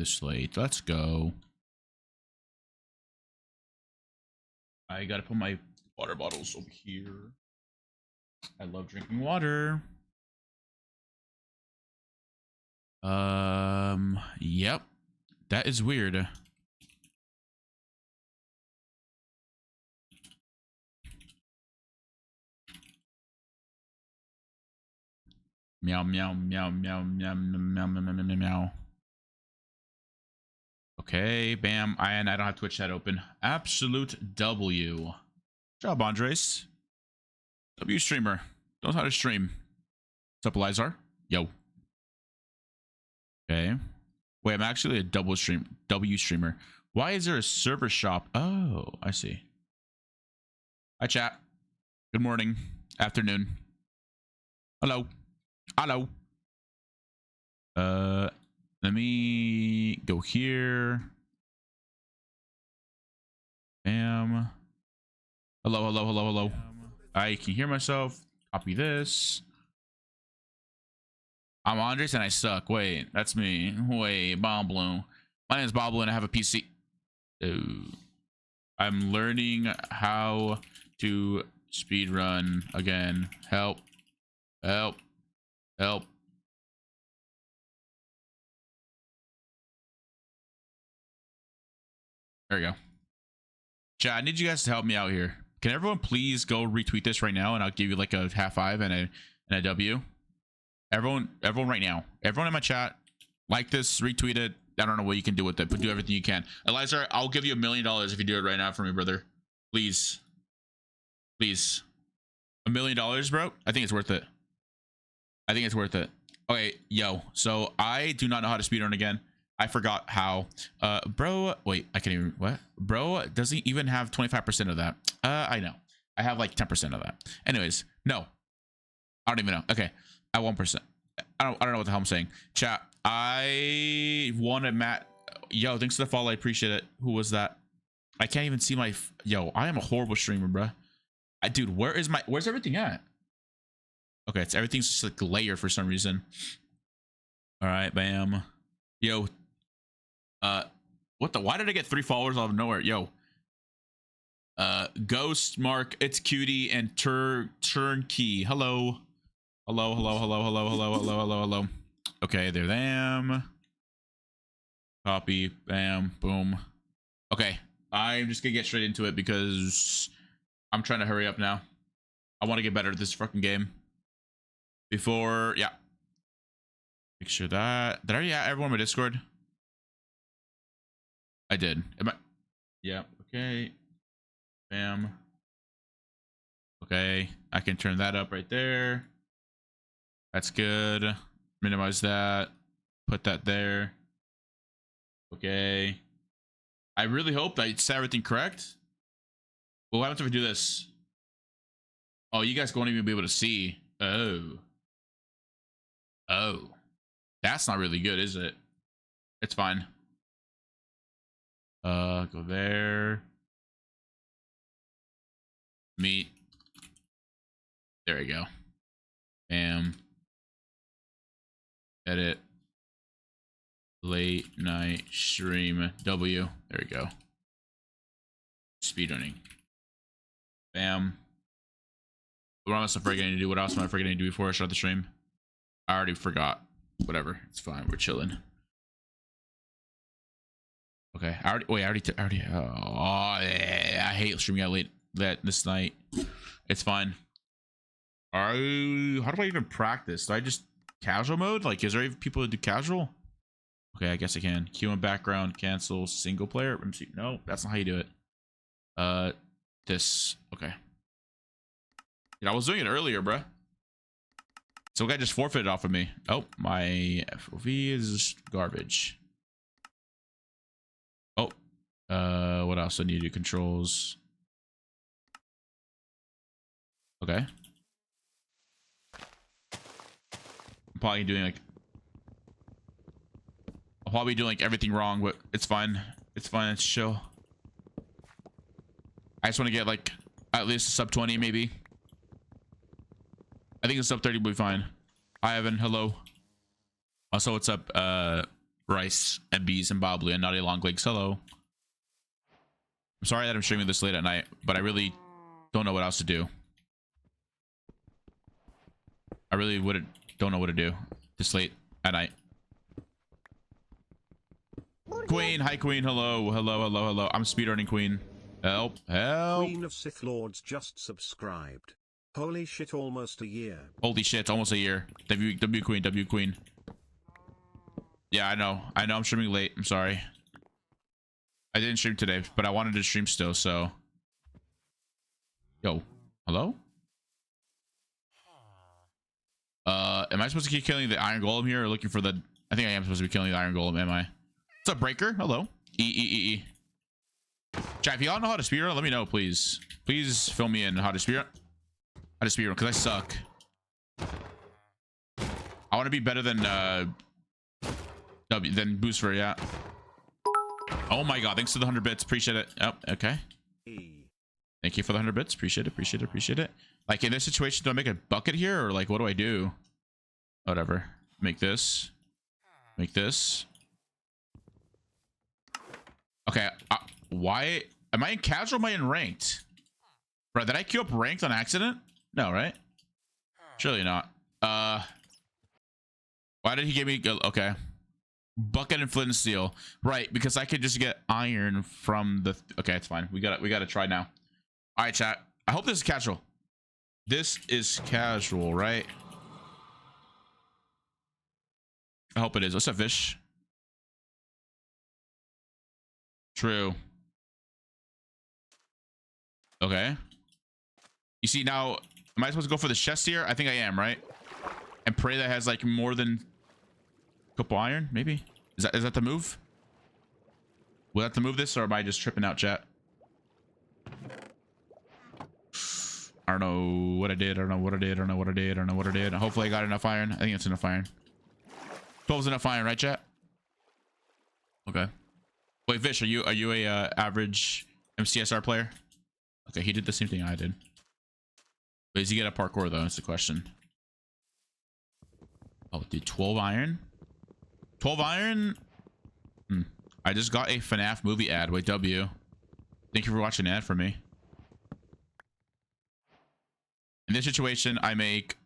the slate. Let's go. I gotta put my water bottles over here. I love drinking water. Yep. That is weird. Meow, meow, meow, meow, meow, meow, meow, meow, meow, meow. Okay, bam. And I don't have Twitch chat open. Absolute W. Good job, Qndres. W streamer. Knows how to stream. What's up, Elizar? Yo. Okay. Wait, I'm actually a W streamer. Why is there a server shop? Oh, I see. Hi, chat. Good morning. Afternoon. Hello. Hello. Let me go here. Bam. Hello, hello, hello, hello. I can hear myself. Copy this. I'm Qndres and I suck. Wait, that's me. Wait, Bomb Blue. My name is Bob Blue and I have a PC. Oh. I'm learning how to speedrun again. Help. Help. Help. There we go. Chat, I need you guys to help me out here. Can everyone please go retweet this right now and I'll give you like a half five and a W. Everyone right now. Everyone in my chat, like this, retweet it. I don't know what you can do with it, but do everything you can. Elizar, I'll give you $1 million if you do it right now for me, brother. Please. Please. $1 million, bro? I think it's worth it. I think it's worth it. Okay, yo. So I do not know how to speedrun again. I forgot how. Bro, wait, I can't even, what? Bro doesn't even have 25% of that. I know. I have like 10% of that. Anyways, no. I don't even know. Okay. At 1%. I don't know what the hell I'm saying. Chat, I wanted Matt. Yo, thanks for the follow. I appreciate it. Who was that? I can't even see my, yo, I am a horrible streamer, bro. Dude, where's everything at? Okay, it's everything's just like layered for some reason. All right, bam. Yo, what the, why did I get 3 followers out of nowhere? Yo, Ghost, Mark, It's Cutie, and Turnkey. Hello. Hello, hello, hello, hello, hello, hello, hello, hello. Okay, they're them. Copy, bam, boom. Okay, I'm just gonna get straight into it because I'm trying to hurry up now. I want to get better at this fucking game. Before, yeah. Make sure that, did I already add everyone on my Discord? I did. Yeah, okay. Bam. Okay, I can turn that up right there. That's good. Minimize that. Put that there. Okay. I really hope that I set everything correct. Well, what happens if I do this? Oh, you guys won't even be able to see. Oh. Oh. That's not really good, is it? It's fine. Go there. Meet. There we go. Bam. Edit. Late night stream W. There we go. Speedrunning. Bam. What else am I forgetting to do? What else am I forgetting to do before I start the stream? I already forgot. Whatever. It's fine. We're chilling. Okay. I hate streaming out late this night. It's fine. How do I even practice? Do I just casual mode? Like, is there even people that do casual? Okay, I guess I can. Q in background, cancel, single player. No, that's not how you do it. This. Okay. Dude, I was doing it earlier, bruh. So guy just forfeited off of me. Oh, my FOV is garbage. Oh, what else I need to do? Controls. Okay. I'm probably doing like, I'll probably doing like everything wrong, but it's fine. It's fine. It's chill. I just want to get like at least a sub 20, maybe. I think a sub 30 will be fine. Hi, Evan. Hello. Also, what's up, rice and bees and bobbly and naughty long legs. Hello. I'm sorry that I'm streaming this late at night, but I really don't know what else to do. I really don't know what to do this late at night. Queen, hi Queen, hello, hello, hello, hello. I'm speedrunning Queen. Help, help. Queen of Sith Lords just subscribed. Holy shit, almost a year. Holy shit, almost a year. W Queen, W Queen. Yeah, I know I'm streaming late. I'm sorry. I didn't stream today, but I wanted to stream still, so. Yo, hello? Am I supposed to keep killing the Iron Golem here or looking for the... I think I am supposed to be killing the Iron Golem, am I? What's up, Breaker? Hello. E. Chat, if y'all know how to speedrun, let me know, please. Please fill me in how to speedrun. How to speedrun, because I suck. I want to be better than Booster, yeah. Oh my god, thanks to the 100 bits. Appreciate it. Oh, okay. Thank you for the 100 bits. Appreciate it, appreciate it, appreciate it. Like, in this situation, do I make a bucket here? Or, like, what do I do? Whatever. Make this. Make this. Okay. Why? Am I in casual or am I in ranked? Bro, did I queue up ranked on accident? No, right? Surely not. Why did he give me... Okay. Bucket and flint and steel. Right, because I could just get iron from the... Okay, it's fine. We gotta try now. All right, chat. I hope this is casual. This is casual, right? I hope it is. What's up, fish? True. Okay. You see, now, am I supposed to go for the chest here? I think I am, right? And pray that has like more than a couple iron, maybe? Is that the move? Will that to move this, or am I just tripping out, chat? I don't know what I did. I don't know what I did. I don't know what I did. I don't know what I did. Hopefully I got enough iron. I think it's enough iron. 12 is enough iron, right, chat? Okay. Wait, Vish, are you a average MCSR player? Okay, he did the same thing I did. But does he get a parkour though? That's the question. Oh, dude, 12 iron? 12 iron? I just got a FNAF movie ad. Wait, W. Thank you for watching an ad for me. In this situation, I make...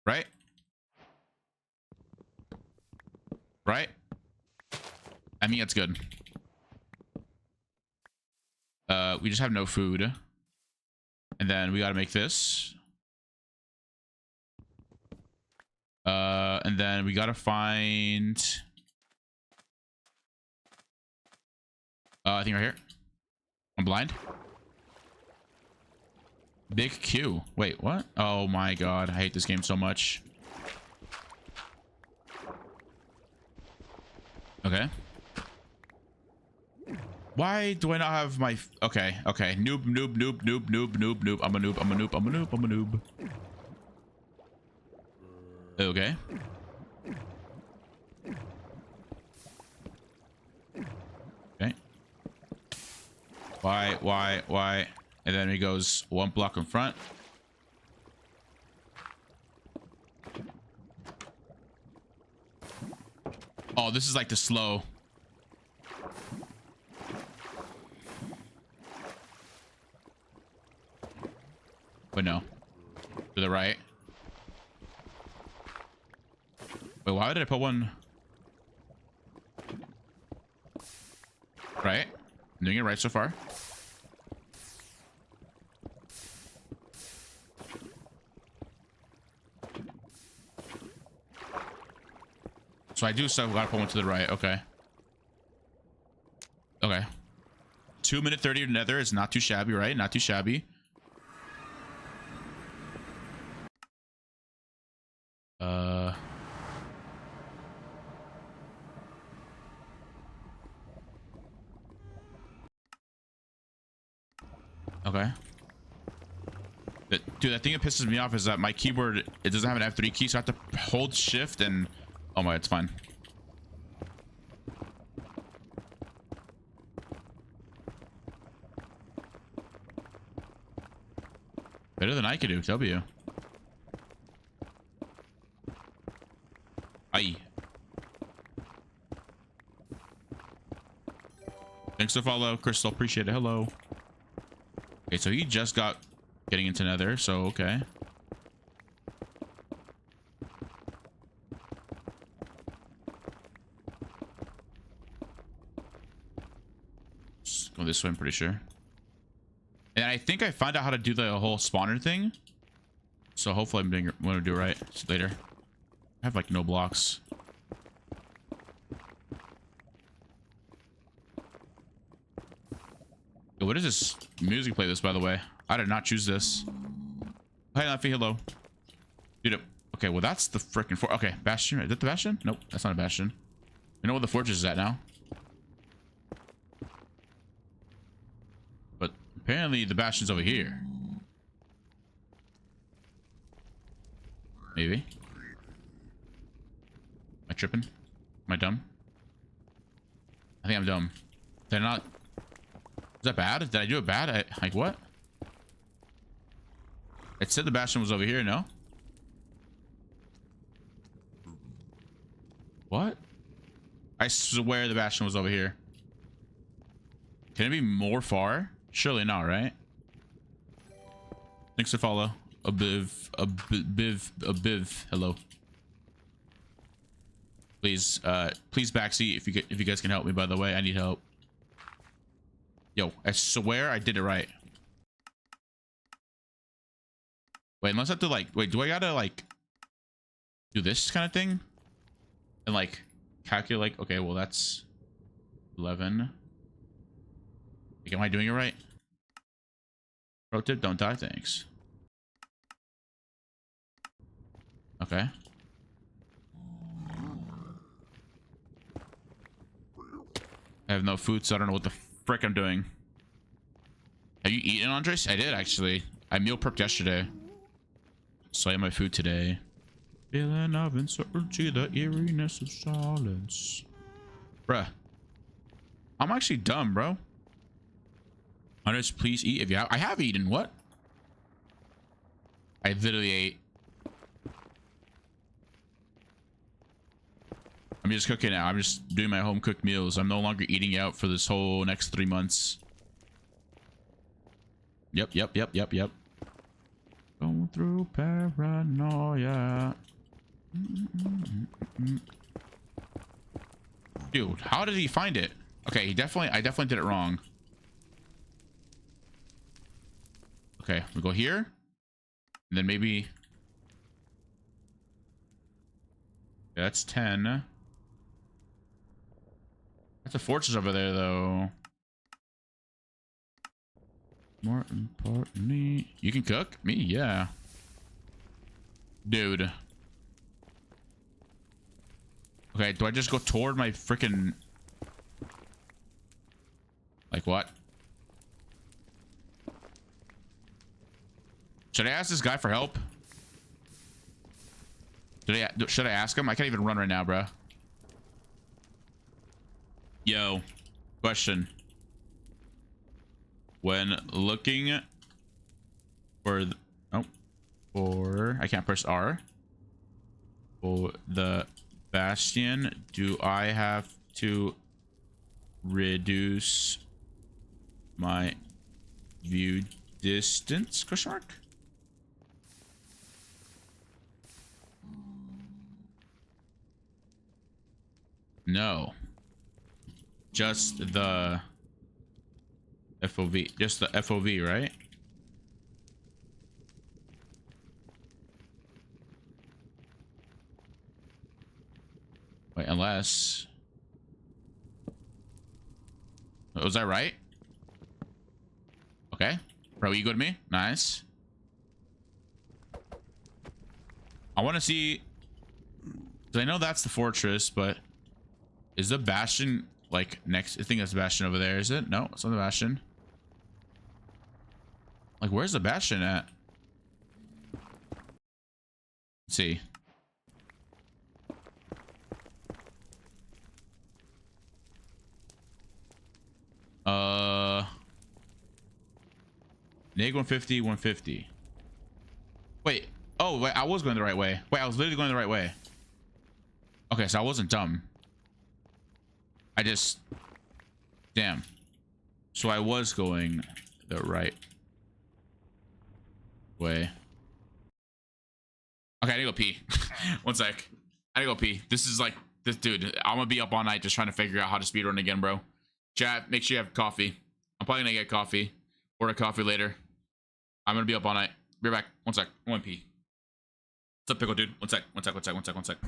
Right? Right? I mean, it's good. We just have no food. And then we gotta make this. And then we gotta find... I think right here. I'm blind. Big Q. Wait, what? Oh my god, I hate this game so much. Okay. Why do I not have my... Okay, okay. Noob. I'm a noob. I'm a noob. Okay. Okay. Why? And then he goes one block in front. Oh, this is like the slow. But no. To the right. Wait, why did I put one? Right. I'm doing it right so far. So I do still gotta put one to the right. Okay. Okay. 2 minute 30 nether is not too shabby, right? Not too shabby. Okay. Dude, that thing that pisses me off is that my keyboard, it doesn't have an F3 key, so I have to hold shift and... Oh my, it's fine. Better than I could do, W. Aye. Thanks for follow, Crystal. Appreciate it. Hello. Okay, so he just got getting into Nether, so okay. Let's go this way, I'm pretty sure. And I think I found out how to do the whole spawner thing. So hopefully I'm going to do it right later. I have like no blocks. Yo, what is this music playlist, by the way? I did not choose this. Hey, Laffy, hello. Dude, okay, well that's the freaking fort. Okay, Bastion. Is that the Bastion? Nope, that's not a Bastion. You know where the fortress is at now. But apparently the Bastion's over here. Maybe. Am I tripping? Am I dumb? I think I'm dumb. Did I not? Is that bad? Did I do it bad? Like what? It said the Bastion was over here, no? What? I swear the Bastion was over here. Can it be more far? Surely not, right? Thanks to follow. A biv. Hello. Please, please backseat if you guys can help me, by the way. I need help. Yo, I swear I did it right. Wait, unless I have to like, wait, do I gotta like do this kind of thing? And like calculate, okay, well that's 11. Like, am I doing it right? Pro tip, don't die, thanks. Okay. I have no food, so I don't know what the frick I'm doing. Have you eaten, Andres? I did, actually. I meal prepped yesterday. So I have my food today. Feeling of uncertainty, the eeriness of silence. Bruh. I'm actually dumb, bro. Andres, please eat if you have. I have eaten. What? I literally ate. I'm just cooking now. I'm just doing my home cooked meals. I'm no longer eating out for this whole next 3 months. Yep. Going through paranoia. Dude, how did he find it? Okay, I definitely did it wrong. Okay, we go here. And then maybe. Yeah, that's 10. That's a fortress over there, though. More importantly, you can cook? Me? Yeah. Dude. Okay, do I just go toward my freaking... Like what? Should I ask this guy for help? Should I ask him? I can't even run right now, bro. Yo, question. When looking for I can't press R. For the Bastion, do I have to reduce my view distance? Question mark? No. Just the FOV. Just the FOV, right? Wait, unless... Was I right? Okay. Bro, you good with me? Nice. I want to see... Because I know that's the fortress, but... Is the Bastion, like, next? I think that's the Bastion over there, is it? No, it's not the Bastion. Like, where's the Bastion at? Let's see. Neg 150, 150. Wait. Oh, wait, I was going the right way. Wait, I was literally going the right way. Okay, so I wasn't dumb. I just... Damn. So I was going the right way. Okay, I need to go pee. One sec. I need to go pee. This is like... This dude, I'm gonna be up all night just trying to figure out how to speedrun again, bro. Chat, make sure you have coffee. I'm probably gonna get coffee. Order coffee later. I'm gonna be up all night. Be right back. One sec. I want to pee. What's up, Pickle dude? One sec. One sec. One sec. One sec. One sec.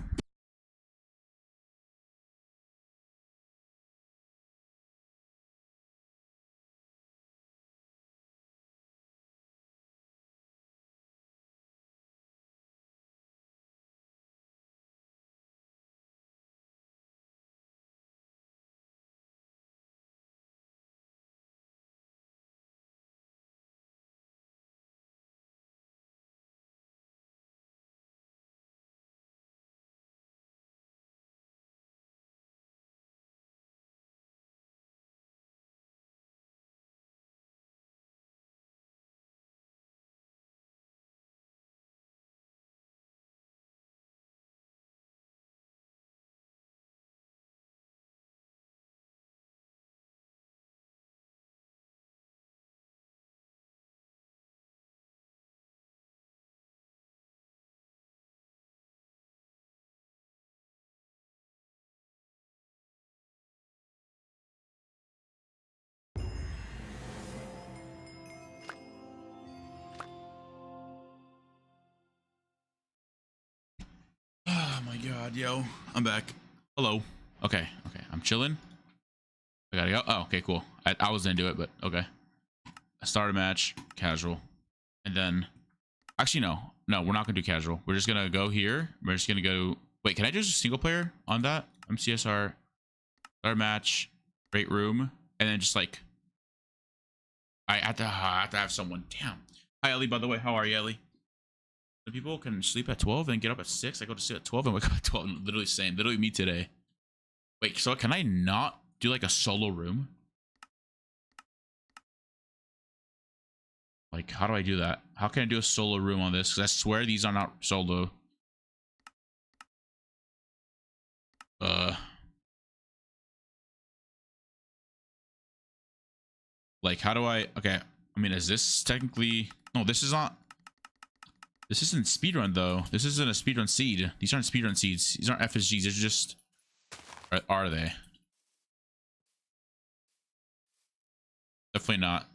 Oh my god, yo. I'm back. Hello. Okay, okay. I'm chilling. I gotta go. Oh, okay, cool. I was into it, but okay. I start a match, casual. And then... Actually, no. No, we're not gonna do casual. We're just gonna go here. We're just gonna go... Wait, can I just single player on that? MCSR. Start match. Great room. And then just like... I have to have someone. Damn. Hi, Ellie, by the way. How are you, Ellie? The people can sleep at 12 and get up at 6. I go to sleep at 12 and wake up at 12. Literally same. Literally me today. Wait, so can I not do like a solo room? Like, how do I do that? How can I do a solo room on this? Because I swear these are not solo. Like, how do I... Okay, I mean, is this technically... No, this is not... This isn't speedrun, though. This isn't a speedrun seed. These aren't speedrun seeds. These aren't FSGs. They're just... Or are they? Definitely not.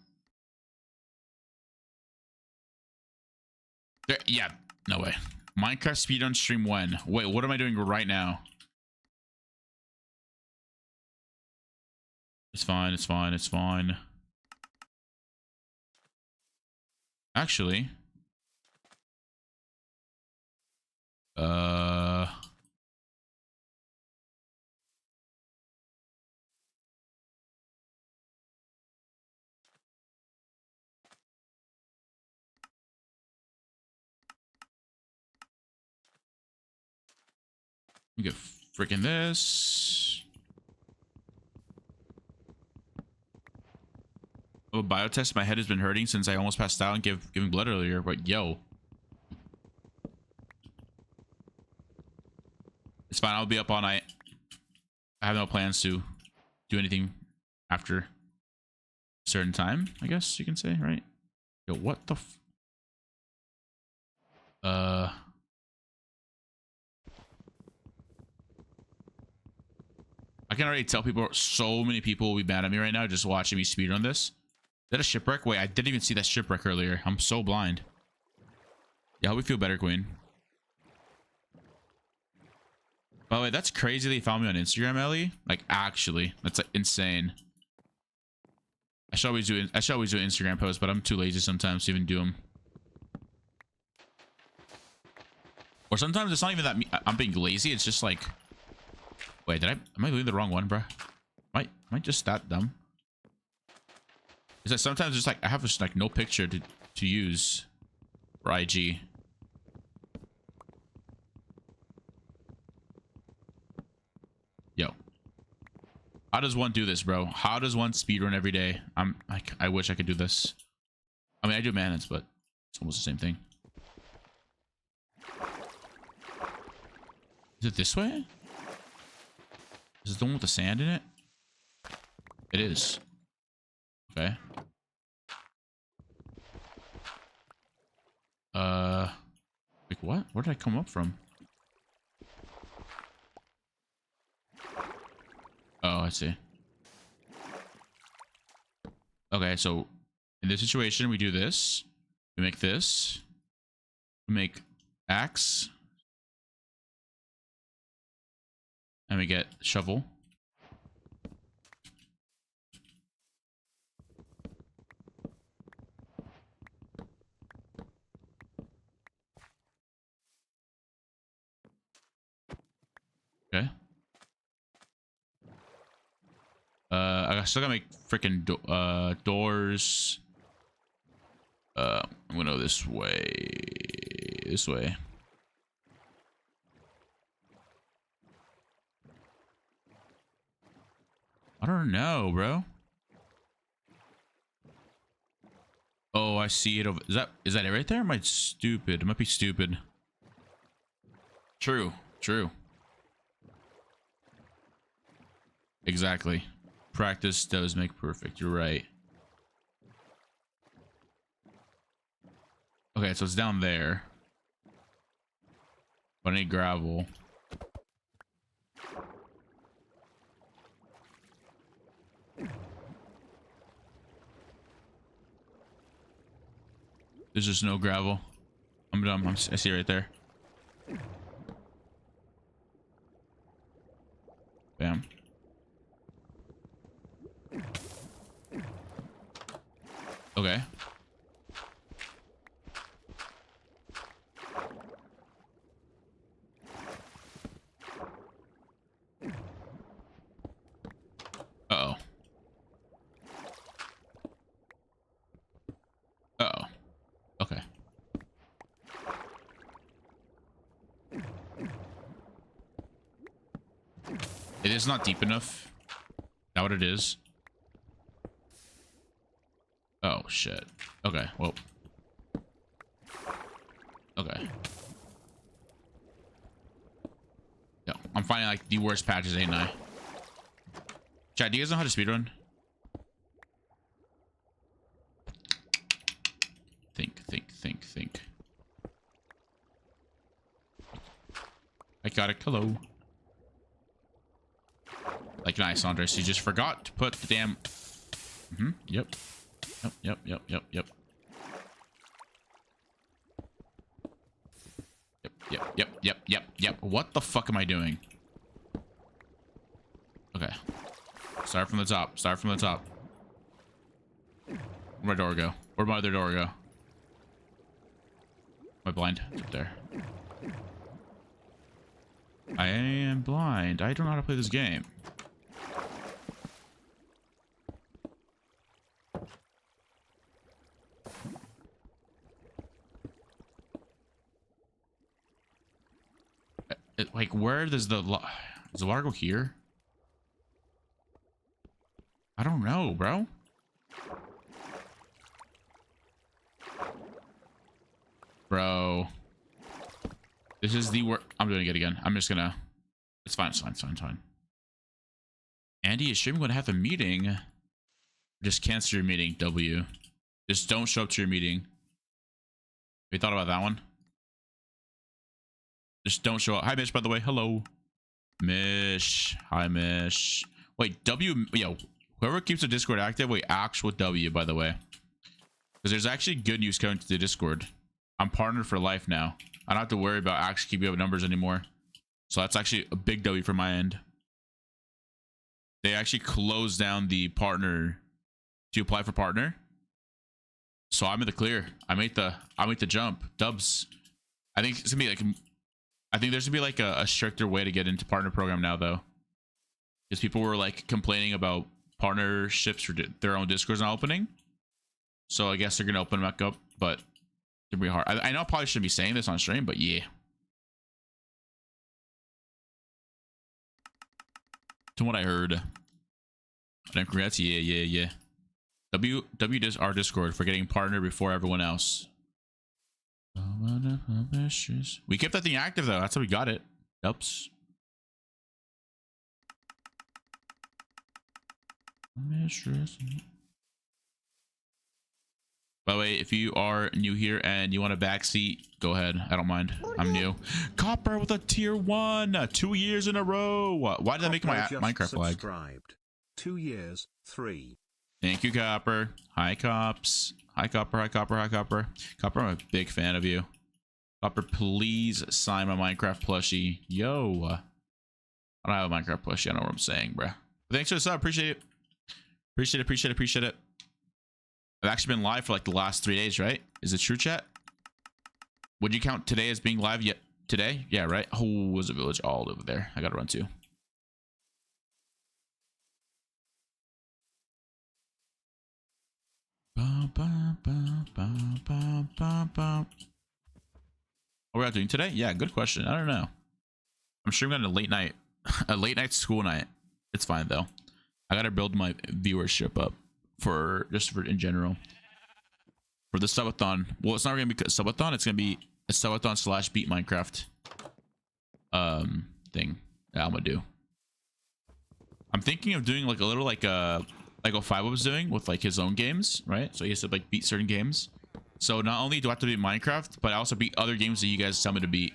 Yeah, no way. Minecraft speedrun stream when? Wait, what am I doing right now? It's fine, it's fine, it's fine. Actually... We get freaking this. Oh, biotest. My head has been hurting since I almost passed out and giving blood earlier. But yo, it's fine. I'll be up all night. I have no plans to do anything after a certain time, I guess you can say, right? Yo, what the I can already tell people, so many people will be mad at me right now just watching me speedrun this. Is that a shipwreck? Wait, I didn't even see that shipwreck earlier. I'm so blind. Yeah, I hope we feel better, Queen. By the way, that's crazy they found me on Instagram, Ellie. Like, actually, that's like insane. I should always do an Instagram post, but I'm too lazy sometimes to even do them. Or sometimes it's not even that I'm being lazy. It's just like, wait, am I doing the wrong one, bro? Am I just that dumb? Is that sometimes it's like I have just like no picture to use for IG. Yo, how does one do this, bro? How does one speedrun every day? I'm like, I wish I could do this. I mean, I do manage, but it's almost the same thing. Is it this way? Is it the one with the sand in it? It is. Okay. Like what? Where did I come up from? Oh, I see. Okay, so in this situation, we do this. We make this. We make axe. And we get shovel. Okay. I still gotta make freaking doors. I'm gonna go this way. This way. I don't know, bro. Oh, I see it over. Is that it right there? Am I stupid? It might be stupid. True. True. Exactly. Practice does make perfect. You're right. Okay, so it's down there. But I need gravel. There's just no gravel. I'm dumb. I see it right there. Bam. Okay. Uh-oh. Uh-oh. Okay. It is not deep enough. Is that what it is? Oh, shit. Okay, well. Okay. Yo, I'm finding like the worst patches, ain't I? Chat, do you guys know how to speedrun? Think. I got it. Hello. Like, nice, Qndres. You just forgot to put the damn... Yep. Yep. What the fuck am I doing? Okay. Start from the top. Where'd my door go? Where'd my other door go? Am I blind? It's up there. I am blind. I don't know how to play this game. Like, where does the water go here? I don't know, bro. Bro. This is the work. I'm doing it again. I'm just gonna... It's fine. Andy, is streaming going to have a meeting? Just cancel your meeting, W. Just don't show up to your meeting. We thought about that one? Just don't show up. Hi, Mish, by the way. Hello. Mish. Hi, Mish. Wait, W... Yo, whoever keeps the Discord active, wait, actual W, by the way. Because there's actually good news coming to the Discord. I'm partnered for life now. I don't have to worry about actually keeping up numbers anymore. So that's actually a big W from my end. They actually closed down the partner to apply for partner. So I'm in the clear. I made the jump. Dubs. I think it's gonna be like... I think there's gonna be like a stricter way to get into partner program now, though. Because people were like complaining about partnerships for their own Discords not opening. So I guess they're gonna open back up, but it's gonna be hard. I know I probably shouldn't be saying this on stream, but yeah. To what I heard. And congrats, yeah. W does our Discord for getting partner before everyone else. We kept that thing active though. That's how we got it. Oops. Mistress. By the way, if you are new here and you want a backseat, go ahead. I don't mind. I'm new. Copper with a tier 1, 2 years in a row. Why did that make my Minecraft lag? Subscribed. 2 years, 3. Thank you, Copper. Hi, Cops. Hi, Copper. Hi, Copper. Hi, Copper. Copper, I'm a big fan of you. Copper, please sign my Minecraft plushie. Yo. I don't have a Minecraft plushie. I know what I'm saying, bruh. But thanks for the sub. Appreciate it. Appreciate it. Appreciate it. Appreciate it. I've actually been live for like the last 3 days, right? Is it true, chat? Would you count today as being live yet? Today? Yeah, right? Oh, there's a village all over there. I gotta run to. What are we doing today? Yeah, good question. I don't know. I'm sure I'm going to late night, a late night school night. It's fine though. I gotta build my viewership up for in general for the subathon. Well, it's not gonna be a subathon. It's gonna be a subathon / beat Minecraft thing that I'm gonna do. I'm thinking of doing like a little like what Five was doing with like his own games, right? So he has to like beat certain games. So not only do I have to beat Minecraft, but I also beat other games that you guys tell me to beat.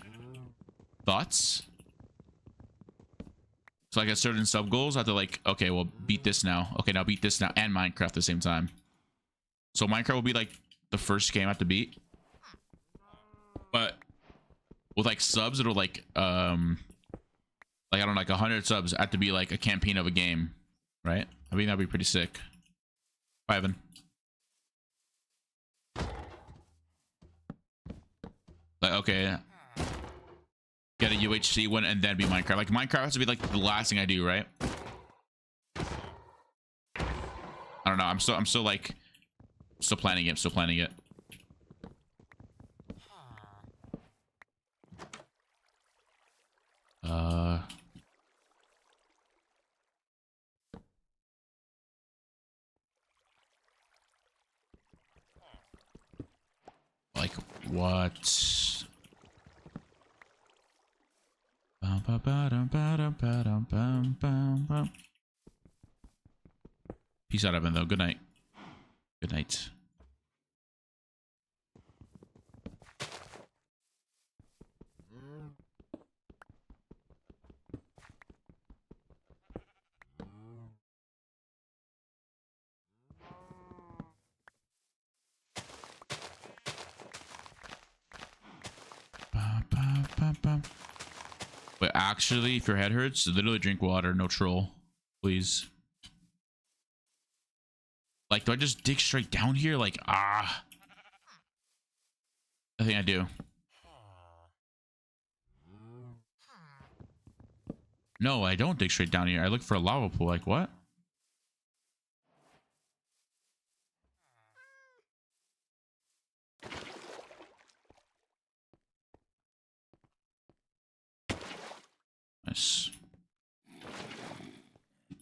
Thoughts? So like at certain sub goals, I have to like, okay, well, beat this now. Okay, now beat this now and Minecraft at the same time. So Minecraft will be like the first game I have to beat. But with like subs, it'll like I don't know, like 100 subs. I have to be like a campaign of a game, right? I mean, that'd be pretty sick. Bye, Evan. Like, okay. Get a UHC one and then be Minecraft. Like Minecraft has to be like the last thing I do, right? I don't know. I'm still like still planning it. Still planning it. Like what? Peace out, Evan, though. Good night. Good night. But actually, if your head hurts, literally drink water. No troll, please. Like, do I just dig straight down here? Like, I think I do. No, I don't dig straight down here. I look for a lava pool. Like, what? Nice.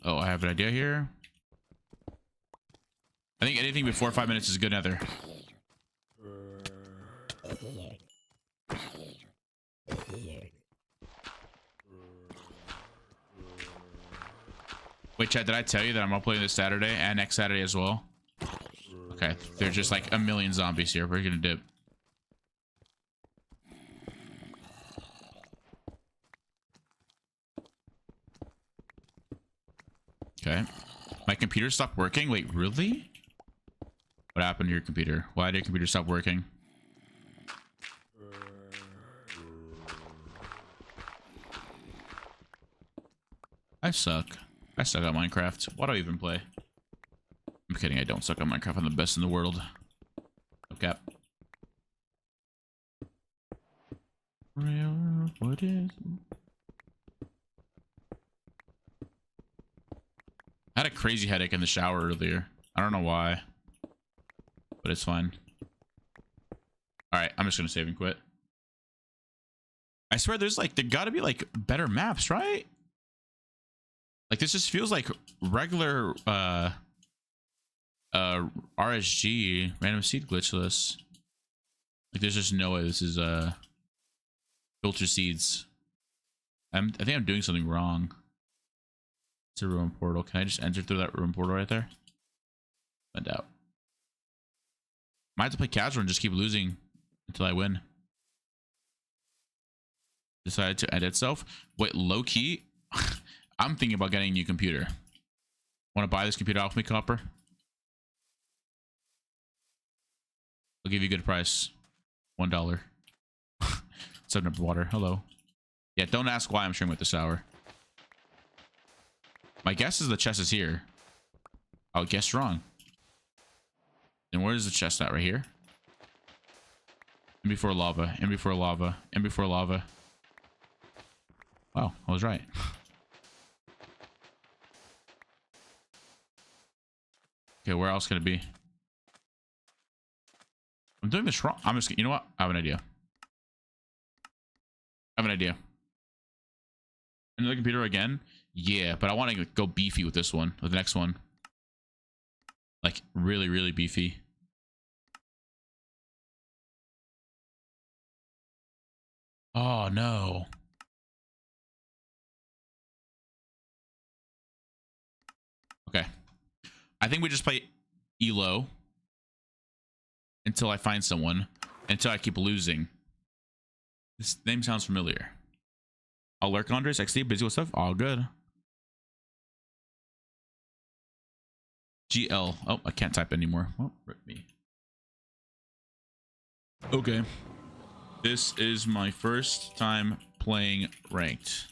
Oh, I have an idea here. I think anything before 5 minutes is good, Nether. Wait, Chad, did I tell you that I'm uploading this Saturday and next Saturday as well? Okay, there's just like a million zombies here. We're gonna dip. Okay. My computer stopped working? Wait, really? What happened to your computer? Why did your computer stop working? I suck. I suck at Minecraft. Why do I even play? I'm kidding, I don't suck at Minecraft. I'm the best in the world. Okay. What is... I had a crazy headache in the shower earlier. I don't know why. But it's fine. Alright, I'm just gonna save and quit. I swear there's like, there gotta be like better maps, right? Like this just feels like regular RSG, random seed glitchless. Like there's just no way this is filter seeds. I think I'm doing something wrong. It's a room portal. Can I just enter through that room portal right there? I doubt. Might have to play casual and just keep losing until I win. Decided to end itself. Wait, low key? I'm thinking about getting a new computer. Want to buy this computer off me, Copper? I'll give you a good price. $1. 7 up water. Hello. Yeah, don't ask why I'm streaming with this hour. My guess is the chest is here. I'll guess wrong. Then where is the chest at? Right here? And before lava. And before lava. And before lava. Wow, I was right. Okay, where else can it be? I'm doing this wrong. I'm just, you know what? I have an idea. I have an idea. Another computer again? Yeah, but I want to go beefy with this one, with the next one. Like, really, really beefy. Oh, no. Okay. I think we just play ELO until I find someone, until I keep losing. This name sounds familiar. I'll lurk, Qndres. XD, busy with stuff. All good. GL. Oh, I can't type anymore. Oh, rip me. Okay. This is my first time playing ranked.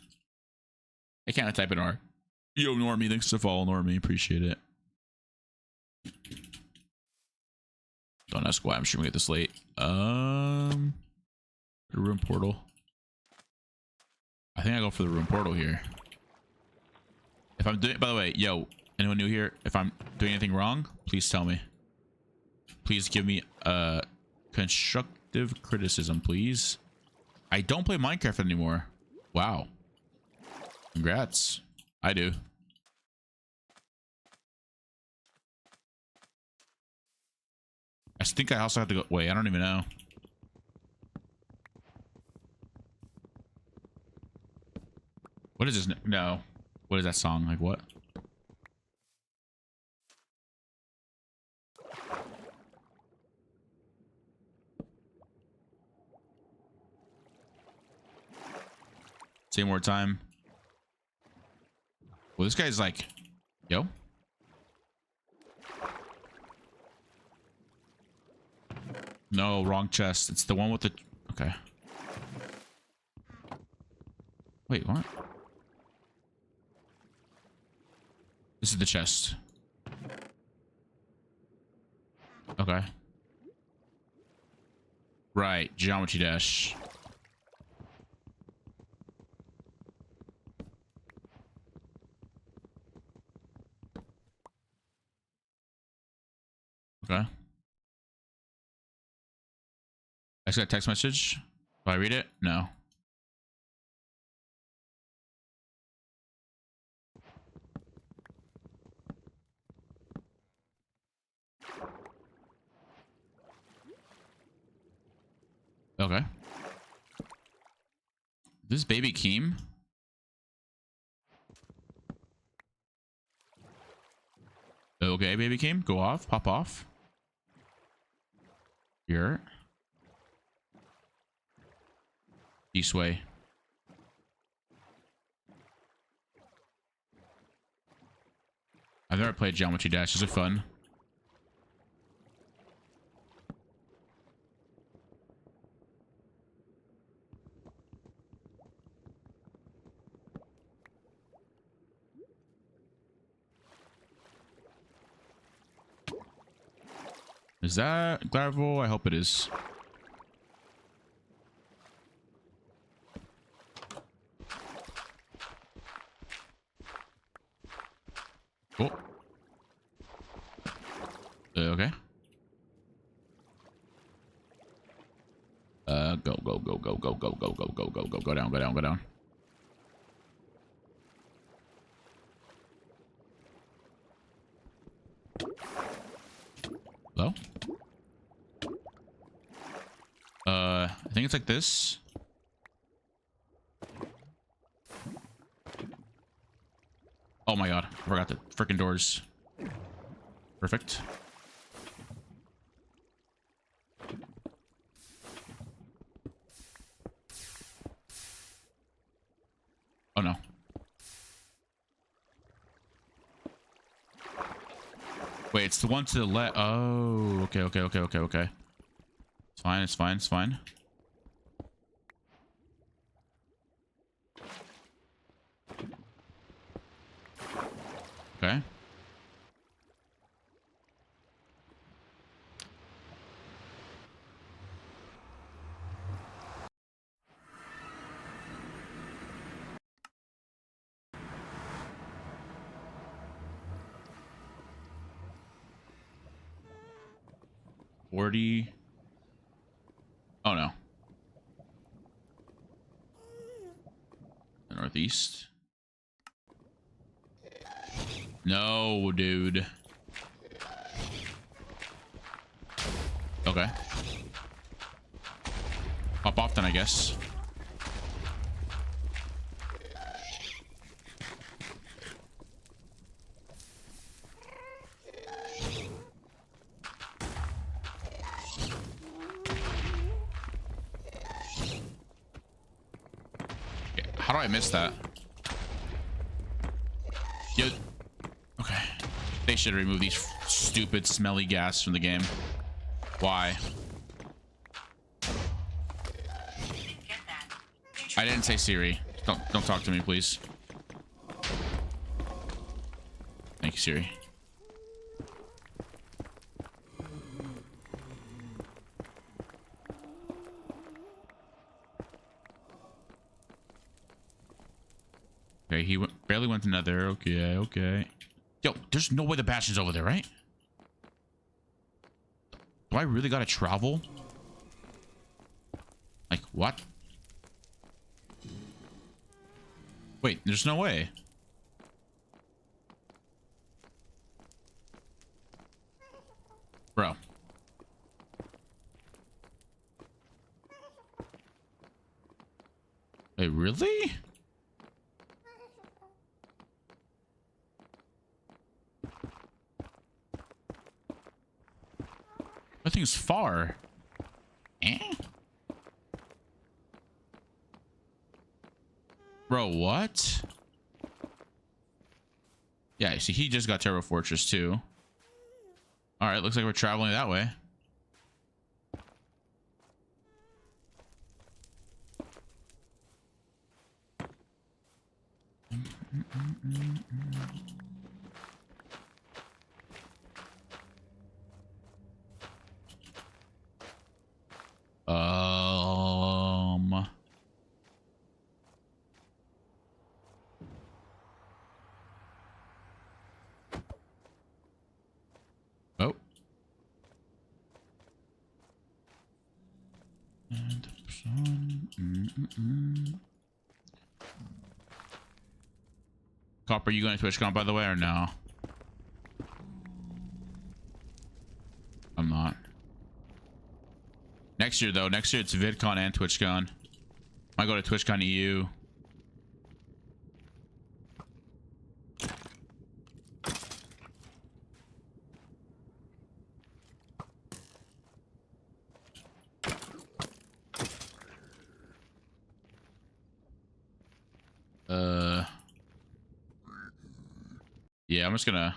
I can't type in R. Yo, Normie, thanks to follow, Normie. Appreciate it. Don't ask why I'm streaming it this late. Room portal. I think I go for the room portal here. If I'm doing, by the way, yo, anyone new here? If I'm doing anything wrong, please tell me. Please give me constructive criticism, please. I don't play Minecraft anymore. Wow. Congrats. I do. I think I also have to go. Wait, I don't even know. What is this? No. What is that song? Like what? Say more time. Well, this guy's like, yo. No, wrong chest. It's the one with the... Okay. Wait, what? This is the chest. Okay. Right, geometry dash. Okay. I just got a text message. Do I read it? No. Okay. This baby Keem? Okay, baby Keem. Go off. Pop off. Here. This way. I've never played Geometry Dash. Is it fun? Is that gravel? I hope it is. Cool. Okay. Go, go, go, go, go, go, go, go, go, go, go, go down, go down, go down. Hello? I think it's like this. Oh my god, I forgot the freaking doors. Perfect. Oh no. Wait, it's the one to the left. Oh, okay. It's fine, it's fine, it's fine. Okay. $40. Oh no. The northeast. No, dude. Okay. Pop off then, I guess. Okay, how do I miss that? Yo. Okay. They should remove these stupid smelly gas from the game. Why? I didn't say Siri. Don't talk to me, please. Thank you, Siri. Okay, he barely went to Nether. Okay. Yo, there's no way the Bastion's over there, right? Do I really gotta travel? Like, what? Wait, there's no way. Bro. Wait, really? That thing's far. Eh? Bro, what? Yeah, see, he just got Terra Fortress too. All right, looks like we're traveling that way. Um. Oh. And Copper, you going to TwitchCon by the way or no? I'm not. Next year though. Next year it's VidCon and TwitchCon. I go to TwitchCon EU. Yeah, I'm just gonna.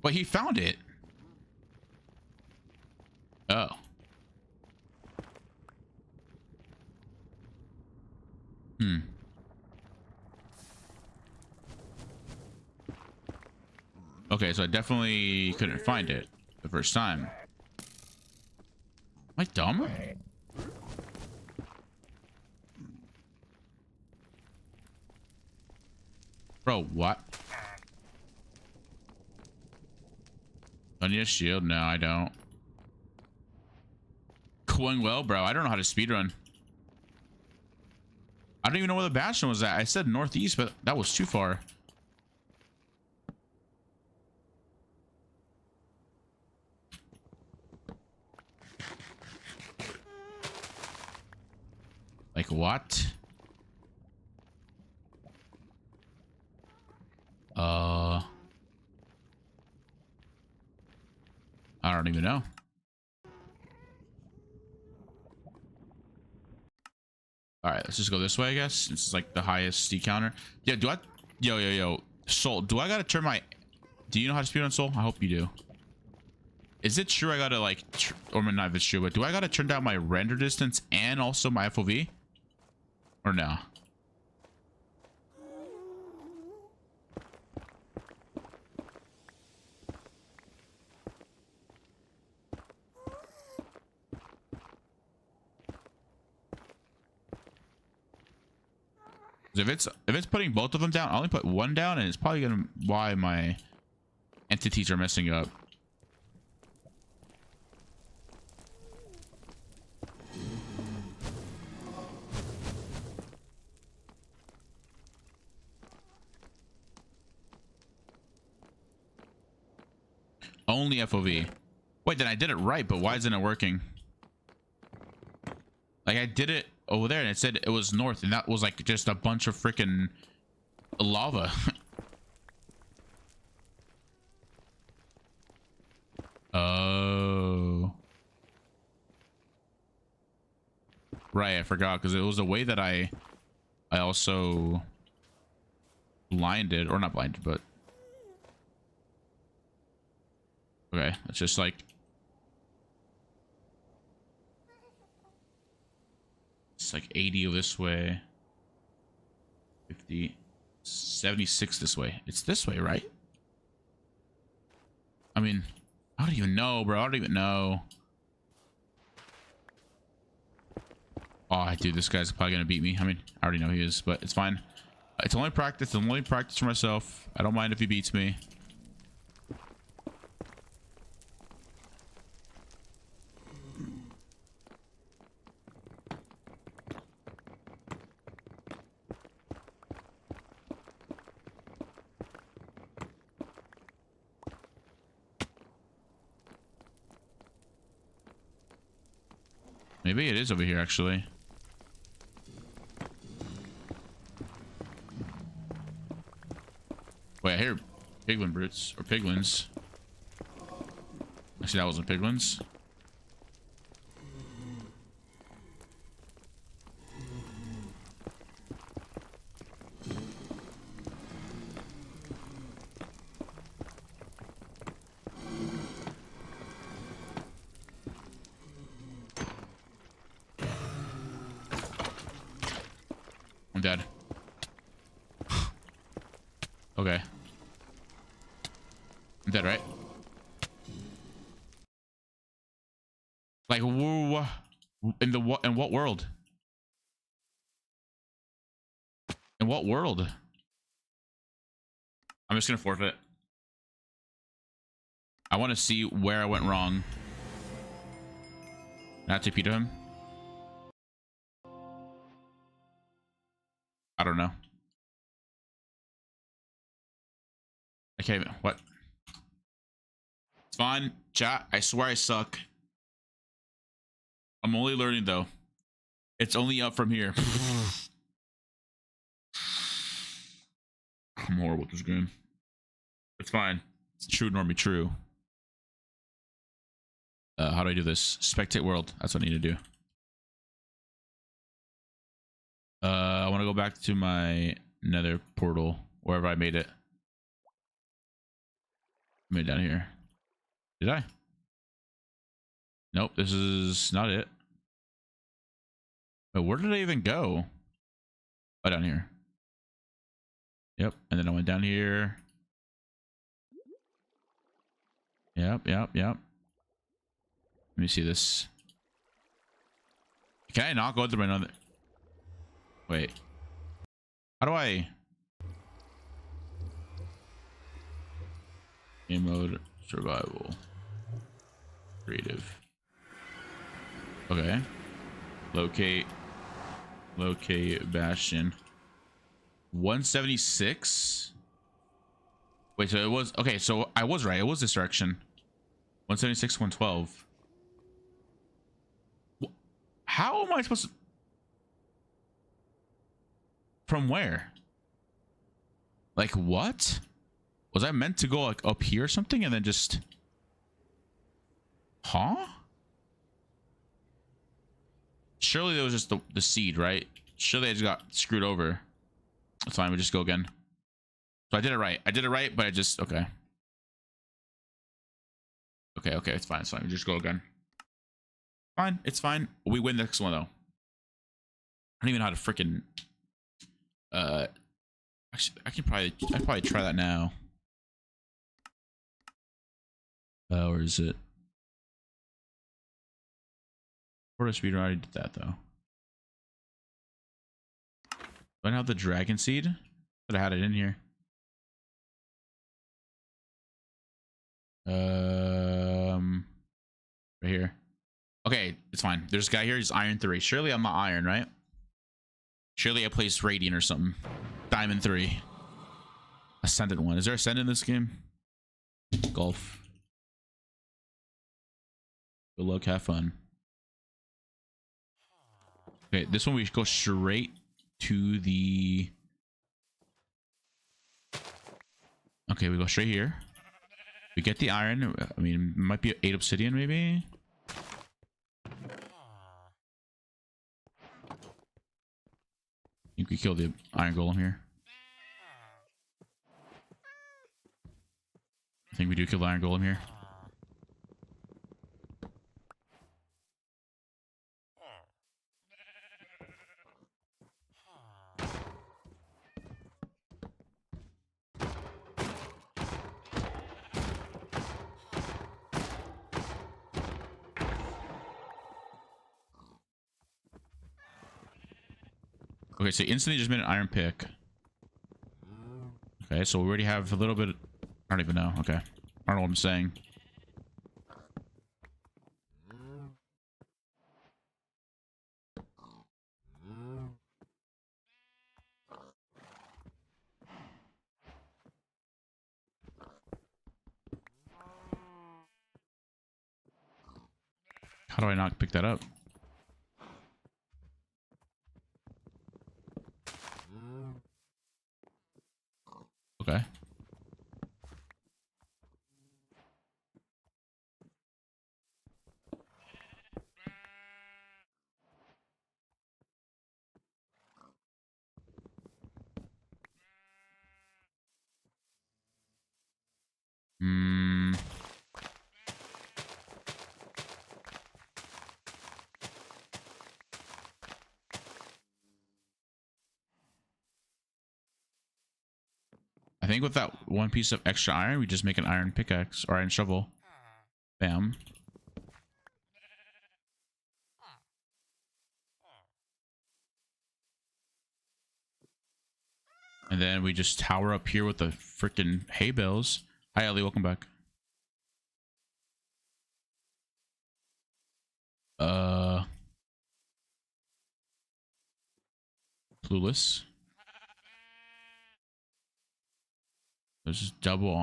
But he found it. Oh. Okay, so I definitely couldn't find it the first time. Am I dumb? Bro, what? I need a shield? No, I don't. Going well, bro. I don't know how to speedrun. I don't even know where the Bastion was at. I said northeast, but that was too far. Like what? don't even know. All right, let's just go this way, I guess. This is like the highest D counter. Yeah, do I? Yo. Soul, do I gotta turn my... Do you know how to speed on Soul? I hope you do. Is it true I gotta like... Or not if it's true, but do I gotta turn down my render distance and also my FOV? Or no? If it's putting both of them down, I only put one down, and it's probably gonna why my entities are messing up. Only FOV. Wait, then I did it right, but why isn't it working? Like I did it over there and it said it was north, and that was like just a bunch of freaking lava. Oh. Right, I forgot because it was the way that I also blinded, or not blinded, but okay, it's just like it's like 80 this way, 50, 76 this way. It's this way, right? I mean, I don't even know, bro. I don't even know. Oh, dude, this guy's probably gonna beat me. I mean, I already know he is, but it's fine. It's only practice. I'm only practice for myself. I don't mind if he beats me. Maybe it is over here, actually. Wait, I hear piglin brutes or piglins. Actually, that wasn't piglins. I'm dead. Okay. I'm dead, right? Like, in the what? In what world? In what world? I'm just gonna forfeit. I want to see where I went wrong. Not TP to him. I don't know. I can't even. What? It's fine, chat. I swear I suck. I'm only learning though. It's only up from here. I'm horrible at this game. It's fine. It's true, normally true. How do I do this? Spectate world. That's what I need to do. I want to go back to my nether portal, wherever I made it. I made it down here. Did I? Nope, this is not it. But where did I even go? Oh, down here. Yep, and then I went down here. Yep. Let me see this. Can I not go through another? Wait. How do I? Game mode, survival, creative. Okay. Locate Bastion. 176. Wait, so it was okay. So I was right. It was this direction. 176, 112. How am I supposed to? From where? Like what? Was I meant to go like up here or something and then just? Huh? Surely that was just the seed, right? Surely I just got screwed over. That's fine. We just go again. So I did it right. I did it right, but I just okay. Okay, it's fine. It's fine. We just go again. Fine. It's fine. We win the next one though. I don't even know how to freaking actually I could probably try that now. Where is it? For a speedrun, I already did that though. Do I have the dragon seed? But I had it in here. Right here. Okay, it's fine. There's a guy here. He's iron 3. Surely I'm not iron, right? Surely I placed radiant or something. Diamond 3. Ascendant 1. Is there ascendant in this game? Golf. Good luck. Have fun. Okay, this one we go straight to the... Okay, we go straight here. We get the iron. I mean, it might be 8 obsidian, maybe. I think we kill the iron golem here. I think we do kill the iron golem here. Okay, so instantly just made an iron pick. Okay, so we already have a little bit. I don't even know. Okay, I don't know what I'm saying. How do I not pick that up? Okay. Hmm. I think with that one piece of extra iron, we just make an iron pickaxe or iron shovel. Bam. And then we just tower up here with the freaking hay bales. Hi, Ellie. Welcome back. Clueless. There's just double.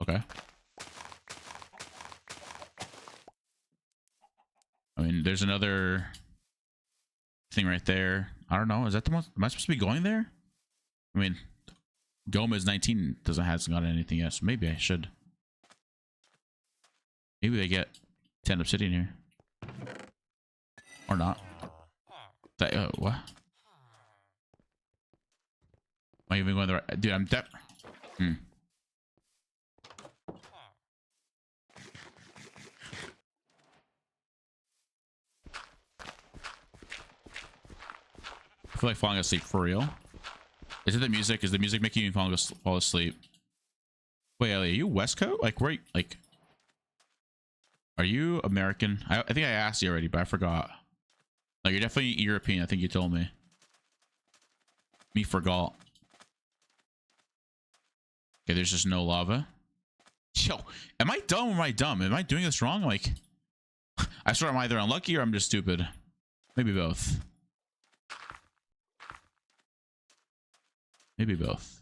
Okay. I mean, there's another thing right there. I don't know. Is that the one? Am I supposed to be going there? I mean, Gomez 19 hasn't got anything yet, so maybe I should. Maybe they get 10 obsidian here. Or not. That, what? Am I even going the right? Dude, I'm dead. I feel like falling asleep for real. Is it the music? Is the music making you fall asleep? Wait, Ellie, are you West Coast? Like, where? Like, are you American? I think I asked you already, but I forgot. Like, you're definitely European. I think you told me. Me forgot. Okay, there's just no lava. Yo, am I dumb or am I dumb? Am I doing this wrong? Like, I swear I'm either unlucky or I'm just stupid. Maybe both. Maybe both.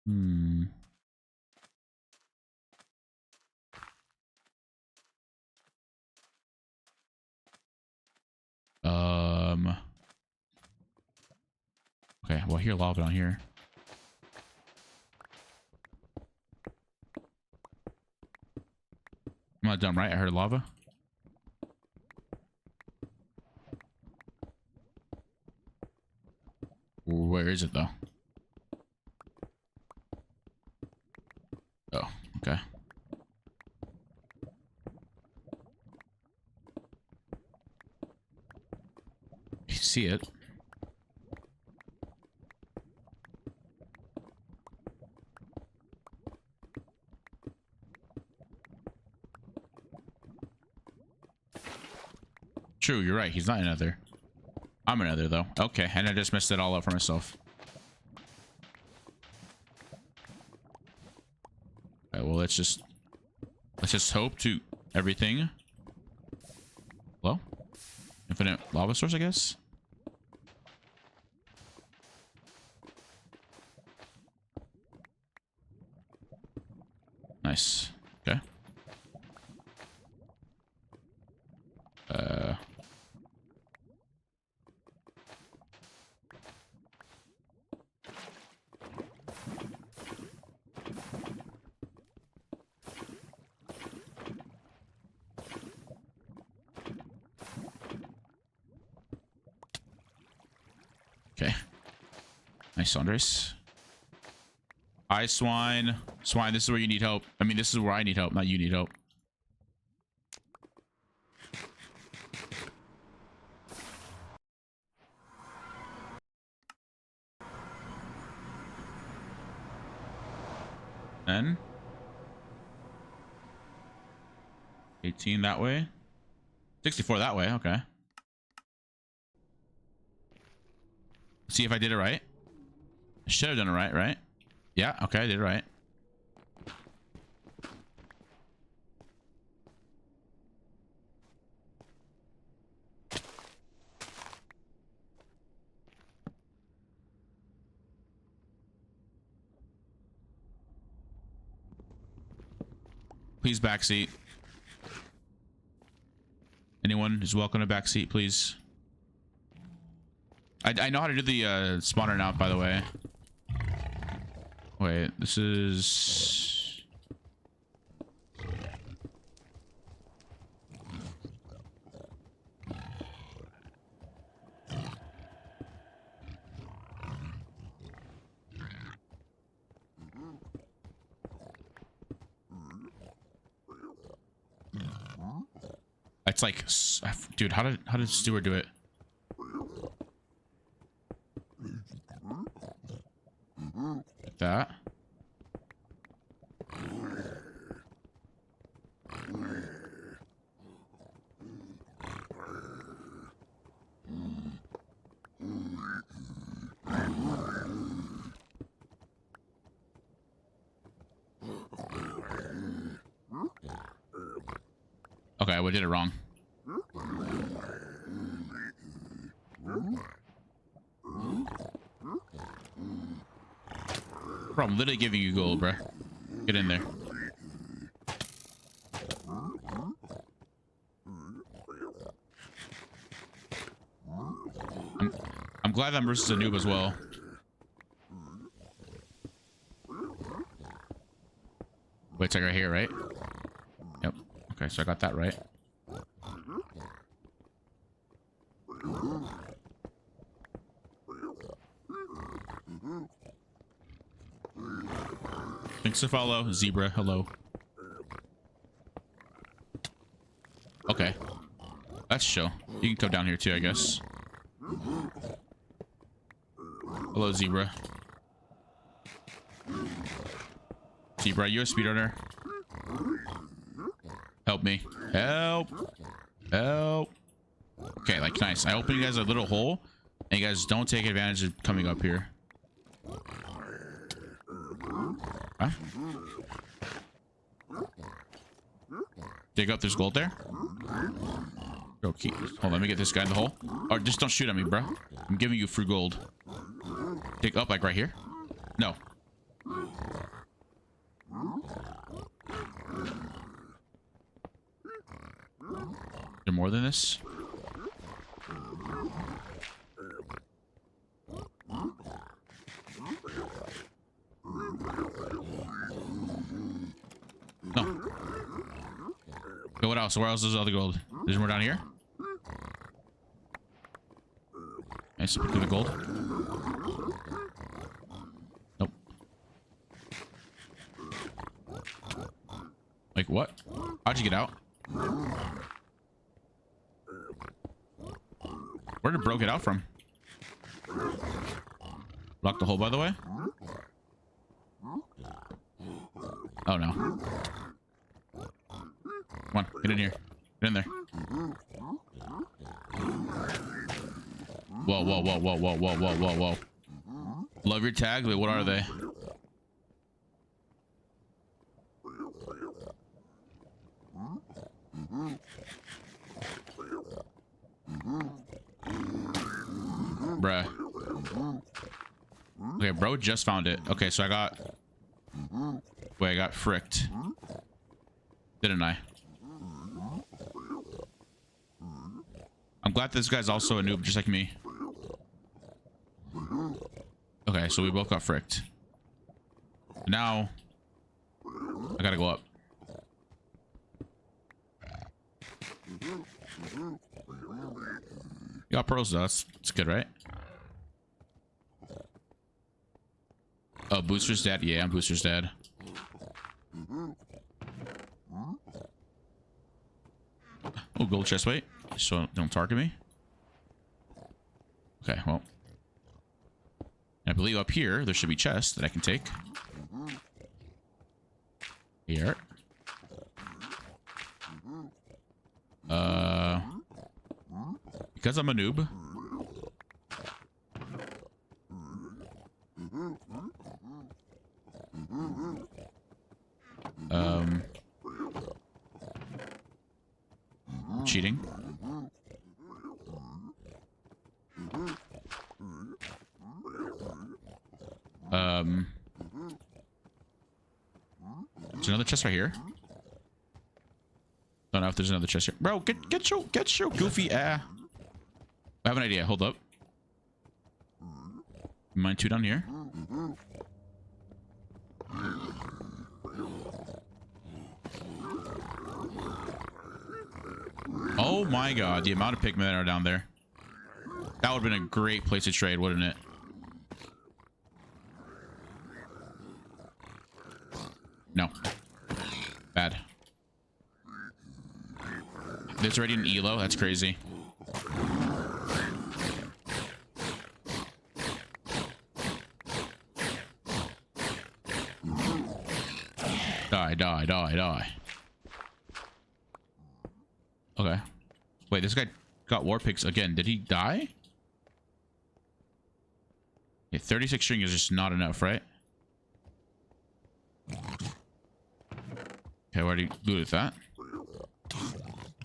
Hmm. Okay, well, here, lava down here. I'm not dumb, right? I heard lava. Where is it, though? Oh, okay. You see it. True, you're right. He's not another. I'm another, though. Okay, and I just messed it all up for myself. Okay, well, let's just hope to everything. Hello? Infinite lava source, I guess? Nice. Okay. Okay. Nice, Qndres. Hi, Swine. Swine, this is where you need help. I mean, this is where I need help, not you need help. Then 18 that way. 64 that way. Okay. See if I did it right. I should have done it right, right? Yeah, okay, I did it right. Please backseat. Anyone is welcome to backseat, please. I know how to do the spawner now, by the way. Wait, this is... It's like, dude, how did Stewart do it? Like that. Okay, we did it wrong. Bro, I'm literally giving you gold, bro. Get in there. I'm glad that versus a noob as well. Wait, it's like right here, right? Yep. Okay, so I got that right. Thanks to follow, Zebra. Hello. Okay. That's chill. You can come down here too, I guess. Hello, Zebra. Zebra, you a speedrunner? Help me. Help. Help. Okay, like, nice. I open you guys a little hole, and you guys don't take advantage of coming up here. Huh? Dig up, there's gold there. Okay, hold on, let me get this guy in the hole. Or just don't shoot at me, bro. I'm giving you free gold. Dig up, like right here. No. more than this? No. Okay, what else? Where else is the other gold? There's more down here? Nice. Pick the gold. Nope. Like what? How'd you get out? Where did Bro get out from? Lock the hole, by the way. Oh no. Come on, get in here. Get in there. Whoa, whoa, whoa, whoa, whoa, whoa, whoa, whoa, whoa. Love your tags? Wait, what are they? Bruh. Okay, bro just found it. Okay, so I got... Wait, I got fricked. Didn't I? I'm glad this guy's also a noob just like me. Okay, so we both got fricked. Now... I gotta go up. You got pearls though, that's good, right? Oh, Booster's dead? Yeah, I'm Booster's dead. Oh, gold chest, wait. So don't target me. Okay, well. I believe up here, there should be chests that I can take. Here. Because I'm a noob. Cheating. There's another chest right here. Don't know if there's another chest here. Bro, get your goofy I have an idea. Hold up. Mine two down here. Oh my god, the amount of pigmen that are down there. That would have been a great place to trade, wouldn't it? No. Bad. There's already an elo. That's crazy. Die. Okay. Wait, this guy got war pigs again. Did he die? Yeah, 36 string is just not enough, right? Okay, what do you do with that?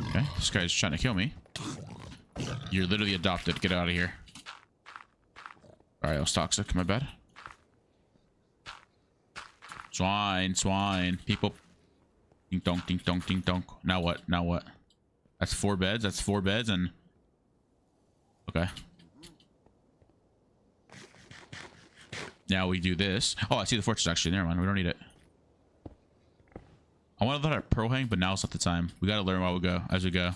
Okay, this guy's trying to kill me. You're literally adopted. Get out of here. Alright, I was toxic. My bad. Swine. People. Ding dong, ding dong, ding dong. Now what? That's 4 beds. That's 4 beds and... Okay. Now we do this. Oh, I see the fortress actually. Never mind. We don't need it. I want to let our pearl hang, but now's not the time. We got to learn while we go, as we go.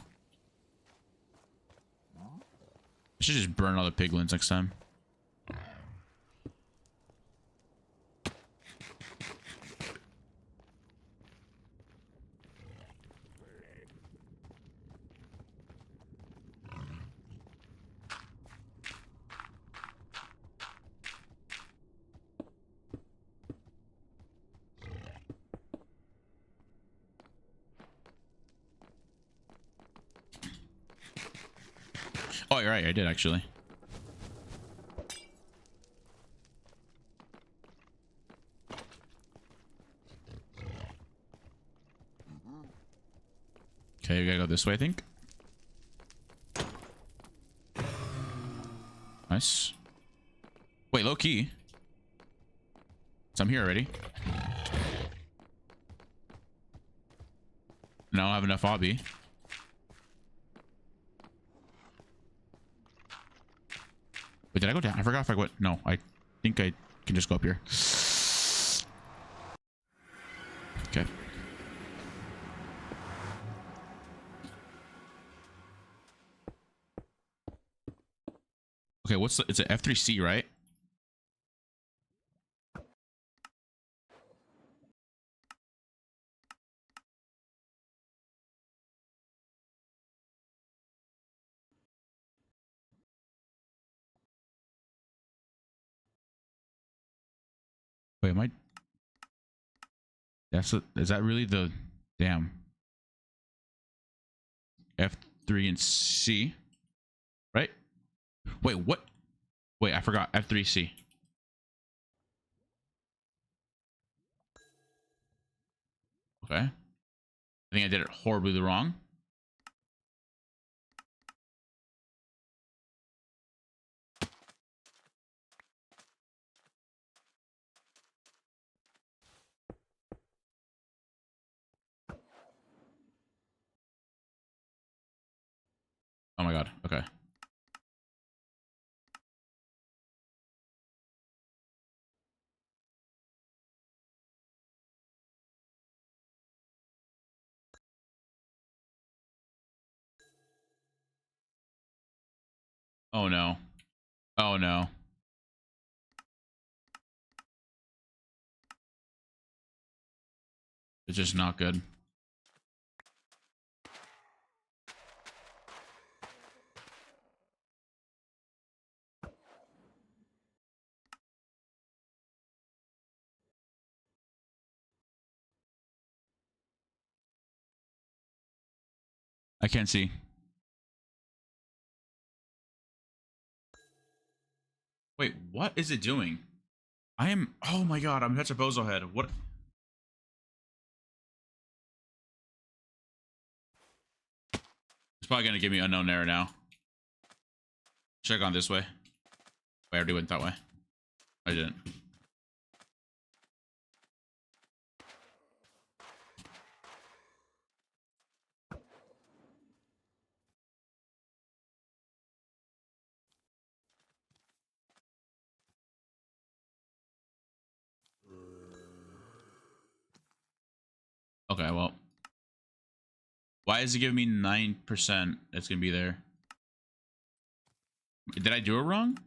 I should just burn all the piglins next time. Oh, you're right. I did actually. Okay, we gotta go this way, I think. Nice. Wait, low key. So I'm here already. And I don't have enough obby. did I go down? I forgot if I went. No, I think I can just go up here. Okay. Okay, what's the, it's an F3C, right? Wait, am I? Is that really the damn F3 and C, right? Wait, what? Wait, I forgot F3C. Okay, I think I did it horribly wrong. Oh my god. Okay. Oh no. Oh no. It's just not good. I can't see. Wait, what is it doing? I am. Oh my god, I'm such a bozo head. What? It's probably gonna give me unknown error now. Should have gone this way. Wait, I already went that way. I didn't. Okay, well. Why is it giving me 9%? It's gonna be there. Did I do it wrong?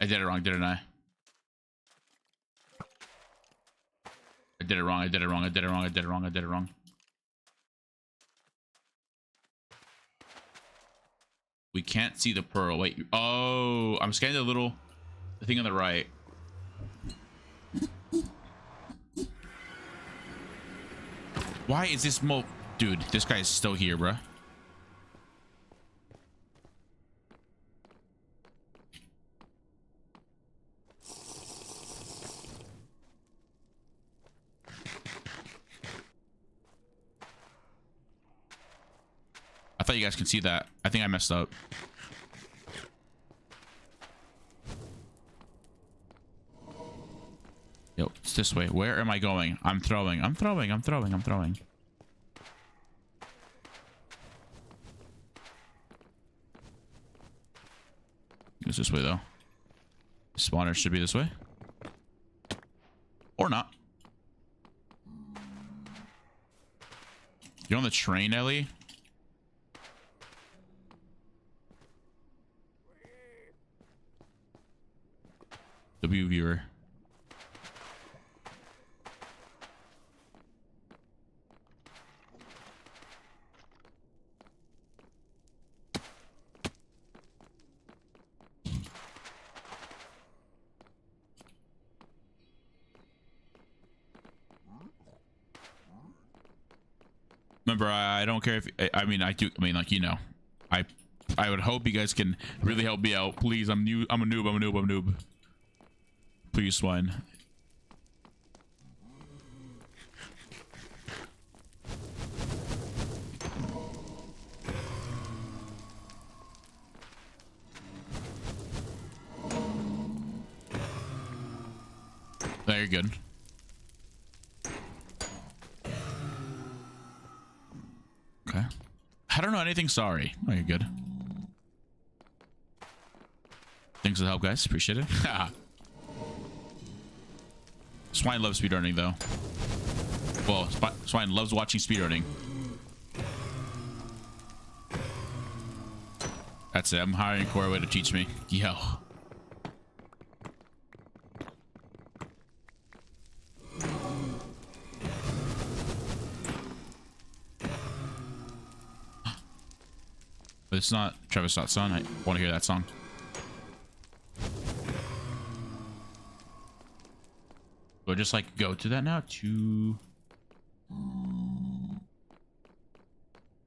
I did it wrong, didn't I? I did it wrong, I did it wrong, I did it wrong, I did it wrong, I did it wrong. We can't see the pearl. Wait. Oh, I'm scanning the thing on the right. Why is this dude, this guy is still here, bruh. I thought you guys could see that. I think I messed up. Yo, it's this way. Where am I going? I'm throwing. I'm throwing. I'm throwing. I'm throwing. It's this way, though. Spawner should be this way. Or not. You're on the train, Ellie? W viewer. Remember, I don't care if I mean I do. I mean, like, you know, I would hope you guys can really help me out. Please, I'm new. I'm a noob. I'm a noob. I'm a noob. Please, swine. There, you're good. anything? Sorry. Oh, you're good. Thanks for the help, guys. Appreciate it. Swine loves speedrunning, though. Well, Swine loves watching speedrunning. That's it. I'm hiring Corway to teach me. Yo. But it's not Travis Scott's son. I want to hear that song. So just like go to that now to.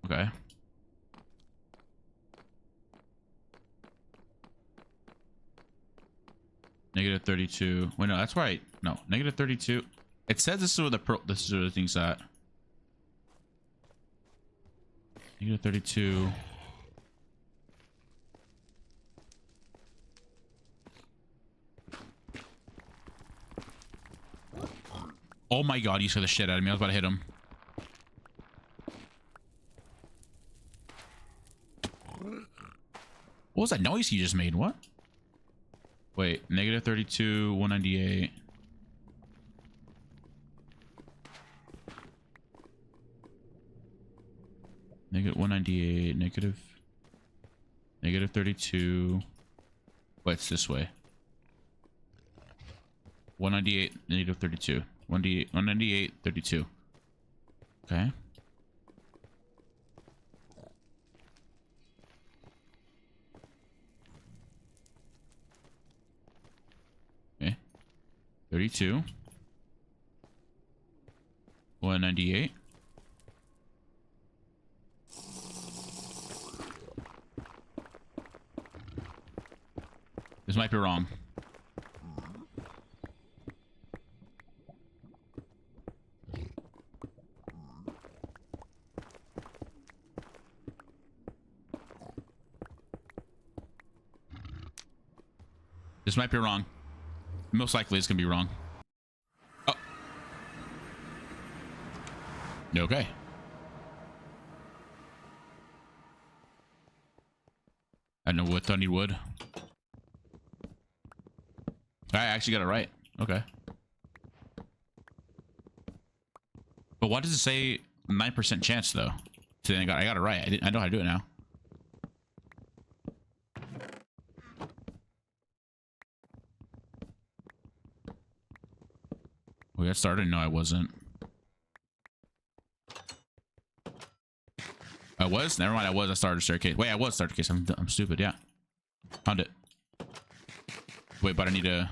Okay. Negative 32. Wait, no, that's right. No, negative 32. It says this is where this is where the thing's at. Negative 32. Oh my god, you scared the shit out of me. I was about to hit him. What was that noise you just made? What? Wait, negative 32, 198. Negative 198, negative 32. Wait, it's this way. 198, negative 32. 198, 32. Okay. Okay. 32. 198. This might be wrong. This might be wrong. Most likely it's gonna be wrong. Oh. Okay. I know what I need wood. I actually got it right. Okay. But why does it say 9% chance though? So I got it right. I know how to do it now. We got started. No, I wasn't. I was. Never mind. I was. I started a staircase. Wait, I was staircase. I'm stupid. Yeah. Found it. Wait, but I need to.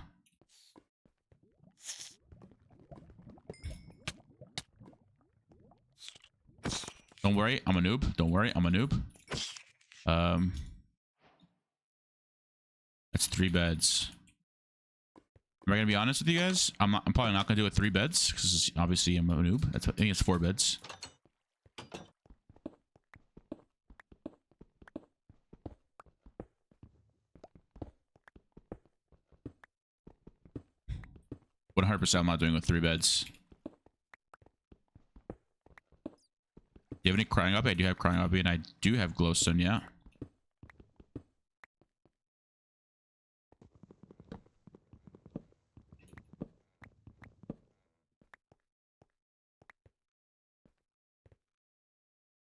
Don't worry. I'm a noob. Don't worry. I'm a noob. That's 3 beds. Am I gonna be honest with you guys? I'm probably not gonna do it 3 beds because obviously I'm a noob. I think it's 4 beds. But 100% I'm not doing it with 3 beds. Do you have any crying up? I do have crying up, and I do have glowstone. Yeah.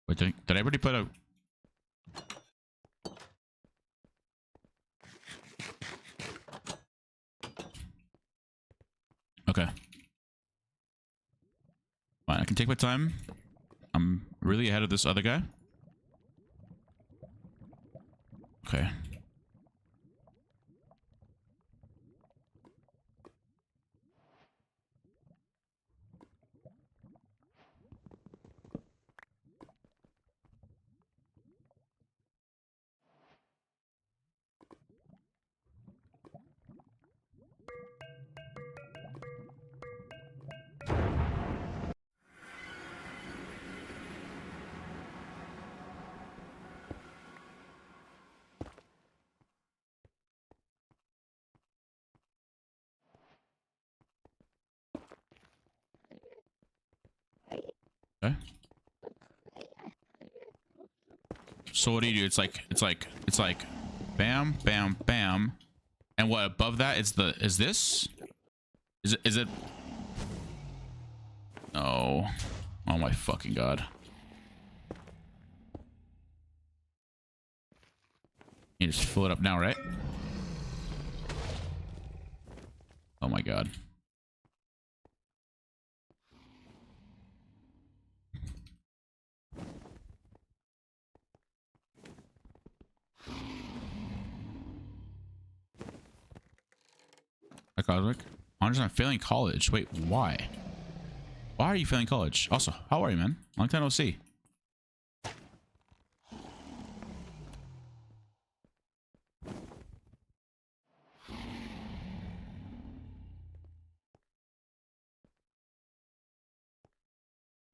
Wait, did I already put a... Okay. Fine, I can take my time. I'm really ahead of this other guy. Okay. So what do you do? It's like bam, bam, bam. And what above that is this? Is it? Oh. Oh my fucking god. You just fill it up now, right? Oh my god. Hi, Cosmic. Andres, I'm failing college. Wait, why? Why are you failing college? Also, how are you, man? Long time no see.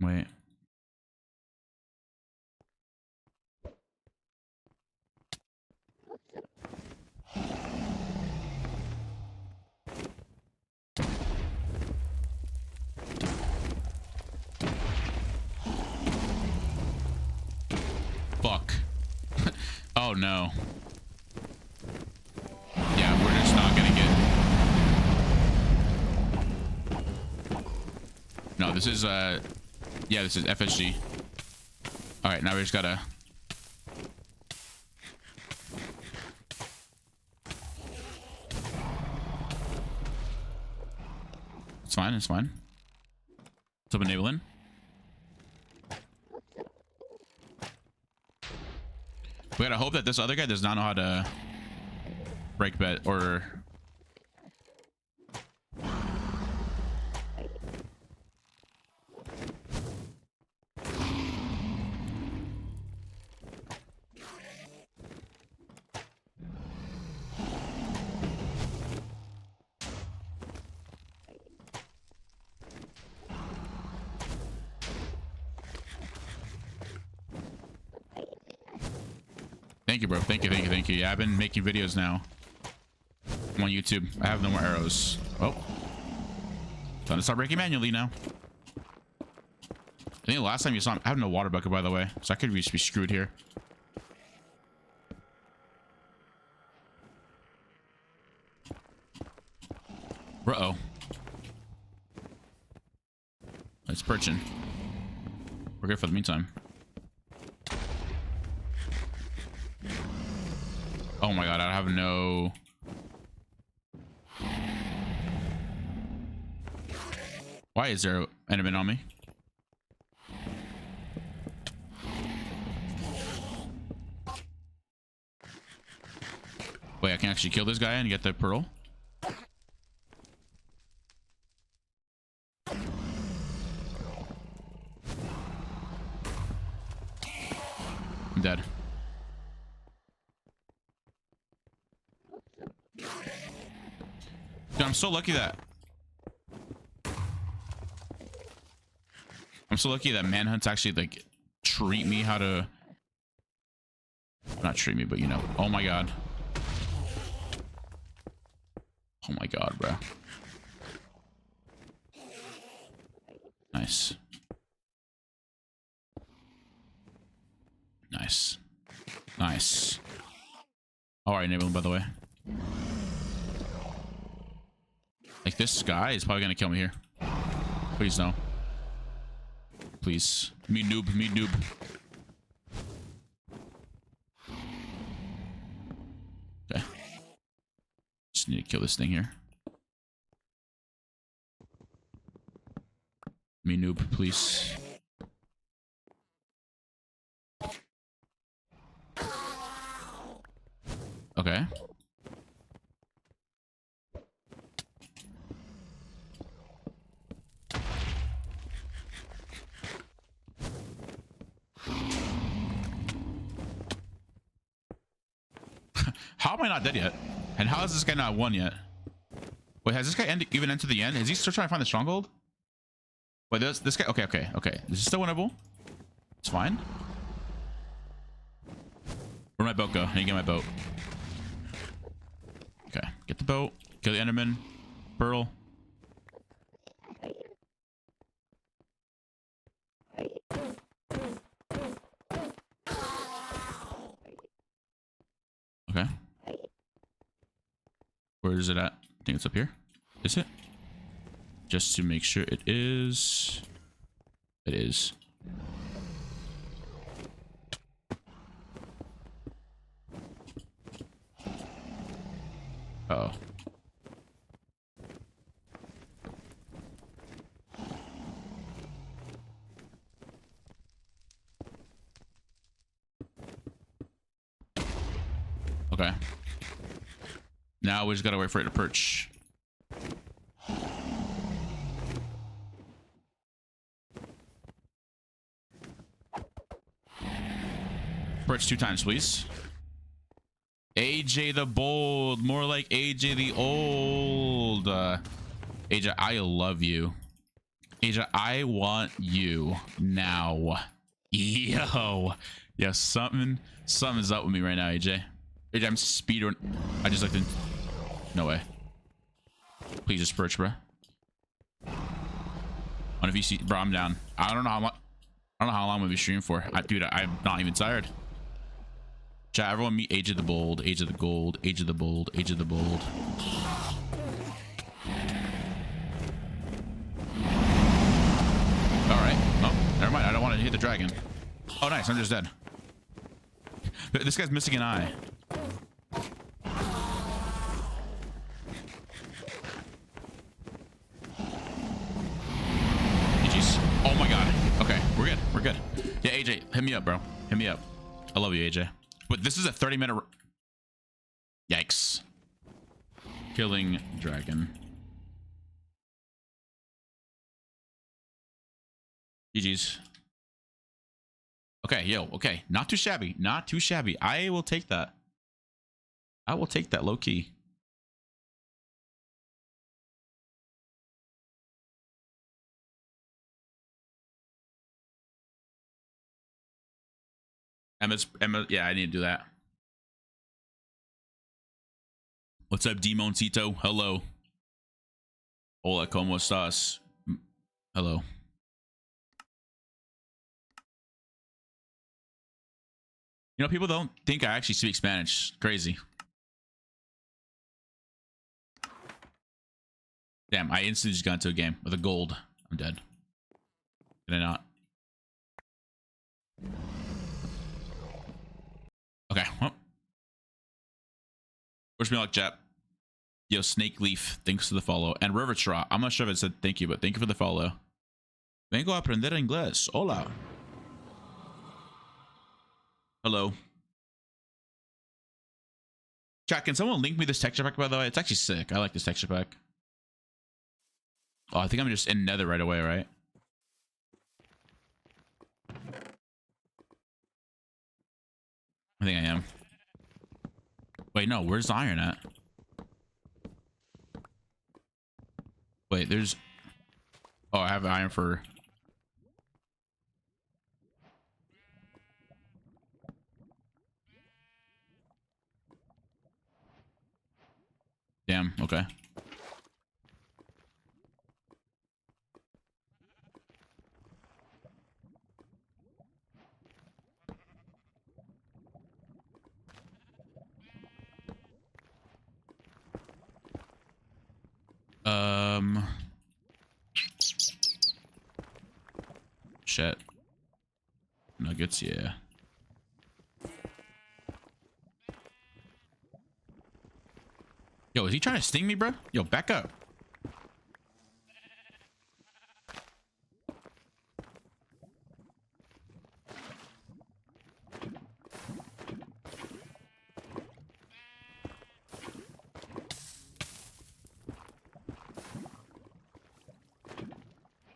Wait. Fuck. Oh no. Yeah, we're just not gonna get. No, this is yeah, this is FSG. All right, now we just gotta. It's fine. It's fine. What's up, enabling? We gotta hope that this other guy does not know how to break bet or. Thank you, bro. Thank you, thank you, thank you. Yeah, I've been making videos now. I'm on YouTube. I have no more arrows. Oh. Time to start breaking manually now. I think the last time you saw him, I have no water bucket, by the way. So I could just be screwed here. Uh-oh. It's perching. We're good for the meantime. Oh my god, I have no... Why is there an enemy on me? Wait, I can actually kill this guy and get the pearl? I'm dead. Dude, I'm so lucky that... I'm so lucky that manhunts actually, like, treat me how to... Not treat me, but, you know. Oh my god. Oh my god, bro. Nice. Nice. Nice. Alright, enabling, by the way. Like, this guy is probably gonna kill me here. Please no. Please. Me noob, me noob. Okay. Just need to kill this thing here. Me noob, please. Okay. How am I not dead yet? And how is this guy not won yet? Wait, has this guy even entered the end? Is he still trying to find the stronghold? Wait, this guy... Okay, okay, okay. This is still winnable. It's fine. Where'd my boat go? I need to get my boat. Okay, get the boat. Kill the Enderman. Pearl. Where is it at? I think it's up here. Is it? Just to make sure it is. It is. Uh oh. Okay. Now we just gotta wait for it to perch. Perch 2 times, please. AJ the Bold. More like AJ the Old. AJ, I love you. AJ, I want you now. Yo. Yeah, something's up with me right now, AJ. AJ, I'm speedrun. I just looked in. No way. Please just perch, bro. What if you see, bro? I'm down. I don't know how long. I don't know how long I'm gonna be streaming for. Dude, I'm not even tired. Chat, everyone meet Age of the Bold, Age of the Gold, Age of the Bold, Age of the Bold. Alright. Oh, never mind. I don't want to hit the dragon. Oh, nice. I'm just dead. This guy's missing an eye. GG's. Oh my god. Okay, we're good. We're good. Yeah, AJ, hit me up, bro. Hit me up. I love you, AJ. But this is a 30-minute. Yikes. Killing dragon. GG's. Okay, yo, okay. Not too shabby. Not too shabby. I will take that. I will take that low key. Emma, yeah, I need to do that. What's up, Demoncito? Hello. Hola, ¿cómo estás? Hello. You know, people don't think I actually speak Spanish. Crazy. Damn, I instantly just got into a game with a gold. I'm dead. Did I not? Okay, well. Wish me luck, chat. Yo, Snake Leaf, thanks for the follow. And River Straw, I'm not sure if it said thank you, but thank you for the follow. Vengo a aprender inglés. Hola. Hello. Chat, can someone link me this texture pack, by the way? It's actually sick. I like this texture pack. Oh, I think I'm just in Nether right away, right? I think I am. Wait, no, where's the iron at? Wait, there's... Oh, I have iron for... Damn, okay. Shit. Nuggets, yeah. Yo, is he trying to sting me, bro? Yo, back up.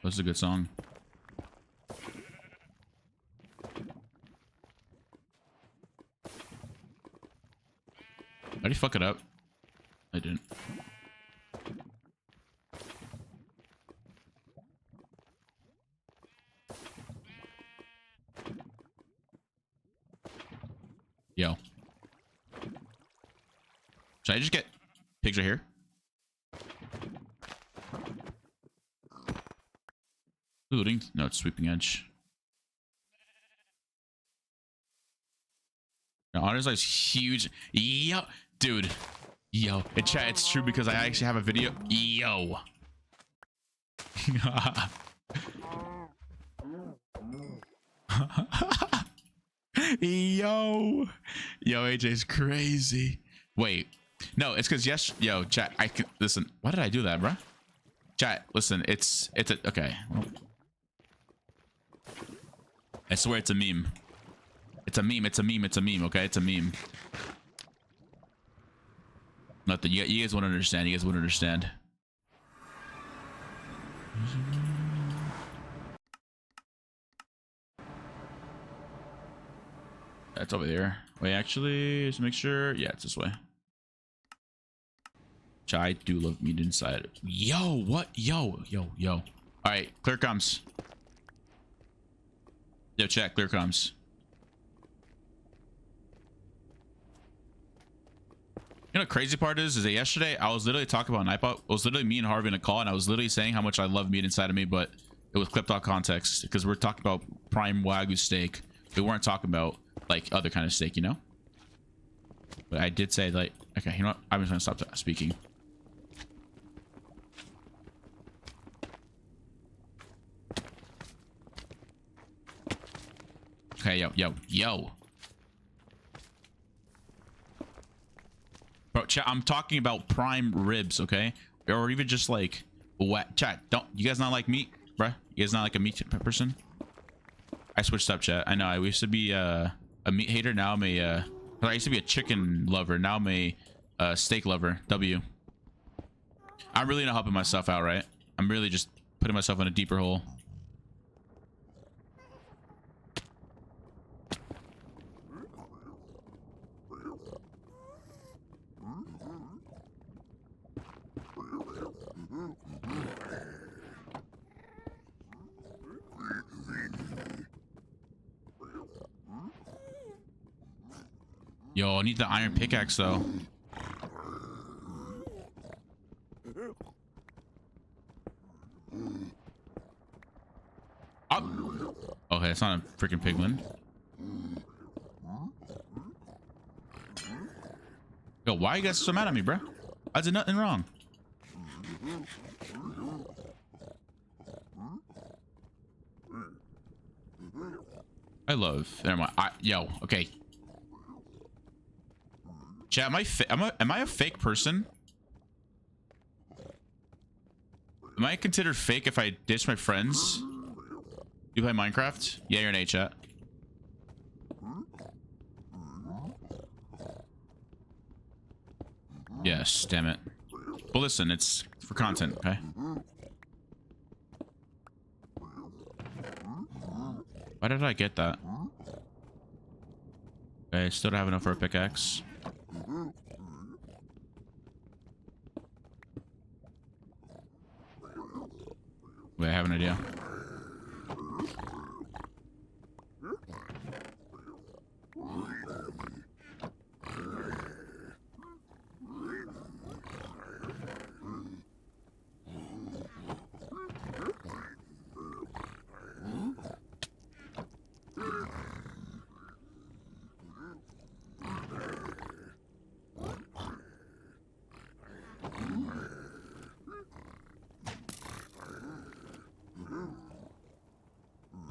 That's a good song. How'd he fuck it up? I didn't. Yo. Should I just get pigs right here? Looting? No, it's sweeping edge. Now, honestly, it's huge. Yo, dude. Yo, in chat, it's true because I actually have a video. Yo. Yo. Yo, AJ's crazy. Wait. No, it's because yes. Yo, chat, I can listen. Why did I do that, bro? Chat, listen. It's a okay. I swear it's a meme. It's a meme. It's a meme. It's a meme. Okay, it's a meme. Nothing. You guys won't understand. You guys won't understand. That's over there. Wait, actually, just make sure. Yeah, it's this way. I do love meat inside. Yo, what? Yo. All right, clear comms. Yo, chat, clear comms. You know what the crazy part is that yesterday I was literally talking about Nightbot. It was literally me and Harvey in a call, and I was literally saying how much I love meat inside of me, but it was clipped out context because we're talking about prime Wagyu steak. We weren't talking about like other kind of steak, you know. But I did say like, okay, you know what? I'm just gonna stop speaking. Okay, yo. Bro, chat, I'm talking about prime ribs, okay? Or even just like wet. Chat, don't you guys not like meat, bruh? You guys not like a meat person? I switched up, chat. I know. I used to be a meat hater. Now I'm a. I used to be a chicken lover. Now I'm a steak lover. W. I'm really not helping myself out, right? I'm really just putting myself in a deeper hole. Yo, I need the iron pickaxe though. Oh. Okay, it's not a freaking piglin. Yo, why are you guys so mad at me, bro? I did nothing wrong. I love. Never mind. Yo, okay. Chat, am I a fake person? Am I considered fake if I ditch my friends? You play Minecraft? Yeah, you're an A, chat. Yes, damn it. Well, listen, it's for content, okay? Why did I get that? Okay, I still don't have enough for a pickaxe. Wait, I have an idea.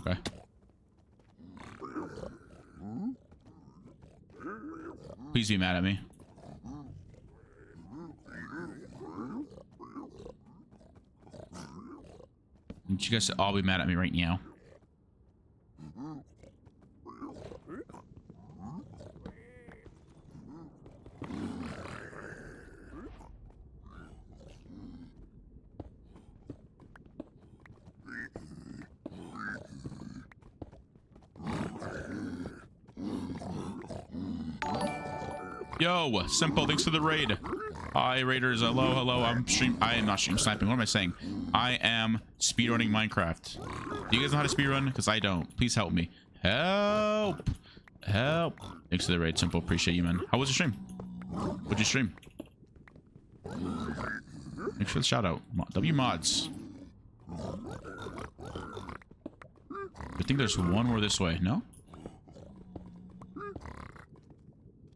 Okay. Please be mad at me. You guys all be mad at me right now. Yo, Simple, thanks for the raid. Hi, raiders. Hello. I am not stream sniping. What am I saying? I am speedrunning Minecraft. Do you guys know how to speedrun? Because I don't. Please help me. Help. Thanks for the raid, Simple. Appreciate you, man. How was your stream? What'd you stream? Thanks for the shout out. W mods. I think there's one more this way. No?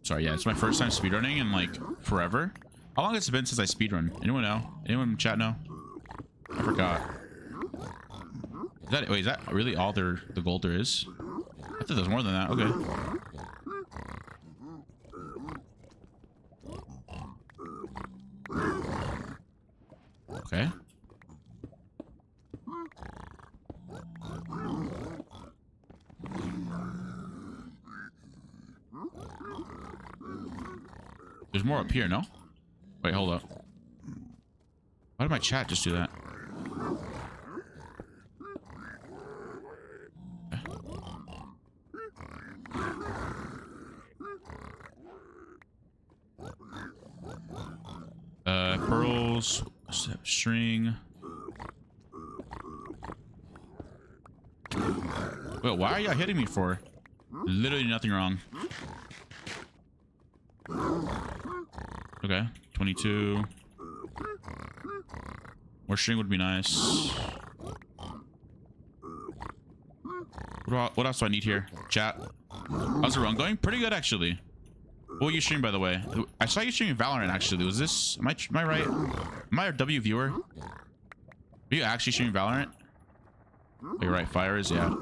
Sorry, yeah, it's my first time speedrunning in like forever. How long has it been since I speedrun? Anyone know? Anyone in chat know? I forgot. Wait, is that really all the gold there is? I thought there was more than that. Okay. Okay. There's more up here, no? Wait, hold up. Why did my chat just do that? Pearls, string. Wait, why are y'all hitting me for? Literally nothing wrong. Okay, 22. More string would be nice. What else do I need here? Chat. How's the run going? Pretty good, actually. What were you streaming, by the way? I saw you streaming Valorant, actually. Was this... Am I right? Am I a W viewer? Are you actually streaming Valorant? Oh, you're right. Fire is, yeah.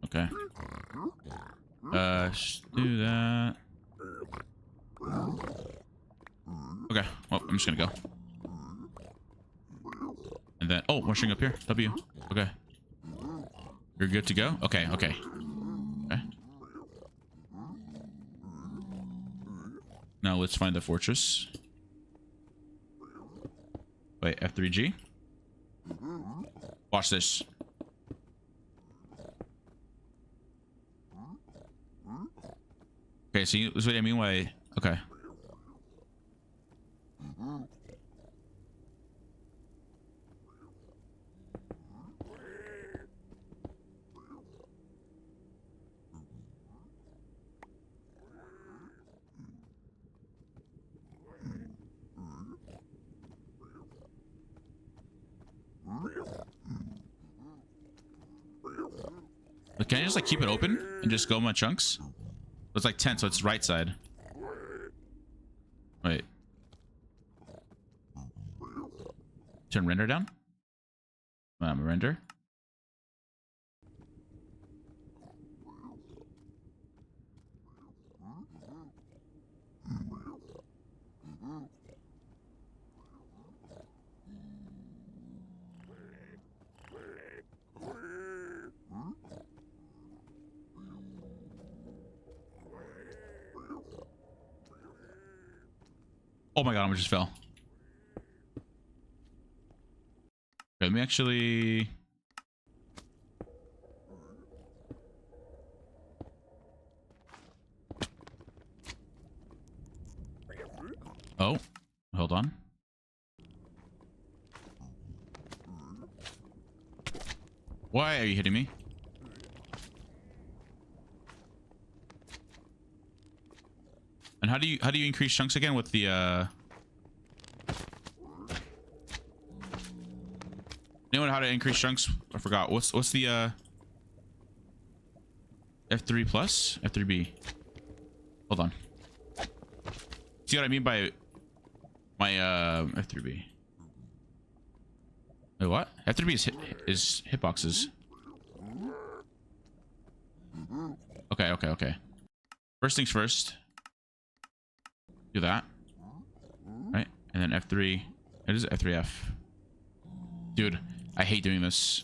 Okay. Do that. Okay. Well, I'm just gonna go. And then, oh, more string up here. W. Okay. You're good to go? Okay, okay. Okay. Now let's find the fortress. Wait, F3G? Watch this. Okay, see, this is what I mean by... Okay. But can I just like keep it open and just go in my chunks? It's like 10, so it's right side. Wait. Turn render down. Render. Oh my god, I just fell. Okay, let me actually... Oh, hold on. Why are you hitting me? And how do you increase chunks again with the anyone know how to increase chunks? I forgot. What's the F3 plus? F3B. Hold on. See what I mean by my F3B? Wait, what? F3B is hitboxes. Okay. First things first. Do that. Right? And then F3. It is F3F. Dude, I hate doing this.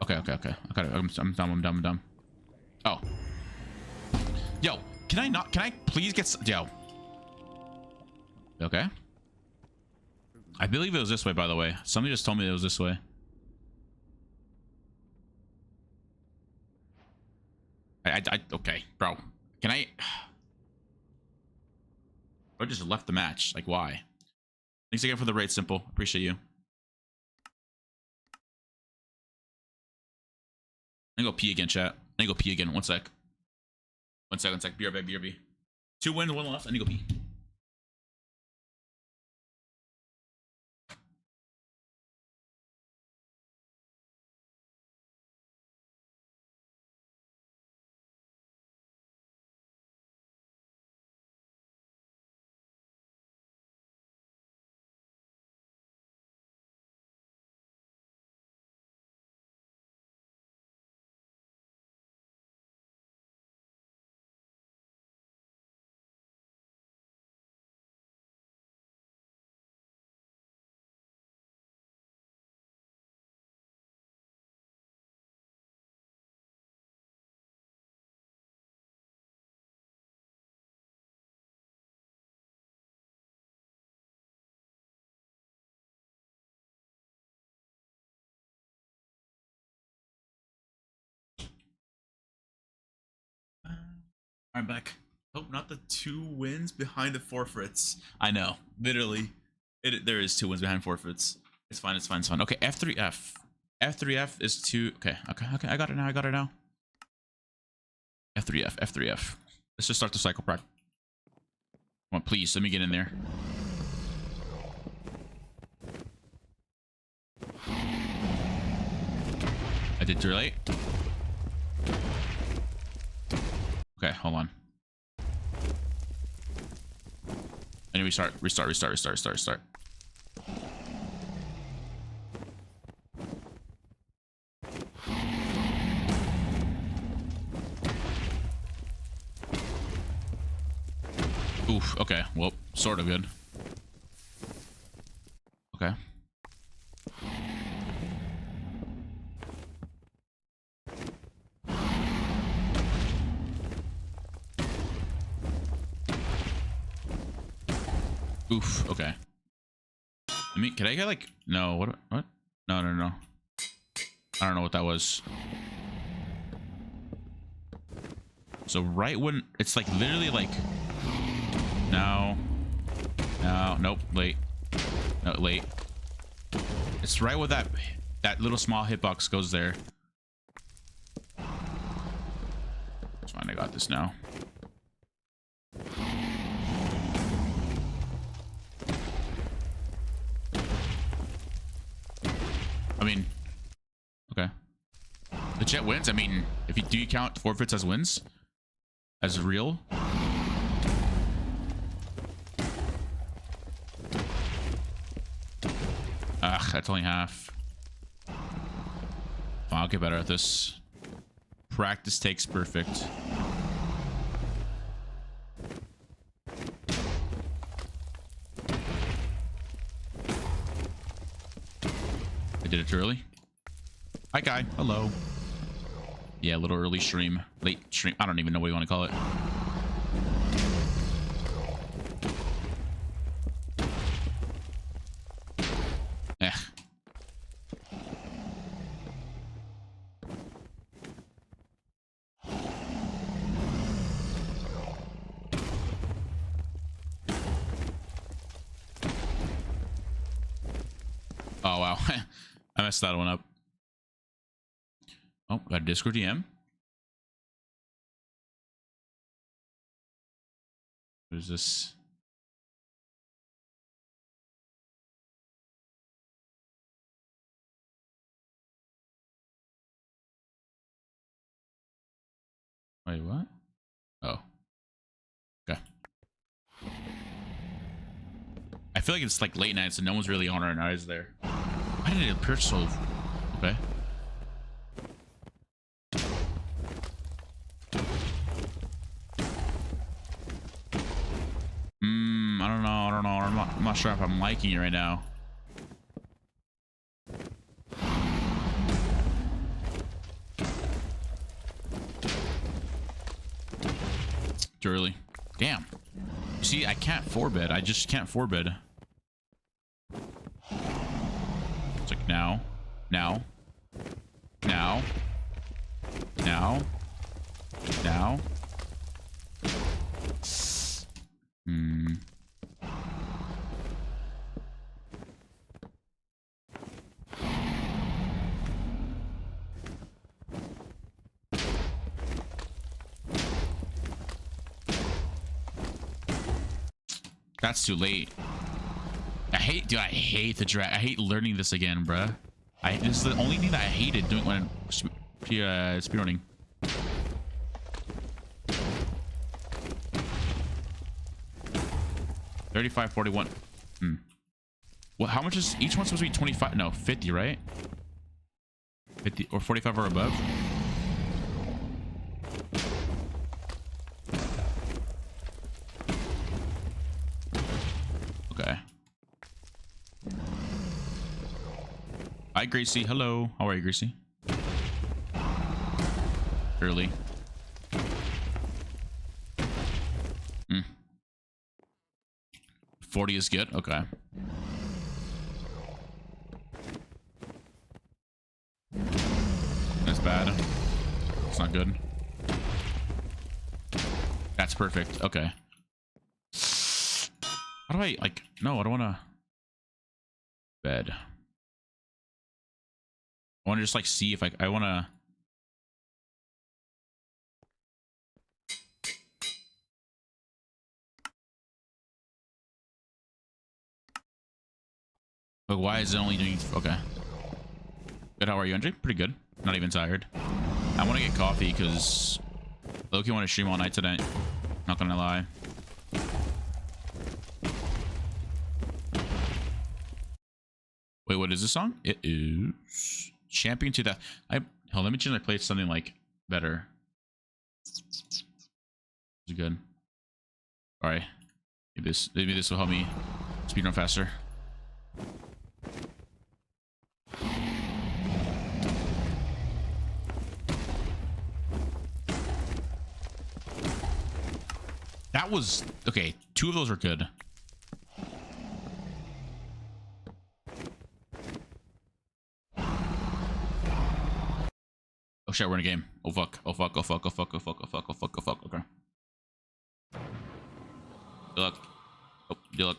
Okay. I got it. I'm dumb. Oh. Yo, can I please get yo. Okay. I believe it was this way, by the way. Somebody just told me it was this way. Okay, bro. Can I just left the match? Like, why? Thanks again for the raid, Simple. Appreciate you. I'm gonna go pee again, chat. I need to go pee again. One sec. BRB. 2 wins, 1 loss. I need to go pee. I'm back. Oh, not the 2 wins behind the forfeits. I know, literally, there is 2 wins behind forfeits. It's fine. It's fine. It's fine. Okay, F3F. F3F is 2. Okay. I got it now. F3F. F3F. Let's just start the cycle prac. Come on, please. Let me get in there. I did too late. Okay, hold on. And restart. Oof, okay. Well, sort of good. Okay. Oof, okay. I mean, can I get like... No, what? No. I don't know what that was. So right when... It's like literally like... No, nope, late. No, late. It's right where that little small hitbox goes there. It's fine, I got this now. I mean, okay. The jet wins. I mean, do you count forfeits as wins? As real? Ugh, that's only half. I'll get better at this. Practice takes perfect. I did it too early. Hi, guy. Hello. Yeah, a little early stream. Late stream. I don't even know what you want to call it. Oh, wow. I messed that one up. Oh, got a Discord DM. What is this? Wait, what? Oh. Okay. I feel like it's like late night, so no one's really on our eyes there. Why did it appear so... Okay. I don't know. I'm not sure if I'm liking it right now. Too early. Damn. You see, I can't 4-bid. I just can't 4-bid. It's like now. That's too late. I hate the drag. I hate learning this again, bruh. This is the only thing that I hated doing when speedrunning. $35, $41. Well, how much is each one supposed to be? 25? No, 50, right? 50 or 45 or above. Okay. Hi, Gracie. Hello. How are you, Gracie? Early. 40 is good. Okay. That's bad. It's not good. That's perfect. Okay. How do I like? No, I don't want to. Bed. I want to just like see if I want to. But why is it only doing? Okay. Good. How are you, Andre? Pretty good. Not even tired. I want to get coffee because Loki want to stream all night tonight. Not gonna lie. Wait, what is this song? It is Champion to the. Hold. Let me change my play to something like better. It's good. All right. Maybe this will help me speedrun faster. That was okay. 2 of those are good. Oh shit, we're in a game. Oh fuck. Oh fuck. Oh fuck. Oh fuck. Oh fuck. Oh fuck. Oh fuck. Oh fuck. Okay. Good luck. Oh, good luck.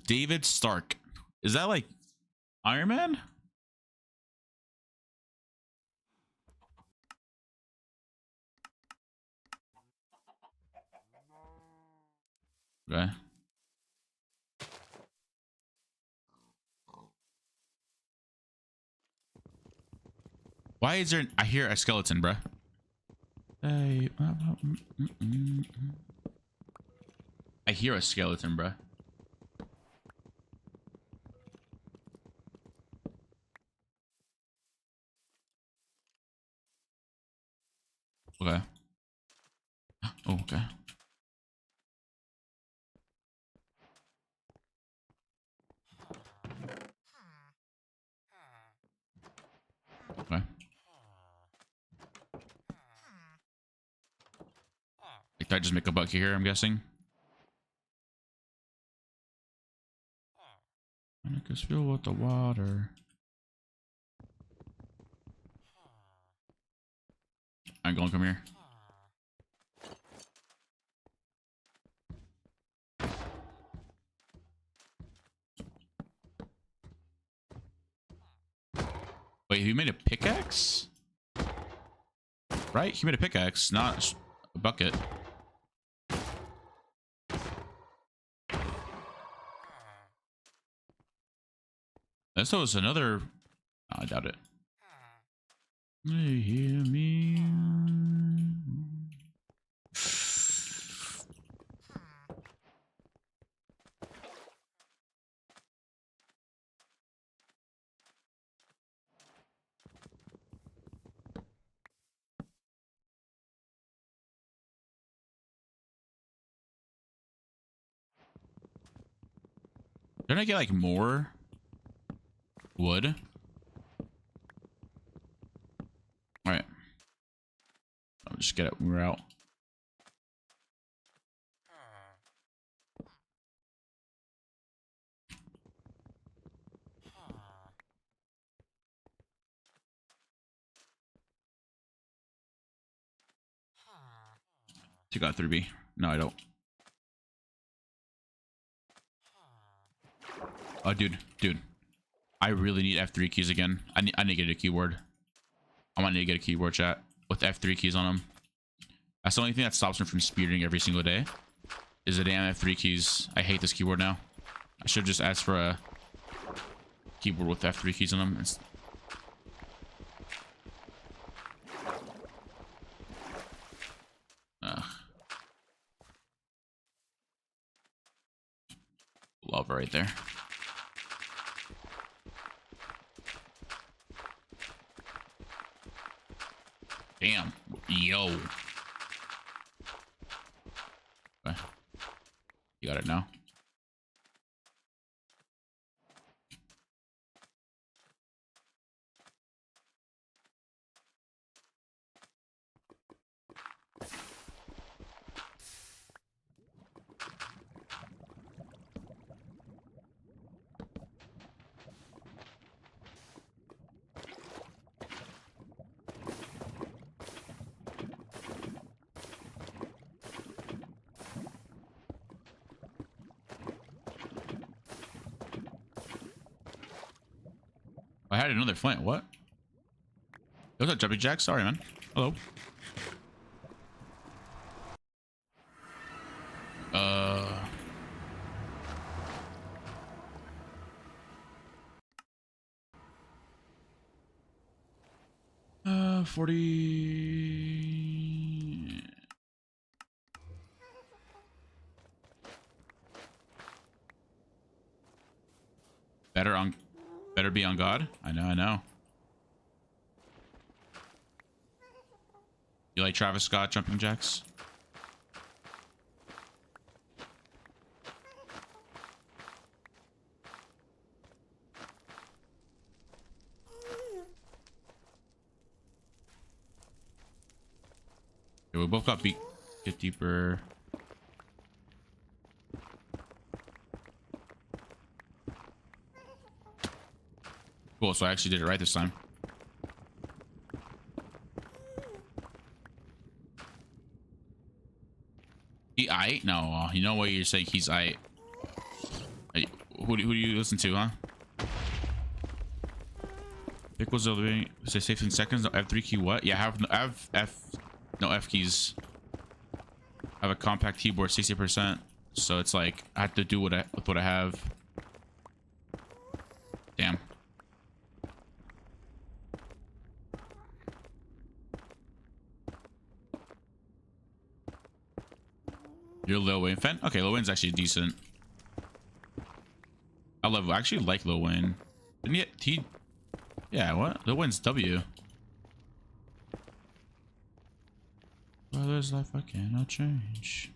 David Stark. Is that like Iron Man? Okay. Why is there? I hear a skeleton, bruh. Hey, I hear a skeleton, bruh. Okay. Oh, okay. Okay. Like, did I just make a bucket here, I'm guessing? Make us feel with the water. I'm going to come here. Wait, he made a pickaxe? Right? He made a pickaxe, not a bucket. This was another. Oh, I doubt it. They hear me. Didn't I get like more wood? All right. I'll just get it when we're out. You got 3B. No, I don't. Oh, dude. I really need F3 keys again. I need to get a keyboard. I want to get a keyboard, chat, with F3 keys on them. That's the only thing that stops me from speedrunning every single day. Is the damn F3 keys. I hate this keyboard now. I should just ask for a keyboard with F3 keys on them. Lava right there. Damn. Yo. Okay. You got it now. I had another flint. What? What's up, Jumping Jack? Sorry, man. Hello. Uh. 40. Better be on God. I know, I know. You like Travis Scott jumping jacks? Okay, we both got beat. Get deeper. Cool, so I actually did it right this time. He aight? No, you know what you're saying? He's aight. Hey, who do you listen to, huh? Pickles of the say 16 seconds. No F3 key. What? Yeah, I have no F keys. I have a compact keyboard, 60%. So it's like I have to do with what I have. Damn. You're Lil Wayne fan? Okay, Lil Wayne's actually decent. I actually like Lil Wayne. Didn't he yeah, what? Lil Wayne's W. Well, there's life I cannot change.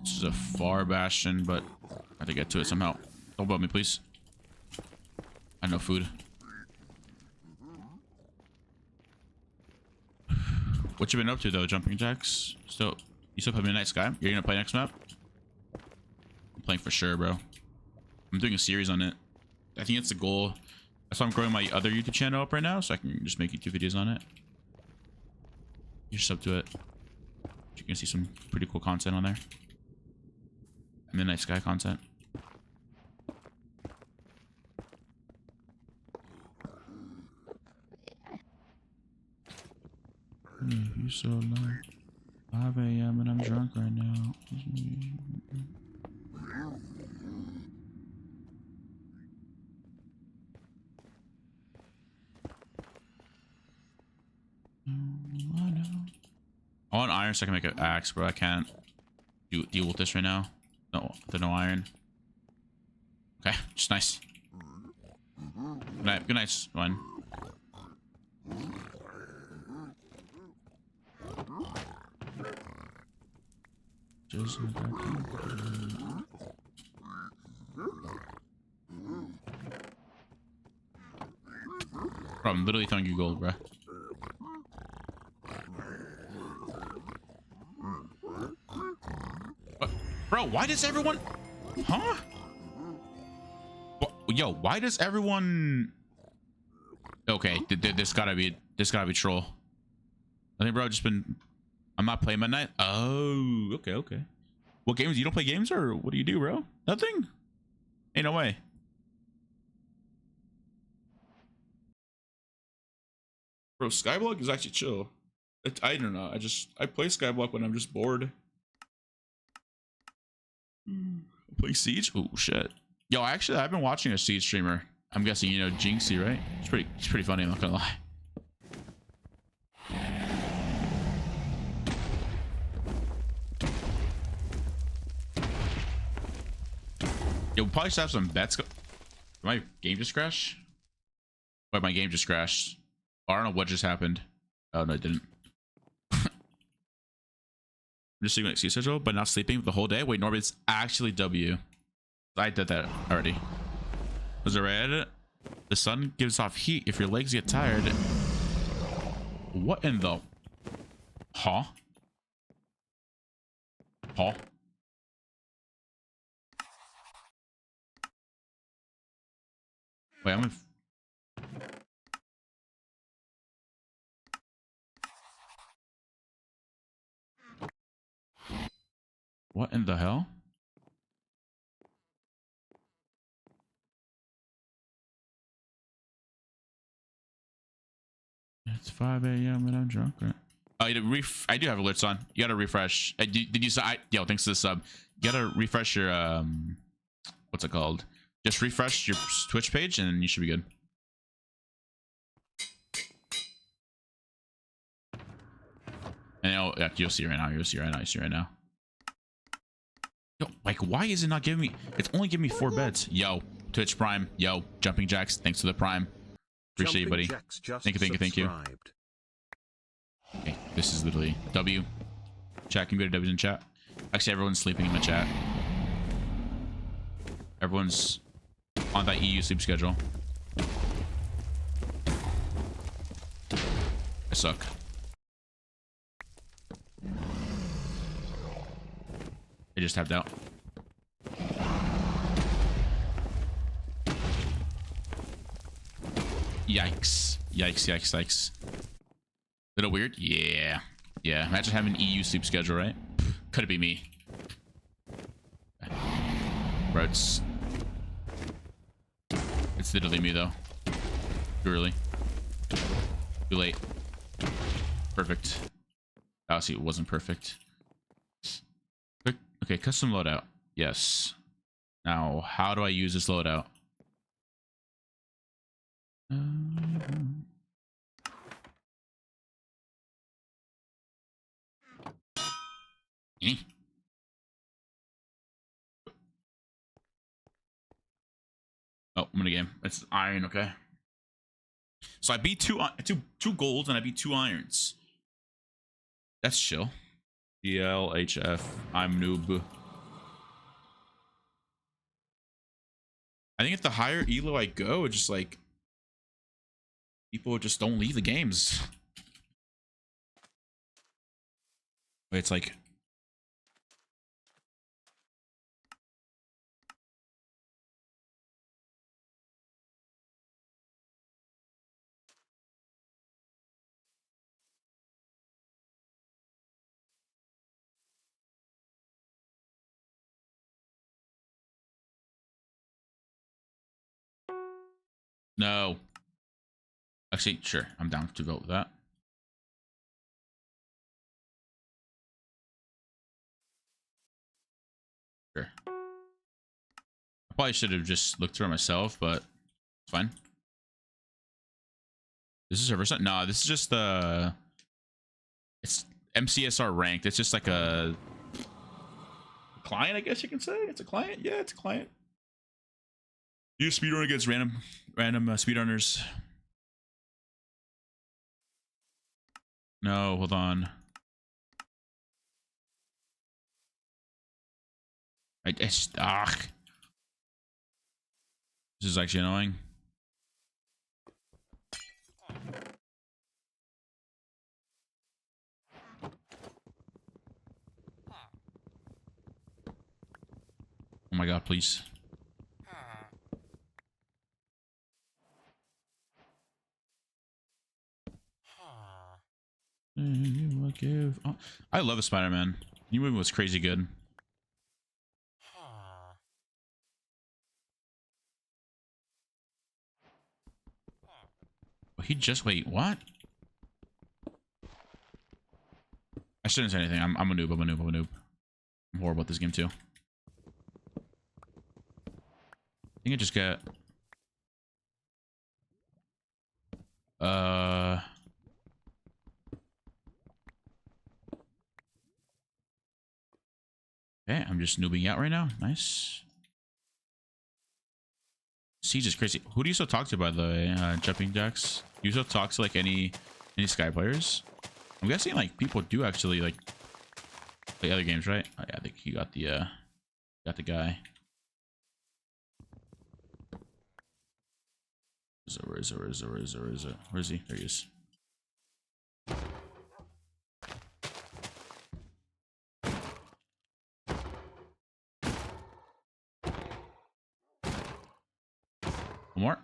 This is a far bastion, but I have to get to it somehow. Don't bug me, please. I know food. What you been up to though, jumping jacks? You still play Midnight Sky? You're gonna play next map? I'm playing for sure, bro. I'm doing a series on it. I think it's the goal. That's why I'm growing my other YouTube channel up right now, so I can just make YouTube videos on it. You sub to it. You can see some pretty cool content on there. Midnight Sky content. You so low. 5 a.m. and I'm drunk right now. I want iron so I can make an axe, bro. I can't deal with this right now. No, there's no iron. Okay, just nice. Good night, good night, one. Just bro, I'm literally throwing you gold, bro. What? Bro, why does everyone... Huh? Yo, why does everyone... Okay, this gotta be troll. I think, bro, just been... I'm not playing Midnight. Oh, okay. What games? You don't play games, or what do you do, bro? Nothing? Ain't no way. Bro, Skyblock is actually chill. I don't know. I play Skyblock when I'm just bored. Play Siege? Oh shit. Yo, actually, I've been watching a Siege streamer. I'm guessing you know Jinxie, right? It's pretty funny. I'm not gonna lie. Yo, we'll probably should have some bets. Did my game just crash? Wait, my game just crashed. I don't know what just happened. Oh no, it didn't. I'm just sleeping like schedule, but not sleeping the whole day. Wait, Norbit's actually W. I did that already. Was it red? The sun gives off heat if your legs get tired. What in the... Huh? Huh? Wait, I'm in... What in the hell? It's 5 a.m. and I'm drunk. Right? Oh, I do have alerts on. You gotta refresh. Did you say? Yo, thanks to the sub. You gotta refresh your what's it called? Just refresh your Twitch page and you should be good. And yeah, you'll see right now. You'll see right now. You see right now. Yo, like, why is it not giving me? It's only giving me 4 beds. Yo, Twitch Prime. Yo, Jumping Jacks. Thanks for the Prime. Appreciate you, buddy. Thank you. Okay, this is literally W. Chat, can you go to W's in chat? Actually, everyone's sleeping in the chat. Everyone's on that EU sleep schedule. I suck. I just tapped out. Yikes. Yikes. Little weird? Yeah. Yeah. Imagine having an EU sleep schedule, right? Could it be me? Bro, it's literally me, though. Too early. Too late. Perfect. Oh, see, it wasn't perfect. Okay, custom loadout. Yes. Now, how do I use this loadout? Oh, I'm in a game. It's iron, okay. So I beat two golds and I beat 2 irons. That's chill. DLHF. I'm noob. I think if the higher elo I go, it's just like people just don't leave the games. It's like no. Actually, sure. I'm down to vote with that. Sure. I probably should have just looked through it myself, but it's fine. This is server side? No, this is just the it's MCSR ranked. It's just like a client, I guess you can say. It's a client. Yeah, it's a client. You speedrun against random speedrunners. No, hold on. This is actually annoying. Oh my god, please. Oh, I love a Spider-Man. New movie was crazy good. Oh, he just wait, what? I shouldn't say anything. I'm a noob. I'm horrible at this game too. I think I just got okay, I'm just noobing out right now. Nice. Siege is crazy. Who do you still talk to, by the way? Jumping Jacks? Do you still talk to like any Sky players? I'm guessing like people do actually like play other games, right? Oh, yeah, I think he got the guy. Where is it? Where is he? There he is. One more.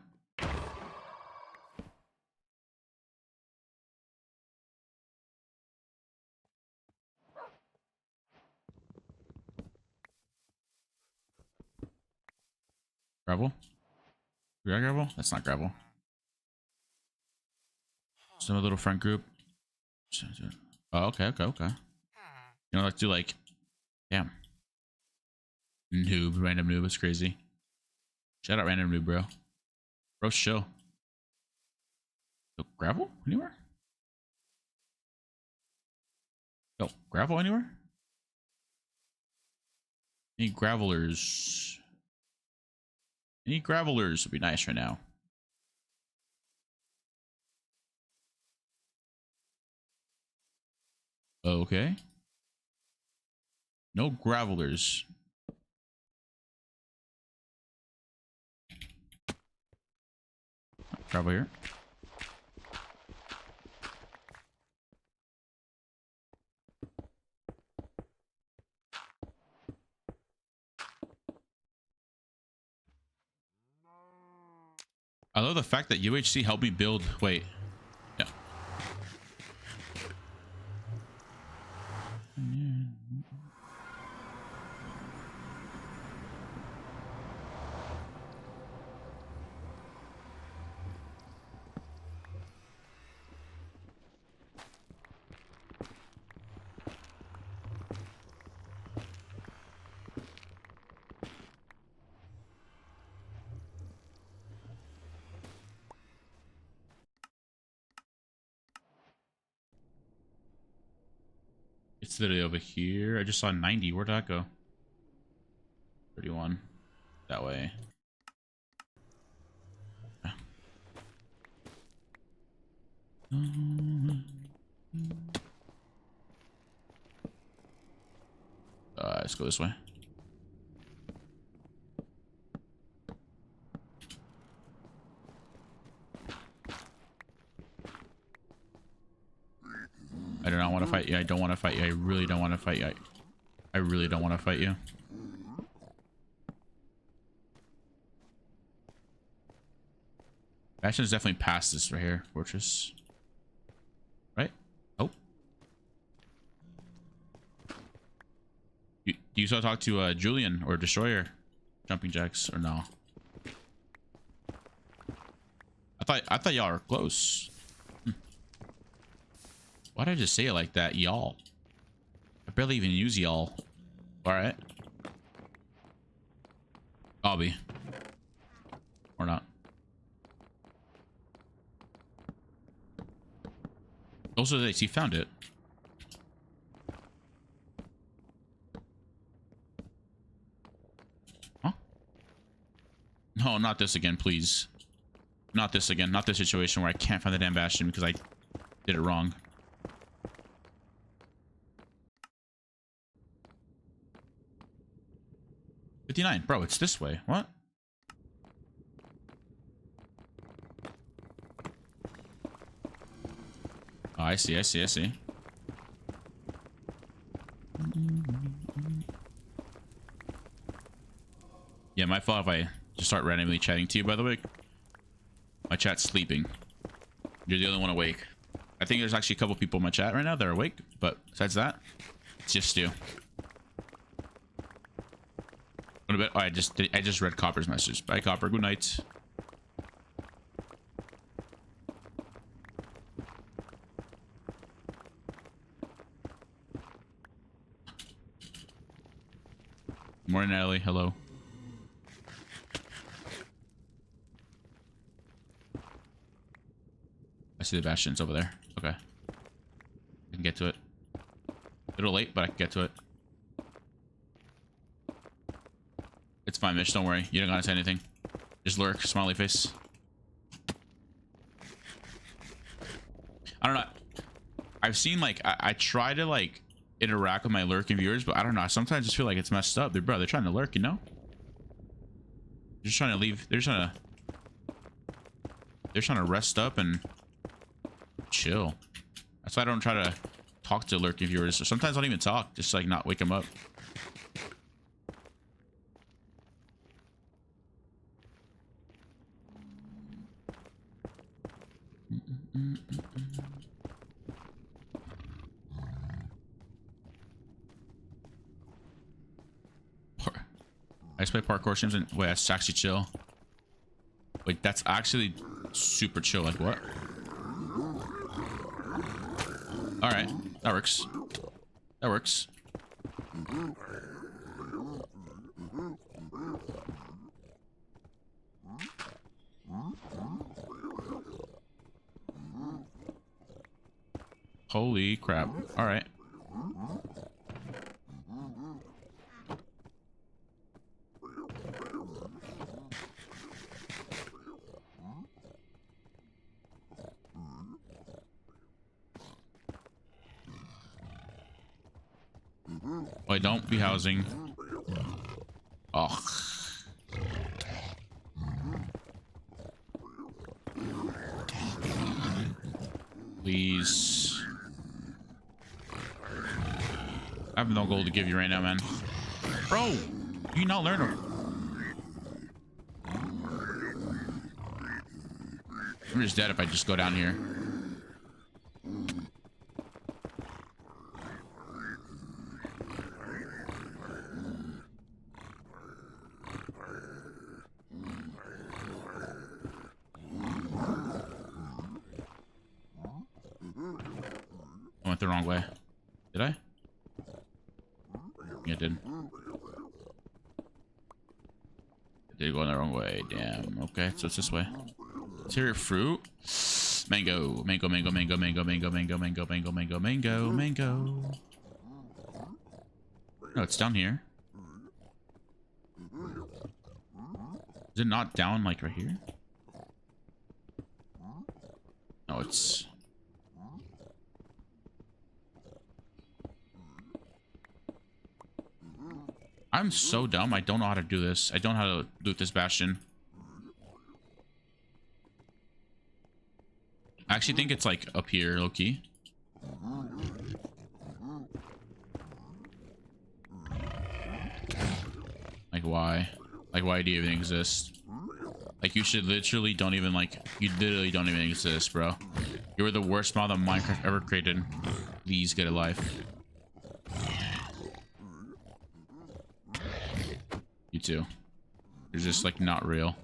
Gravel? We got gravel? That's not gravel. Some little friend group. Oh, okay, okay, okay. You know, let's do like, damn. Noob, random noob, it's crazy. Shout out random noob, bro. Bro, chill. Yo, gravel anywhere? Yo, gravel anywhere? Any gravelers? Any gravelers would be nice right now. Okay. No gravelers. Gravel here. I love the fact that UHC helped me build. Wait. Yeah. It's literally over here. I just saw 90. Where'd that go? 31. That way. Let's go this way. I do not want to fight you. I don't want to fight you. I really don't want to fight you. I really don't want to fight you. Bastion's definitely past this right here. Fortress. Right? Oh. You still talk to Julian or Destroyer? Jumping jacks or no? I thought y'all were close. Why did I just say it like that, y'all? I barely even use y'all. Alright. I'll be. Or not. Also, he found it. Huh? No, not this again, please. Not this again. Not this situation where I can't find the damn bastion because I did it wrong. $59. Bro, it's this way. What? Oh, I see, I see, I see. Yeah, my fault if I just start randomly chatting to you, by the way. My chat's sleeping. You're the only one awake. I think there's actually a couple people in my chat right now that are awake, but besides that, it's just you. What about? Oh, I just read Copper's message. Bye, Copper. Good night. Morning, Natalie. Hello. I see the bastions over there. Okay. I can get to it. A little late, but I can get to it. It's fine, Mitch. Don't worry. You don't gotta say anything. Just lurk. Smiley face. I don't know. I've seen, like, I try to, like, interact with my lurking viewers, but I don't know. Sometimes I just feel like it's messed up. They're trying to lurk, you know? They're just trying to leave. They're trying to rest up and chill. That's why I don't try to talk to lurking viewers. Or sometimes I don't even talk. Just, like, not wake them up. I just play parkour streams and wait, that's actually chill. Wait, that's actually super chill. Like what? All right, that works. That works. Holy crap. All right. Wait, don't be housing. Oh. Please. I have no gold to give you right now, man. Bro, you not learn them. I'm just dead if I just go down here. I went the wrong way. Did I? Yeah, I did. I did go in the wrong way. Damn. Okay, so it's this way. Is here fruit? Mango. Mango, mango, mango, mango, mango, mango, mango, mango, mango, mango, mango. No, it's down here. Is it not down like right here? No, it's... I'm so dumb. I don't know how to do this. I don't know how to loot this bastion. I actually think it's like up here, low-key. Like why? Like why do you even exist? Like you should literally don't even like, you literally don't even exist, bro. You were the worst mod that Minecraft ever created. Please get a life. You too. You're just like not real.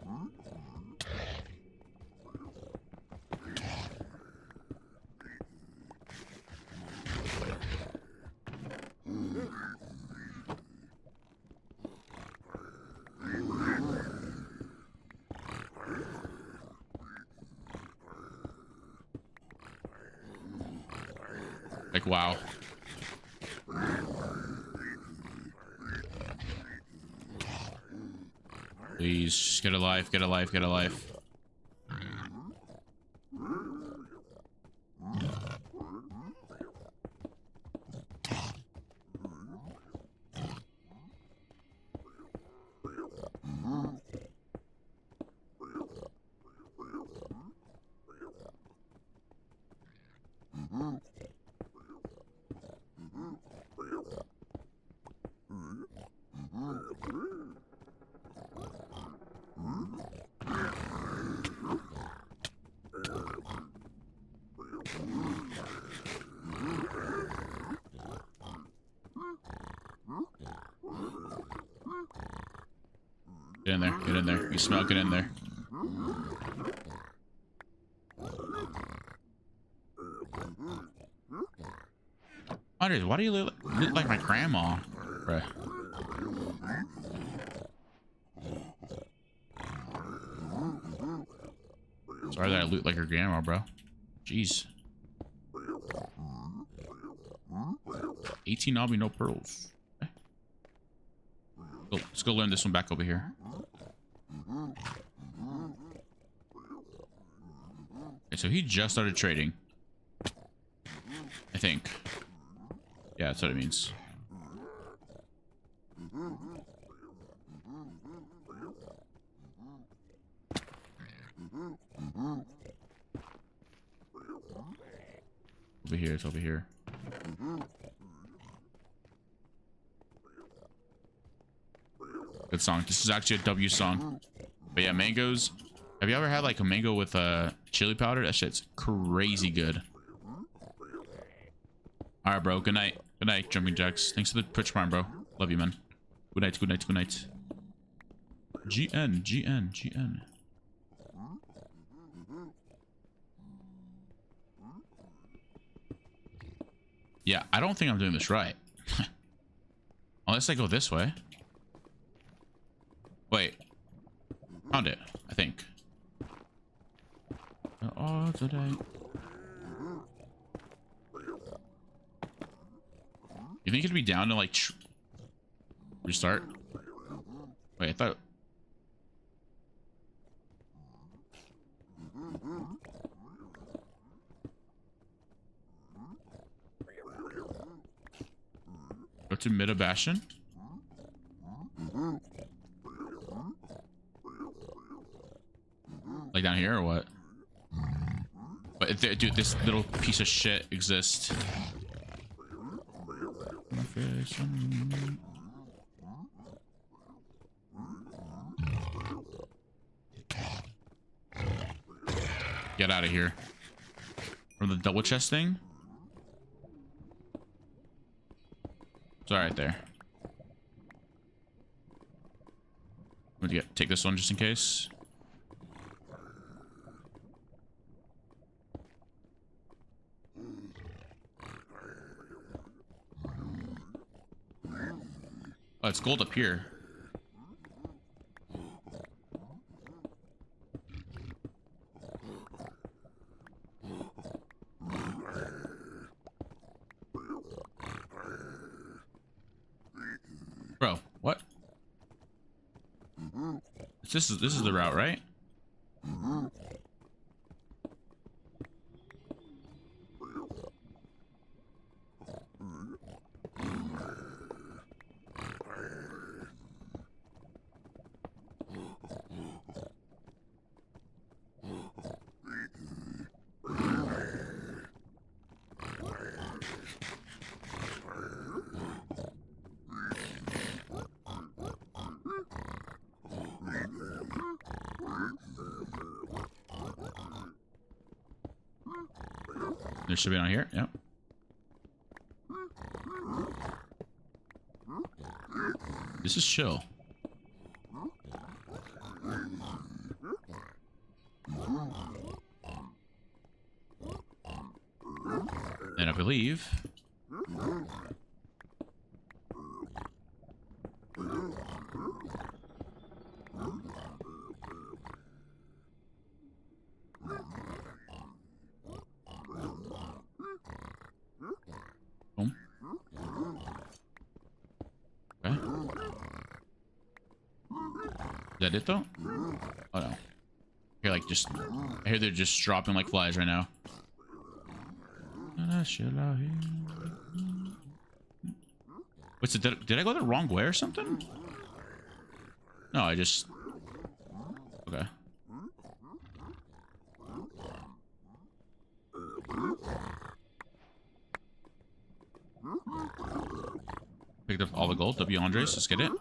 Like wow. Please, just get a life, get a life, get a life. Get in there, get in there. You smell, get in there. Qndres, why do you look like my grandma? Bruh. Sorry that I loot like your grandma, bro. Jeez. 18 obby, no pearls. Okay. Let's go learn this one back over here. Okay, so he just started trading. I think. Yeah, that's what it means. Over here, it's over here. Good song. This is actually a W song. But yeah, mangoes. Have you ever had like a mango with chili powder? That shit's crazy good. Alright, bro. Good night. Good night, Jumping Jacks. Thanks for the Twitch Prime, bro. Love you, man. Good night, good night, good night. GN, GN, GN. Yeah, I don't think I'm doing this right. Unless I go this way. Wait. Found it, I think. Oh, today. You think it'd be down to like restart? Wait, I thought. Go to Mid Bastion. Like down here or what? But dude, this little piece of shit exists. Get out of here. From the double chest thing? It's alright there. I'm gonna take this one just in case. Oh, it's gold up here. Bro, what? This is the route, right? There should be on here. Yep. This is chill. And I believe boom. Okay. Is that it though? Oh no. Here, like just I hear they're just dropping like flies right now. What's it? Did I go the wrong way or something? No, I just. Okay. Picked up all the gold. W Qndres, let's get it.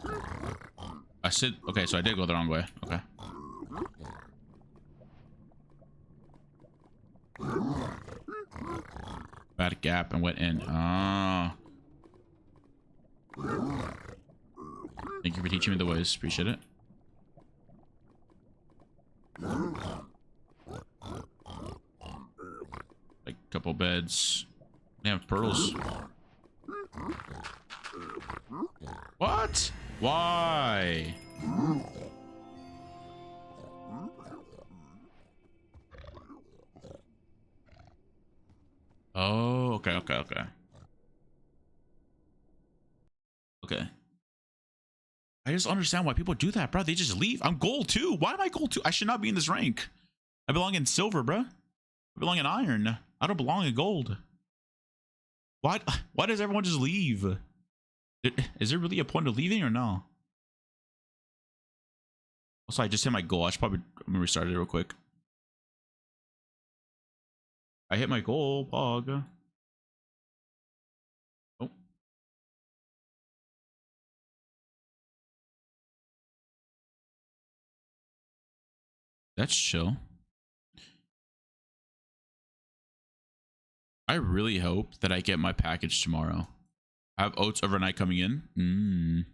I said, okay, so I did go the wrong way. Okay. Bad gap and went in. Ah. Thank you for teaching me the ways. Appreciate it. Like a couple beds. They have pearls. What? Why? Oh, okay. Okay. I just understand why people do that, bro. They just leave. I'm gold too. Why am I gold too? I should not be in this rank. I belong in silver, bro. I belong in iron. I don't belong in gold. Why does everyone just leave? Is there really a point of leaving or no? Also, I just hit my goal. I should probably restart it real quick. I hit my goal, Pog. Oh. That's chill. I really hope that I get my package tomorrow. I have oats overnight coming in.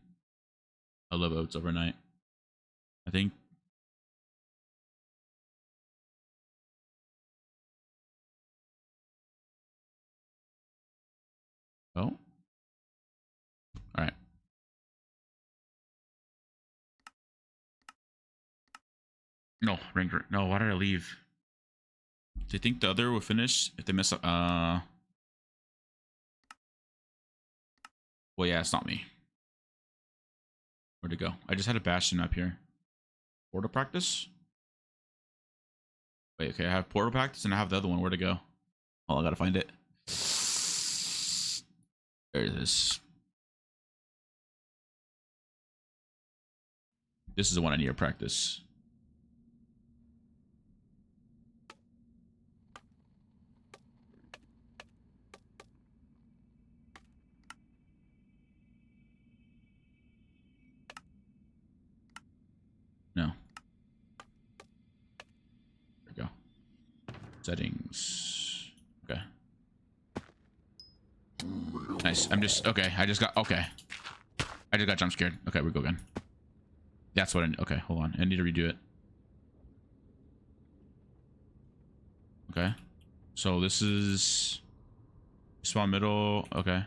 I love oats overnight. I think. Oh. All right. No, ranger. No, why did I leave? Do you think the other will finish if they mess up? Well, yeah, it's not me. Where'd it go? I just had a bastion up here. Portal practice? Wait, okay, I have portal practice and I have the other one. Where'd it go? Oh, I gotta find it. There it is. This is the one I need to practice. No. There we go. Settings. Okay. Nice. I'm just okay. I just got jump scared. Okay, we go again. That's what I need. Okay, hold on. I need to redo it. Okay. So this is spawn middle. Okay.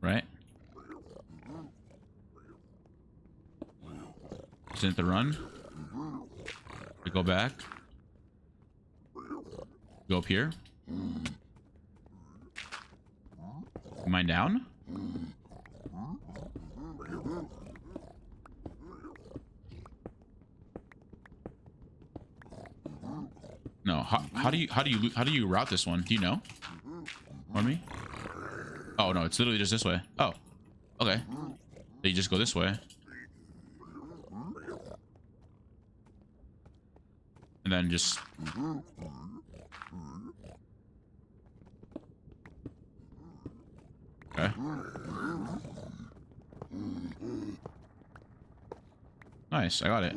Right. Isn't the run? We go back. Go up here. Am I down? No. How do you route this one? Do you know? Or me? Oh no, it's literally just this way. Oh, okay. So you just go this way. And then just okay. Nice, I got it.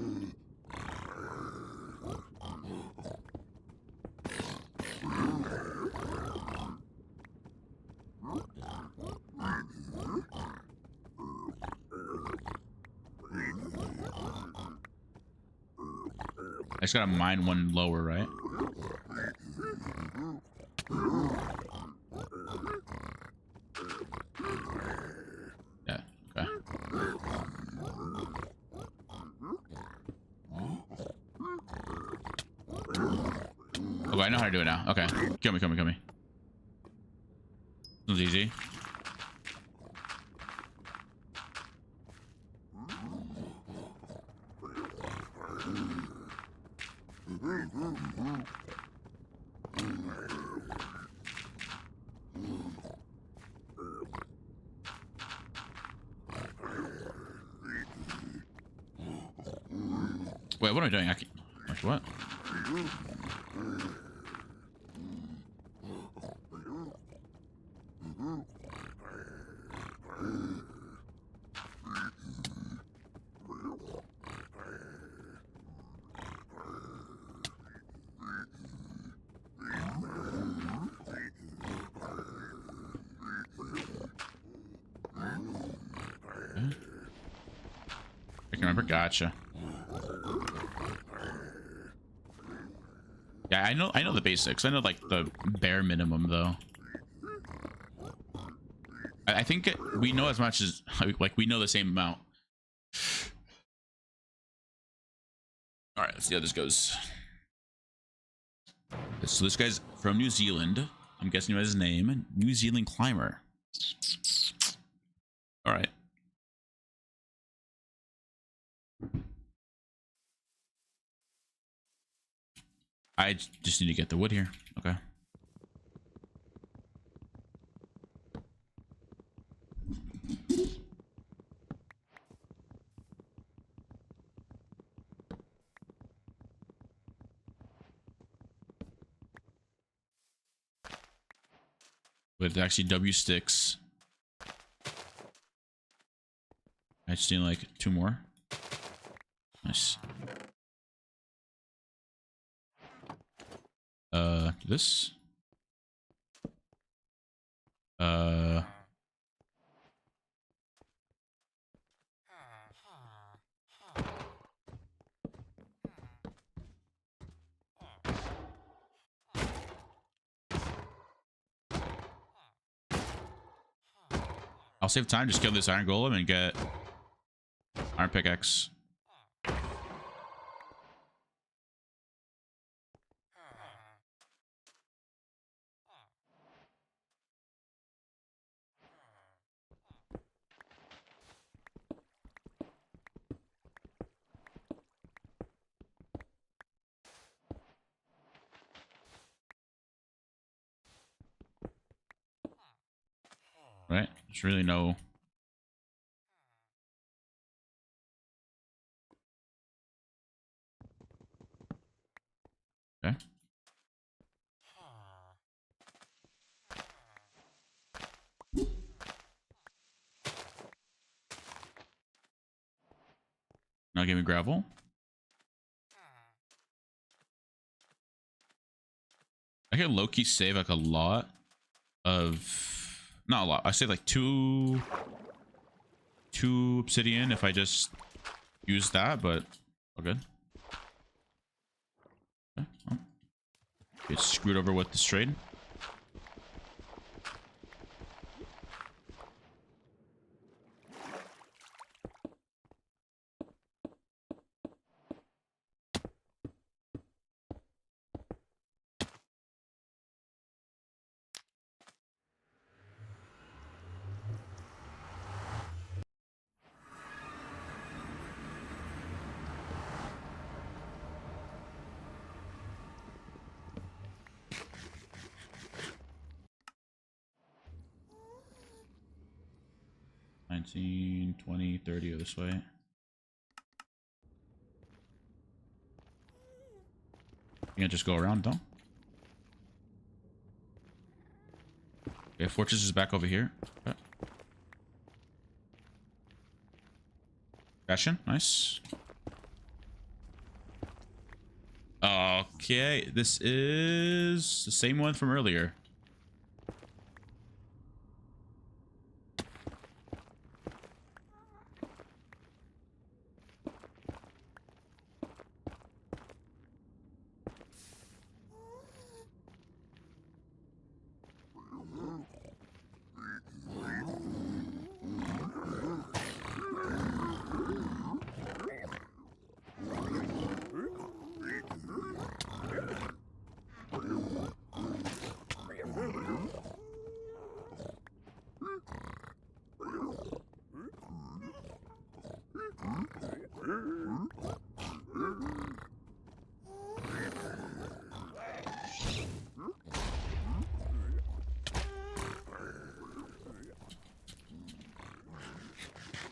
I just gotta mine one lower, right? Yeah, okay. Oh, I know how to do it now. Okay. Kill me, kill me, kill me. This was easy. Wait, what am I doing? I can't... Like, what? I can remember. Gotcha. Yeah, I know the basics. I know like the bare minimum though. I think we know as much as like we know the same amount. All right, let's see how this goes. So this guy's from New Zealand. I'm guessing by his name, New Zealand climber. All right. I just need to get the wood here. Okay. With actually W sticks. I just need like 2 more. Nice. This. I'll save time. Just kill this iron golem and get iron pickaxe. Right? There's really no... Okay. Now give me gravel. I can low-key save like a lot of... Not a lot. I save like two obsidian if I just use that, but all good. Okay. Oh. Get screwed over with this trade. $19, $20, $30 this way. You can't just go around, though. Okay, fortress is back over here. Okay. Bastion, nice. Okay, this is the same one from earlier.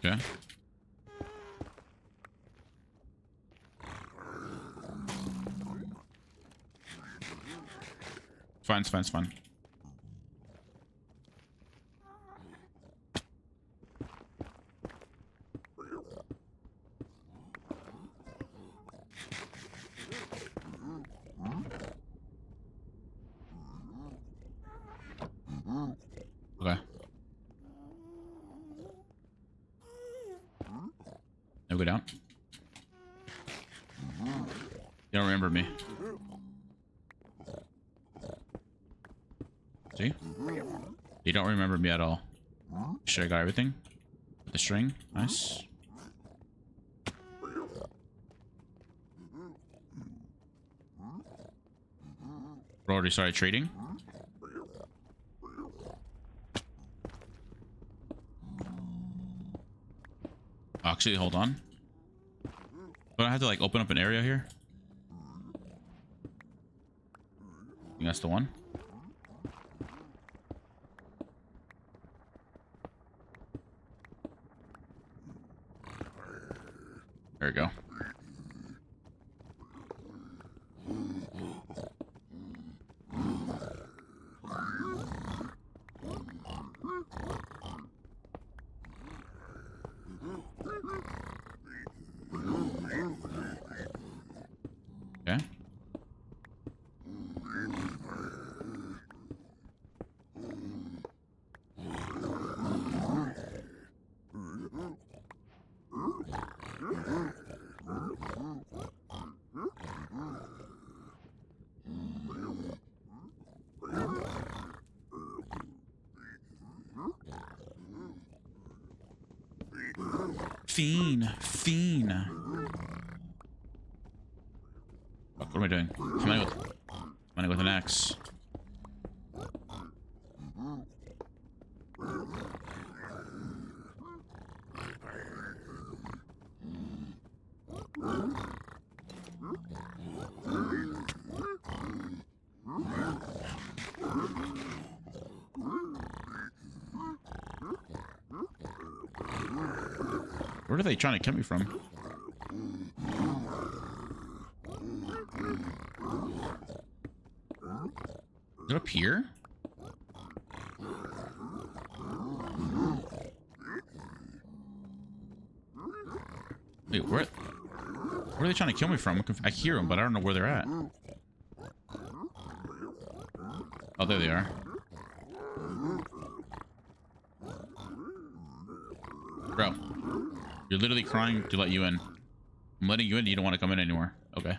Okay. Fine, it's fine, it's fine. Okay. Now go down. You don't remember me. See? You don't remember me at all. Sure, I got everything. The string, nice. We already started trading. Actually, hold on. Don't I have to like open up an area here? I think that's the one. There we go. Okay. Fiend. Fuck, what am I doing? I'm gonna go with an X. Where are they trying to kill me from? Is it up here? Wait, where are they trying to kill me from? I hear them, but I don't know where they're at. Oh, there they are. Bro, you're literally crying to let you in. I'm letting you in, you don't want to come in anymore. Okay.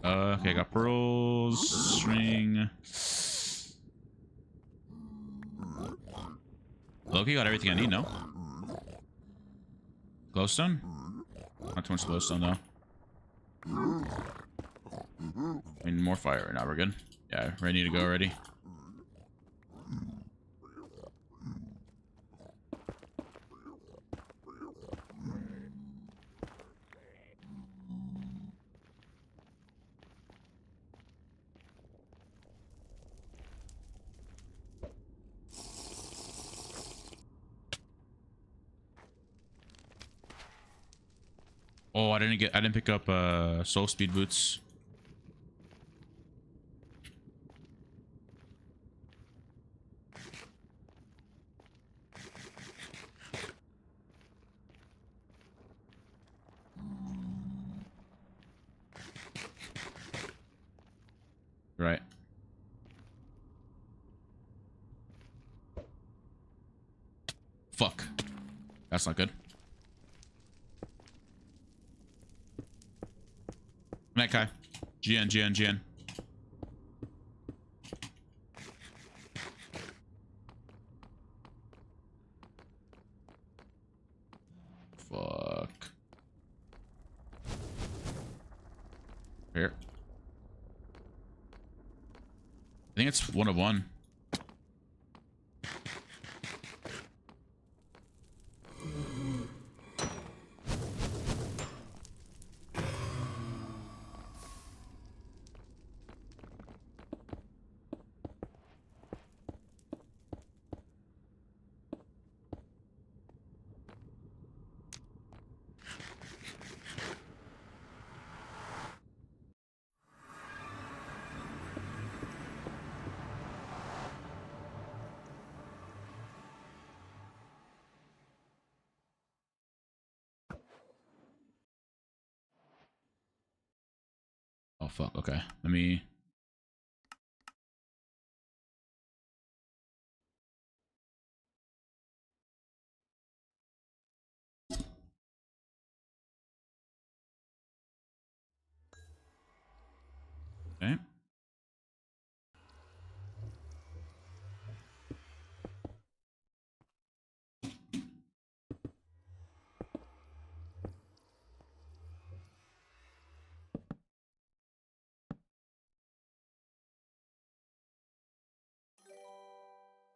Okay, I got pearls, string. Loki got everything I need, no? Glowstone? Not too much glowstone, though. I need more fire right now, we're good. Yeah, ready to go already. Oh, I didn't pick up soul speed boots. Right. Fuck. That's not good. That guy. GN. Fuck. Here. I think it's 1 of 1. Oh fuck, okay. Let me okay.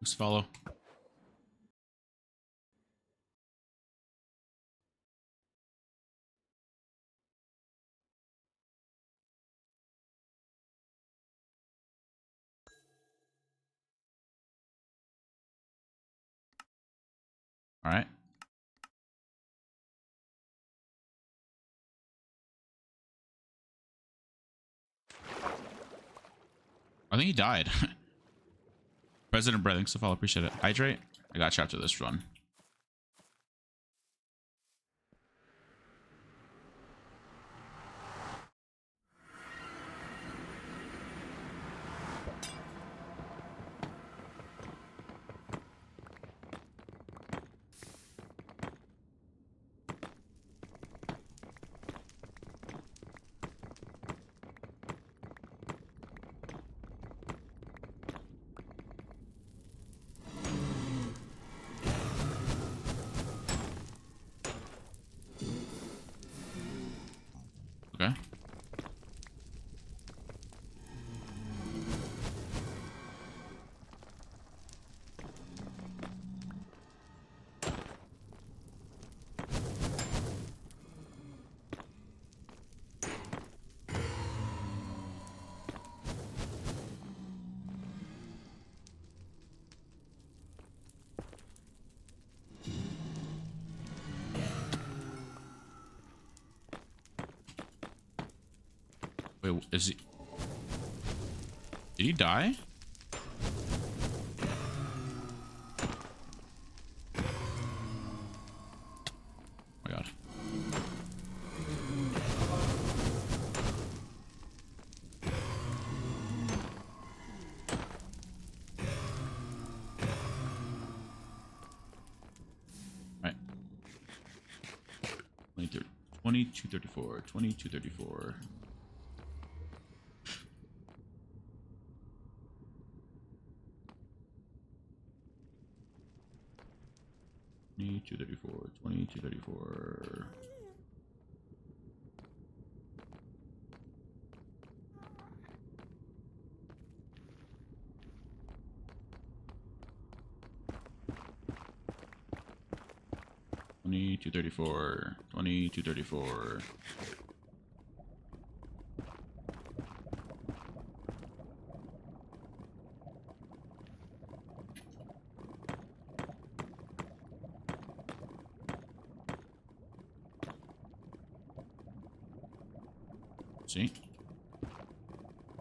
Let's follow. Alright. I think he died. President Brett, thanks to follow, appreciate it. Hydrate? I got you after this run. Wait, is he? Did he die? Oh my god. Right. 2234, 2234. Two 2234. $22.34. $22.34. See?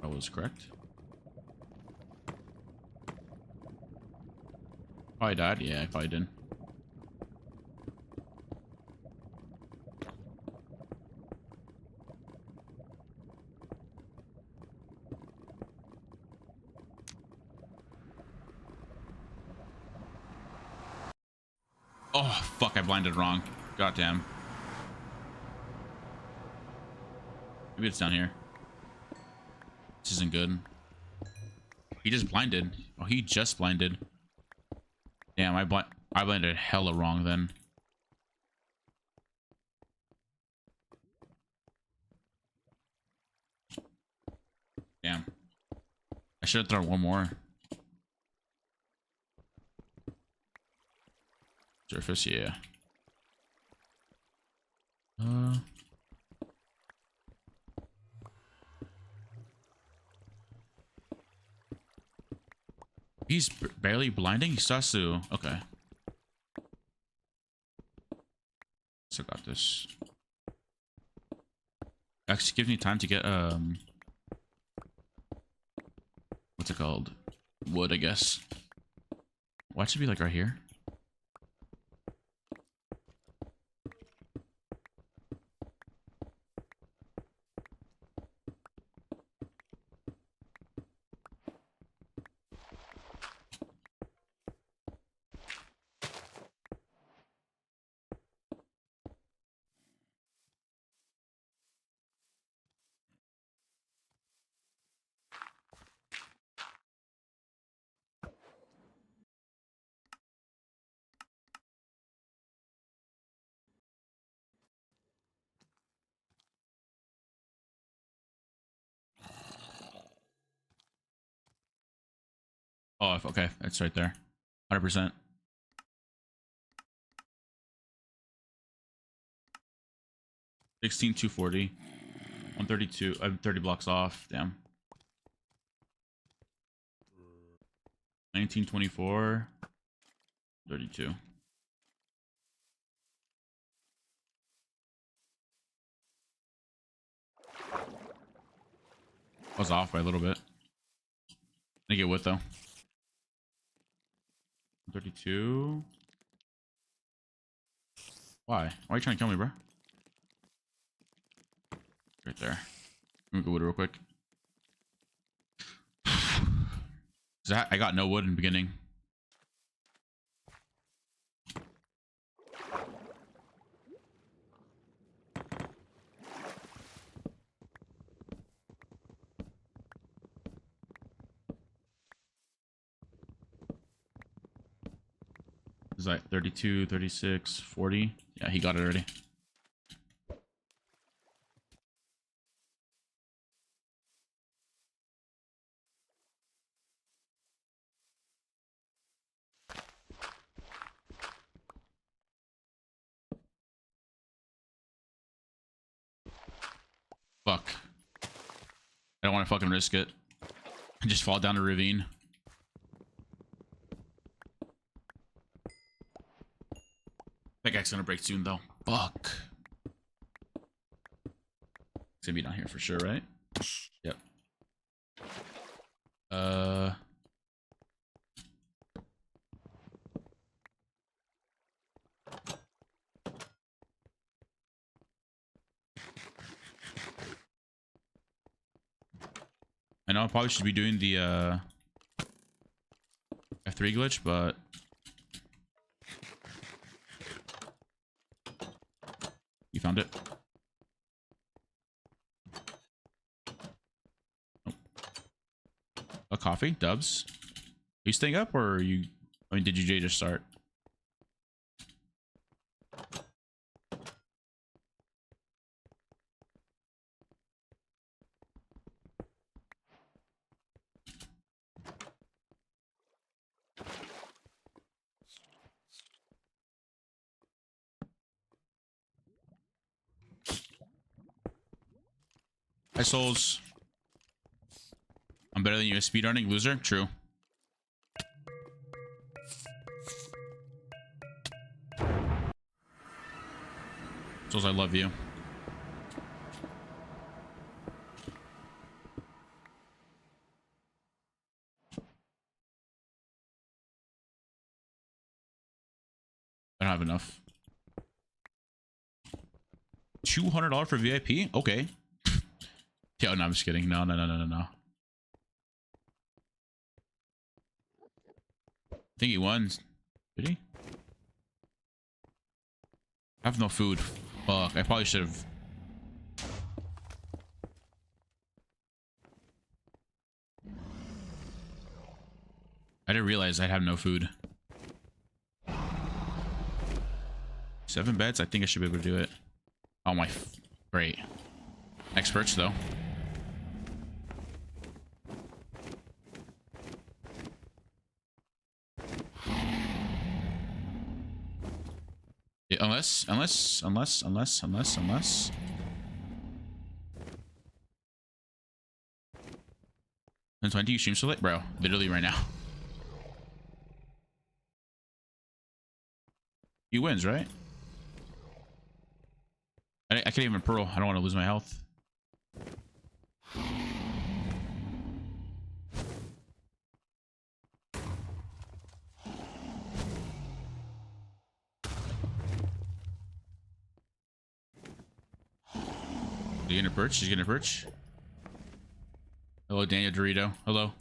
I was correct. Probably died. Yeah, I probably did. Oh, fuck, I blinded wrong. Goddamn. Maybe it's down here. This isn't good. He just blinded. Oh, he just blinded. Damn, I blinded hella wrong then. Damn. I should have thrown one more. Surface, yeah. He's barely blinding. He starts to. Okay. Still got this. Actually, gives me time to get what's it called? Wood, I guess. Why should it be like right here? Oh, okay, that's right there. 100%. $16,240. 132. I'm 30 blocks off. Damn. 1924. 32. I was off by a little bit. I get what though? 32. Why? Why are you trying to kill me, bro? Right there. Let me go wood real quick. I got no wood in the beginning. It's like 32, 36, 40. Yeah, he got it already. Fuck. I don't want to fucking risk it. I just fall down a ravine. Pickaxe gonna break soon though. Fuck. It's gonna be down here for sure, right? I know I probably should be doing the F3 glitch, but you found it. Oh. A coffee, Dubs. Are you staying up, or are you? I mean, did you just start? Hi, Souls. I'm better than you at speedrunning, loser. True. Souls, I love you. I don't have enough. $200 for VIP? Okay. Yeah, no, I'm just kidding. No. I think he won. Did he? I have no food. Fuck, I probably should have. I didn't realize I'd have no food. 7 beds? I think I should be able to do it. Oh my. Great. Experts, though. Yeah, unless. 120, you stream so late? Bro, literally right now. He wins, right? I can't even pearl. I don't want to lose my health. Is he gonna perch? He's gonna perch. Hello, Daniel Dorito. Hello.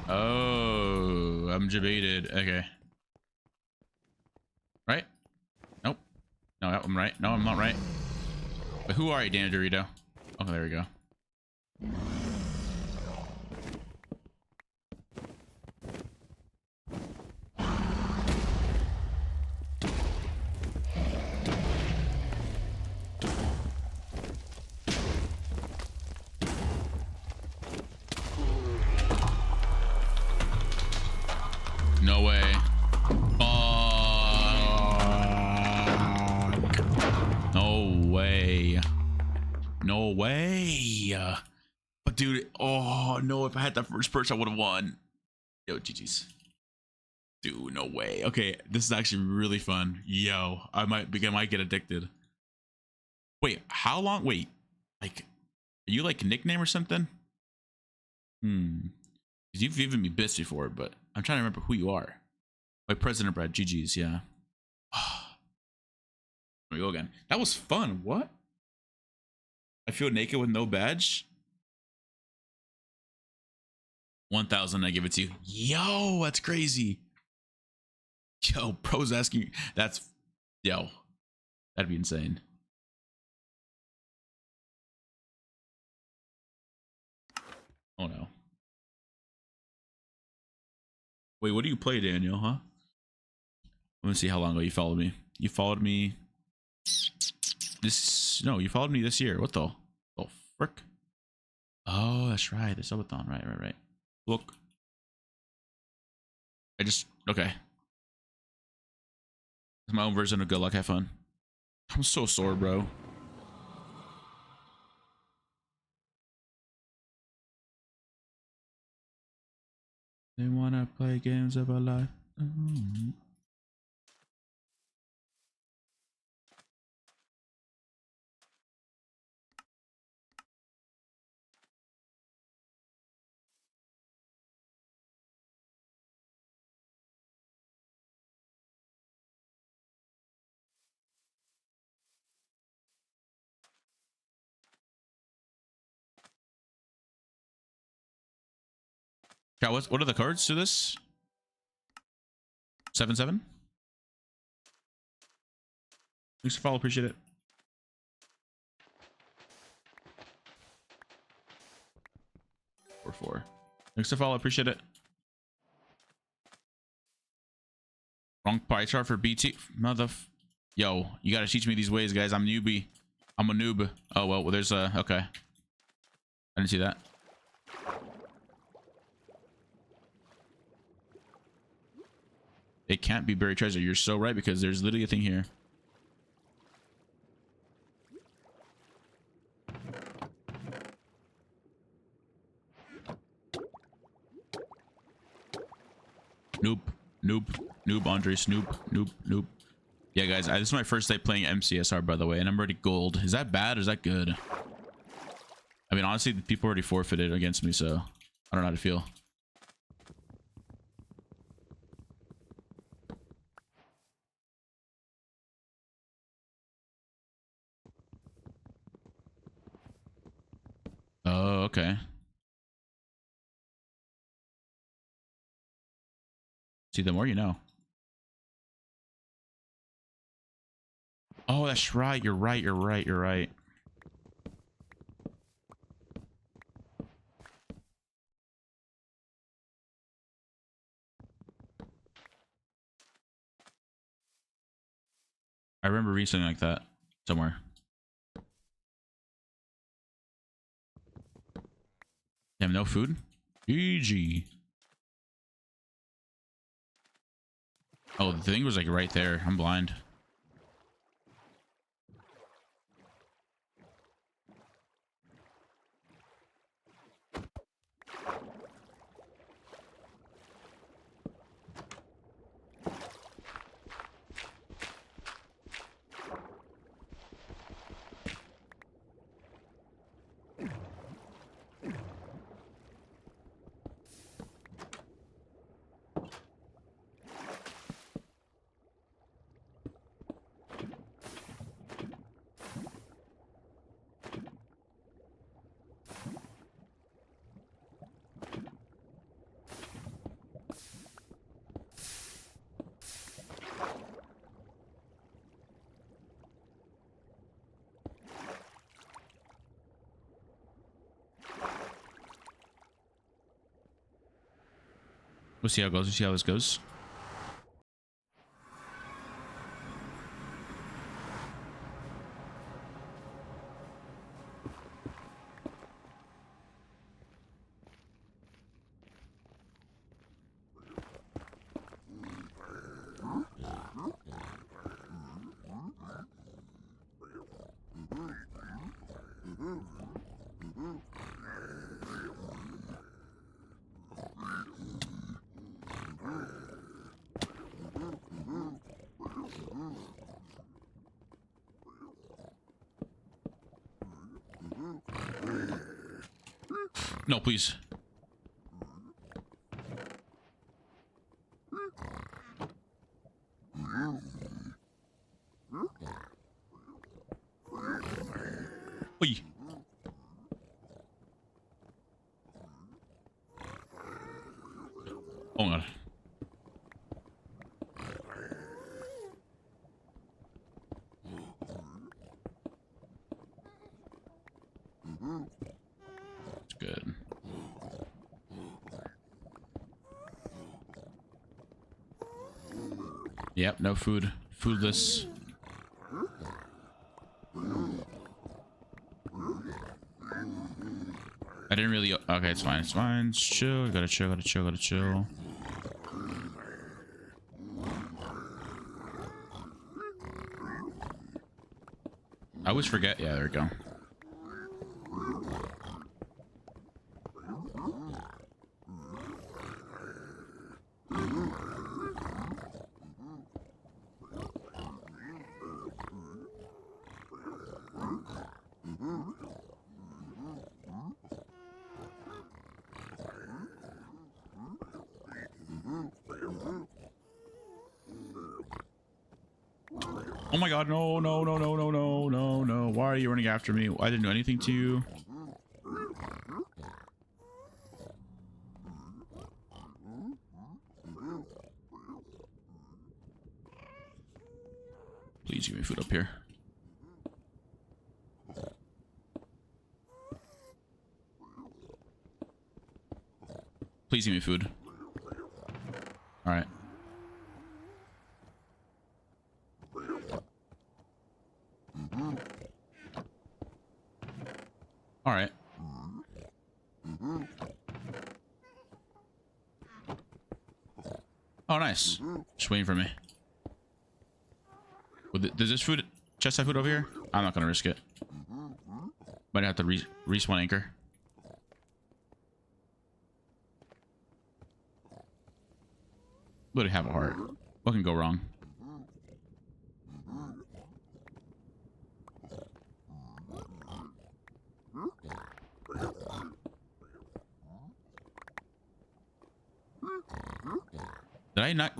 Oh, I'm debated. Okay. Right? Nope. No, I'm right. No, I'm not right. But who are you, Daniel Dorito? Oh, there we go. No way. No way. No way. But dude, oh no, if I had that first perch, I would have won. Yo, GG's. Dude, no way. Okay, this is actually really fun. Yo, I might get addicted. Wait, how long? Wait, like, are you like a nickname or something? Because you've given me bits before, but I'm trying to remember who you are. Like President Brad, GG's, yeah. Let me go again. That was fun. What? I feel naked with no badge. 1,000, I give it to you. Yo, that's crazy. Yo, bro's asking. That's, yo, that'd be insane. Oh no. Wait, what do you play, Daniel? Huh? Let me see how long ago you followed me. You followed me. This, no, you followed me this year. What the? Oh frick. Oh, that's right. The subathon. Right. Look. I just, okay. It's my own version of good luck. Have fun. I'm so sore, bro. They wanna play games of our life. Chat, what are the cards to this? 7-7. Thanks for follow, appreciate it. Four. Thanks for follow, appreciate it. Wrong pie chart for BT. Yo, you gotta teach me these ways, guys. I'm newbie. I'm a noob. Oh well, there's a okay. I didn't see that. It can't be buried treasure. You're so right, because there's literally a thing here. Noob, Qndres, noob. Yeah, guys, this is my first day playing MCSR, by the way, and I'm already gold. Is that bad or is that good? I mean, honestly, people already forfeited against me, so I don't know how to feel. Oh, okay. See, the more you know. Oh, that's right. You're right. I remember reading something like that somewhere. Damn, no food? GG. Oh, the thing was like right there. I'm blind. We'll see how it goes. We'll see how this goes. No, please. Oy. Oh my god. It's good. Yep, no food. Foodless. I didn't really... Okay, it's fine. It's fine. It's chill. Gotta chill. I always forget. Yeah, there we go. Oh my god, no. Why are you running after me? I didn't do anything to you. Please give me food up here. Please give me food. All right. All right. Oh, nice. Just waiting for me. Does this food chest have food over here? I'm not gonna risk it. Might have to respawn anchor. Literally have a heart. What can go wrong? Did I not?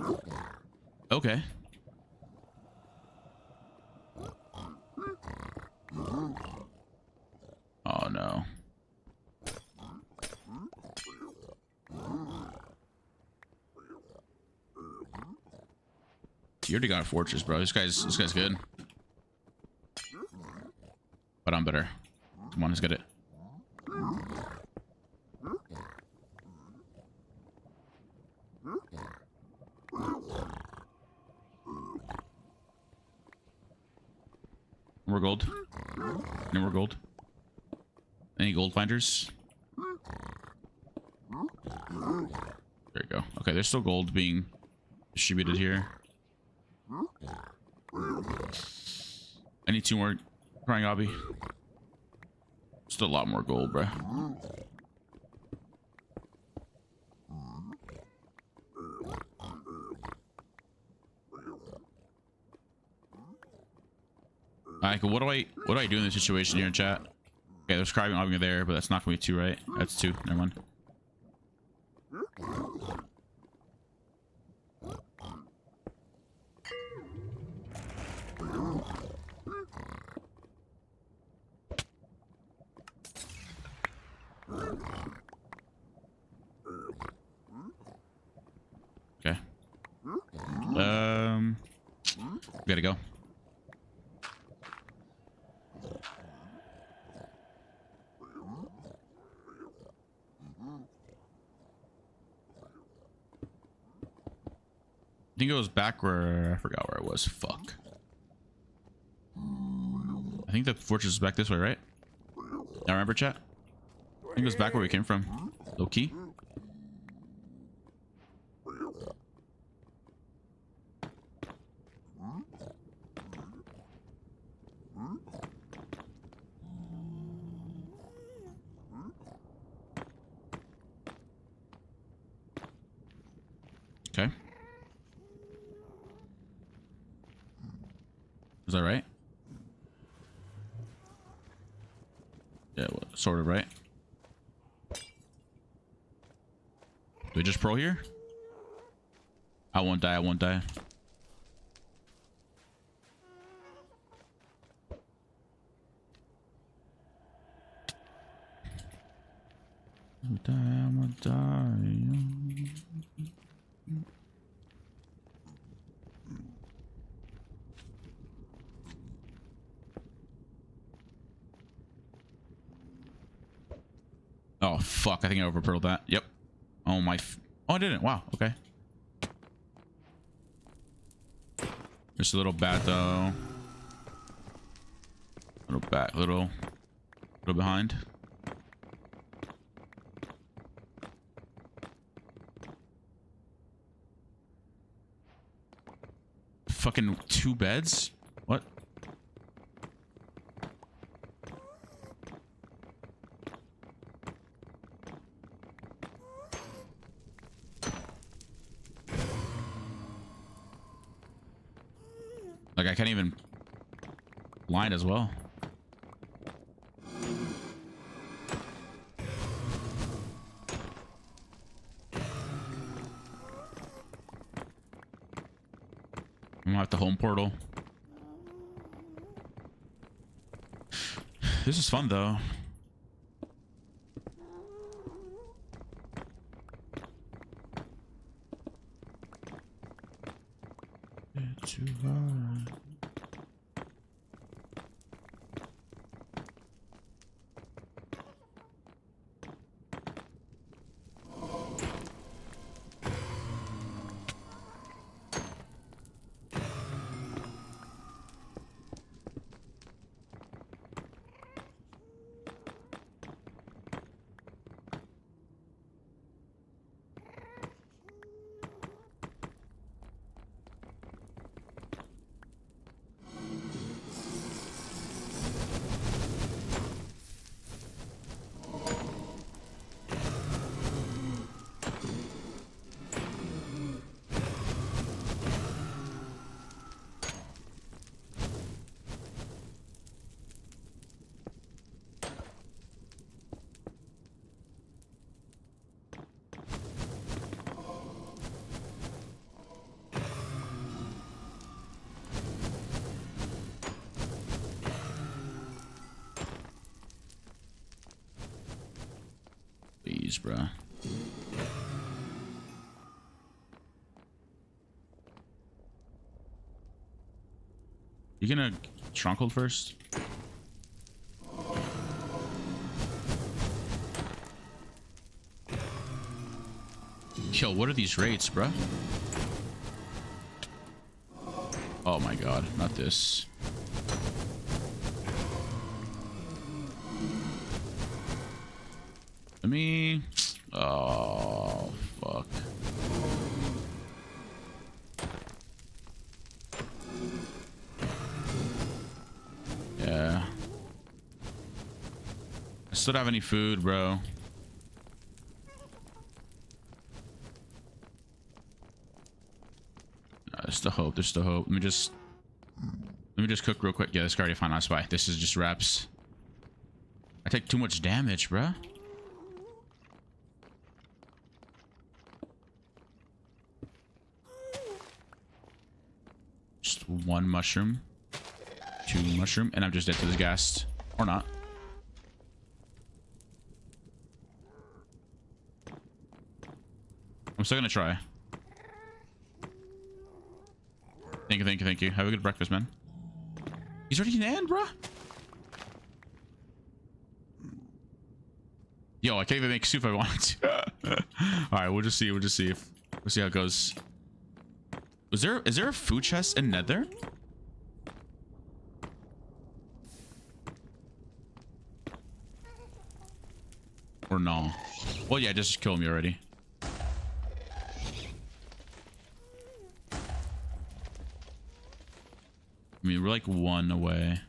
Okay. Oh no. You already got a fortress, bro. This guy's good. But I'm better. Come on, let's get it. More gold. No more gold. Any gold finders? There you go. Okay, there's still gold being distributed here. I need 2 more crying obby. Still a lot more gold, bro. Alright, what do I do in this situation here in chat? Okay, there's crying obby there, but that's not gonna be 2, right? That's 2. Never mind. Okay. We gotta go. I think it was back where I forgot where it was. Fuck. I think the fortress is back this way, right? I remember, chat. I think it was back where we came from. Low key. Okay. Is that right? Yeah, well, sort of right. Do we just pro here? I won't die, I won't die. I won't die. Oh fuck, I think I overpearled that. Yep. Oh my oh, I didn't. Wow, okay. Just a little bad though. Little behind. Fucking 2 beds? What? Like I can't even blind as well. I'm at the home portal. This is fun though. Too hard. bruh. You gonna trunkle first? Yo, what are these rates, bruh? Oh my god, not this. Let me... Oh, fuck. Yeah. I still don't have any food, bro. There's still hope. There's still hope. Let me just cook real quick. Yeah, this guy already found my spy. This is just reps. I take too much damage, bruh. Just one mushroom, two mushroom, and I'm just dead to this gas, or not. I'm still gonna try. Thank you, thank you, thank you. Have a good breakfast, man. He's already in the end, bruh. Yo, I can't even make soup if I wanted to. All right, we'll just see. We'll just see if we'll see how it goes. Is there a food chest in Nether? Or no? Well, yeah, just kill me already. I mean, we're like one away.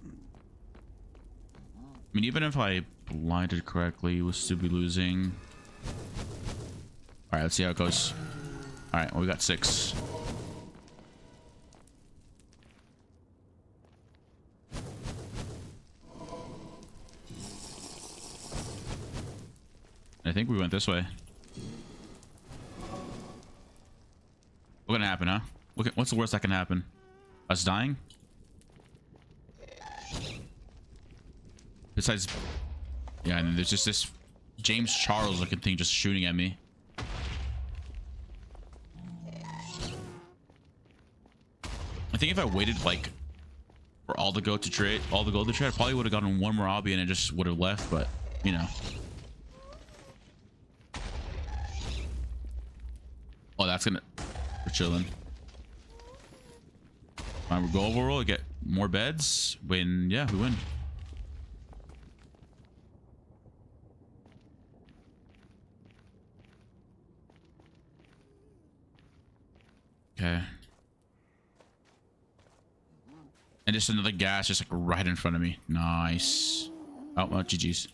I mean, even if I blinded correctly, we'll still be losing. All right, let's see how it goes. All right, well, we got 6. I think we went this way. What's gonna happen, huh? What's the worst that can happen? Us dying? Besides, yeah, and then there's just this James Charles looking thing just shooting at me. I think if I waited like for all the gold to trade, I probably would have gotten one more obby and it just would have left. But you know, oh, that's gonna, we're chilling. Fine, we'll go overall, get more beds. Win, yeah, we win. Okay. And just another gas just like right in front of me. Nice. Oh, well, GG's.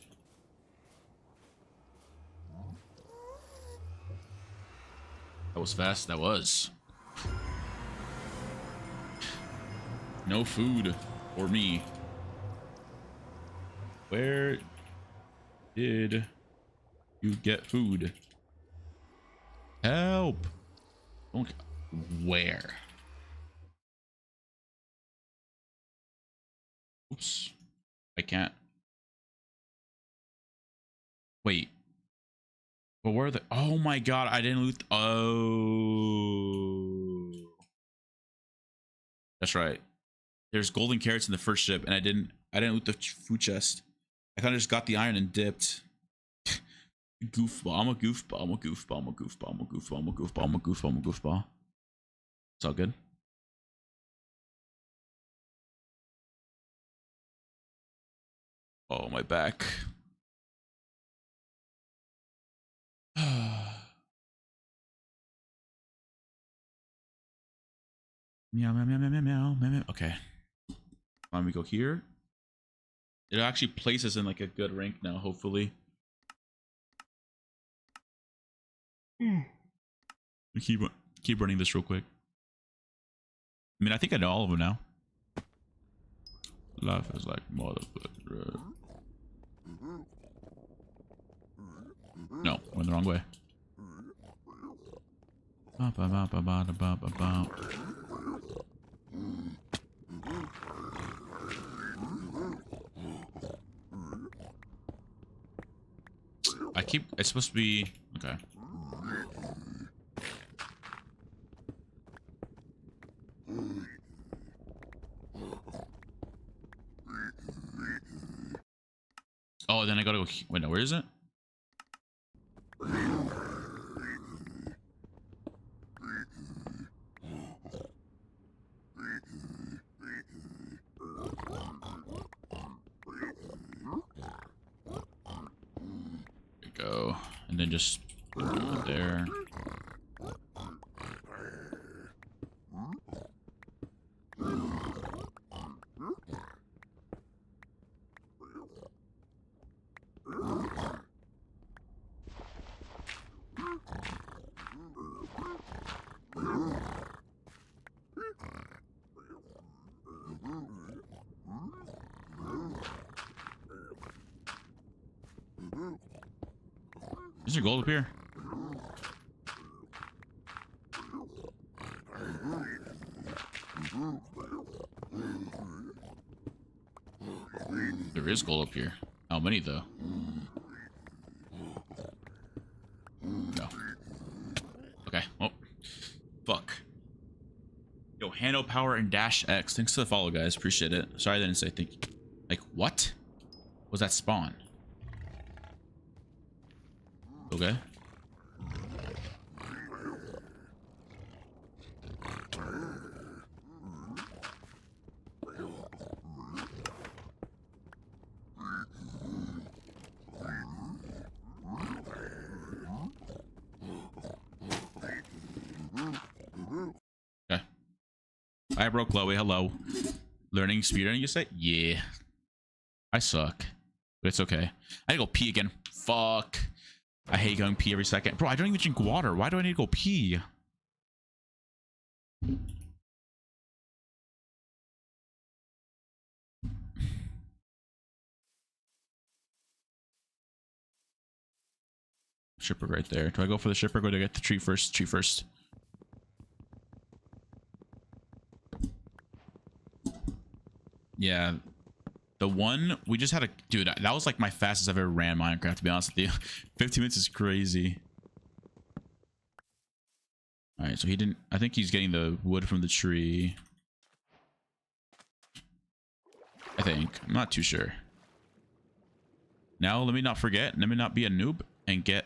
That was fast. That was. No food for me. Where did you get food? Help. Don't. Where? Oops. I can't. Wait. But where are the... Oh my god, I didn't loot... Oh. That's right. There's golden carrots in the first ship, and I didn't loot the food chest. I kind of just got the iron and dipped. Goofball. I'm a goofball. I'm a goofball. I'm a goofball. I'm a goofball. I'm a goofball. I'm a goofball. I'm a goofball. It's all good. Oh, my back. Meow, meow, meow, meow, meow, meow, meow. Okay. Let me go here. It actually places in like a good rank now, hopefully. Keep running this real quick. I mean, I think I know all of them now. Life is like motherfucker. No, went the wrong way. It's supposed to be okay. Oh, then I gotta go. Wait, no, where is it? Go, and then just put it there. Is there gold up here? There is gold up here. How many though? No. Okay. Oh, fuck. Yo, Hano Power and Dash X. Thanks for the follow, guys. Appreciate it. Sorry I didn't say thank you. Like, what? Was that spawn? Okay. Okay. Hi, bro, Chloe. Hello. Learning speedrunning, you say? Yeah. I suck. But it's okay. I gotta go pee again. Fuck. I hate going pee every second. Bro, I don't even drink water. Why do I need to go pee? Shipwreck right there. Do I go for the shipwreck or do I get the tree first? Tree first. Yeah. The one we just had a dude, that was like my fastest I've ever ran Minecraft, to be honest with you. 15 minutes is crazy. All right, so he didn't. I think he's getting the wood from the tree. I think. I'm not too sure. Now, let me not forget. Let me not be a noob and get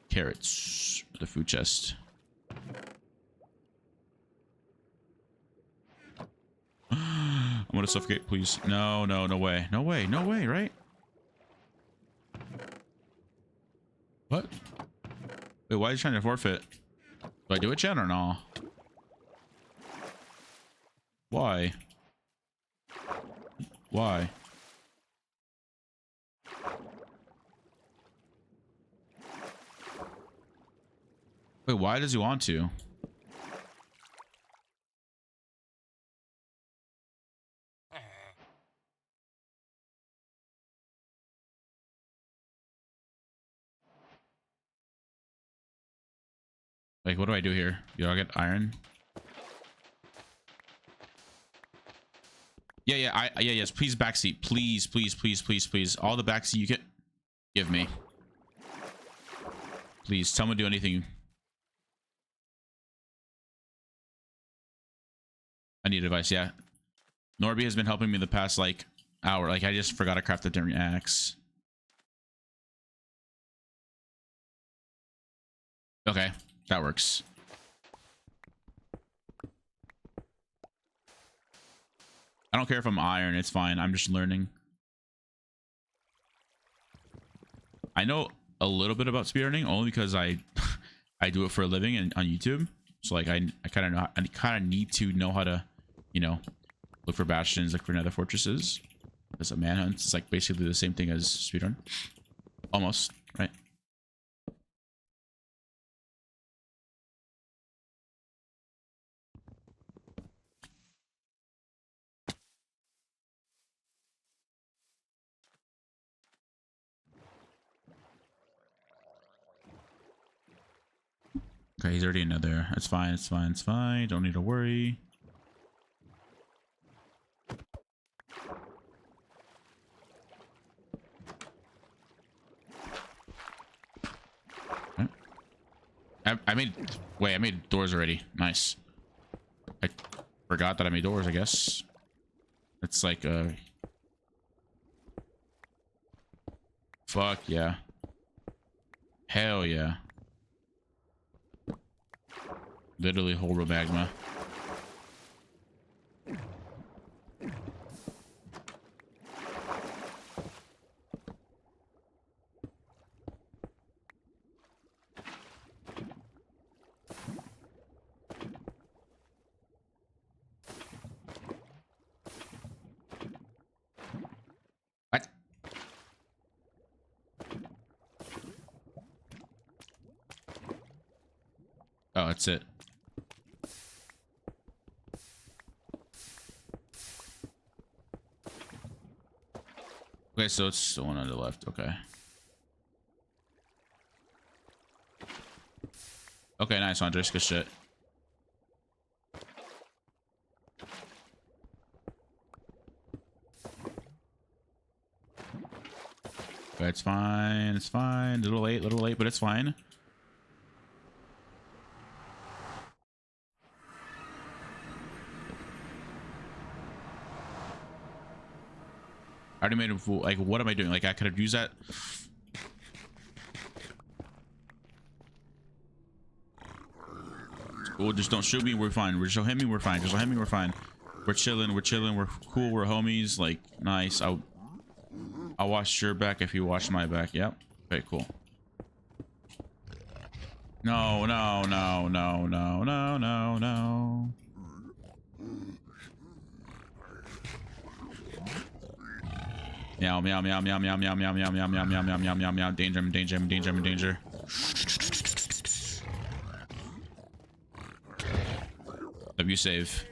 carrots for the food chest. I'm gonna suffocate, please. No, no, no way. No way, no way, right? What? Wait, why are you trying to forfeit? Do I do it yet or no? Why? Why? Wait, why does he want to? Like, what do I do here? Do I get iron? Yeah, yeah, yes. Please backseat. Please, please, please, please, please. All the backseat you can give me. Please, tell me to do anything. I need advice, yeah. Norby has been helping me the past, like, hour. Like, I just forgot to craft a different axe. Okay, that works. I don't care if I'm iron. It's fine. I'm just learning. I know a little bit about speedrunning only because I do it for a living and on YouTube. So like I kind of know. I kind of need to know how to, you know, look for bastions, look for nether fortresses. As a manhunt, it's like basically the same thing as speedrun. Almost, right? Okay, he's already in there. It's fine, it's fine, it's fine. Don't need to worry. I made... Wait, I made doors already. Nice. I forgot that I made doors, I guess. It's like a... Fuck yeah. Hell yeah. Literally horrible magma. What? Oh, that's it. Okay, so it's the one on the left. Okay. Okay, nice, Qndres. Good shit. Okay, it's fine. It's fine. Little late, but it's fine. I already made a fool. Like, what am I doing? Like, I could have used that. Cool, just don't shoot me. We're fine. Just don't hit me. We're fine. Just don't hit me. We're fine. We're chilling. We're chilling. We're cool. We're homies. Like, nice. I'll watch your back if you watch my back. Yep. Okay, cool. No, no, no, no, no, no, no, no. Meow, meow, meow, meow, meow, meow, meow, meow, meow, meow, meow, meow, meow, meow, meow. Danger, I'm in danger, I'm in danger, I'm in danger. Hope you save.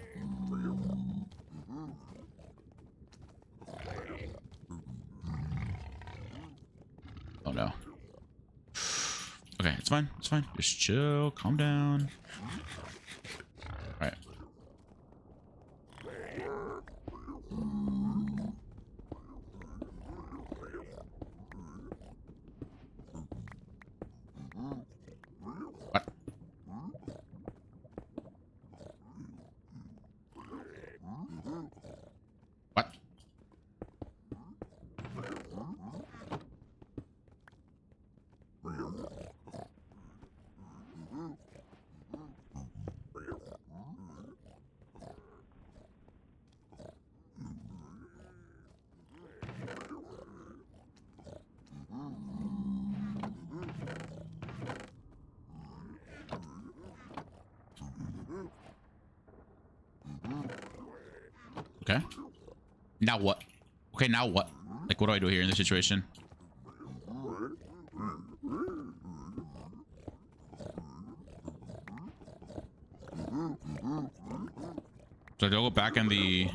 Oh no. Okay, it's fine. It's fine. Just chill. Calm down. All right. What? What? Okay. Now what? Okay, now what? Like, what do I do here in this situation? So do I go back in the...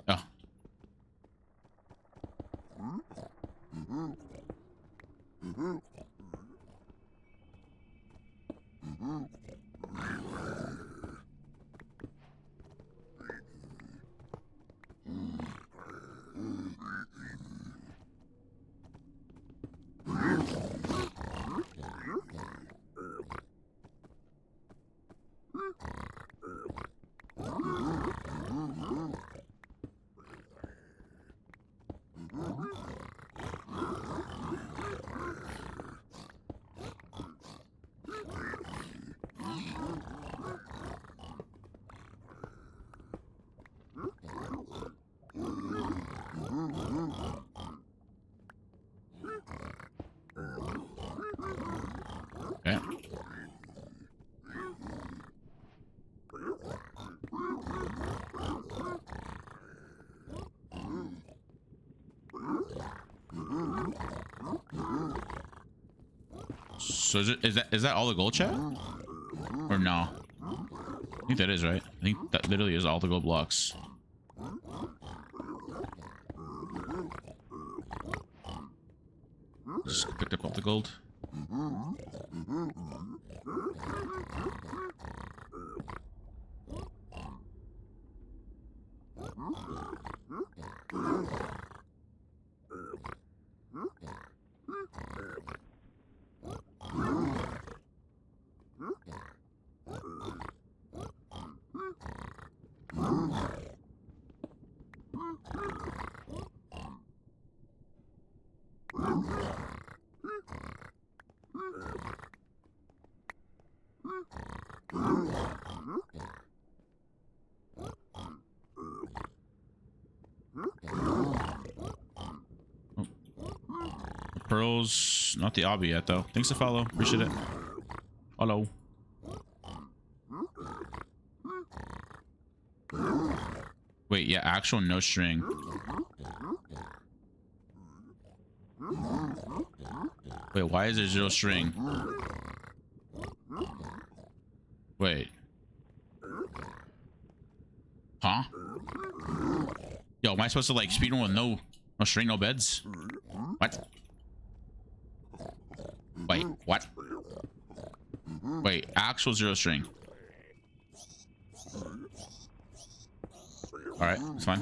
Oh. Okay. So is that all the gold, chat? Or no? I think that is, right? I think that literally is all the gold blocks. Just picked up all the gold. pearls. Not the obby yet, though. Thanks to follow. Appreciate it. Hello. Wait, yeah, actual no string. Wait, why is there 0 string? Wait. Huh? Yo, am I supposed to like speedrun with no string, no beds? What? Wait, what? Wait, actual 0 string. Alright, it's fine.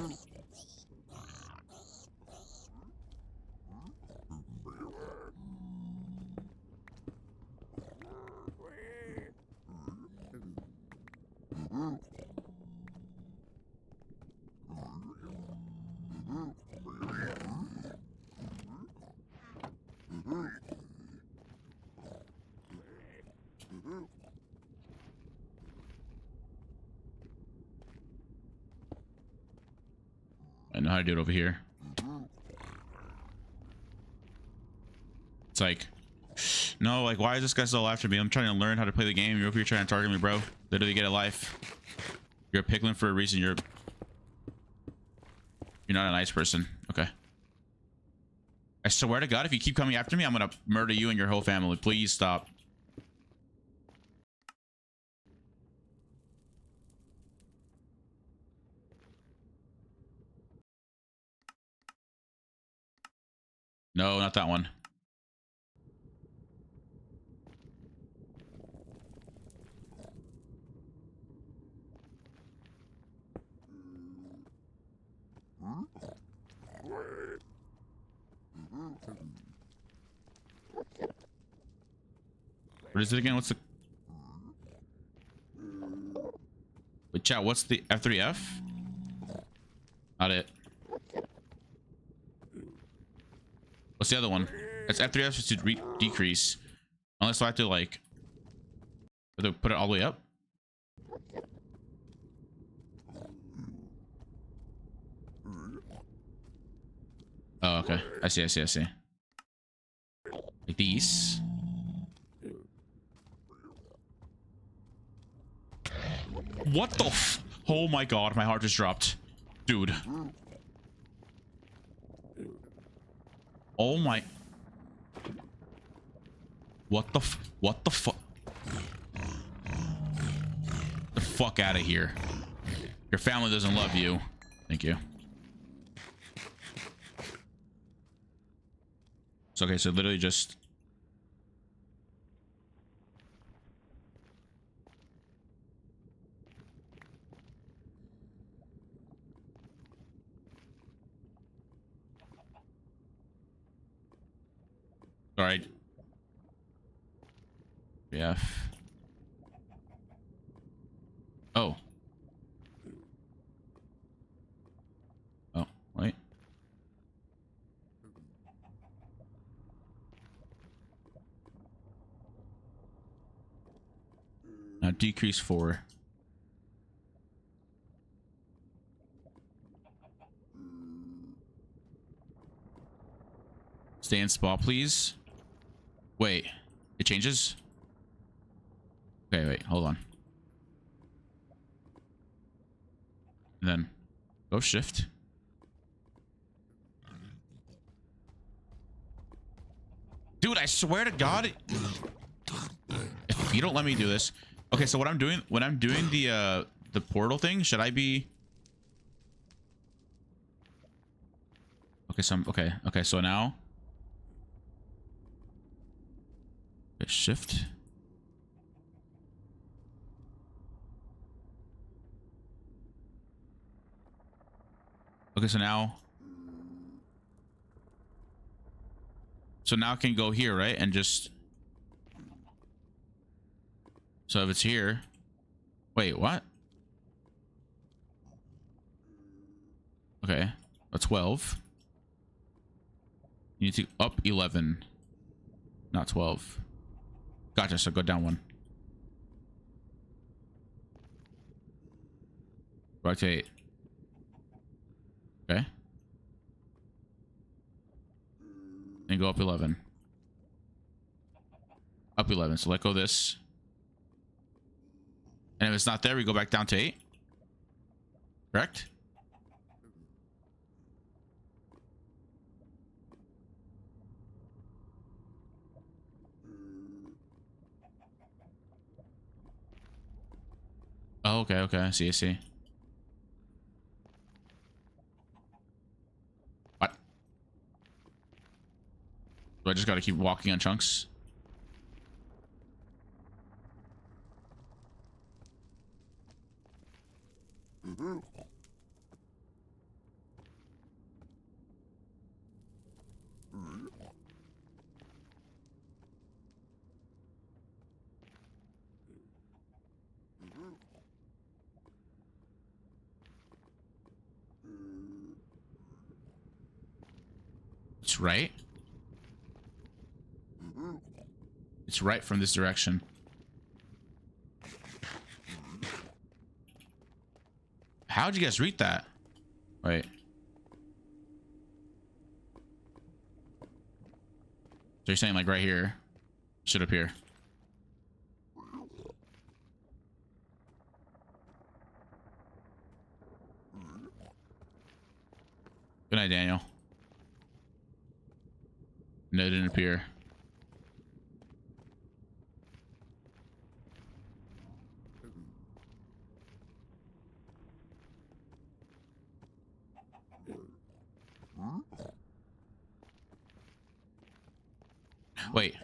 I know how to do it over here. It's like, no, like, why is this guy still after me? I'm trying to learn how to play the game. You're over here trying to target me, bro. Literally get a life. You're a piglin for a reason. You're not a nice person. Okay. I swear to God, if you keep coming after me, I'm gonna murder you and your whole family. Please stop. No, not that one. What is it again? What's the... Wait, chat, what's the F3F? Not it. What's the other one? That's F3F is to decrease. Unless I have to like... Have to put it all the way up? Oh, okay. I see. Like these. What the f... Oh my God, my heart just dropped. Dude. Oh my... What the f... What the fuck? The fuck out of here. Your family doesn't love you. Thank you. So, okay, so literally just... All right. Yeah. Oh. Oh, wait. Now decrease 4. Stay in spot, please. Wait, it changes? Okay, wait, hold on. And then go shift. Dude, I swear to God, if you don't let me do this. Okay, so what I'm doing when I'm doing the portal thing, should I be... Okay, so okay, so now shift. Okay, so now I can go here, right? And just... So if it's here... Wait, what? Okay, a 12. You need to up 11, not 12. Gotcha, so go down 1. Rotate. Okay. And go up 11. Up 11. So let go of this. And if it's not there, we go back down to 8. Correct? Oh, okay, okay. I see, I see. What? Do I just gotta keep walking on chunks? It's right. It's right from this direction. How'd you guys read that? Wait. So you're saying like right here should appear. Good night, Daniel. No, it didn't appear. Wait.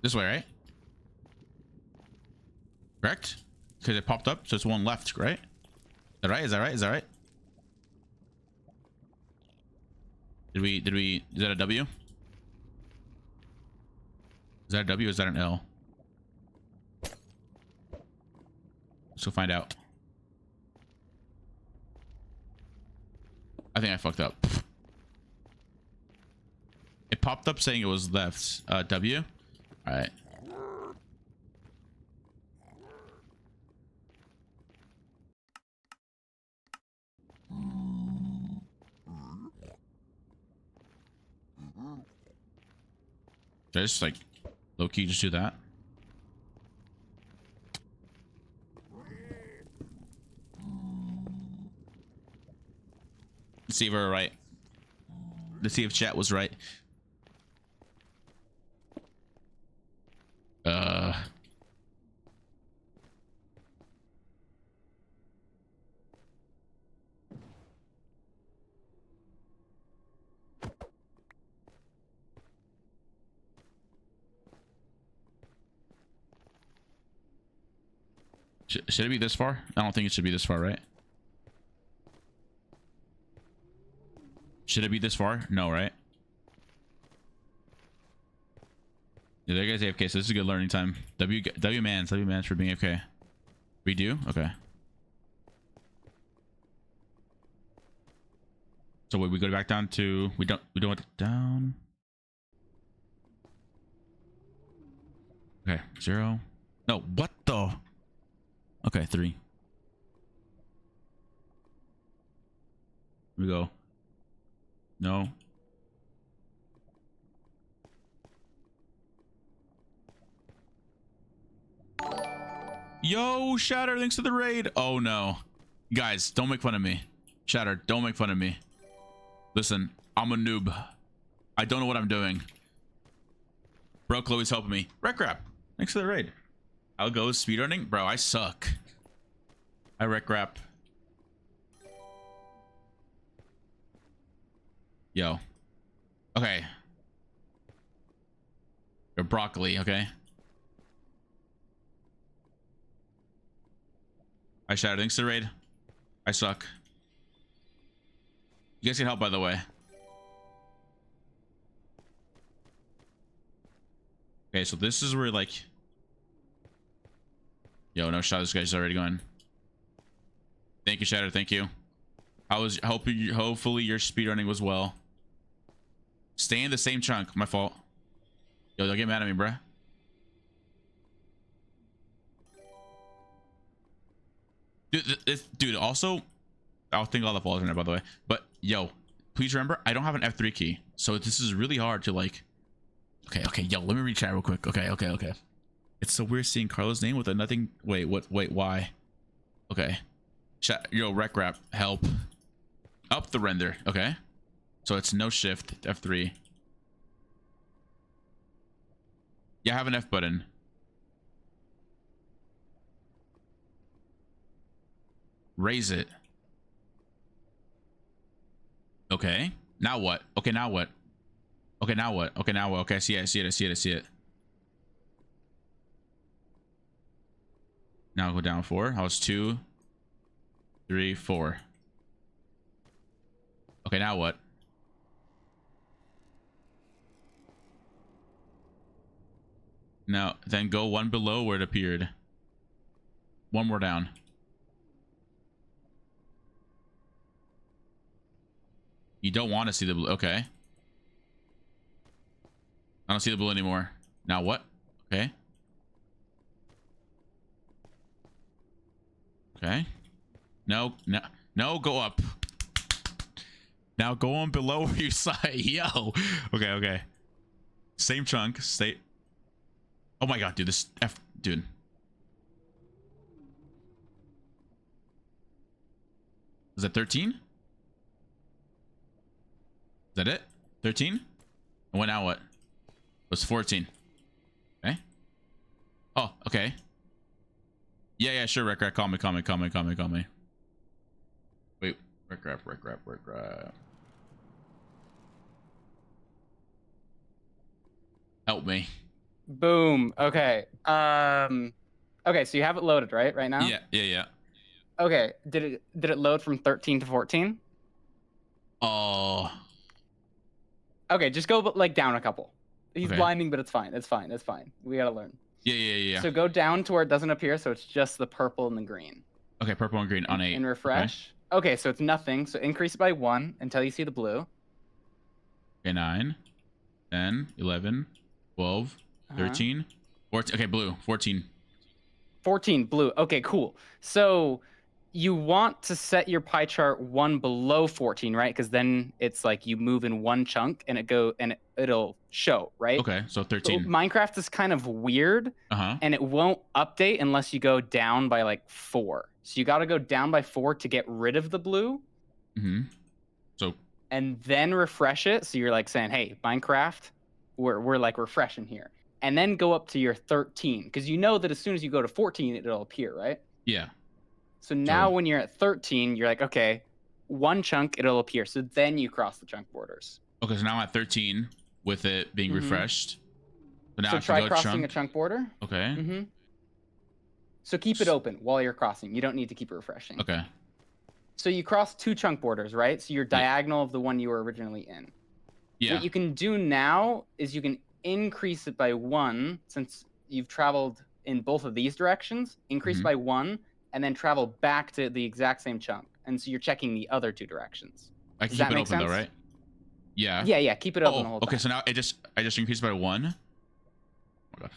This way, right? Correct? Because it popped up, so it's one left, right? Is that right? Is that right? Is that right? Did we, is that a W? Is that a W or is that an L? Let's go find out. I think I fucked up. It popped up saying it was left. W? Alright. Should I just like low-key just do that? Let's see if we're right. Let's see if chat was right. Should it be this far? I don't think it should be this far, right? Should it be this far? No, right? Yeah, there goes AFK, so this is a good learning time. W mans for being AFK. Redo? Okay. So wait, we go back down to we don't want it down. Okay, 0. No, what the? Okay, 3. Here we go. No. Yo, Shatter, thanks for the raid. Oh no. Guys, don't make fun of me. Shatter, don't make fun of me. Listen, I'm a noob. I don't know what I'm doing. Bro, Chloe's helping me. Wreck Rap, thanks for the raid. I'll go speedrunning. Bro, I suck. I wreck rap. Yo. Okay. You're broccoli, okay? I Shatter, thanks to the raid. I suck. You guys can help, by the way. Okay, so this is where like... Yo, no shot, this guy's already going. Thank you, Shatter, thank you. I was hoping, hopefully your speedrunning was well. Stay in the same chunk, my fault. Yo, don't get mad at me, bruh. Dude, also, I'll think all the falls in there, by the way. But yo, please remember, I don't have an F3 key, so this is really hard to like Okay, okay, yo, let me read chat real quick. Okay, okay, okay. It's so weird seeing Carlos' name with a nothing. Wait, what? Wait, why? Okay. Chat, yo, rec wrap, help. Up the render. Okay. So it's no shift, F3. Yeah, I have an F button. Raise it. Okay. Now what? Okay, now what? Okay, now what? Okay, now what? Okay, I see it, I see it, I see it, I see it. Now go down 4. I was 2, 3, 4. Okay, now what? Now, then go 1 below where it appeared. 1 more down. You don't want to see the blue. Okay. I don't see the blue anymore. Now what? Okay. Okay. No, no, no, go up. Now go on below where you saw it. Yo. Okay, okay. Same chunk. Stay. Oh my god, dude. This F. Dude. Is that 13? Is that it? 13? And what now what? It was 14. Okay. Oh, okay. Yeah, yeah, sure, Rec. Call me. Wait, Rec. Help me. Boom. Okay. Okay, so you have it loaded, right now? Yeah, yeah, yeah. Okay. Did it load from 13 to 14? Oh. Okay, just go like down a couple. He's Okay. blinding, but it's fine. It's fine. It's fine. We gotta learn. Yeah, yeah, yeah. So go down to where it doesn't appear, so it's just the purple and the green. Okay, purple and green on 8. And refresh. Okay, so it's nothing. So increase by 1 until you see the blue. Okay, 9, 10, 11, 12, 13, 14. Okay, blue. 14. 14 blue. Okay, cool. So you want to set your pie chart 1 below 14, right? Because then it's like you move in 1 chunk and it'll show, right? Okay, so 13. So Minecraft is kind of weird, Uh-huh. and it won't update unless you go down by like 4. So you got to go down by 4 to get rid of the blue. Mm-hmm. So. And then refresh it. So you're like saying, hey, Minecraft, we're like refreshing here. And then go up to your 13, because you know that as soon as you go to 14, it'll appear, right? Yeah. So now when you're at 13, you're like, okay, 1 chunk, it'll appear. So then you cross the chunk borders. Okay, so now I'm at 13 with it being refreshed. So now So I can try go crossing chunk. a chunk border. Okay. So keep it open while you're crossing. You don't need to keep it refreshing. Okay. So you cross 2 chunk borders, right? So you're diagonal of the one you were originally in. Yeah. What you can do now is you can increase it by 1, since you've traveled in both of these directions. Increase by 1, and then travel back to the exact same chunk. And so you're checking the other 2 directions. I can keep it open though, right? Yeah. Yeah, yeah. Keep it open the whole time. Okay, so now I just increased by 1. Oh my god.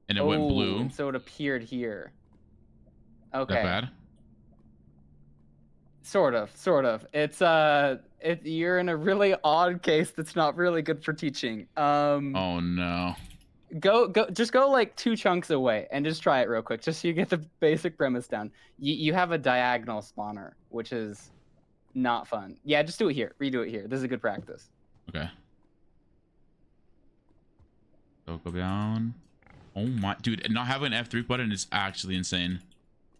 And it went blue. And so it appeared here. Okay. That bad? Sort of. It's you're in a really odd case that's not really good for teaching. Oh no. Just go like 2 chunks away and just try it real quick, just so you get the basic premise down. You have a diagonal spawner, which is not fun. Yeah, just do it here. Redo it here. This is a good practice. Okay. So go down. Oh my, dude! Not having an F3 button is actually insane.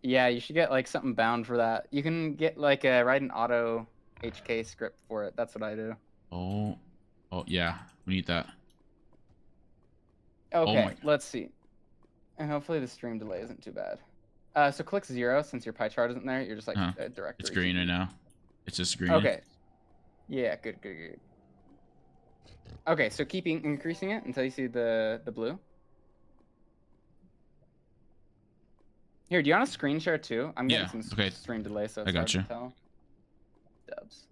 Yeah, you should get like something bound for that. You can get like write an auto HK script for it. That's what I do. Oh yeah, we need that. Okay, let's see. And hopefully the stream delay isn't too bad. So click 0 since your pie chart isn't there. You're just like a directory. It's green right now. It's just green. Okay. Yeah, good. Okay, so increasing it until you see the blue. Here, do you want a screen share too? I'm getting some stream delay, so it's hard to tell. Dubs.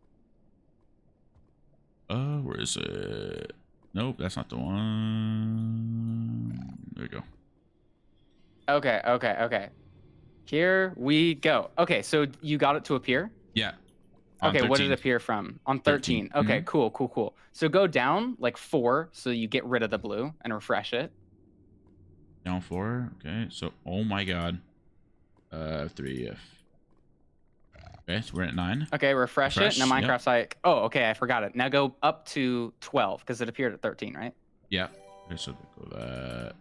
Where is it? Nope, that's not the one. There we go. Okay. Here we go. Okay, so you got it to appear? Yeah. On Okay, what did 13. it appear from? On 13. Okay, cool. So go down like 4, so you get rid of the blue and refresh it. Down 4. Okay, so oh my god. 3 if. Okay, so we're at 9. Okay, refresh it. Now Yep. Minecraft's like, oh, okay, I forgot it. Now go up to 12 because it appeared at 13, right? Yeah. Okay, so go that.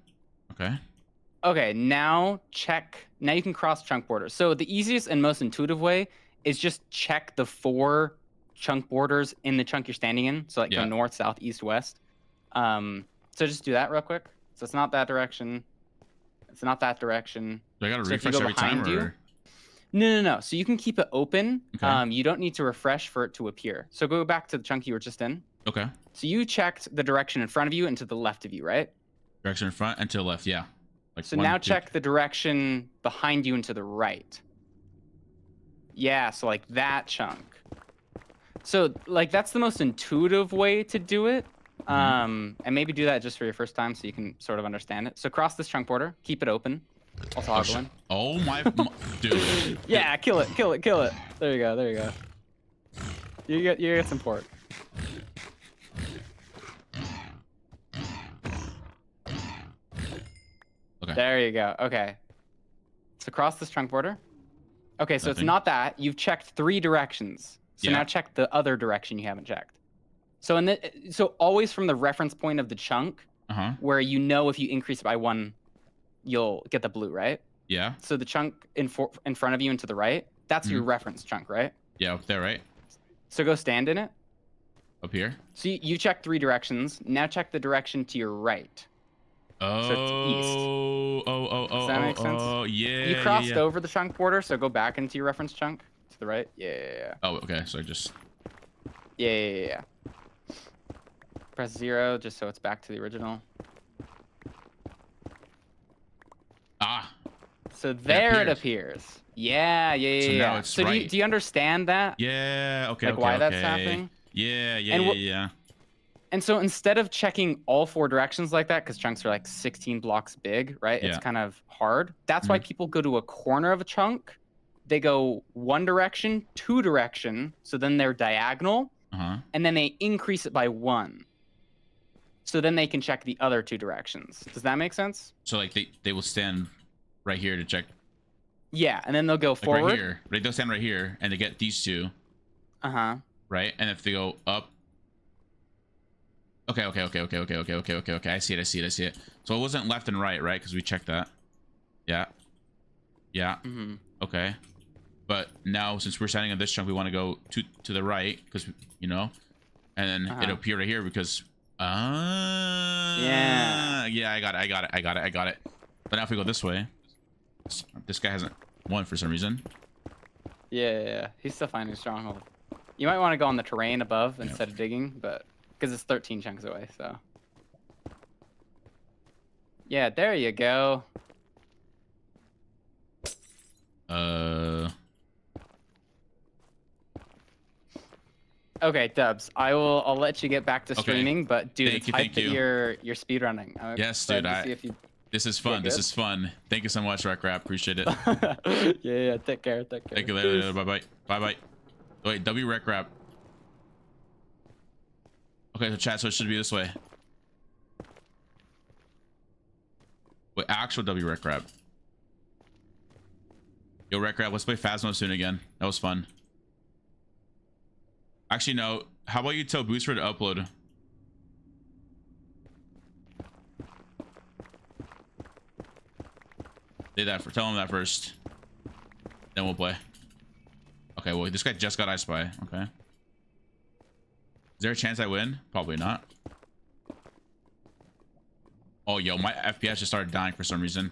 Okay. Okay, now check. Now you can cross chunk borders. So the easiest and most intuitive way is just check the 4 chunk borders in the chunk you're standing in. So like go north, south, east, west. So just do that real quick. So it's not that direction. It's not that direction. Do I gotta So if you refresh go every time, behind you, or? no. So you can keep it open. Okay. You don't need to refresh for it to appear. So go back to the chunk you were just in. Okay. So you checked the direction in front of you and to the left of you, right? Direction in front and to the left, yeah. Like So 1, now 2. check the direction behind you and to the right. Yeah, so like that chunk. So like that's the most intuitive way to do it. And maybe do that just for your first time so you can sort of understand it. So cross this chunk border, keep it open. Also hoggle in. Oh my dude. Yeah, kill it. There you go. You get some pork. Okay. There you go. Okay. So cross this chunk border. Okay, so Nothing. it's not that. You've checked 3 directions. So Yeah. now check the other direction you haven't checked. So so always from the reference point of the chunk, where you know if you increase it by 1, you'll get the blue, right? Yeah. So the chunk in front of you and to the right, that's your reference chunk, right? Yeah, up there, right? So go stand in it. Up here. So you checked 3 directions. Now check the direction to your right. Oh. So it's east. Does that make sense? Oh, yeah. You crossed over the chunk border, so go back into your reference chunk to the right. Yeah. Oh, okay. So I just. Yeah. Press 0 just so it's back to the original. Ah. So there it appears. Yeah. So now it's so right. do you understand that? Yeah. Okay. Like why that's happening? Yeah. And so instead of checking all 4 directions like that, because chunks are like 16 blocks big, right? Yeah. It's kind of hard. That's why people go to a corner of a chunk. They go 1 direction, 2 direction. So then they're diagonal. And then they increase it by 1. So then they can check the other 2 directions. Does that make sense? So like they will stand right here to check. Yeah, and then they'll go like forward. Right here. Right, they'll stand right here and they get these 2. Right, and if they go up. Okay. I see it. So it wasn't left and right, right? Because we checked that. Yeah. Okay. But now since we're standing on this chunk, we want to go to the right because and then it'll appear right here because. Yeah, I got it. But now if we go this way, this guy hasn't won for some reason. Yeah. He's still finding a stronghold. You might want to go on the terrain above instead of digging, but because it's 13 chunks away, so. Yeah, there you go. Okay, Dubs. I'll let you get back to streaming, but dude, it's hype that you're speedrunning. Yes, dude. This is fun. Thank you so much, Rap. Appreciate it. Yeah. Take care. Thank you later. Bye. Wait, W Rap. Okay, so chat, so it should be this way. Wait, actual W Rap. Yo, Rap, let's play Phasmo soon again. That was fun. Actually, no. How about you tell Booster to upload? Tell him that first. Then we'll play. Okay, well, this guy just got I Spy. Okay. Is there a chance I win? Probably not. Oh, yo, my FPS just started dying for some reason.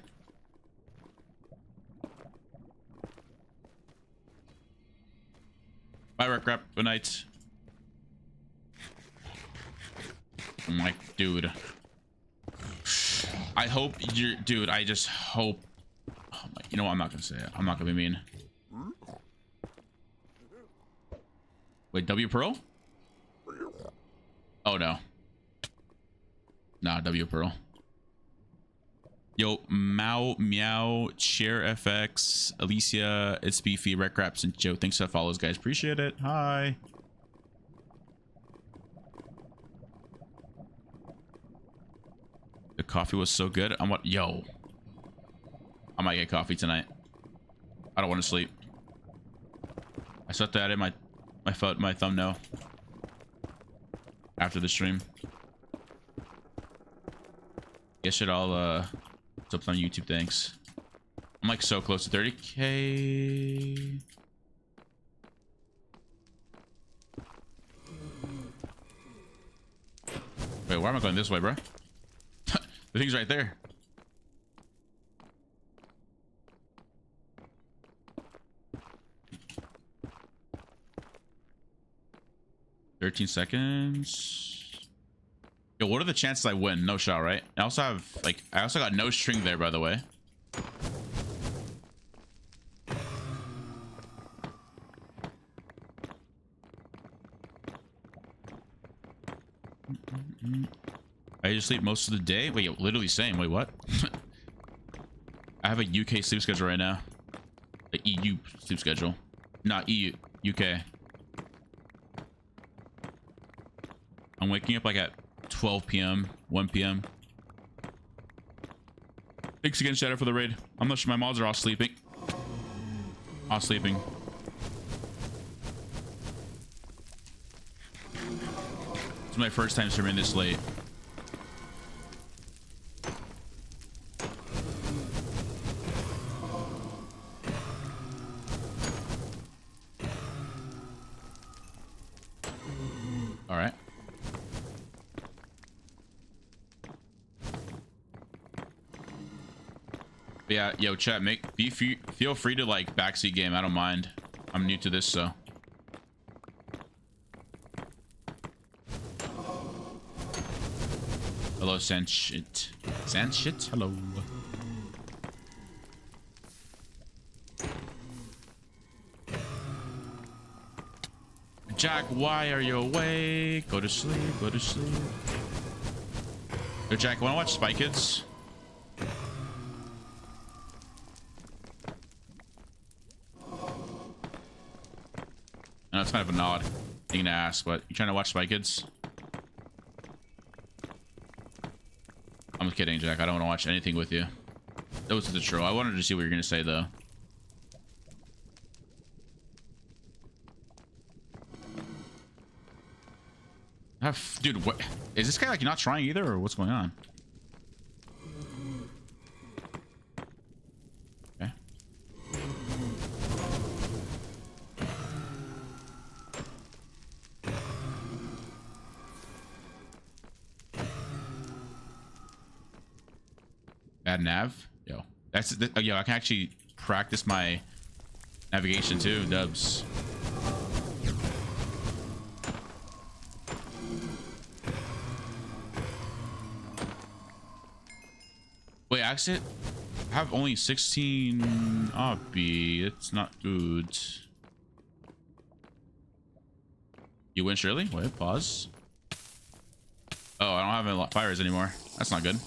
Bye, Rap. Good night. I'm like, dude. I hope you're... Dude, I just hope... Oh my, you know what? I'm not going to say it. I'm not going to be mean. Wait, W Pearl? Oh, no. Nah, W Pearl. Yo, Mao, Meow, Share FX, Alicia, It's Beefy, Red Craps, and Joe. Thanks for the follows, guys. Appreciate it. Hi. The coffee was so good. Yo. I might get coffee tonight. I don't want to sleep. I set that in my thumbnail after the stream. Guess it all it's up on YouTube. Thanks. I'm like so close to 30K. Wait, why am I going this way, bro? The thing's right there. $13 seconds. Yo, what are the chances I win? No shot, right? I also have I also got no string there, by the way. I just sleep most of the day. Wait, yo, literally same. Wait, what? I have a UK sleep schedule right now. The EU sleep schedule, not EU, UK. I'm waking up like at 12 p.m., 1 p.m. Thanks again, Shadow, for the raid. I'm not sure my mods are all sleeping. All sleeping. It's my first time streaming this late. All right. But yeah, yo, chat, feel free to like backseat game. I don't mind. I'm new to this, so. Hello, Sandshit. Sandshit, hello. Jack, why are you awake? Go to sleep, go to sleep. Yo, Jack, wanna watch Spy Kids? I know it's kind of an odd thing to ask, but you trying to watch Spy Kids? I'm kidding, Jack. I don't want to watch anything with you. That was the troll. I wanted to see what you're gonna say, though. Dude, what is this guy like? You're not trying either, or what's going on? Okay. Bad nav? Yo. Yo, I can actually practice my navigation too, dubs. Wait, actually, I have only 16 obby. It's not good. You win, Shirley? Wait, pause. Oh, I don't have any fires anymore. That's not good.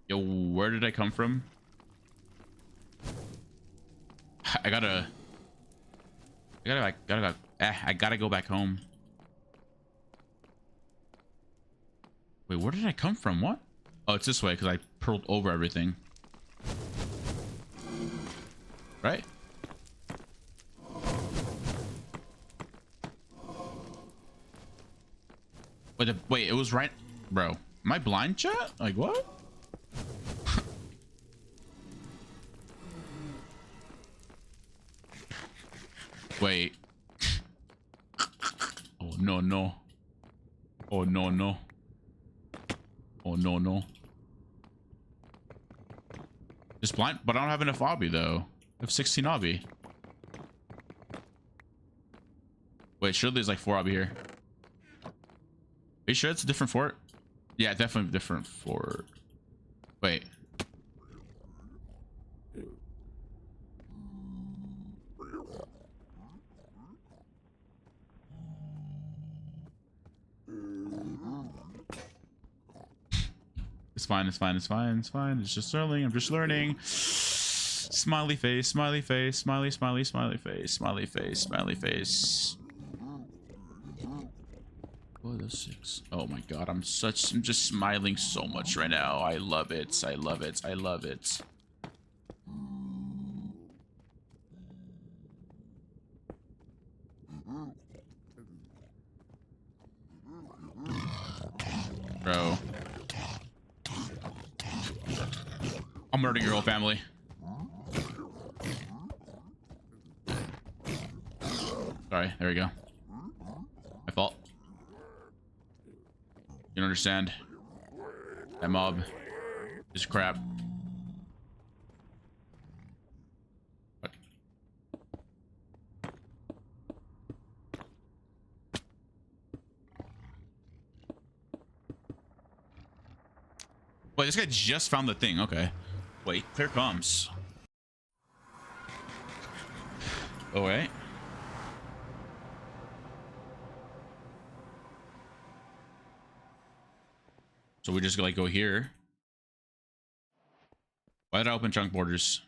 Yo, where did I come from? I gotta go back home. Wait, where did I come from? What? Oh, it's this way because I pearled over everything. Right? Wait, it was right, bro. Am I blind, chat? Like what? Wait. Oh no no. Oh no no. Oh no no. Just blind, but I don't have enough obby though. I have 16 obby. Wait, surely there's like 4 obby here. Are you sure it's a different fort? Yeah, definitely different fort. Wait. It's fine. It's fine. It's fine. It's fine. It's just learning. I'm just learning. Smiley face. Smiley face. Smiley. Smiley. Smiley face. Smiley face. Smiley face. Oh, that's 6. Oh my god. I'm just smiling so much right now. I love it. I love it. I love it. Bro. I'm murdering your whole family. Sorry, there we go. My fault. You don't understand. That mob is crap. What? Wait, this guy just found the thing. Okay. Wait, clear comms. Oh, wait. So we just like go here. Why did I open chunk borders?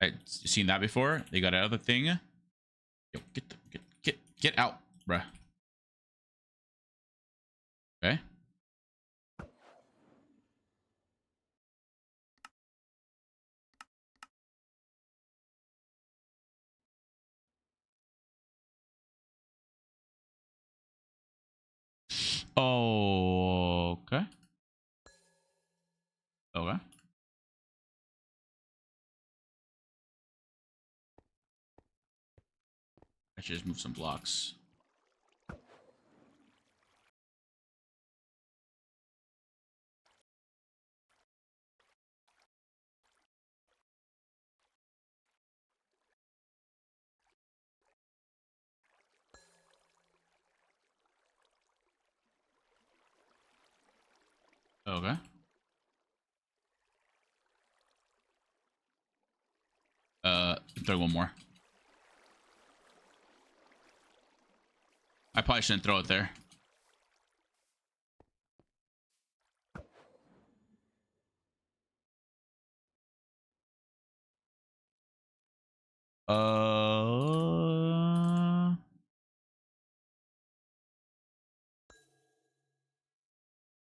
I've seen that before. They got out of the thing. Yo, get out, bruh. Okay. Oh, okay. Okay. I should just move some blocks. Okay. Throw one more. I probably shouldn't throw it there.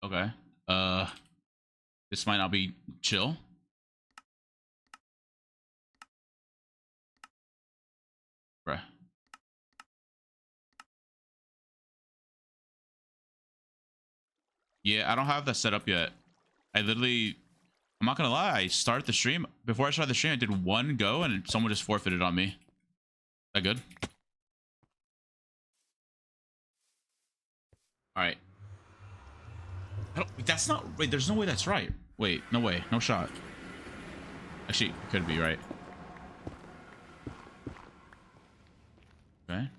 Okay. This might not be chill. Bruh. Yeah, I don't have that set up yet. I'm not gonna lie, I started the stream. Before I started the stream, I did one go and someone just forfeited on me. Is that good? Alright. That's not... Wait, there's no way that's right. Wait, no way. No shot. Actually, it could be right. Okay.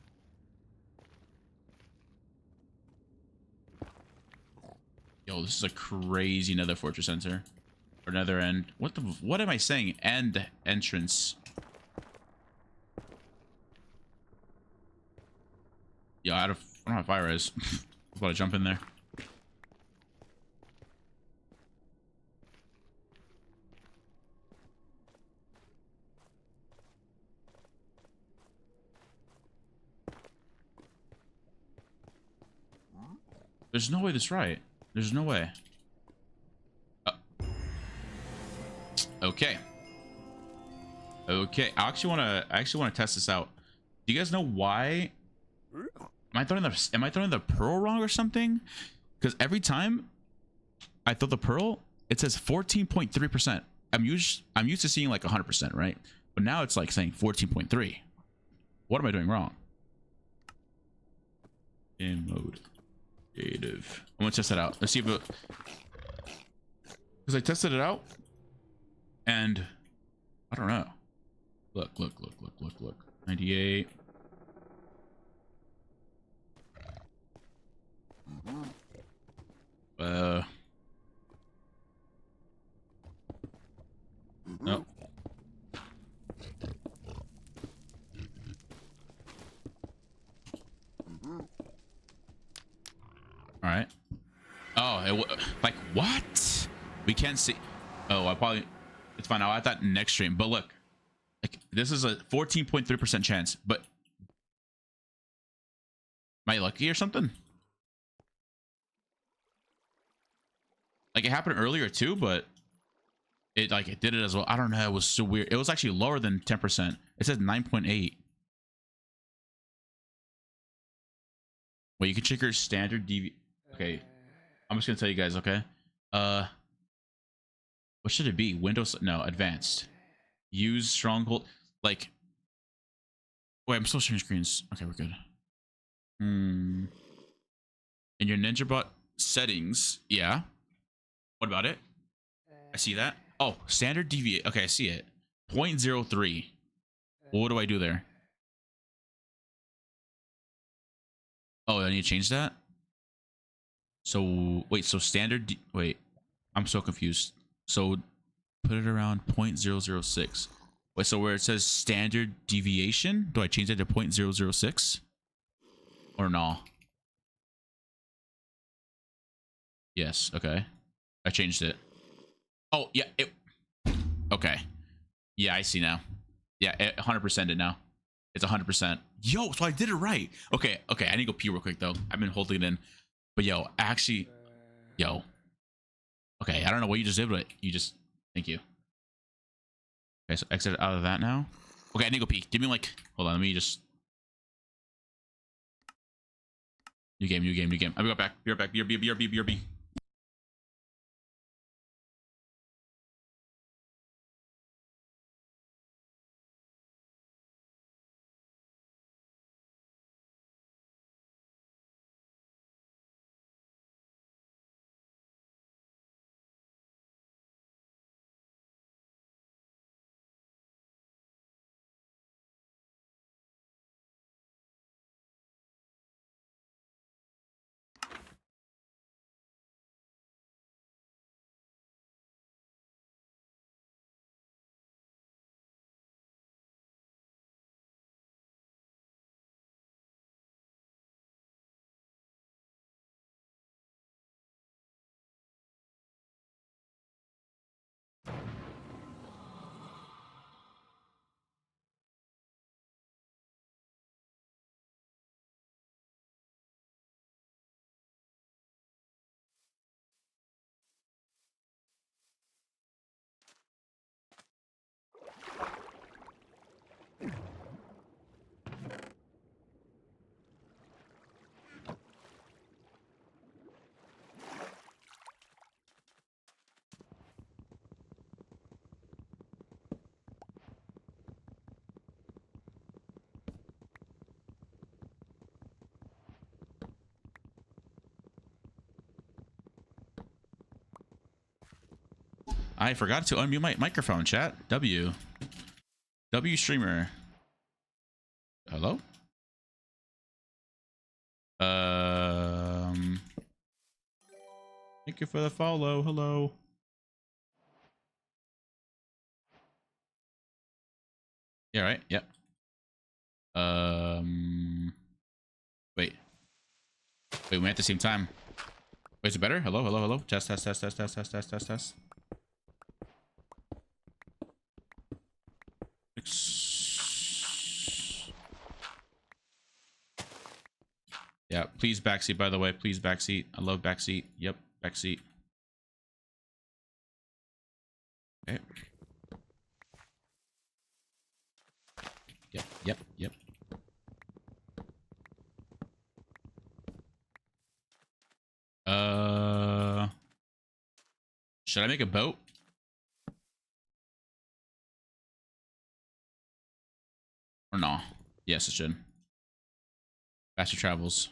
Yo, this is a crazy nether fortress center. Or nether end. What am I saying? End entrance. Yeah, I don't have fire res. I'm about to jump in there. There's no way that's right. There's no way. Okay. Okay. I actually want to test this out. Do you guys know why? Am I throwing the pearl wrong or something? Because every time I throw the pearl, it says 14.3%. I'm used to seeing like 100%, right? But now it's like saying 14.3. What am I doing wrong? In mode. Creative. I'm gonna test it out. Let's see if it... Because I tested it out and I don't know. Look. 98. No. All right. Oh, like what? We can't see. Oh, I probably. It's fine. I'll add that next stream. But look, like this is a 14.3% chance. But am I lucky or something? Like it happened earlier too, but it did it as well. I don't know. It was so weird. It was actually lower than 10%. It says 9.8. Wait, you can check your standard DV. Okay, I'm just gonna tell you guys. Okay, what should it be? Windows? No, advanced. Use stronghold. Like, wait, I'm still sharing screens. Okay, we're good. In your NinjaBot settings, yeah. What about it? I see that. Oh, standard deviate. Okay, I see it. 0.03. Well, what do I do there? Oh, I need to change that. So wait, so standard. Wait, I'm so confused. So put it around 0.006. Wait, so where it says standard deviation, do I change that to 0.006 or no? Yes. Okay, I changed it. Oh yeah. Okay. Yeah, I see now. Yeah, 100% it now. It's 100%. Yo, so I did it right. Okay. Okay. I need to go pee real quick though. I've been holding it in. But yo, actually, yo. Okay, I don't know what you just did, but you just. Thank you. Okay, so exit out of that now. Okay, I need to go pee. Give me like. Hold on. Let me just. New game. New game. New game. I'll be right back. Be right back. BRB. BRB. BRB. I forgot to unmute my microphone, chat. W streamer. Hello? Thank you for the follow. Hello. Yeah, right. Yep. Wait. Wait, we at the same time. Wait, is it better? Hello, hello, hello. Test, test, test, test, test, test, test, test, test. Yeah, please backseat, by the way. Please backseat. I love backseat. Yep, backseat. Okay. Yep, yep, yep. Should I make a boat? Or no? Yes, it should. Faster travels.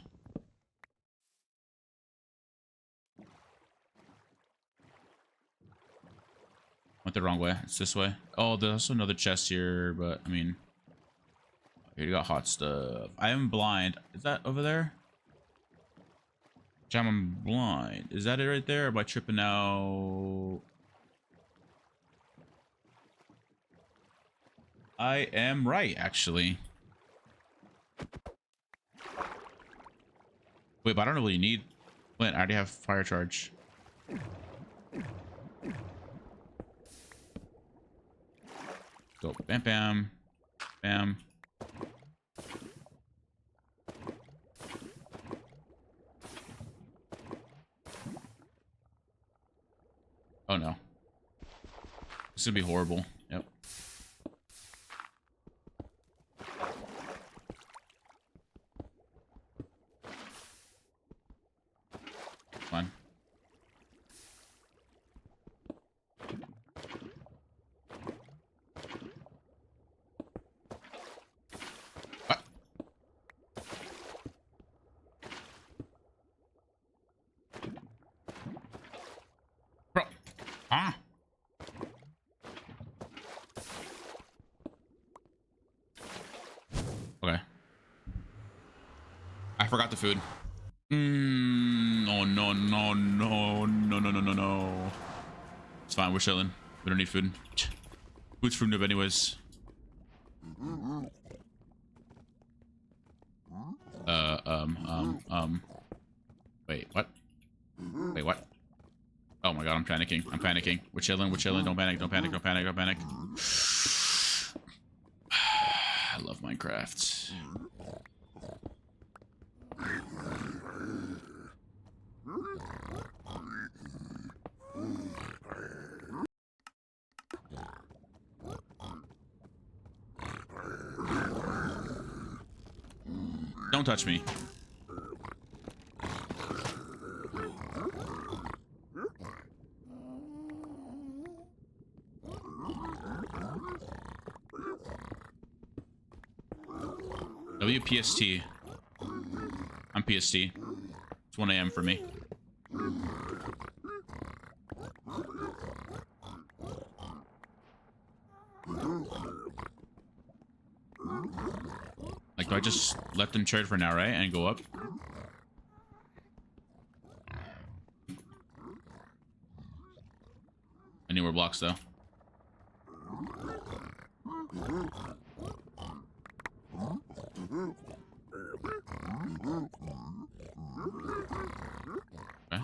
Went the wrong way. It's this way. Oh, there's also another chest here, but I mean, here you got hot stuff. I am blind. Is that over there? Jam, I'm blind. Is that it right there? Or am I tripping out? I am right, actually. Wait, but I don't really need. Flint, I already have fire charge. Go bam bam. Bam. Oh no. This is gonna be horrible. Yep. Fine. What? Bro. Ah. Okay. I forgot the food. Oh no no no no no no no no. It's fine. We're chilling. We don't need food. Food's for noob anyways. Wait, what? Wait, what? Oh my god, I'm panicking. I'm panicking. We're chilling. We're chilling. Don't panic. Don't panic. Don't panic. Don't panic. I love Minecraft. Don't touch me. WPST. I'm PST. It's 1 a.m. for me. Like, do I just let them trade for now, right? And go up? I need more blocks, though. Okay.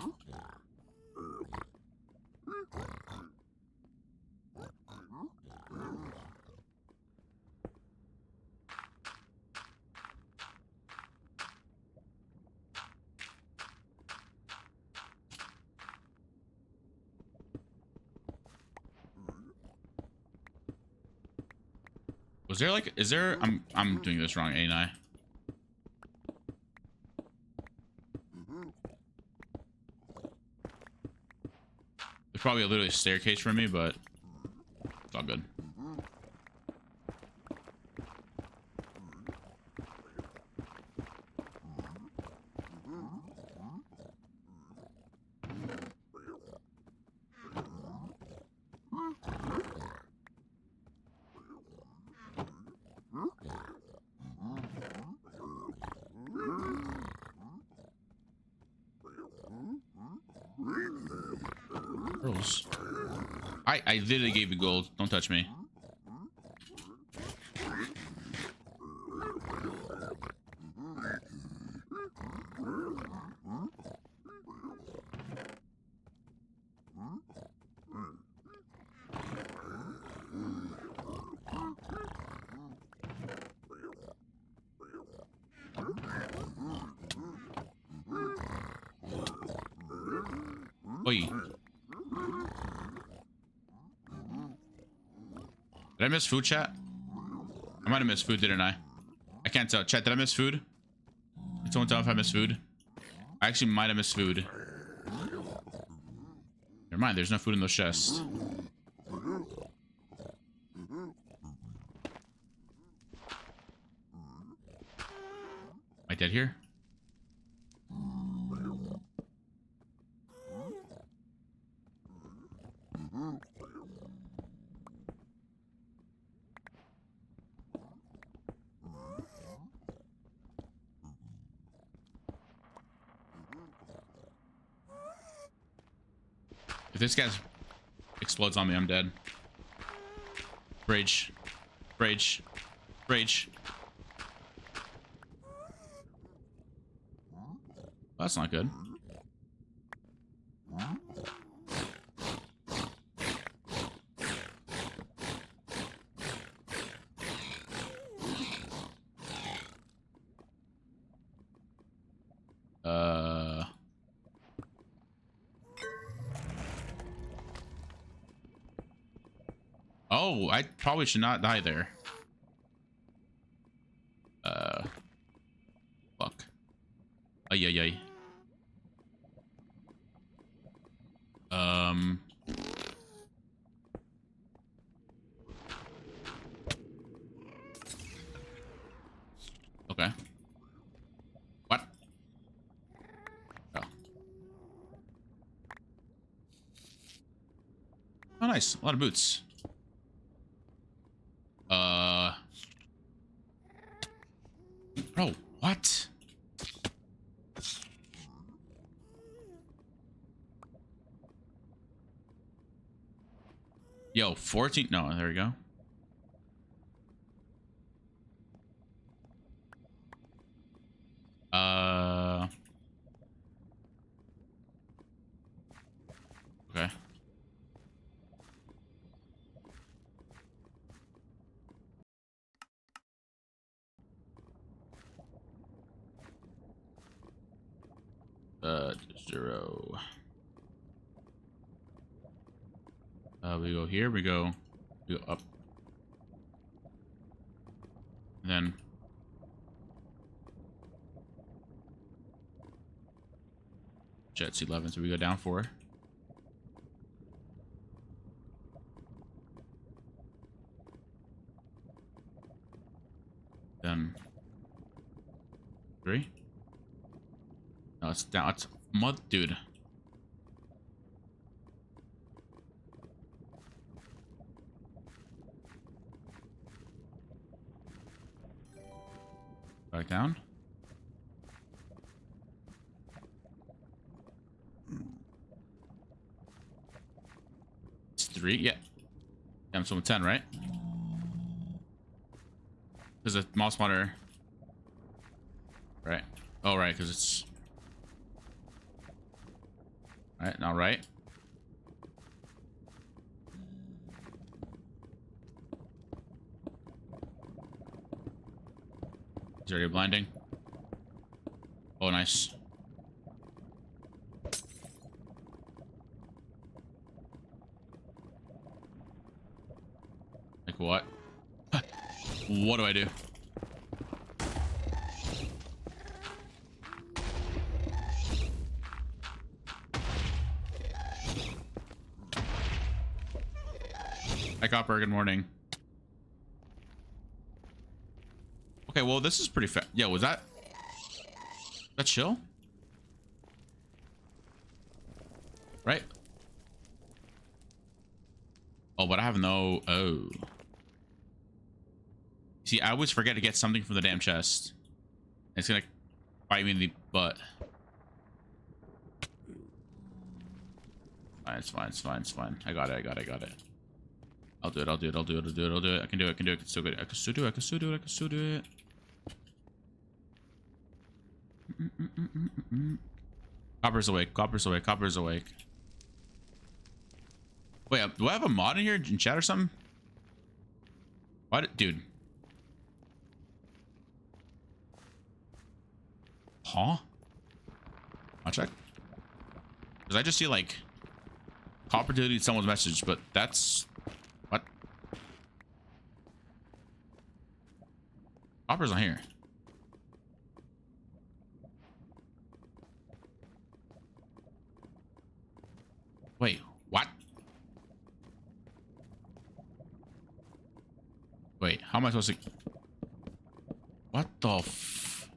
Was there like, is there, I'm doing this wrong, ain't I? There's probably a literally staircase for me, but it's all good. Pearls. I literally gave you gold. Don't touch me. Oi. Did I miss food, chat? I might have missed food, didn't I? I can't tell. Chat, did I miss food? Can someone tell if I missed food? I actually might have missed food. Never mind, there's no food in those chests. Am I dead here? If this guy explodes on me, I'm dead. Rage. Rage. Rage. Well, that's not good. Oh, I probably should not die there. Fuck. Ay, ay, ay. Okay. What? Oh. Oh, nice. A lot of boots. Bro, what? Yo, 14. No, there we go. Okay. Uh, 0. We go here, we go up. And then Jet's 11, so we go down 4. Then 3. No, it's down. It's mud, dude. Back down. It's 3. Yeah. I'm still 10, right? There's a mouse monitor. Right. Oh, right, because it's... Alright, now right. He's already blinding. Oh, nice. Like what? What do I do? Hi, Copper. Good morning. Okay, well, this is pretty fast. Yeah, was that chill? Right? Oh, but I have no... Oh. See, I always forget to get something from the damn chest. It's gonna bite me in the butt. Fine, it's fine, it's fine, it's fine. I got it, I got it, I got it. I'll do it, I'll do it, I'll do it, I'll do it, I'll do it. I can do it, I can do it, I can still do it, I can still do it, I can still do it, I can still do it. Copper's awake, Copper's awake, Copper's awake. Wait, do I have a mod in here in chat or something? What? Dude. Huh? I'll check. Because I just see like Copper deleted someone's message, but that's what? Copper's not here. Wait, what? Wait, how am I supposed to... What the f...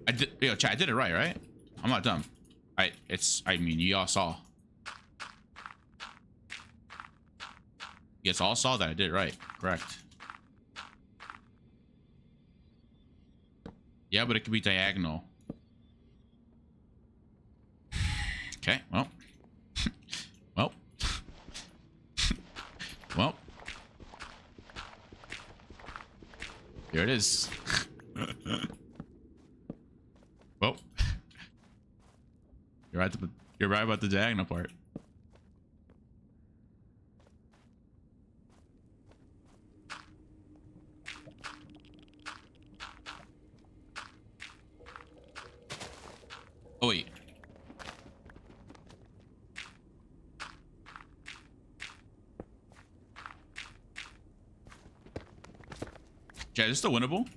I did... Yo, chat, I did it right? I'm not dumb. I mean, you all saw. Yes, all saw that I did it right. Correct. Yeah, but it could be diagonal. Okay, well. Well. Well. Here it is. Well. You're right about the diagonal part. Oh wait. Yeah, is this still winnable?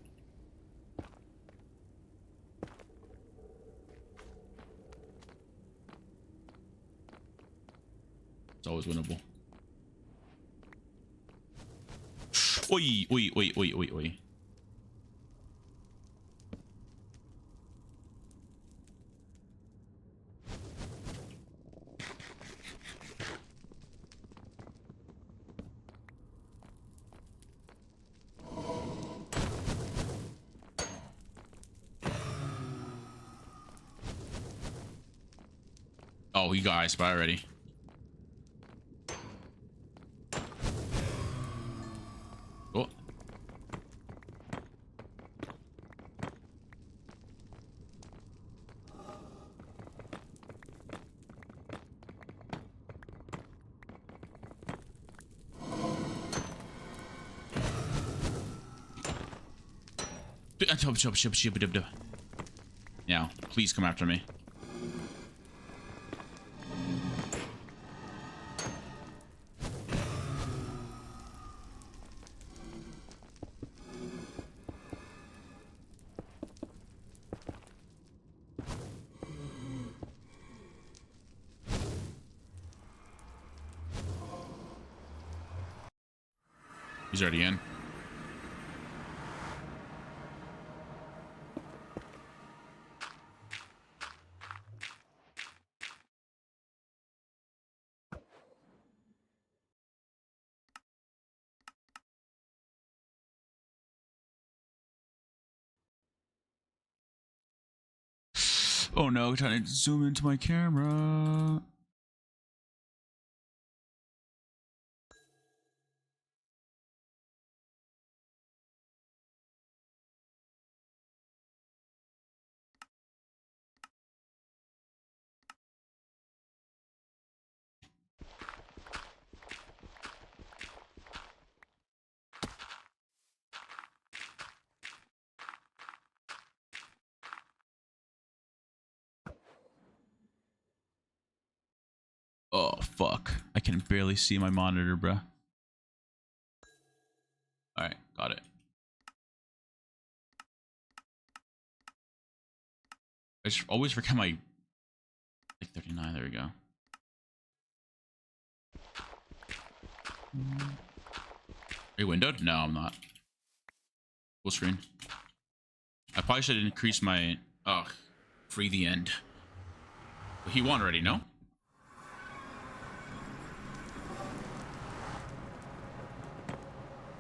It's always winnable. Oi, oi, oi, oi, oi, oi. Oh, you got I Spy already. Oh. Now, please come after me. He's already in. Oh no, trying to zoom into my camera. Oh fuck. I can barely see my monitor, bruh. Alright, got it. I just always forget my like 39, there we go. Are you windowed? No, I'm not. Full screen. I probably should increase my free the end. But he won already, no?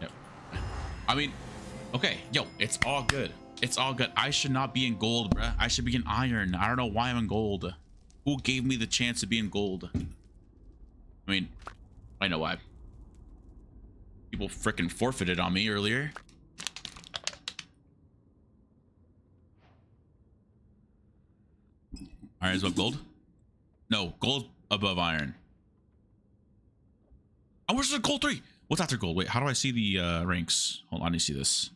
Yep. I mean, okay, yo, it's all good. It's all good. I should not be in gold, bruh. I should be in iron. I don't know why I'm in gold. Who gave me the chance to be in gold? I mean, I know why. People freaking forfeited on me earlier. Iron is above gold? No, gold above iron. Oh, where's the gold 3? What's after gold? Wait, how do I see the ranks? Hold on, I need to see this.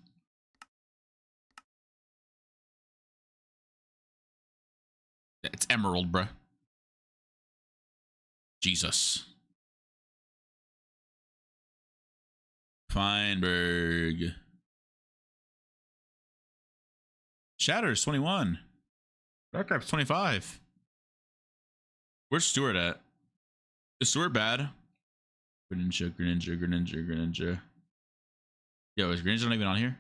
It's emerald, bruh. Jesus. Feinberg. Shatters 21. Darkcraft's 25. Where's Stewart at? Is Stewart bad? Greninja, Greninja, Greninja, Greninja. Yo, is Greninja not even on here?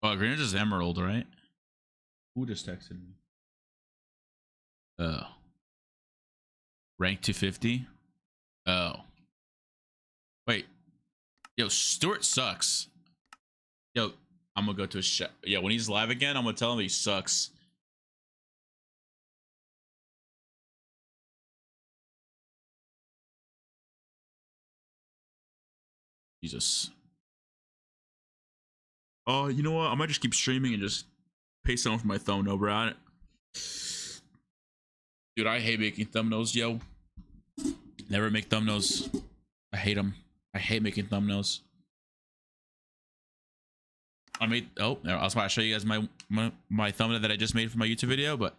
Oh, Greninja's emerald, right? Who just texted me? Oh. Rank 250? Oh. Wait. Yo, Stewart sucks. Yo, I'm gonna go to a shot. Yeah, when he's live again, I'm gonna tell him he sucks. Jesus. Oh, you know what? I might just keep streaming and just pay someone for my thumbnail, bro. Dude, I hate making thumbnails, yo. Never make thumbnails. I hate them. I hate making thumbnails. I made. Oh, no, I was about to show you guys my thumbnail that I just made for my YouTube video, but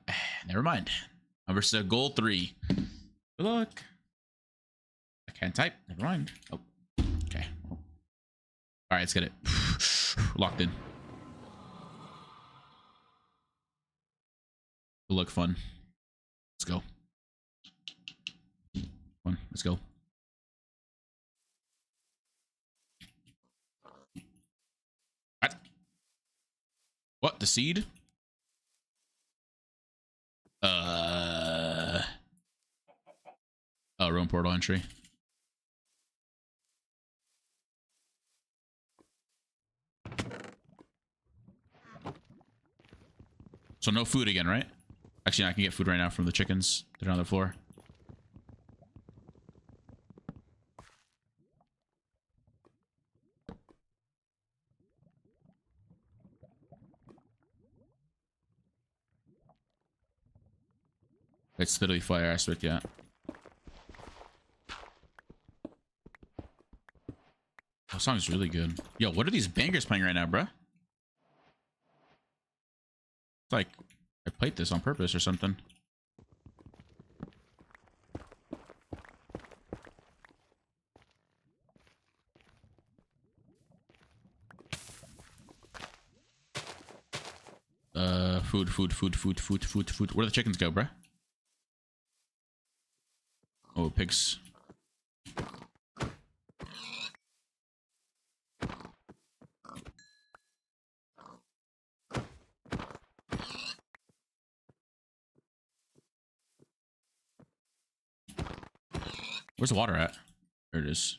never mind. I'm versus a gold 3. Good luck. I can't type. Never mind. Oh, okay. All right, let's get it locked in. It'll look fun. Let's go. One. Let's go. What? The seed? Oh, wrong portal entry. So no food again, right? Actually, I can get food right now from the chickens. They're on the floor. It's literally fire aspect, yeah. That song's really good. Yo, what are these bangers playing right now, bruh? It's like I played this on purpose or something. Food. Where do the chickens go, bruh? Oh, pigs. Where's the water at? There it is.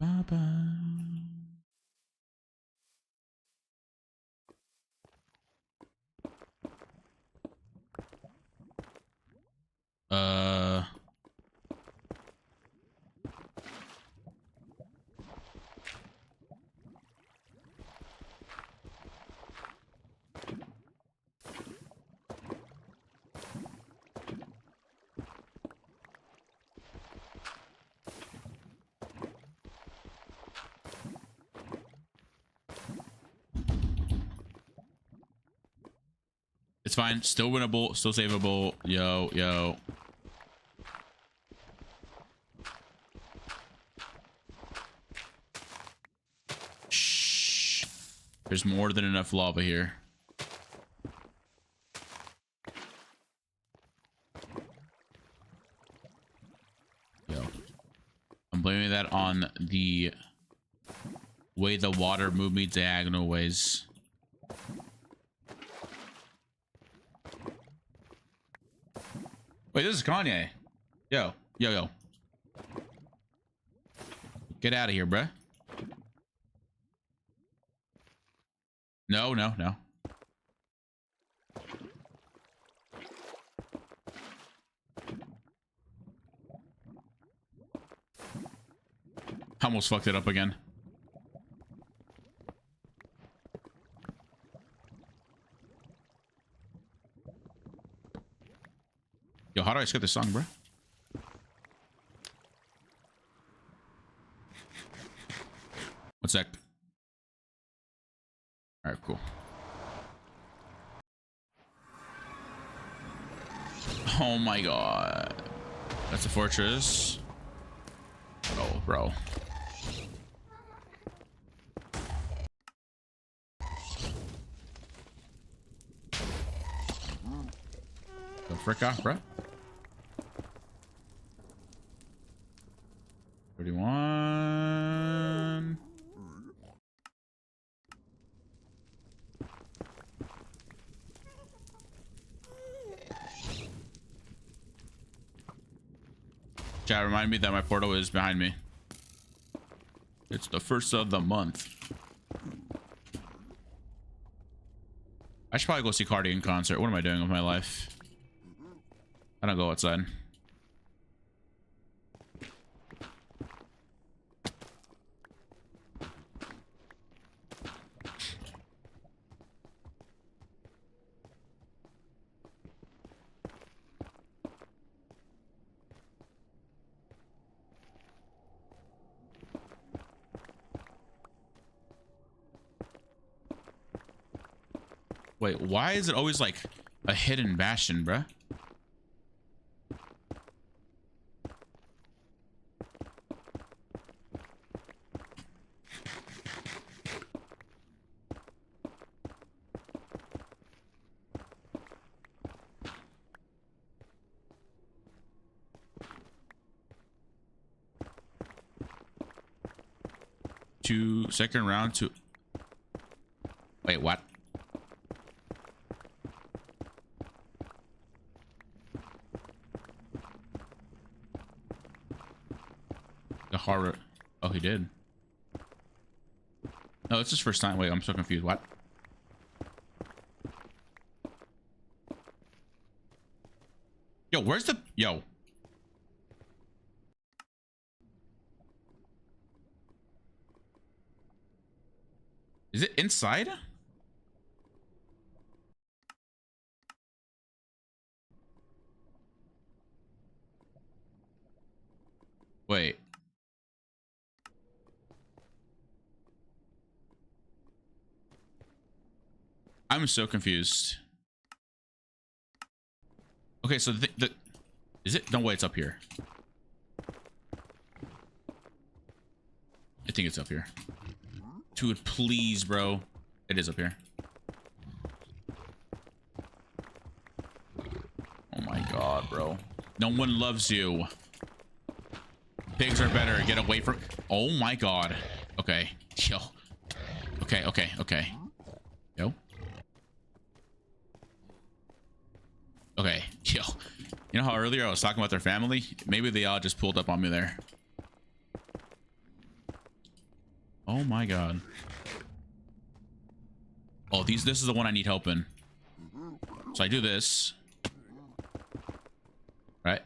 Bye-bye. It's fine. Still winnable. Still savable. Yo. Shh. There's more than enough lava here. Yo. I'm blaming that on the way the water moved me diagonal ways. Wait, this is Kanye. Yo. Get out of here, bruh. No. I almost fucked it up again. Yo, how do I skip this song, bro? One sec. All right, cool. Oh my god. That's a fortress. Oh, bro. Go frick off, bro. 31. Chat, remind me that my portal is behind me. It's the first of the month. I should probably go see Cardi in concert. What am I doing with my life? I don't go outside. Wait, why is it always like a hidden bastion, bruh? Second round to... Wait, what? The horror... Oh, he did. No, it's his first time. Wait, I'm so confused. What? Yo, where's the... Yo. Is it inside? Wait. I'm so confused. Okay, so the is it? No way, it's up here. I think it's up here. Dude, please, bro. It is up here. Oh my god, bro. No one loves you. Pigs are better. Get away from... Oh my god. Okay. Yo. Okay, okay, okay. Yo. Okay. Yo. You know how earlier I was talking about their family? Maybe they all just pulled up on me there. Oh my god. Oh, this is the one I need help in. So I do this. Right?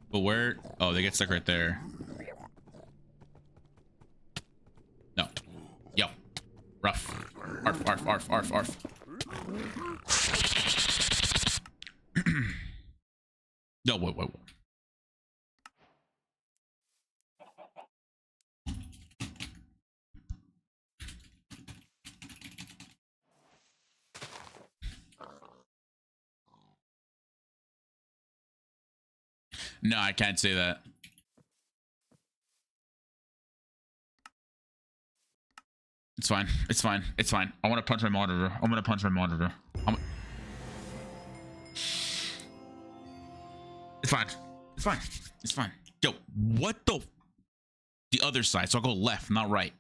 But where? Oh, they get stuck right there. No. Yo. Rough. Arf, arf, arf, arf, arf. No, wait, wait, wait. No, I can't say that. It's fine. It's fine. It's fine. I want to punch my monitor. I'm gonna punch my monitor. It's fine. It's fine. It's fine. Yo, what the? The other side. So I'll go left, not right.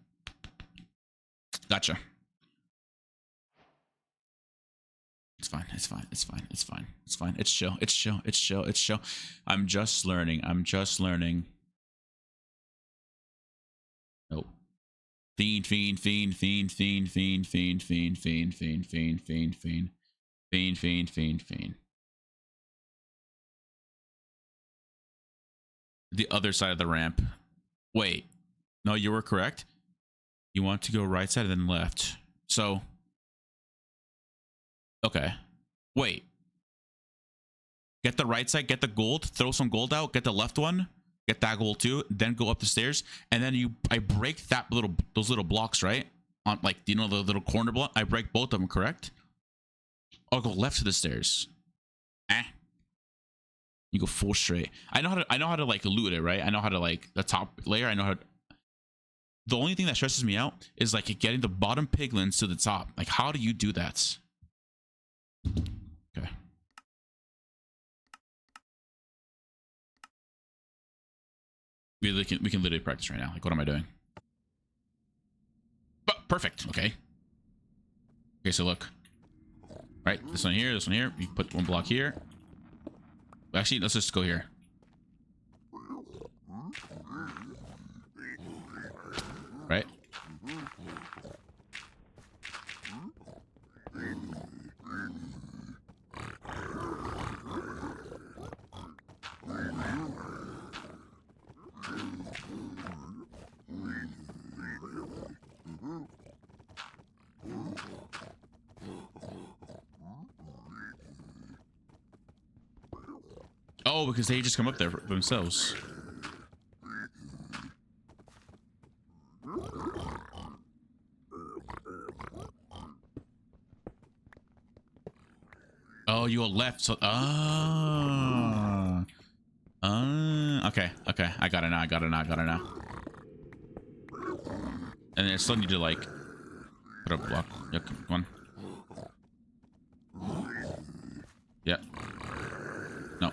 Gotcha. It's fine. It's fine. It's fine. It's fine. It's fine. It's chill. It's chill. It's chill. It's chill. I'm just learning. I'm just learning. Nope. Fiend, fiend, fiend, fiend, fiend, fiend, fiend, fiend, fiend, fiend, fiend, fiend, fiend, fiend, fiend, fiend, fiend. The other side of the ramp. Wait. No, you were correct. You want to go right side and then left. So. Okay. Wait. Get the right side, get the gold, throw some gold out, get the left one, get that gold too, then go up the stairs, and then I break those little blocks, right? On like, you know, the little corner block. I break both of them, correct? I'll go left to the stairs. You go full straight. I know how to like loot it, right? I know how to like the top layer. I know how to... The only thing that stresses me out is like getting the bottom piglins to the top. Like, how do you do that? Okay. We can literally practice right now. Like, what am I doing? But perfect. Okay. Okay, so look. Right, this one here, this one here. We put one block here. Actually, let's just go here. Right? Oh, because they just come up there for themselves. Oh, you go left. So, okay, okay. I got it now. I got it now. I got it now. And I still need to like put up a block. Yeah, come on. Yeah. No.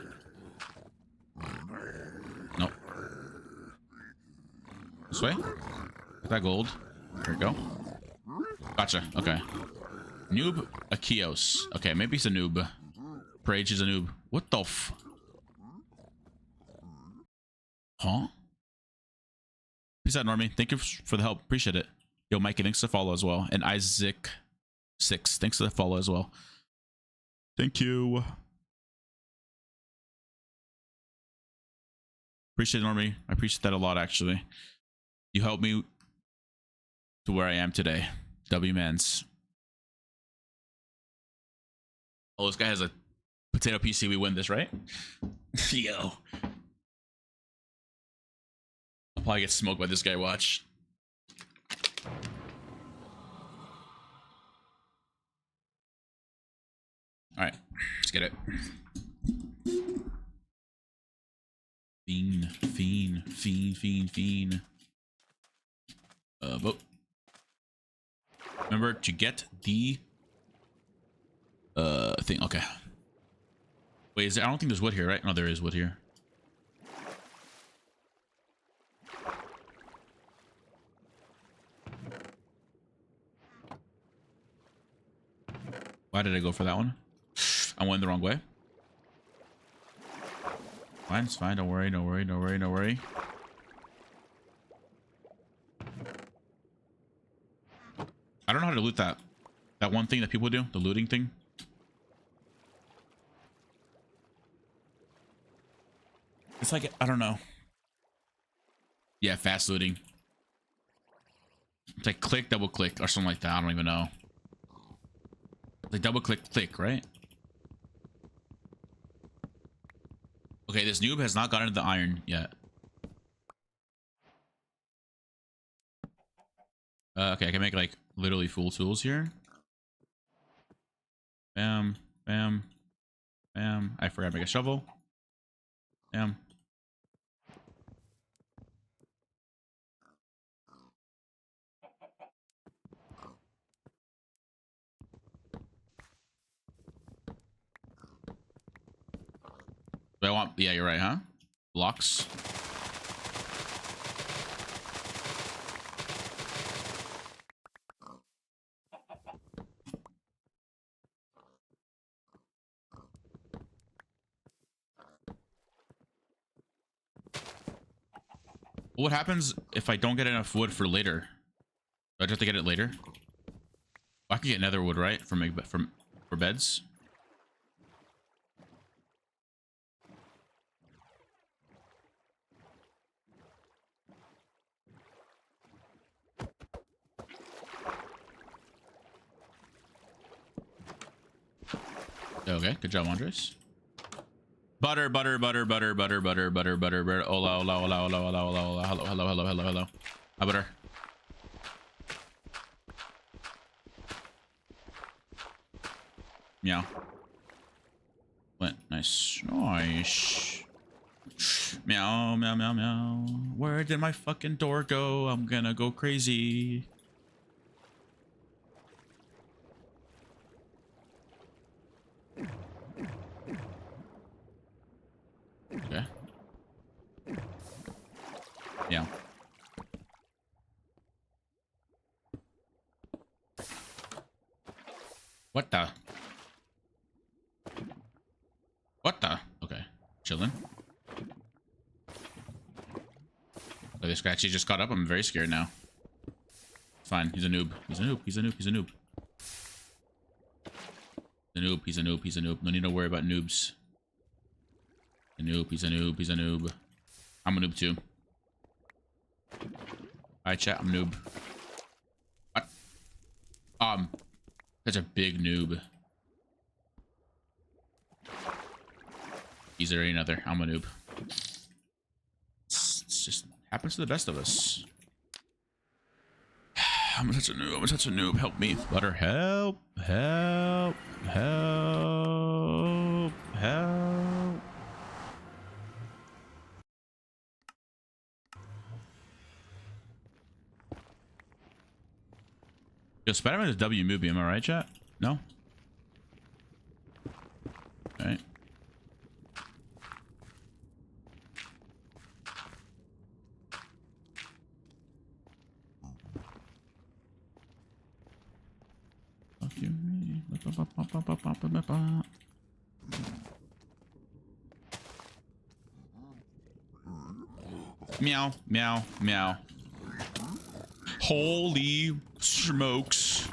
No. This way. Get that gold. There we go. Gotcha. Okay. Noob Akios. Okay, maybe he's a noob. Prage is a noob. What the f? Huh? Peace out, Normie. Thank you for the help. Appreciate it. Yo, Mikey, thanks for the follow as well. And Isaac6, thanks for the follow as well. Thank you. Appreciate it, Normie. I appreciate that a lot, actually. You helped me to where I am today. W-mans. Oh, this guy has a potato PC. We win this, right? Yo. I'll probably get smoked by this guy. Watch. All right, let's get it. Fiend. Vote. Remember to get the thing. Okay. Wait, is there, I don't think there's wood here, right? No, there is wood here. Why did I go for that one? I went the wrong way. Fine, it's fine. Don't worry, don't worry, don't worry, don't worry. I don't know how to loot that. That one thing that people do, the looting thing. It's like, I don't know. Yeah, fast looting. It's like click, double click, or something like that. I don't even know. Like double click, right? Okay, this noob has not gotten into the iron yet. Okay, I can make like literally full tools here. Bam, bam, bam. I forgot to make a shovel. Bam. Do I want, yeah, you're right, huh? Blocks. What happens if I don't get enough wood for later? Do I just have to get it later? I can get nether wood, right? For beds. Okay, good job, Qndres. Butter. Hola. Hello. Hi, butter. Meow. Flint, nice. Meow. Where did my fucking door go? I'm gonna go crazy. Okay. Yeah. What the? Okay. Chilling. Oh, this guy actually just caught up. I'm very scared now. It's fine. He's a noob. He's a noob. He's a noob. No need to worry about noobs. He's a noob. I'm a noob too. Alright, chat, I'm a noob. What? Such a big noob. He's already another. I'm a noob. It's just happens to the best of us. I'm such a noob. Help me. Butter, help. hell? Yo, Spider-Man is a W movie, am I right, chat? No? Alright. Fuck you. Meow, meow, meow. Holy smokes.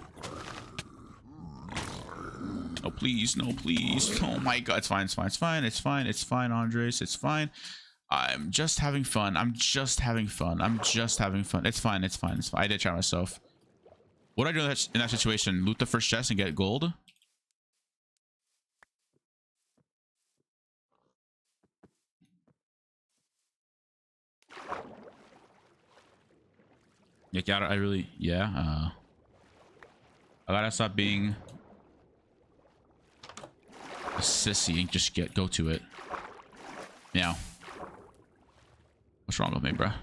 Oh, please, no, please. Oh my god, it's fine, it's fine, it's fine, it's fine, it's fine, Andres, it's fine. I'm just having fun. I'm just having fun. I'm just having fun. It's fine, it's fine, it's fine. I did try myself. What do I do in that situation? Loot the first chest and get gold? Yeah, I really, yeah. I gotta stop being a sissy and just go to it. Yeah. What's wrong with me, bruh?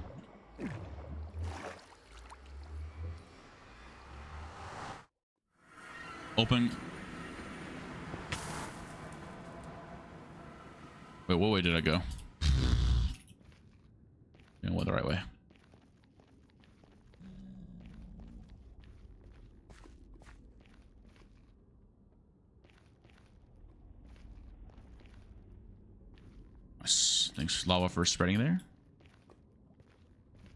Open. Wait, what way did I go? Yeah, went the right way. Thanks, lava, for spreading there.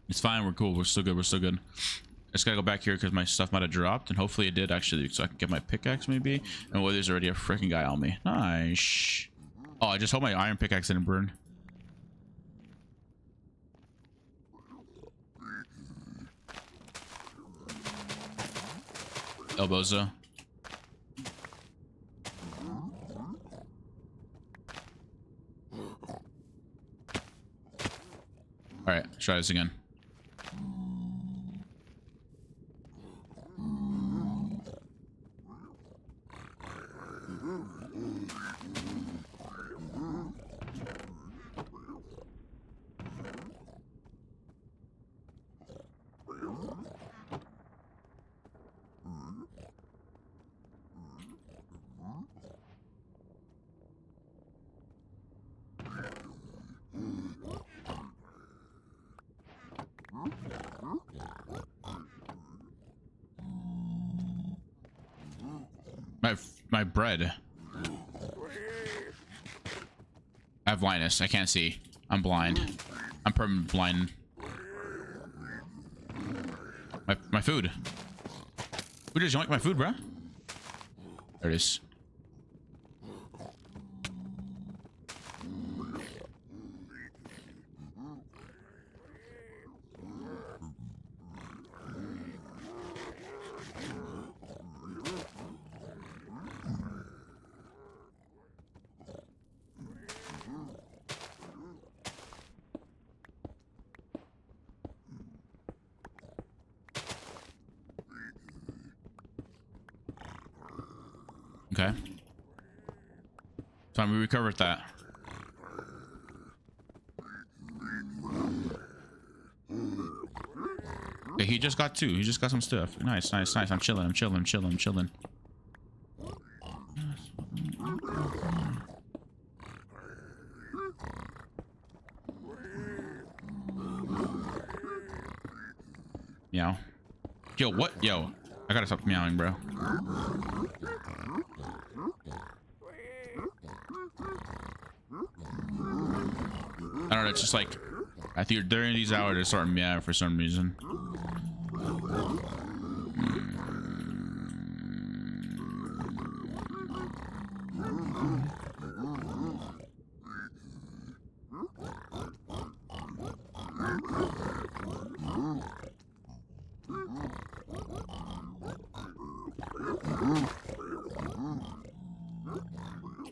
It's fine. We're cool. We're still good. We're still good. I just gotta go back here because my stuff might have dropped, and hopefully it did actually, so I can get my pickaxe maybe. And well, there's already a freaking guy on me. Nice. Oh, I just hope my iron pickaxe didn't burn. Elbozo. All right, try this again. My bread. I have blindness. I can't see. I'm blind. I'm permanent blind. My food. Who just yoink my food, bruh? There it is. Okay. So we recovered that. Okay, he just got 2. He just got some stuff. Nice, nice, nice. I'm chilling. I'm chilling. I'm chilling. I'm chilling. Meow. Yo, what? Yo, I gotta stop meowing, bro. I don't know, it's just like I think during these hours they start meowing for some reason.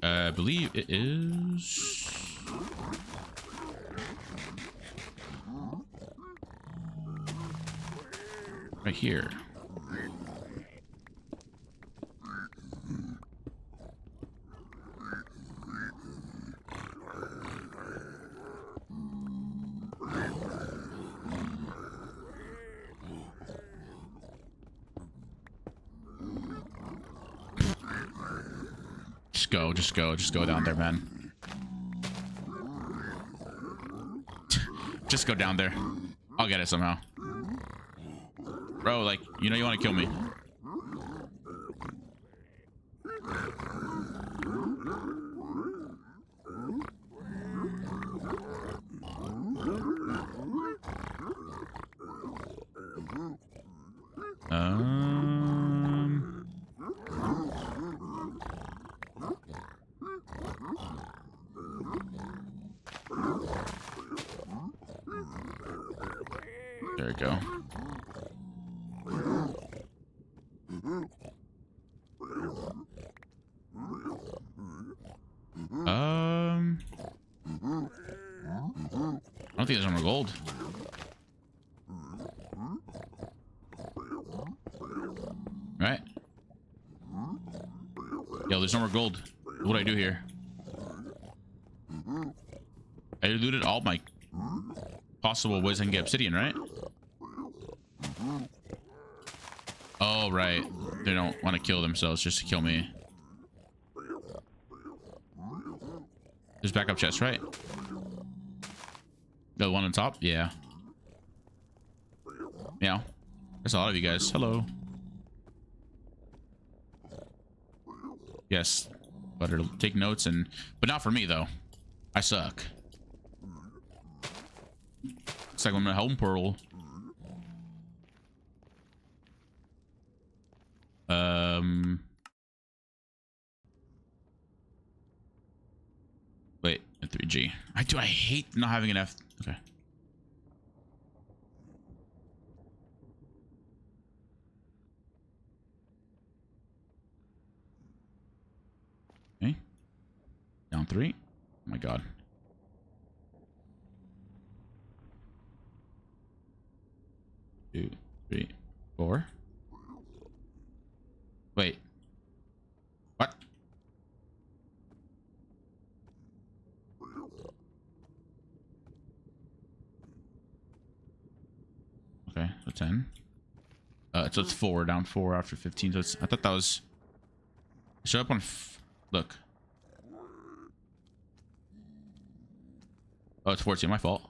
I believe it is right here. Just go down there, man. Just go down there. I'll get it somehow. Bro, like, you know you want to kill me. There we go. I don't think there's no more gold. Right? Yo, there's no more gold. What do I do here? I looted all my possible ways I can get obsidian, right? Oh, right. They don't want to kill themselves just to kill me. There's backup chest, right? The one on top? Yeah. Yeah. There's a lot of you guys. Hello. Yes. But take notes but not for me though. I suck. It's like I'm in a home portal. Wait, a 3G. I hate not having an F. Okay. Okay. Down 3. Oh my god. Two, 3, 4. Wait. What? Okay, so 10. So it's 4, down 4 after 15. So I thought that was... Show up on... Look. Oh, it's 14. My fault.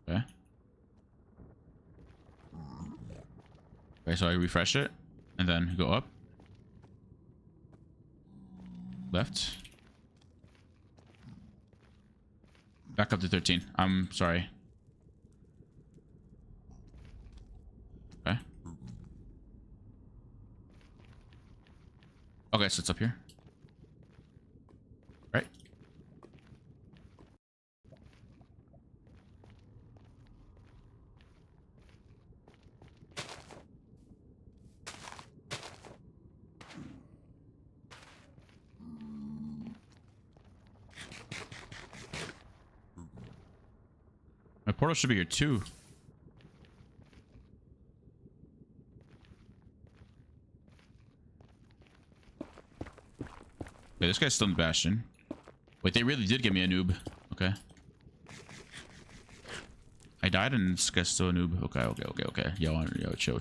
Okay. Okay, so I refresh it. And then go up. Left. Back up to 13. I'm sorry. Okay. Okay, so it's up here. Right. My portal should be here too. Okay, this guy's still in Bastion. Wait, they really did give me a noob. Okay. I died and this guy's still a noob. Okay. Yo, chill.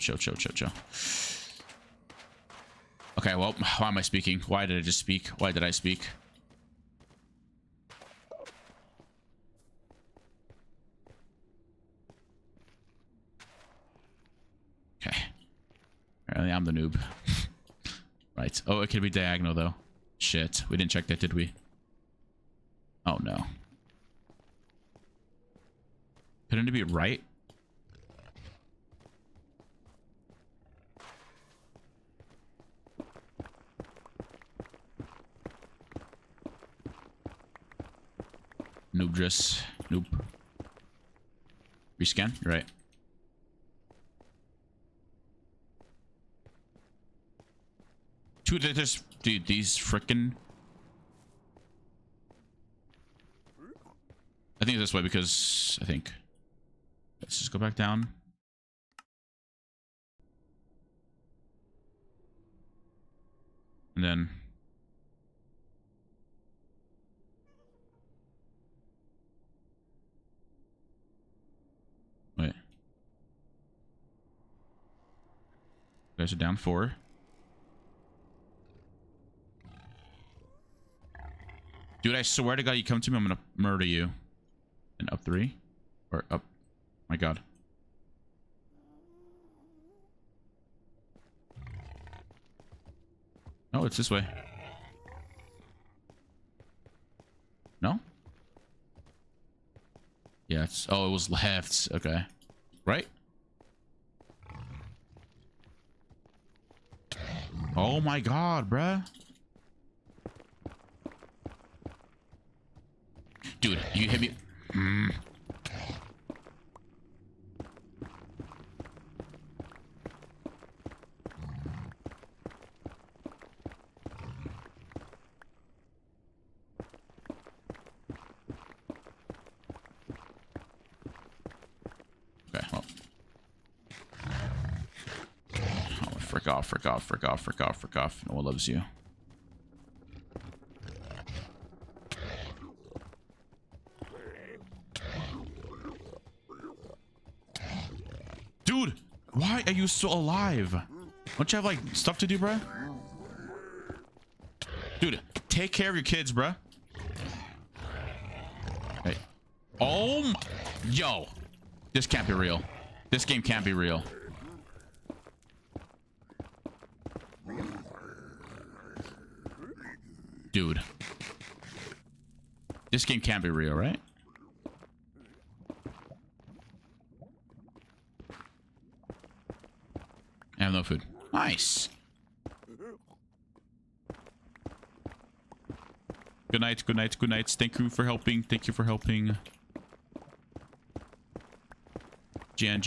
Okay, well, why am I speaking? Why did I just speak? Why did I speak? Okay. Apparently I'm the noob. Right. Oh, it could be diagonal though. Shit. We didn't check that, did we? Oh no. Couldn't it be right? Qndres. Nope. Rescan? You're right. Dude, these frickin'... I think this way because I think... Let's just go back down. And then... Wait. You guys are down 4. Dude, I swear to God, you come to me, I'm gonna murder you. And up 3? Or up... My God. No, it's this way. No? Yeah, it's... Oh, it was left. Okay. Right? Oh my God, bruh. Dude, you hit me. Okay, well. Oh, frick off, frick off, frick off, frick off, frick off. No one loves you. Dude, why are you still alive? Don't you have like stuff to do, bruh? Dude, take care of your kids, bruh. Hey. Oh my... Yo. This can't be real. This game can't be real. Dude. This game can't be real, right? I have no food. Nice. Good night, good night, good night. Thank you for helping. Thank you for helping. Jan.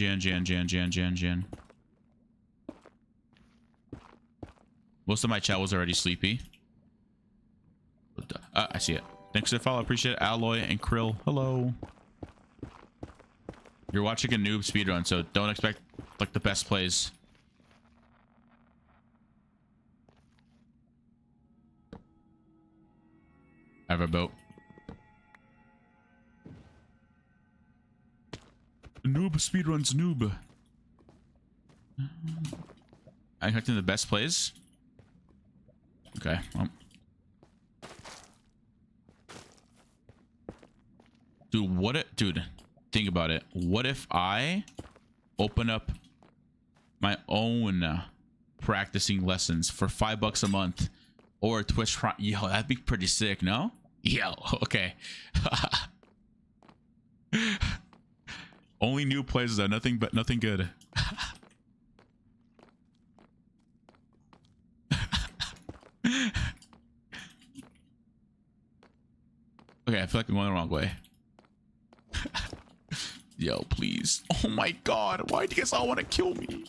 Most of my chat was already sleepy. I see it. Thanks for the follow. Appreciate it. Alloy and Krill. Hello. You're watching a noob speedrun, so don't expect like the best plays. I have a boat. Noob speedruns noob. I'm expecting the best plays. Okay, well. Dude, what it, dude, think about it. What if I open up my own practicing lessons for $5 a month or a Twitch? Yo, that'd be pretty sick, no? Yo, okay. Only new plays though, nothing good. Okay, I feel like I'm going the wrong way. Yo, please. Oh my God, why do you guys all want to kill me?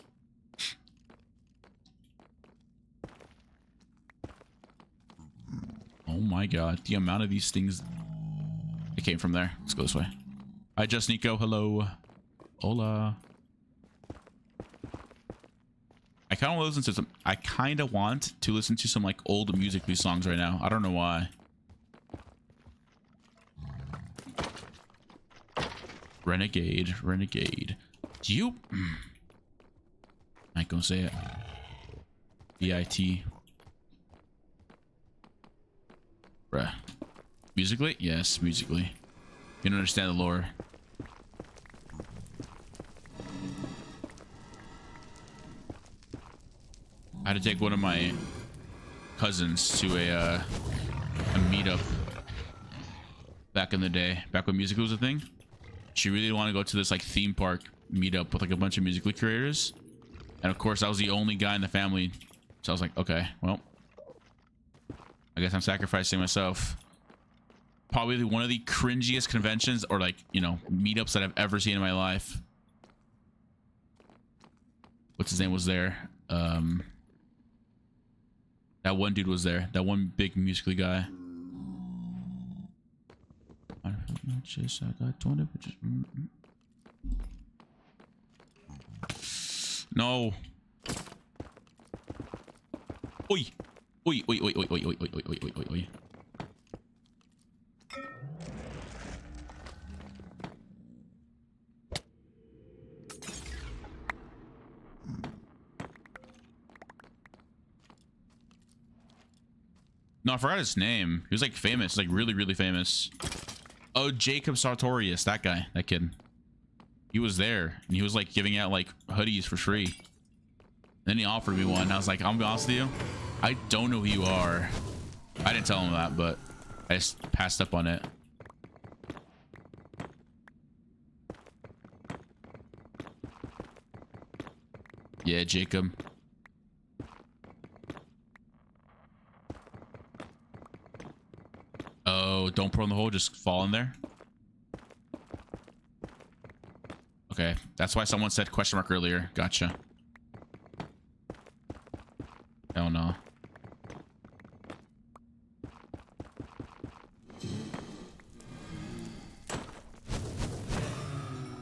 Oh my God, the amount of these things. It came from there. Let's go this way. Hi, Just Nico. Hello. Hola. I kind of listen to some. I kind of want to listen to some like old Musical.ly songs right now. I don't know why. Renegade. Do you? I ain't gonna say it. B-I-T. Bruh. Musical.ly? Yes, Musical.ly. You don't understand the lore. I had to take one of my cousins to a meetup back in the day, back when Musical.ly was a thing. She really wanted to go to this like theme park meetup with like a bunch of Musical.ly creators, and of course I was the only guy in the family, so I was like, okay, well, I guess I'm sacrificing myself. Probably one of the cringiest conventions or like, you know, meetups that I've ever seen in my life. What's his name was there? That one dude was there. That one big Musical.ly guy. I got 20 pictures. No. Oi. Oi. No, I forgot his name. He was like famous, like really, really famous. Oh, Jacob Sartorius, that guy, that kid. He was there, and he was like giving out like hoodies for free. Then he offered me one. I was like, I'm gonna be honest with you, I don't know who you are. I didn't tell him that, but I just passed up on it. Yeah, Jacob. Oh, don't put on the hole, just fall in there. Okay, that's why someone said question mark earlier. Gotcha. Hell no.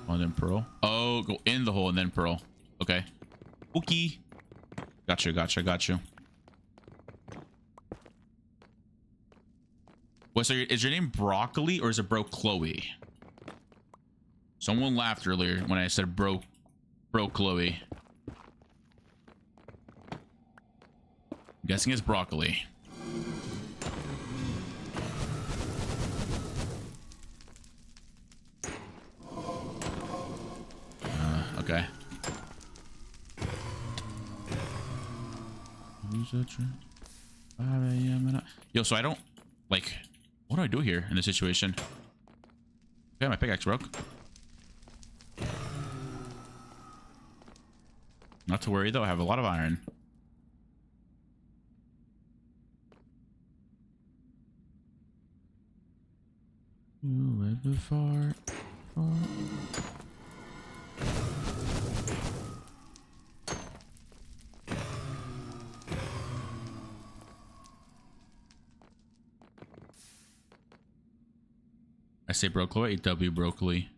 Oh, and then pearl. Oh, go in the hole and then pearl. Okay. Okay. Gotcha, gotcha, gotcha. Wait, so is your name Broccoli or is it Bro Chloe? Someone laughed earlier when I said bro Chloe. I'm guessing it's Broccoli. Okay. Yo, so I don't like, what do I do here in this situation? Okay, my pickaxe broke. Not to worry though, I have a lot of iron. Far. I say broccoli, W broccoli.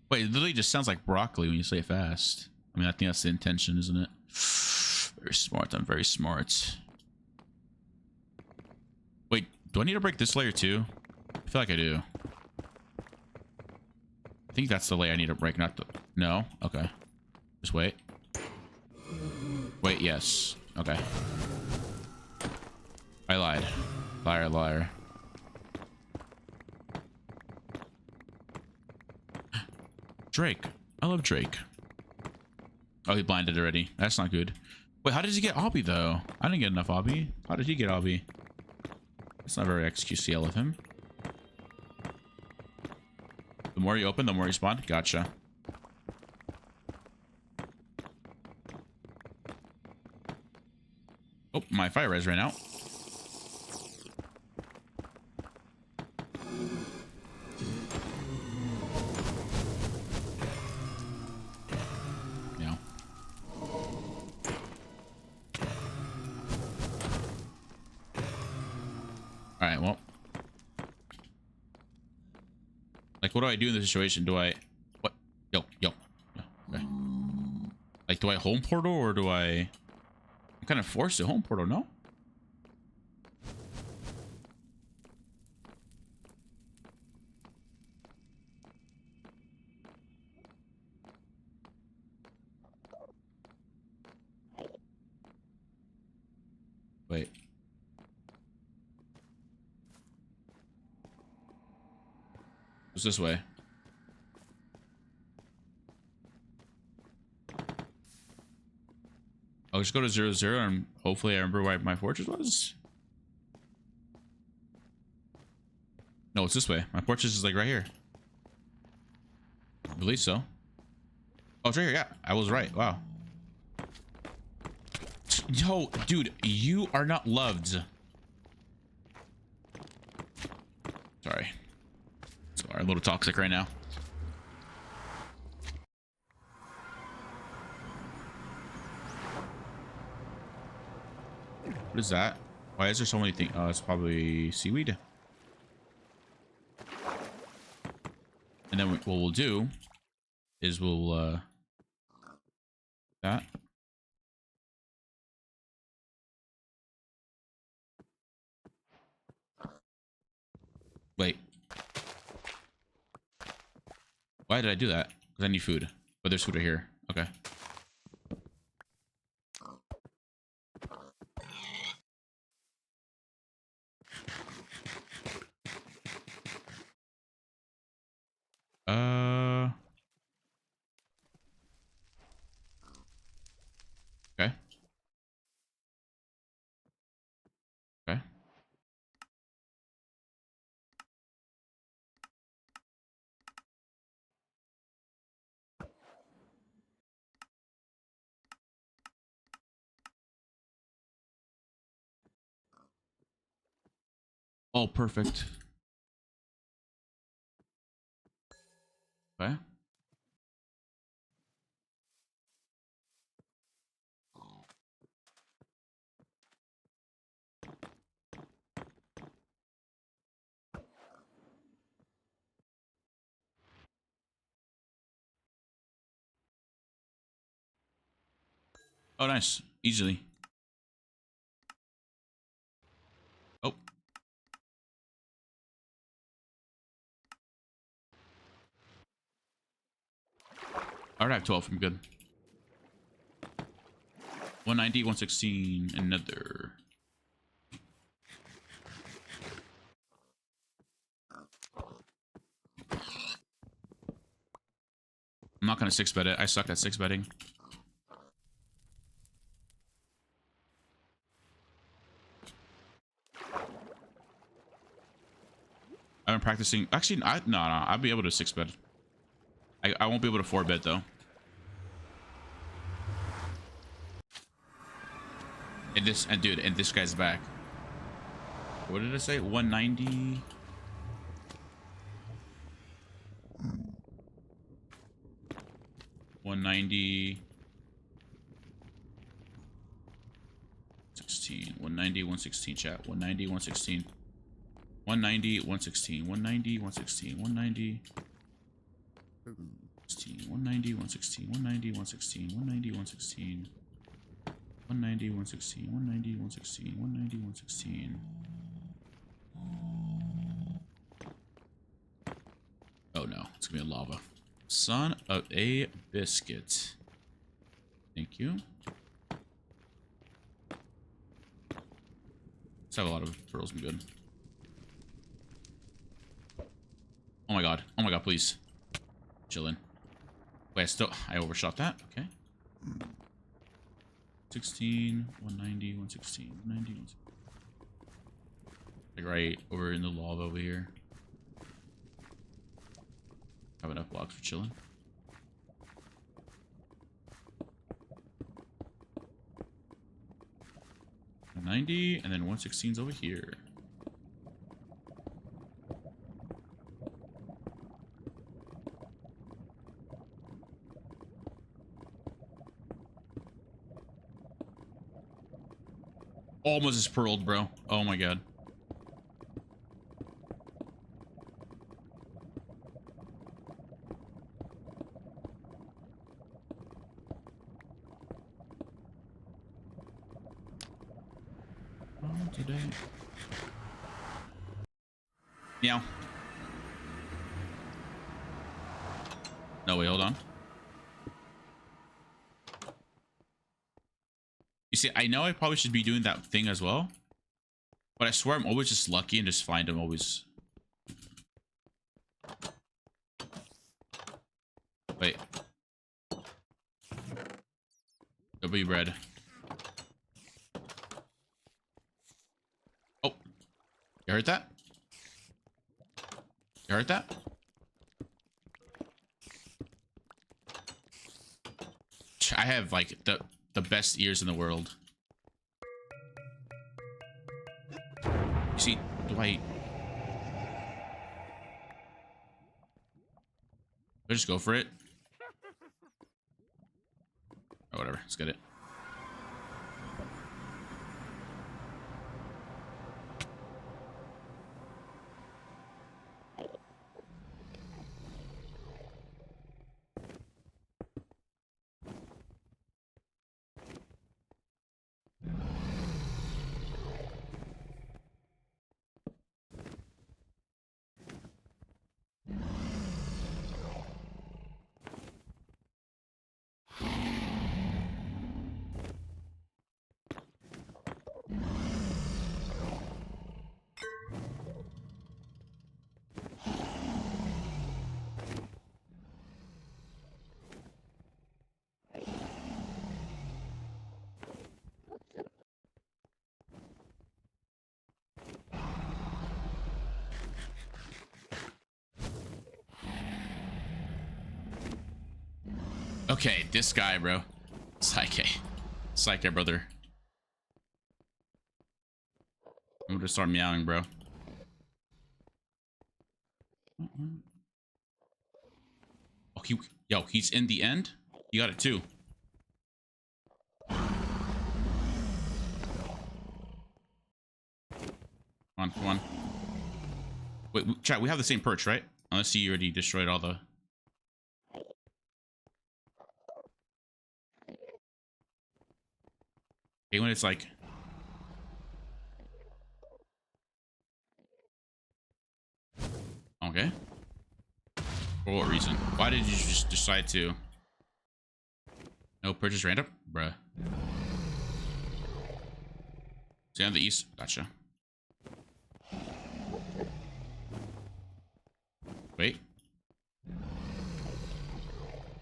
Wait, it literally just sounds like broccoli when you say it fast. I mean, I think that's the intention, isn't it? Very smart. I'm very smart. Wait, do I need to break this layer too? I feel like I do. I think that's the layer I need to break, not the... No? Okay. Just wait. Wait, yes. Okay. I lied. Liar, liar. Drake. I love Drake. Oh, he blinded already. That's not good. Wait, how did he get obby though? I didn't get enough obby. How did he get obby? That's not very XQCL of him. The more you open, the more you spawn. Gotcha. Oh, my fire res ran out. Alright, well. Like, what do I do in this situation? Do I... What? Yo. Okay. Like, do I home portal or do I... I'm kind of forced to home portal, no? Wait. What's this way? I'll just go to 0, and hopefully I remember where my fortress was. No, it's this way. My fortress is like right here. I believe so. Oh, it's right here. Yeah, I was right. Wow. Yo, dude, you are not loved. Sorry. Sorry, a little toxic right now. What is that? Why is there so many things? Oh, it's probably seaweed. And then what we'll do is we'll that. Wait. Why did I do that? Because I need food. But there's food right here. Okay. Oh, perfect. Okay. Oh, nice. Easily. Oh. I already have 12. I'm good. 190, 116, another. I'm not gonna 6-bet it. I suck at 6-betting. I've been practicing. Actually, no. I'll be able to 6-bet. I won't be able to 4-bet though. And this guy's back. What did I say? 190. $190. 16. 190, 116 chat. 190, 116. 190, 116. 190, 116. 190. 190, 116. 190, 116. 190, 116. 190, 116. 190, 116. 190, 116. Oh no, it's gonna be a lava. Son of a biscuit. Thank you. Let's have a lot of pearls. Be good. Oh my god. Oh my god, please. Chillin'. Wait, I overshot that. Okay. 16, 190, 116, 190, 116. Like right over in the lava over here. Have enough blocks for chilling. $90 and then 116's over here. Almost is pearled, bro. Oh my god. Today. Meow. No, wait, hold on. You see, I know I probably should be doing that thing as well, but I swear I'm always just lucky and just find them always. Wait. W red. Oh. You heard that? You heard that? I have like the best ears in the world. You see, do I just go for it? Oh, whatever. Let's get it. Okay, this guy, bro. Psyche. Psyche, brother. I'm gonna start meowing, bro. Oh, he's in the end. You got it too. Come on. Wait, chat, we have the same perch, right? Unless you already destroyed all the... Okay, when it's like... Okay. For what reason? Why did you just decide to... No purchase random? Bruh. Stay on the east. Gotcha. Wait.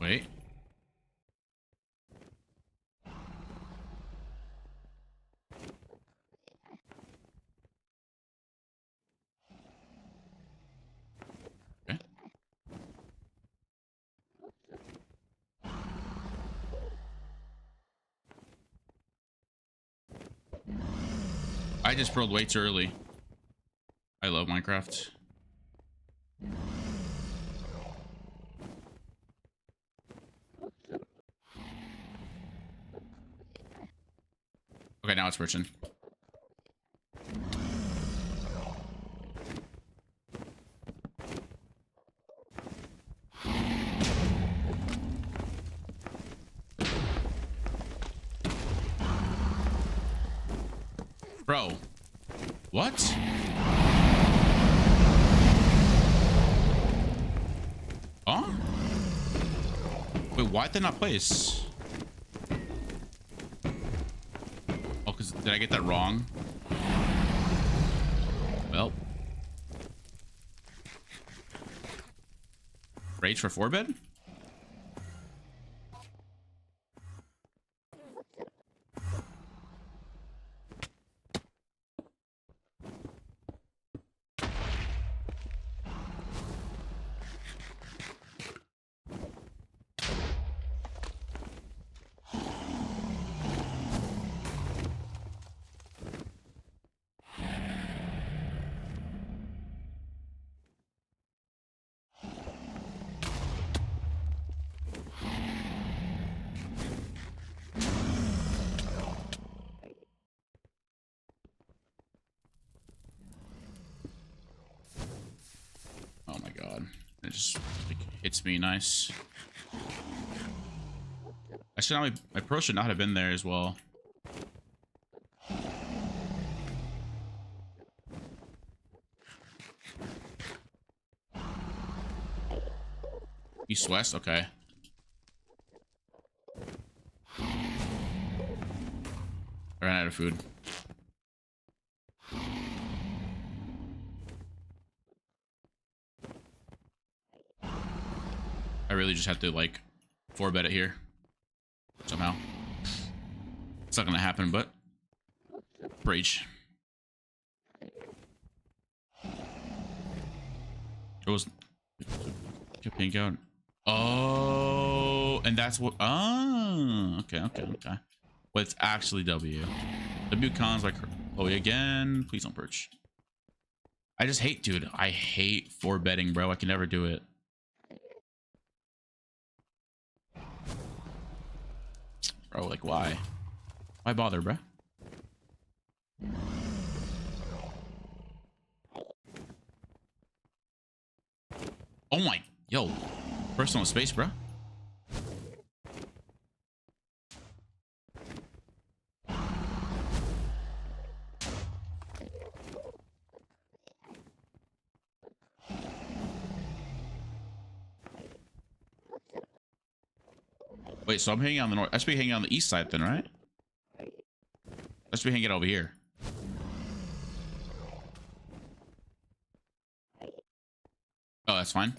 Okay. I just rolled way too early. I love Minecraft. Okay, now it's perching. Bro. What? Huh? Wait, why did they not place? Oh, because did I get that wrong? Well. Rage for 4-bed? Oh my god. It just like, hits me nice. Actually, my pro should not have been there as well. East west, okay. I ran out of food. I really just have to like 4-bet it here somehow. It's not gonna happen, but breach. It was pink out. Oh, and that's what. Oh, okay. But it's actually W. W cons like Chloe again. Please don't perch. I just hate, dude. I hate 4-betting, bro. I can never do it. Bro, like why? Why bother, bro? Oh my, yo, personal space, bro. Wait, so I'm hanging on the north. I should be hanging on the east side then, right? I should be hanging over here. Oh, that's fine.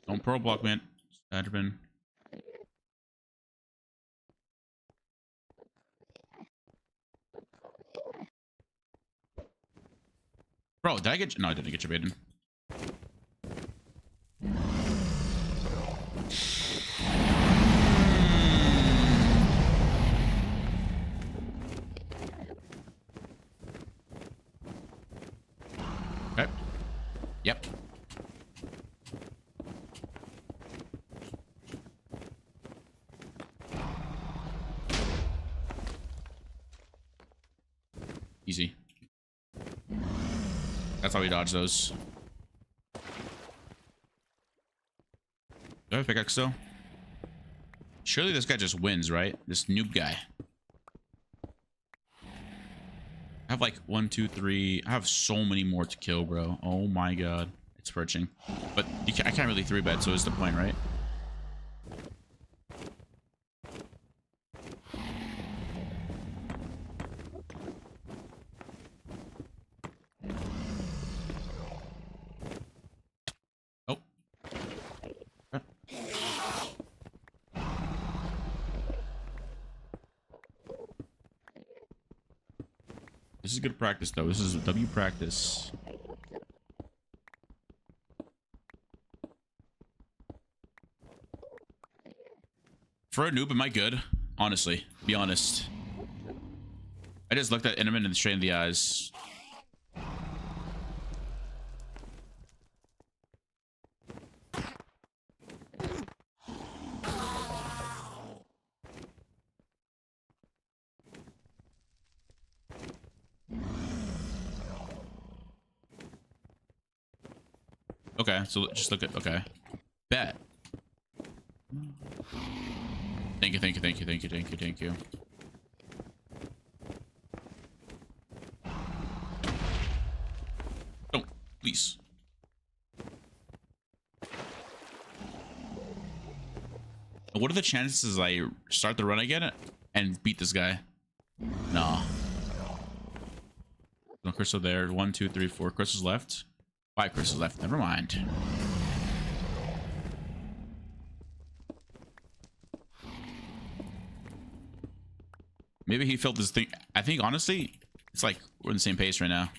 Don't pro block, man. Admin. Bro, did I get... No, I didn't get your bait in. Yep. Easy. That's how we dodge those. Do I have a pickaxe still? Surely this guy just wins, right? This noob guy. I have like 1, 2, 3. I have so many more to kill, bro. Oh my god. It's perching. But I can't really 3-bet, so it's the point, right? Oh. This is good practice, though. This is W practice. For a noob, am I good? Honestly, be honest. I just looked at Enderman and straight in the eyes. Okay, so just look at, okay. Bet. Thank you, thank you, thank you, thank you, thank you, thank you. Don't, please. What are the chances I start the run again and beat this guy? No. No crystal there. 1, 2, 3, 4 crystals left. 5 crystals left. Never mind. Maybe he felt this thing. I think honestly, it's like we're in the same pace right now.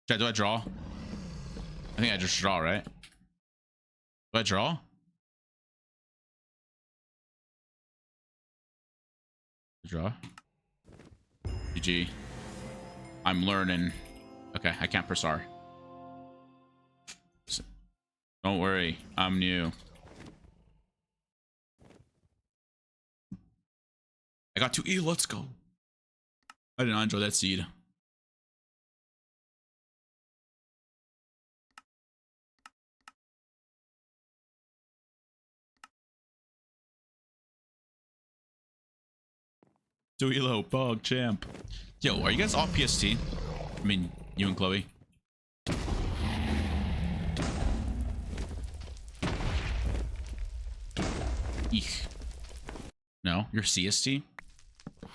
Do I draw? I think I just draw, right? Do I draw? Draw. GG. I'm learning. Okay, I can't press R. Don't worry, I'm new. I got 2 E, let's go. I did not enjoy that seed. Do elo, bug champ. Yo, are you guys all PST? I mean, you and Chloe. Eek. No, you're CST?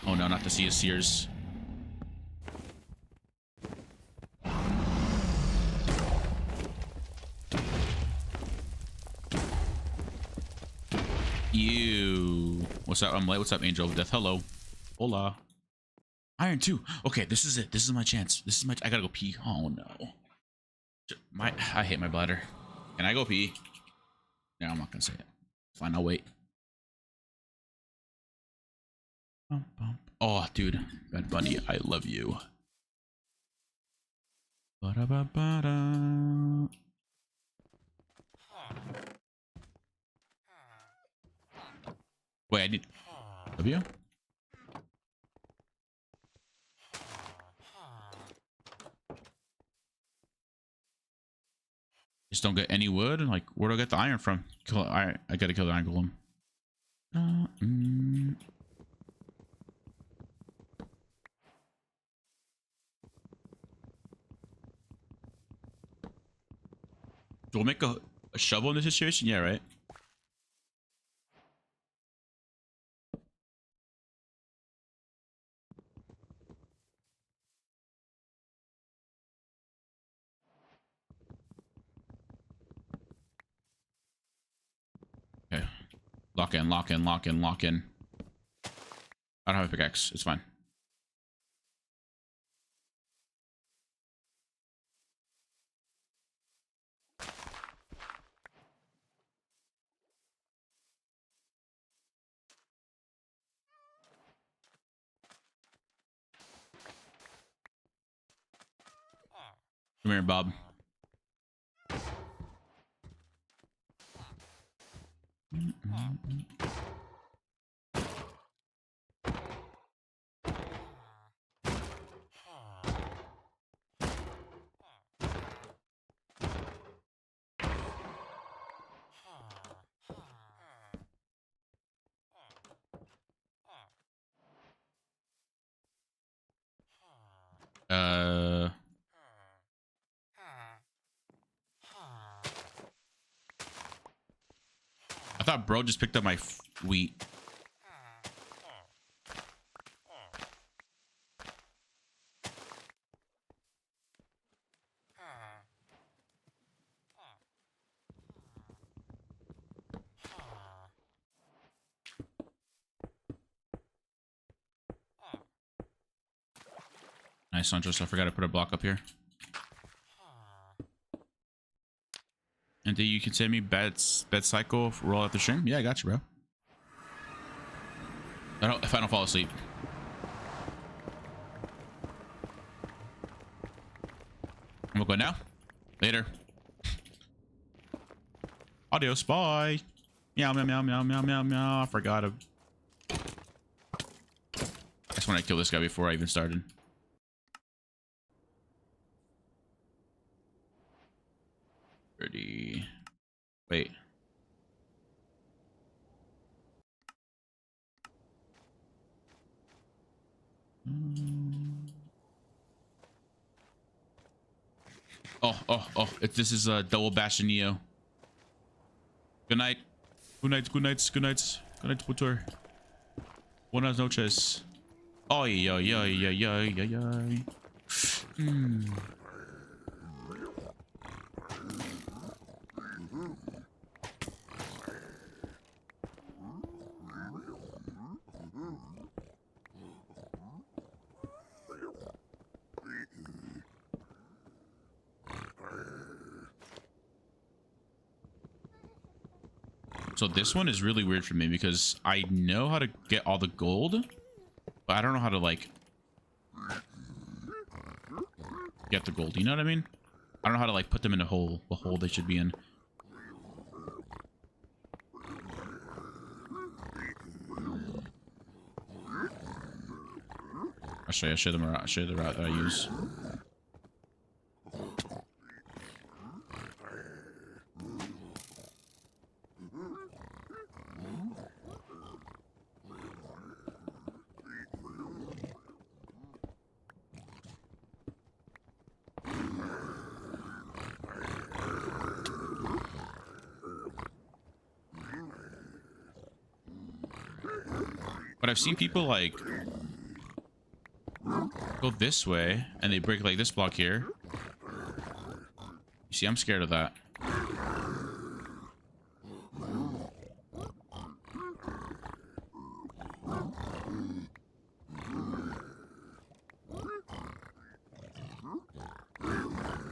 Oh no, not the CSTers. Ew. What's up? I'm late. What's up, Angel of Death? Hello. Hola. Iron 2. Okay, this is it. This is my chance. This is my. I gotta go pee. Oh no. I hate my bladder. Can I go pee? No, I'm not gonna say it. Fine, I'll wait. Oh, dude. Bad Bunny, I love you. Ba-da-ba-ba-da. Wait, I need W? Just don't get any wood? Like, where do I get the iron from? Kill iron. I gotta kill the iron golem. Do we make a shovel in this situation? Yeah, right? Okay. Lock in, lock in, lock in, lock in. I don't have a pickaxe. It's fine. Come here, Bob. I thought bro just picked up my wheat. Nice, Andres. I forgot to put a block up here. And then you can send me bed cycle roll out the stream. Yeah, I got you, bro. If I don't fall asleep. I'm gonna go now. Later. Adios. Bye. Meow, meow, meow, meow, meow, meow, meow. I forgot to. I just want to kill this guy before I even started. Ready. Wait. Oh. This is a double bash in Neo. Good night. Good night. Good nights. Good nights. Good night, Putor. Buenas noches. Oh, yeah. So this one is really weird for me because I know how to get all the gold, but I don't know how to like get the gold. You know what I mean? I don't know how to like put them in the hole they should be in. I'll show you the route that I use. But I've seen people like go this way and they break like this block here. You see, I'm scared of that.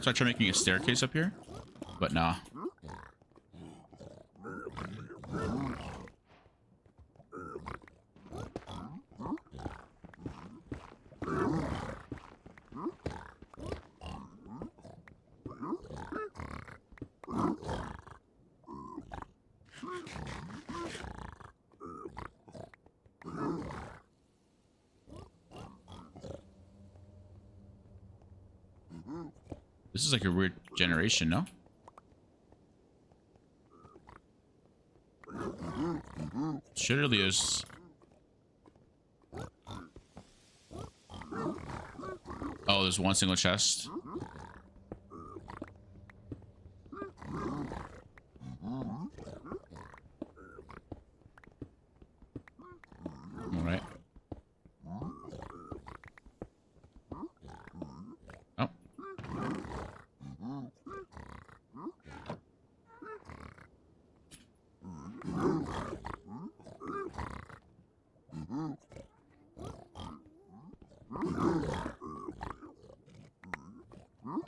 So I try making a staircase up here, but nah. This is like a weird generation, no? Surely is. Oh, there's one single chest. All right. Oh.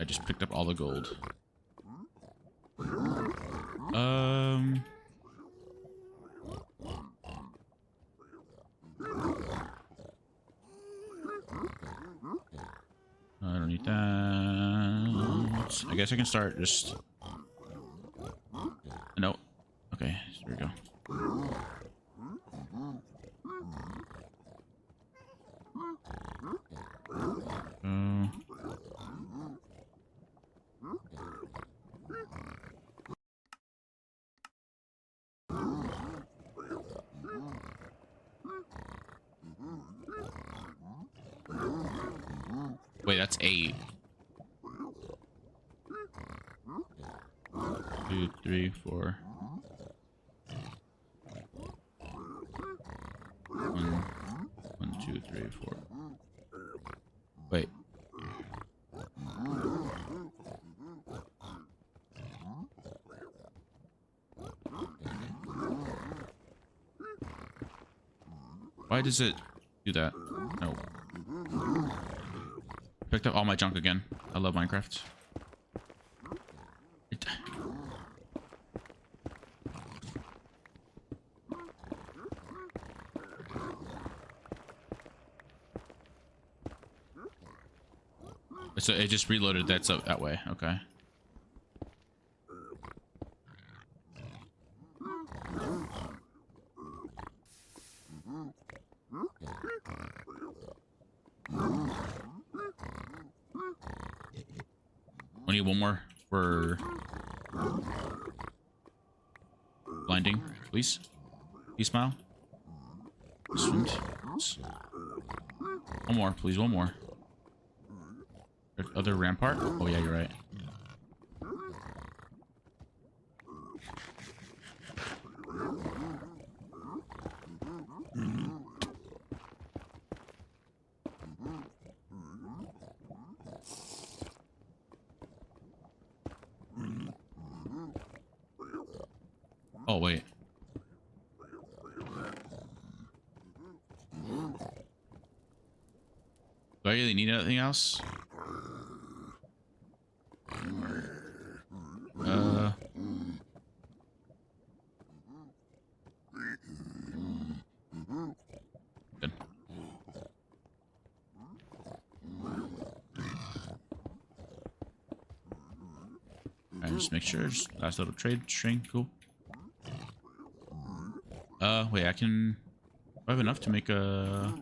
I just picked up all the gold. I don't need that. Alright, I guess I can start just... No. Okay, there we go. Wait, that's 8. 2, 3, 4. 1, 2, 3, 4. Wait. Why does it do that? No. Picked up all my junk again. I love Minecraft. So it just reloaded that's up that way. Okay. We need one more for blinding, please. Please smile. One more, please. One more. Other rampart? Oh yeah, you're right. Oh wait. Do I really need anything else? Good. Alright, just make sure. Just last little trade string. Cool. Wait, I can... I have enough to make a...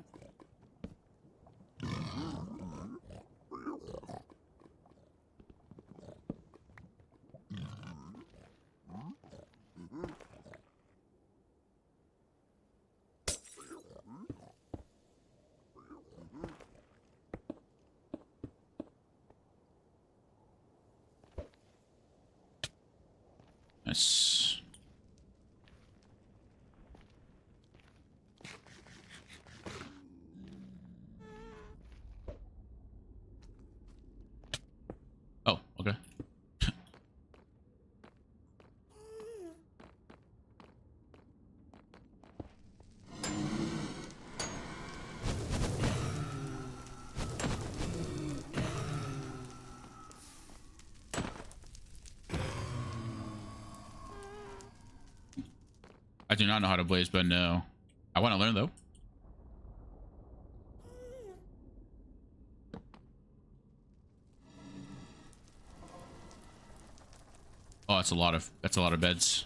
Nice. Oh, okay. I do not know how to blaze, but no. I want to learn though. Oh, that's a lot of beds.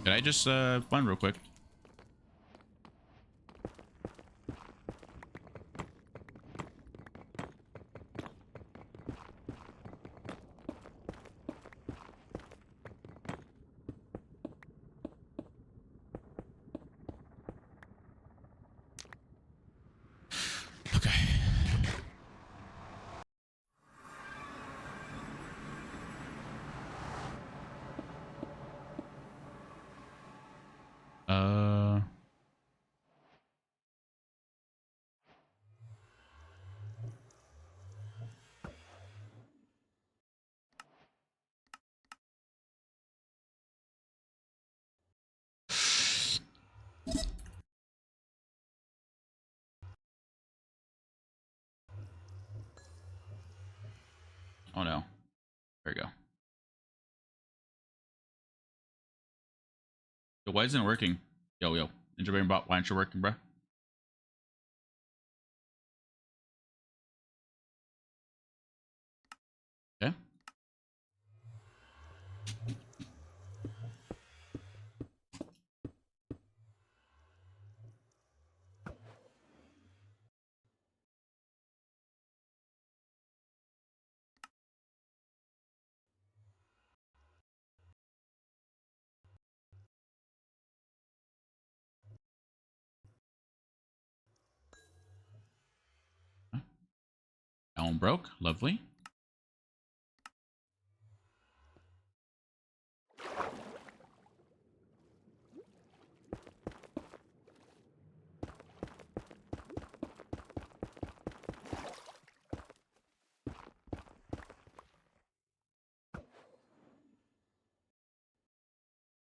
Could I just find real quick? Okay. Oh no. There we go. Yo, why isn't it working? Yo, Ninja Brain Bot, why aren't you working, bro? one broke. Lovely.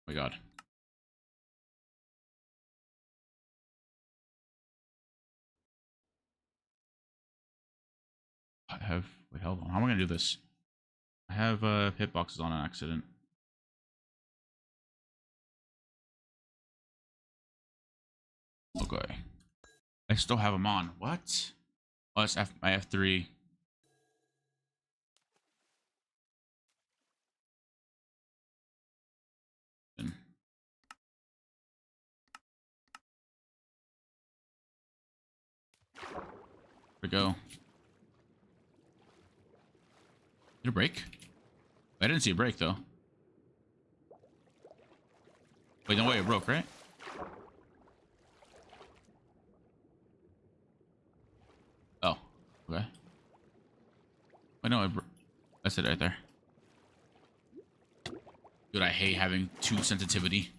Oh my god. I have, wait, hold on. How am I gonna do this? I have hitboxes on an accident. Okay. I still have them on. What? Oh, that's my F3. There we go. Did it break? I didn't see a break though. Wait, no way, it broke, right? Oh, okay. Wait, no, that's it right there. Dude, I hate having 2 sensitivity.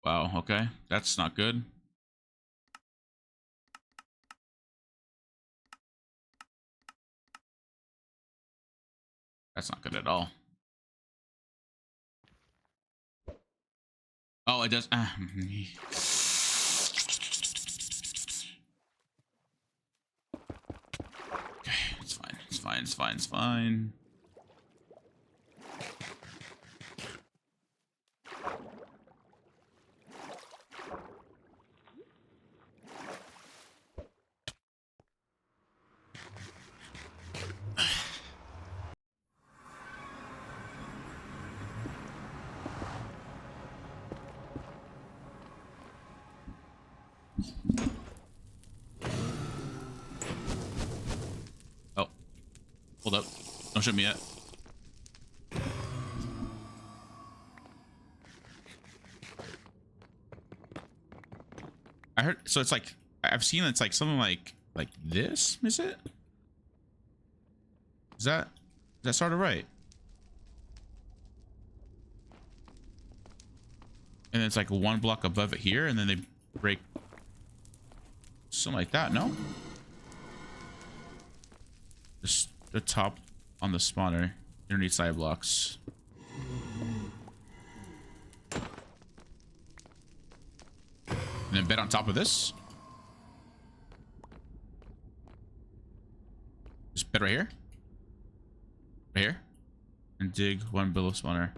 Wow, okay. That's not good. That's not good at all. Oh, it does. Okay, it's fine. It's fine. It's fine. It's fine. Oh, hold up. Don't shoot me yet. I heard, so it's like, I've seen it's like something like this, is it? Is that sort of right? And then it's like 1 block above it here, and then they break something like that, no? Just the top on the spawner underneath side blocks. And then bed on top of this. Just bed right here. Right here. And dig 1 below spawner.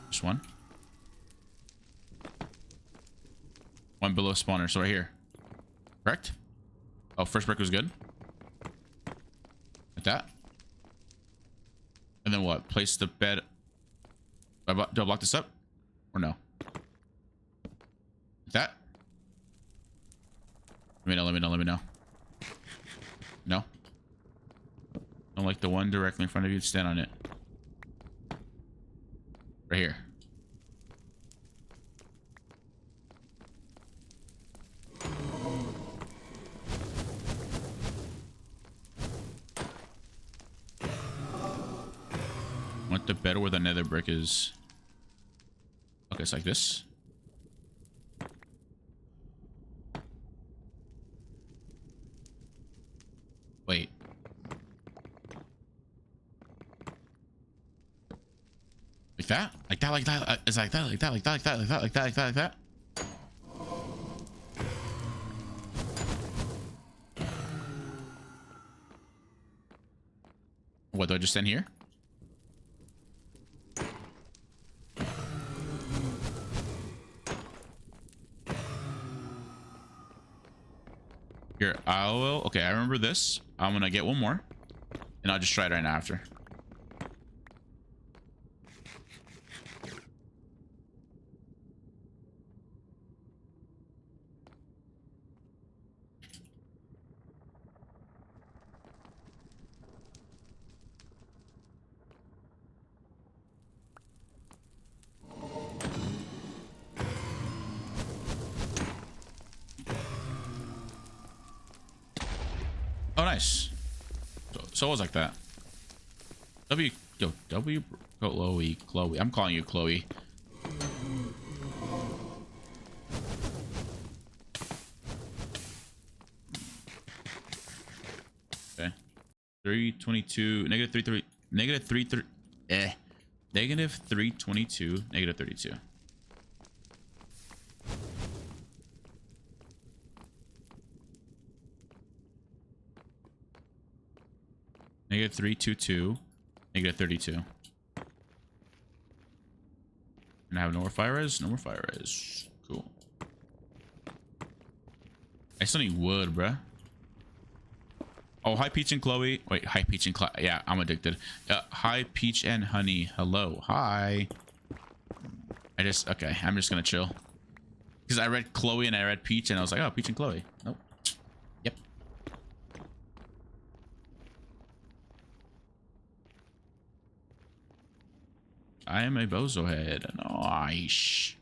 Just 1. 1 below spawner, so right here. Correct? Oh, first brick was good. Like that. And then what? Place the bed. Do I block this up? Or no? Like that? Let me know, let me know, let me know. No? Don't like the one directly in front of you. Stand on it. Right here. Want the bed where the nether brick is. Okay, it's like this. Wait. Like that? Like that, like that. It's like that, like that, like that, like that, like that, like that, like that, like that. What, do I just stand here? Here, I will. Okay, I remember this. I'm gonna get 1 more. And I'll just try it right after. Oh, nice. So it was like that. Chloe. I'm calling you Chloe. Okay. 322, negative 33, negative 33, negative 322, negative 32. Negative 322, negative 32. And I have no more fire res? No more fire res. Cool. I still need wood, bruh. Oh, hi, Peach and Chloe. Wait, hi, Peach and Chloe. Yeah, I'm addicted. Hi, Peach and Honey. Hello. Hi. Okay, I'm just gonna chill. Because I read Chloe and I read Peach and I was like, oh, Peach and Chloe. Nope. Yep. I am a bozo head. Nice.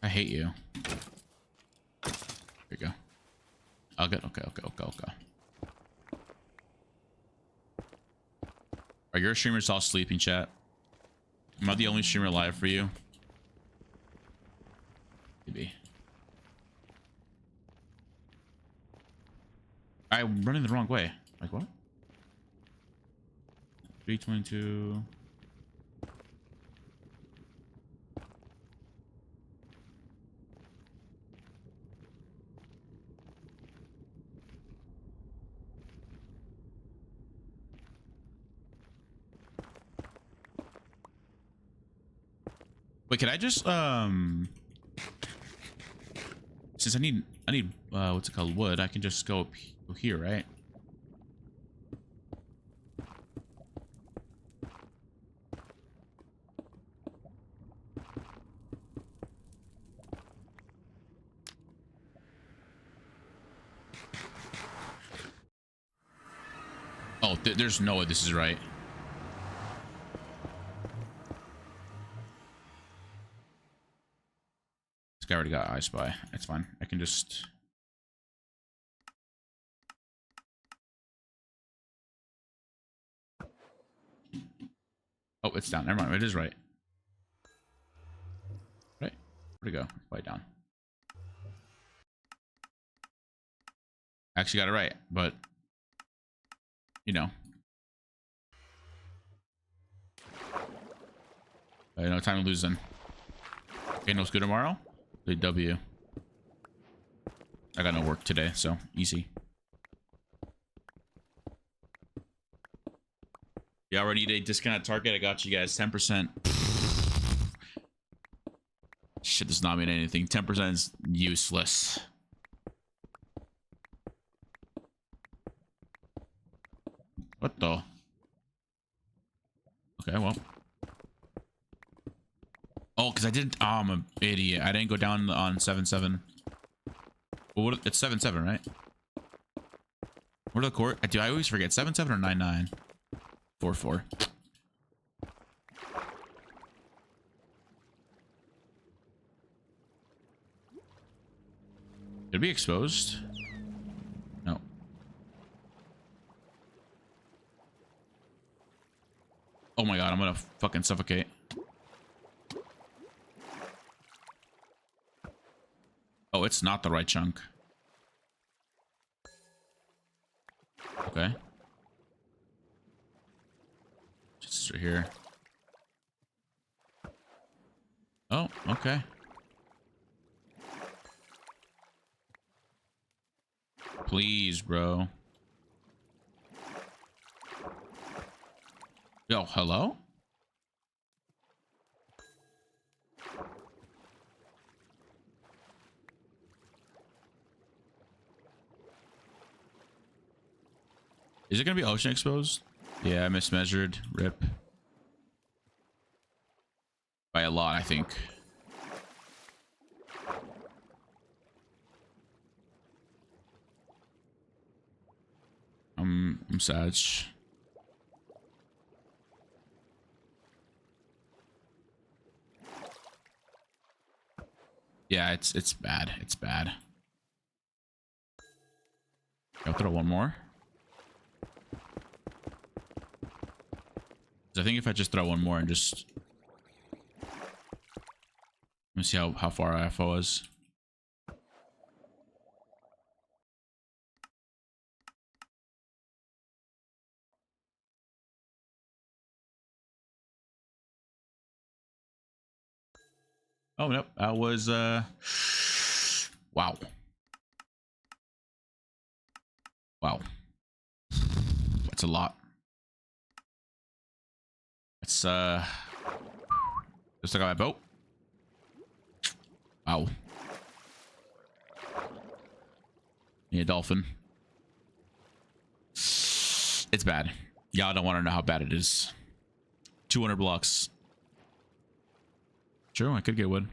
I hate you. There you go. Oh, good. Okay. Are your streamers all sleeping, chat? Am I the only streamer live for you? Maybe. I'm running the wrong way. Like what? 322. Wait, can I just since I need what's it called, wood, I can just go here, right? Oh, there's no way this is right. This guy already got I Spy. That's fine. I can just... Oh, it's down. Never mind. It is right. Right. Where'd it go? Way down. I actually got it right, but... You know. No time to lose then. Okay, no school tomorrow? The W. I got no work today, so easy. You already need a discount Target. I got you guys 10%. Shit does not mean anything. 10% is useless. What the? Okay, well. Oh, because I didn't. Oh, I'm an idiot. I didn't go down on 7-7. Well, what, it's 7-7, right? What are the court? Do I always forget 7-7 or 9-9? 4-4. Did it be exposed? No. Oh my god, I'm gonna fucking suffocate. Oh, it's not the right chunk. Okay. Just right here. Oh, okay. Please, bro. Yo, hello? Is it gonna be ocean exposed? Yeah, I mismeasured. Rip. By a lot, I think. I'm sad. Yeah, it's bad. It's bad. I'll throw one more. 'Cause I think if I just throw one more and just let me see how far IFO was. Oh nope, that was wow. Wow. That's a lot. It's just like on my boat. Wow. Yeah, dolphin. It's bad. Y'all don't want to know how bad it is. 200 blocks. Sure, I could get wood.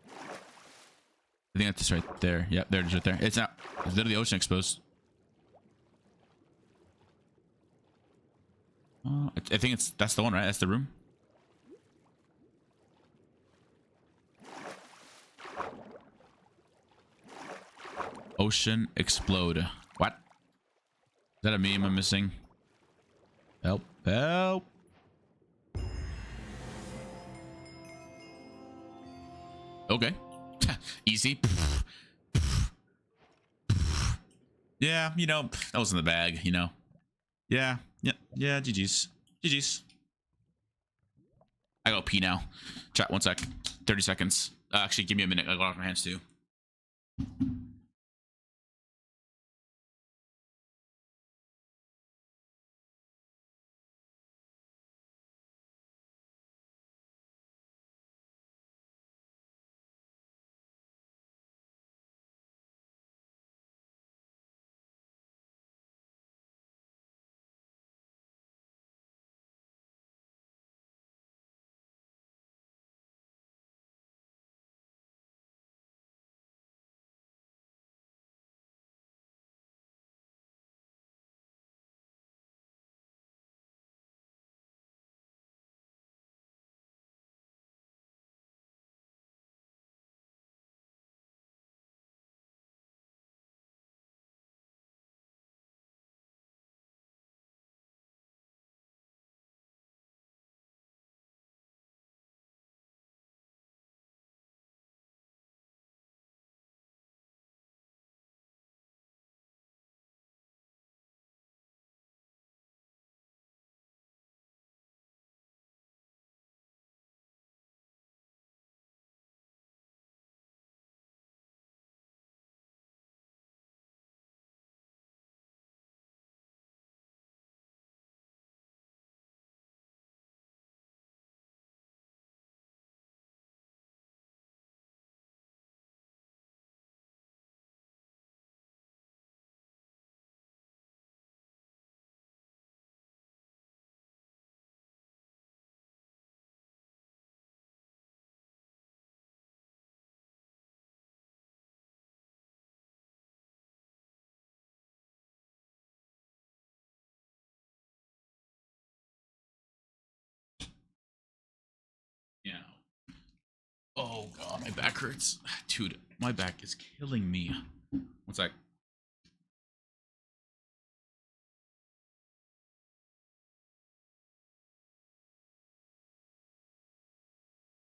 I think that's right there. Yep, there it is right there. It's not. It's literally ocean exposed. I think that's the one, right? That's the room. Ocean explode. What? Is that a meme I'm missing? Help! Help! Okay. Easy. Yeah, you know, that was in the bag, you know. Yeah, yeah, GG's. GG's. I go pee now. Chat, 1 sec. 30 seconds. Actually, give me a minute. I got off my hands too. Yeah. Oh god, my back hurts. Dude, my back is killing me. 1 sec.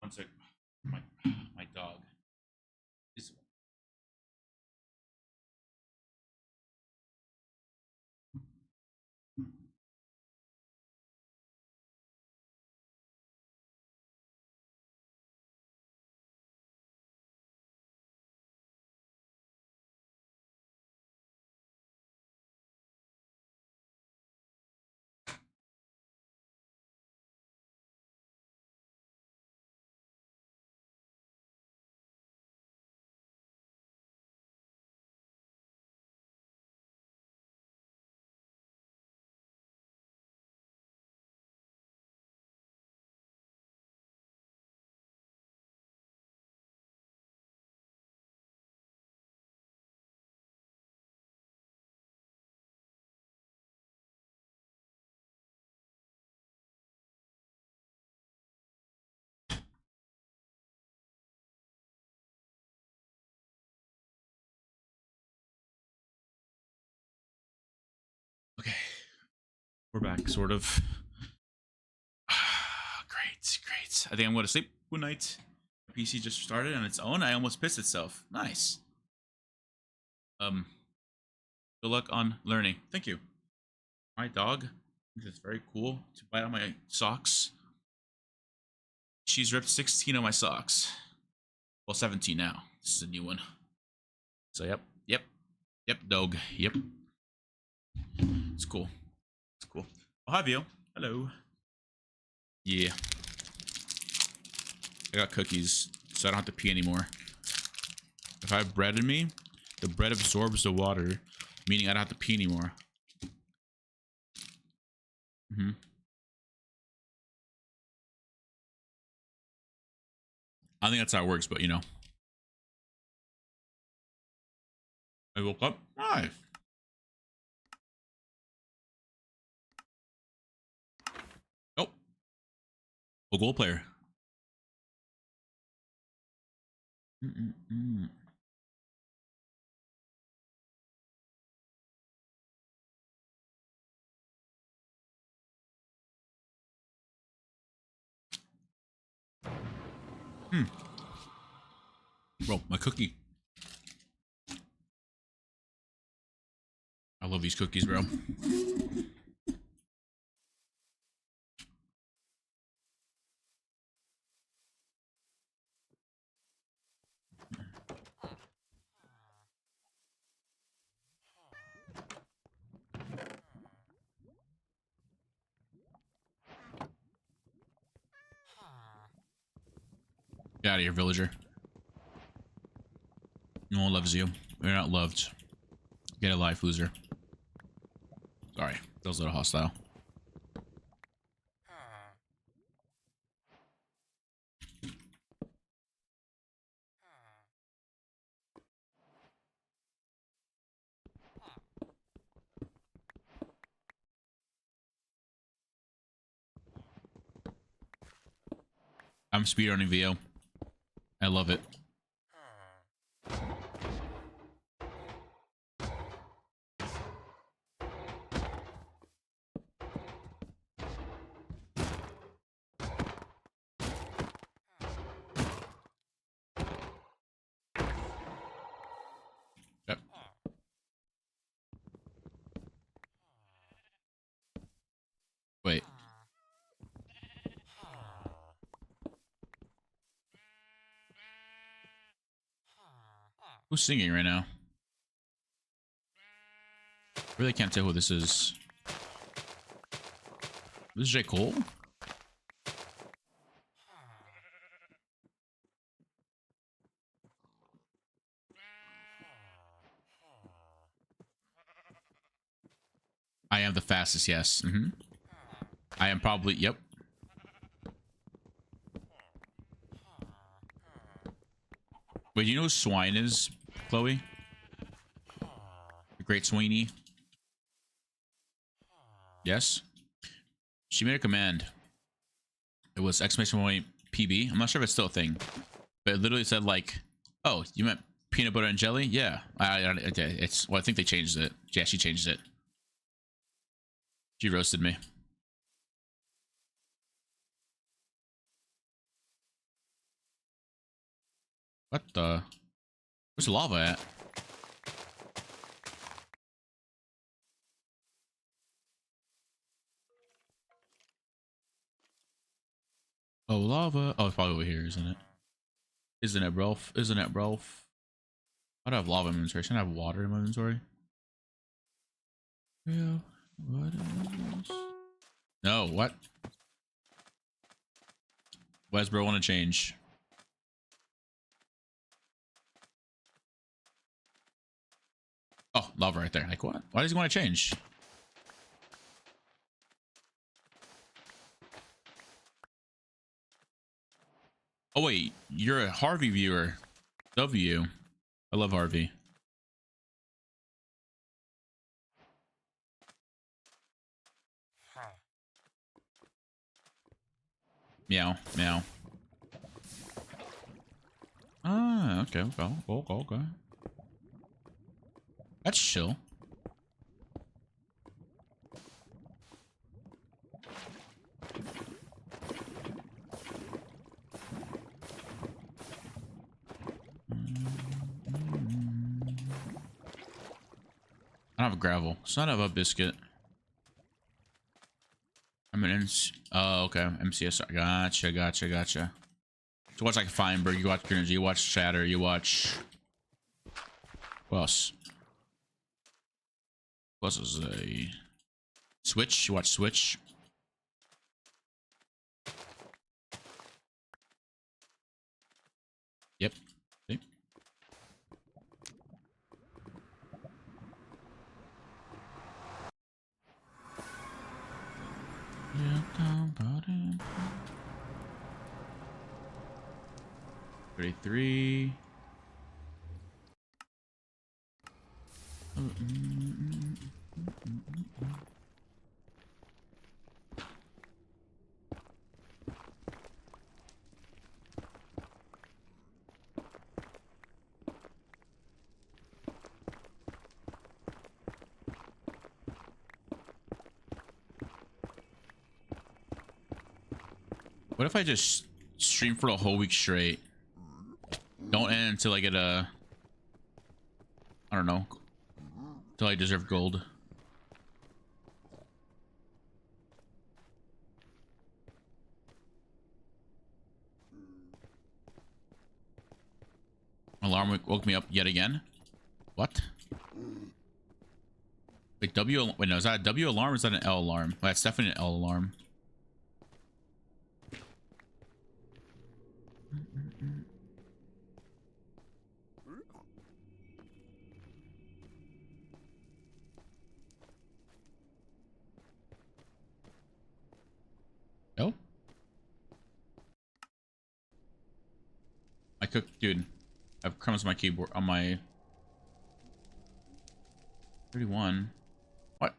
One sec. My dog is Okay. We're back, sort of. Great, great. I think I'm going to sleep. Good night. PC just started on its own. I almost pissed itself. Nice. Good luck on learning. Thank you. My dog. This is very cool to bite on my socks. She's ripped 16 of my socks. Well, 17 now. This is a new one. So yep, dog. Yep. It's cool. It's cool. Oh, hi, Vio. Hello. Yeah. I got cookies, so I don't have to pee anymore. If I have bread in me, the bread absorbs the water, meaning I don't have to pee anymore. I think that's how it works, but you know. I woke up. Nice. Oh. A goal player. Bro, my cookie. I love these cookies, bro. Get out of here, villager. No one loves you. You're not loved. Get a life, loser. Sorry, that was a little hostile. I'm speedrunning VO. I love it. Yep. Wait. Who's singing right now? Really can't tell who this is. This is J. Cole? I am the fastest, yes. I am probably, yep. Wait, you know who Swine is, Chloe? The Great Sweeney? Yes? She made a command. It was exclamation point PB. I'm not sure if it's still a thing. But it literally said like, oh, you meant peanut butter and jelly? Yeah. Okay, it's, well, I think they changed it. Yeah, she changed it. She roasted me. What the? Where's the lava at? Oh, lava. Oh, it's probably over here, isn't it? Isn't it, Rolf? Isn't it, Rolf? I don't have lava in my inventory. Shouldn't I have water in my inventory? Yeah. What is... No, what? Why does bro want to change? Oh, lava right there. Like, what? Why does he want to change? Oh, wait. You're a Harvey viewer. W. I love Harvey. Meow. Meow. Ah, okay. Okay. That's chill. I don't have a gravel. Son of a biscuit. I'm an oh, okay. MCS. Gotcha, gotcha, gotcha. So watch like Feinberg, you watch Qndres, you watch Shatter, you watch... Who else? Who else is a... Switch? You watch Switch? Yep. See? Yeah, 33. What if I just stream for a whole week straight? Don't end until I get a... I don't know. Until I deserve gold. Alarm woke me up yet again. What? Wait, W... Wait, no, is that a W alarm or is that an L alarm? Well, that's definitely an L alarm. No? I cooked, dude. I have crumbs on my keyboard, on my 31. What?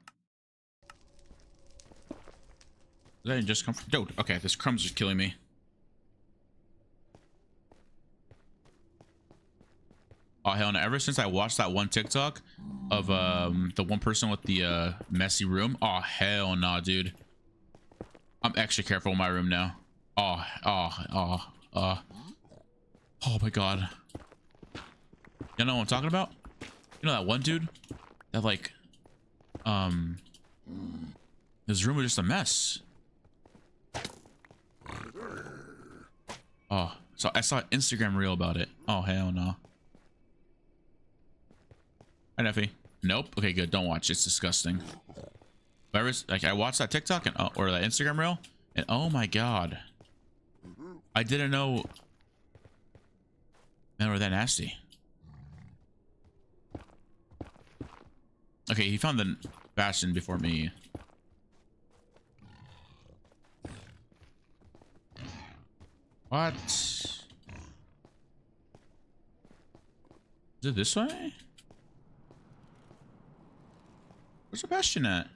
Did that just come from? Dude, okay, this crumbs is killing me. Oh hell no! Ever since I watched that one TikTok of the one person with the messy room, oh hell no, dude. I'm extra careful in my room now. Oh my god. You know what I'm talking about? You know that one dude that like his room was just a mess. Oh, so I saw an Instagram reel about it. Oh hell no. Hi Neffy. Nope. Okay, good. Don't watch. It's disgusting. But like I watched that TikTok and or that Instagram reel, and oh my god, I didn't know men were that nasty. Okay, he found the bastion before me. What? Is it this way? Where's the bastion at?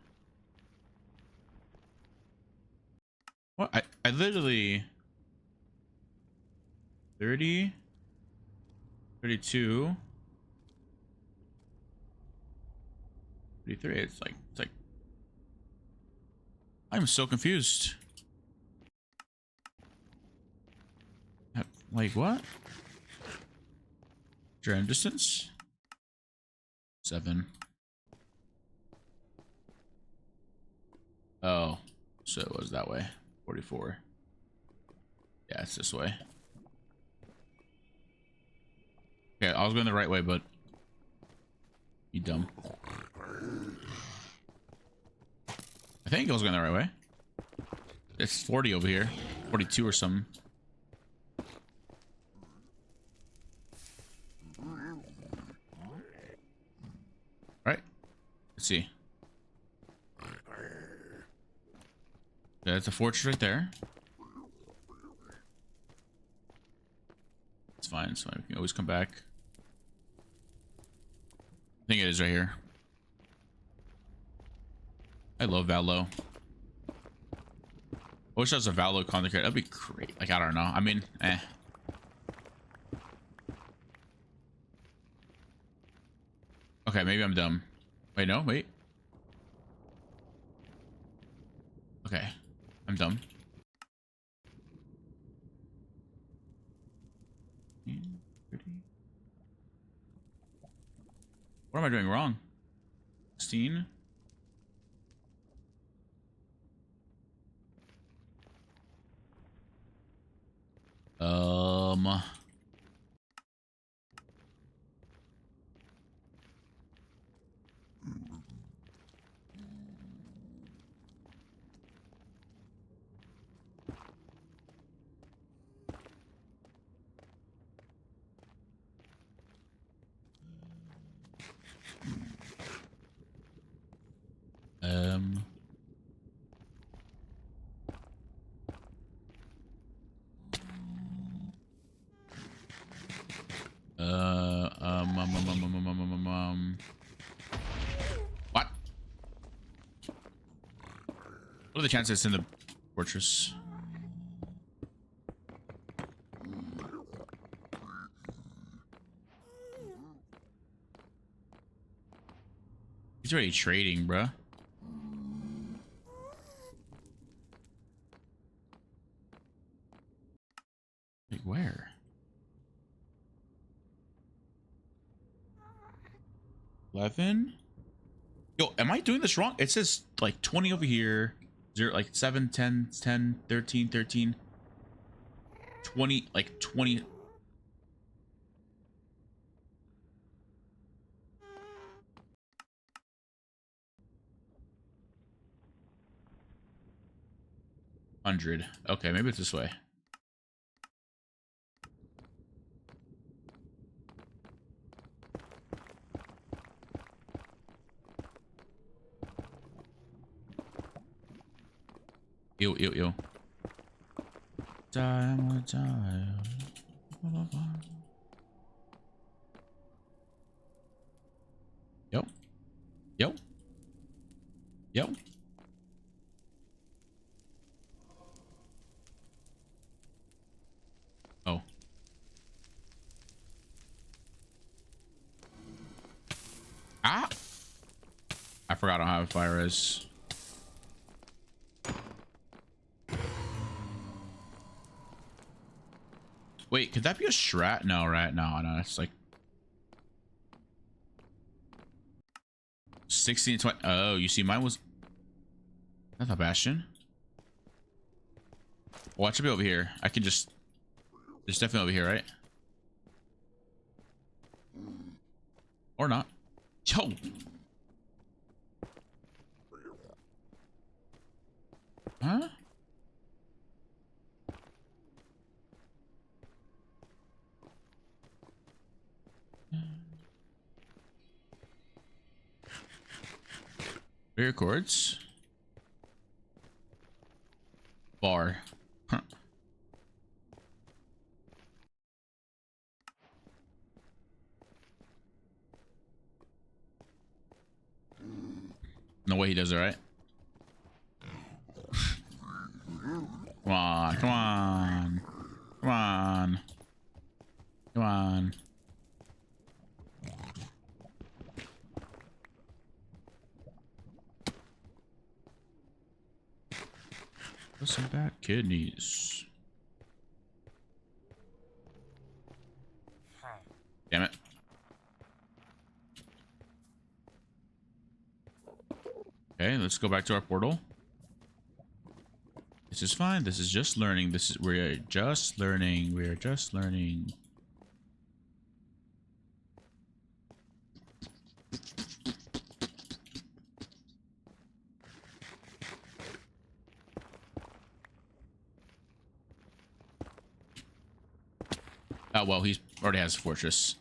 What? I literally 30, 32, 33. It's like I'm so confused. Like what? Drain distance 7. Oh, so it was that way. 44. Yeah, it's this way. Okay, I was going the right way, but you dumb. I think I was going the right way. It's 40 over here. 42 or something. Right. Let's see. Yeah, that's a fortress right there. It's fine. So we can always come back. I think it is right here. I love Valo. I wish I was a Valo content creator. That'd be great. Like, I don't know. I mean, eh. Okay, maybe I'm dumb. Wait, no, wait. Okay, I'm dumb. What am I doing wrong? 16. Um. Um. What? What are the chances it's in the fortress? He's already trading, bruh. Like where? 11? Yo, am I doing this wrong? It says like 20 over here. 0, like 7, 10, 10, 13, 13, 20, like 20. Hundred. Okay, maybe it's this way. Ew, ew, ew. Die. Yo. Yo. Yo. Oh. Ah! I forgot how fire is. Wait, could that be a strat? No, right? No, it's like 16 to 20. Oh, you see, mine was. That's a bastion. Watch it be over here. I can just. It's definitely over here, right? Or not. Yo! Huh? Rear chords. Bar. Huh. No way he does it, right? Come on, come on. Come on. Come on. What's some bad kidneys? Damn it. Okay, let's go back to our portal. This is fine. This is just learning. We're just learning. We are just learning. Oh well, he's already has a fortress.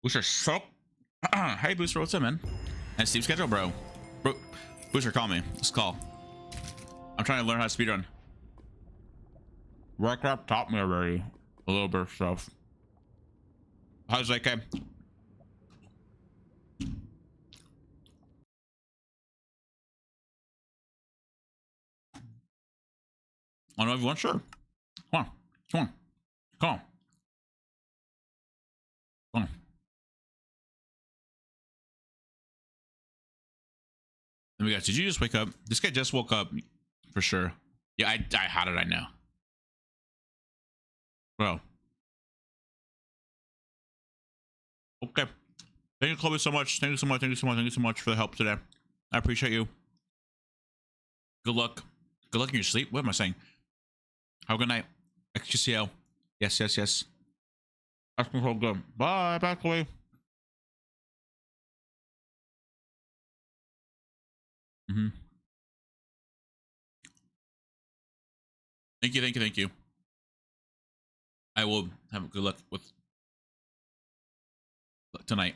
Booster, so. Hey, Booster, what's up, man? And Steve's schedule, bro. Booster, call me. Let's call. I'm trying to learn how to speedrun. Warcraft taught me already a little bit of stuff. How's that, okay? I know everyone. Sure. Come on. Come on. Come on. Come on. Let me guys. Did you just wake up? This guy just woke up for sure. Yeah, how did I know? Well. Okay. Thank you, Chloe, so much. Thank you so much. Thank you so much. Thank you so much for the help today. I appreciate you. Good luck. Good luck in your sleep. What am I saying? Have a good night. XGCL. Yes, yes, yes. That's been so good. Bye. Bye, Chloe. Thank you, thank you, thank you. I will have good luck with tonight.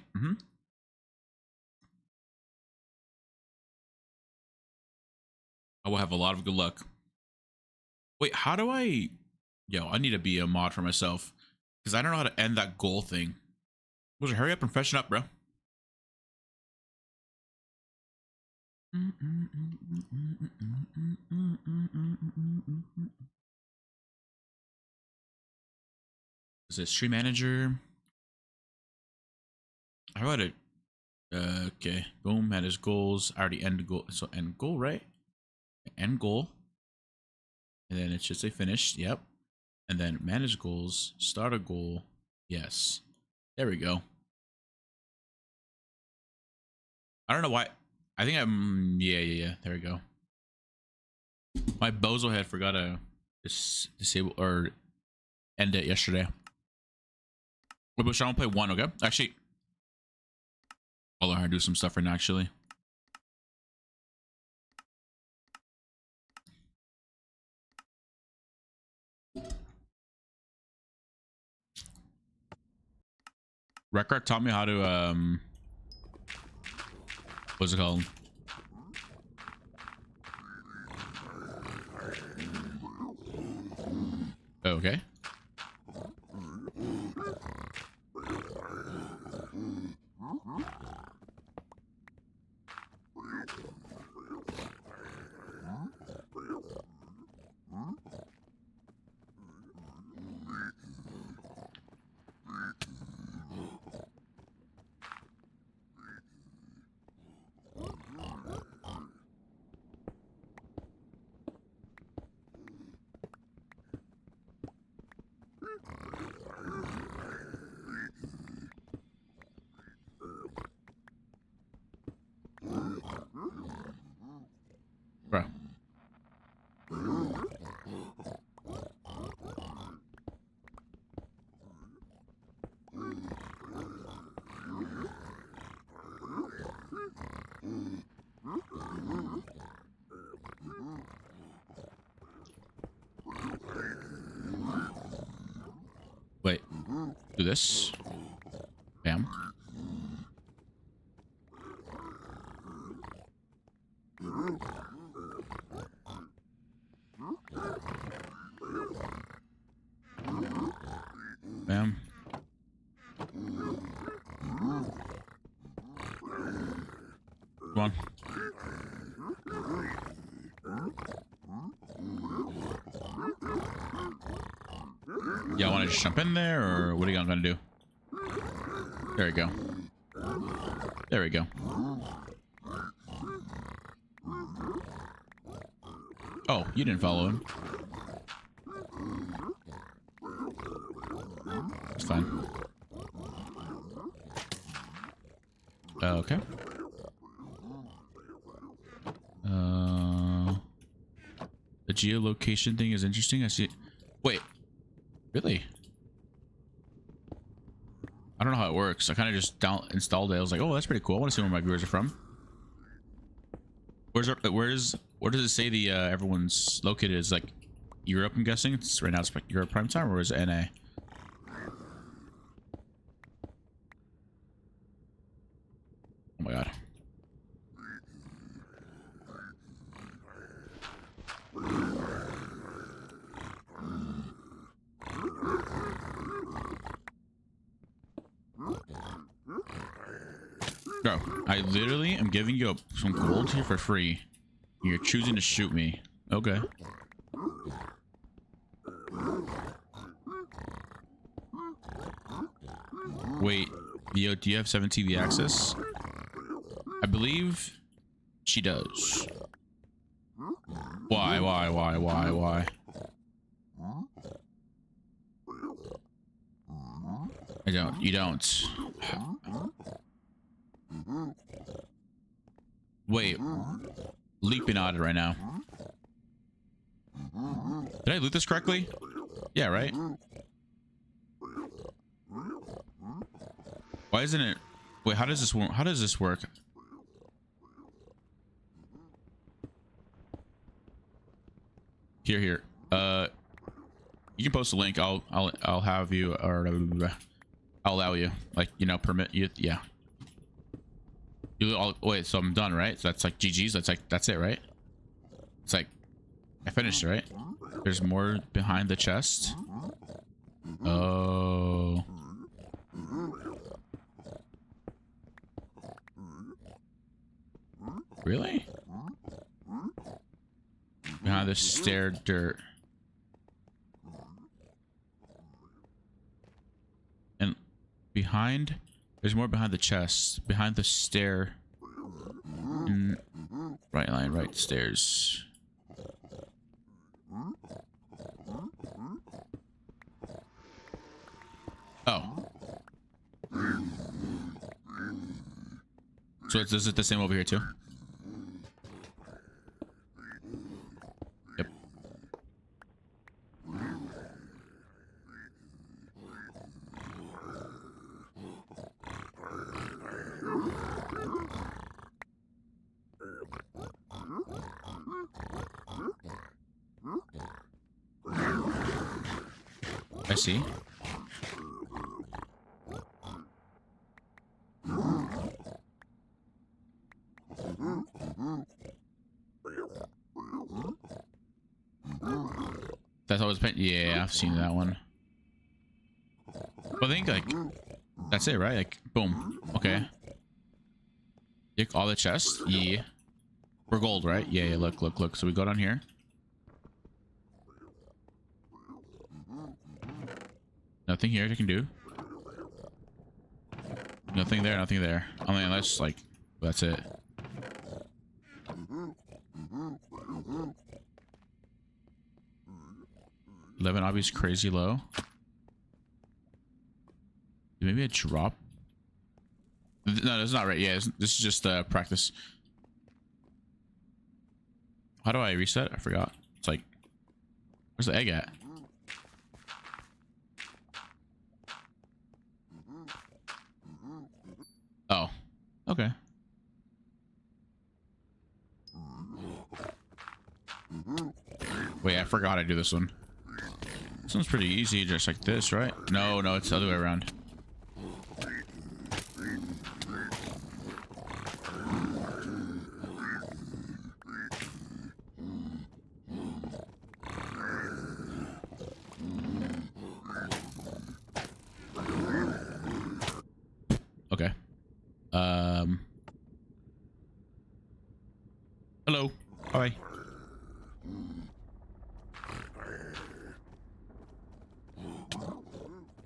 I will have a lot of good luck. Wait, how do I... Yo, I need to be a mod for myself. Because I don't know how to end that goal thing. Was it hurry up and freshen up, bro? Is it stream manager? I wrote it. Okay, boom, manage goals. I already end goal. So end goal, right? End goal. And then it should say finished. Yep. And then manage goals, start a goal. Yes. There we go. I don't know why. I think I'm, yeah. There we go. My bozo head forgot to disable or end it yesterday. Wait, but Sean will play one, okay? Actually, I'll learn how to do some stuff right now, actually. Record taught me how to, what's it called? Okay. Bro. Wait. Do this. Bam. Bam. Come on. Yeah, I want to just jump in there, or what are you gonna do? There we go. There we go. Oh, you didn't follow him. It's fine. Okay. The geolocation thing is interesting. I see it. Wait. Really? I don't know how it works. I kind of just installed it. I was like, oh, that's pretty cool. I want to see where my viewers are from. Where does it say the everyone's located? Is like Europe, I'm guessing. It's right now it's Europe prime time, or is it NA? Oh my god. Bro, I literally am giving you some gold here for free. You're choosing to shoot me. Okay. Wait, Yo, do you have 7 TV access? I believe she does. Why? I don't. You don't. Wait. Leaping on it right now. Did I loot this correctly? Yeah, right? Why isn't it? Wait, how does this work? How does this work? Here. You can post a link. I'll have you, or I'll allow you. Like, you know, permit you. Yeah. You all wait. So I'm done, right? So that's like GG's. That's it, right? It's like I finished, right? There's more behind the chest. Oh. Really? Behind the stair dirt. And behind, there's more behind the chest. Behind the stair. Right line, right stairs. Oh. So is it the same over here too? Yep. I see. That's always paint. Yeah, I've seen that one. But I think like that's it, right? Like boom. Okay. Take all the chests. Yeah. We're gold, right? Yeah. Look. So we go down here. Nothing here you can do. Nothing there. I mean, unless like that's it. $11 obvious crazy low. Maybe a drop. No, that's not right. Yeah, this is just practice. How do I reset? I forgot. It's like, where's the egg at? Oh, okay. Wait, I forgot how to do this one. This one's pretty easy, just like this, right? No, it's the other way around. Okay. Hello. Bye.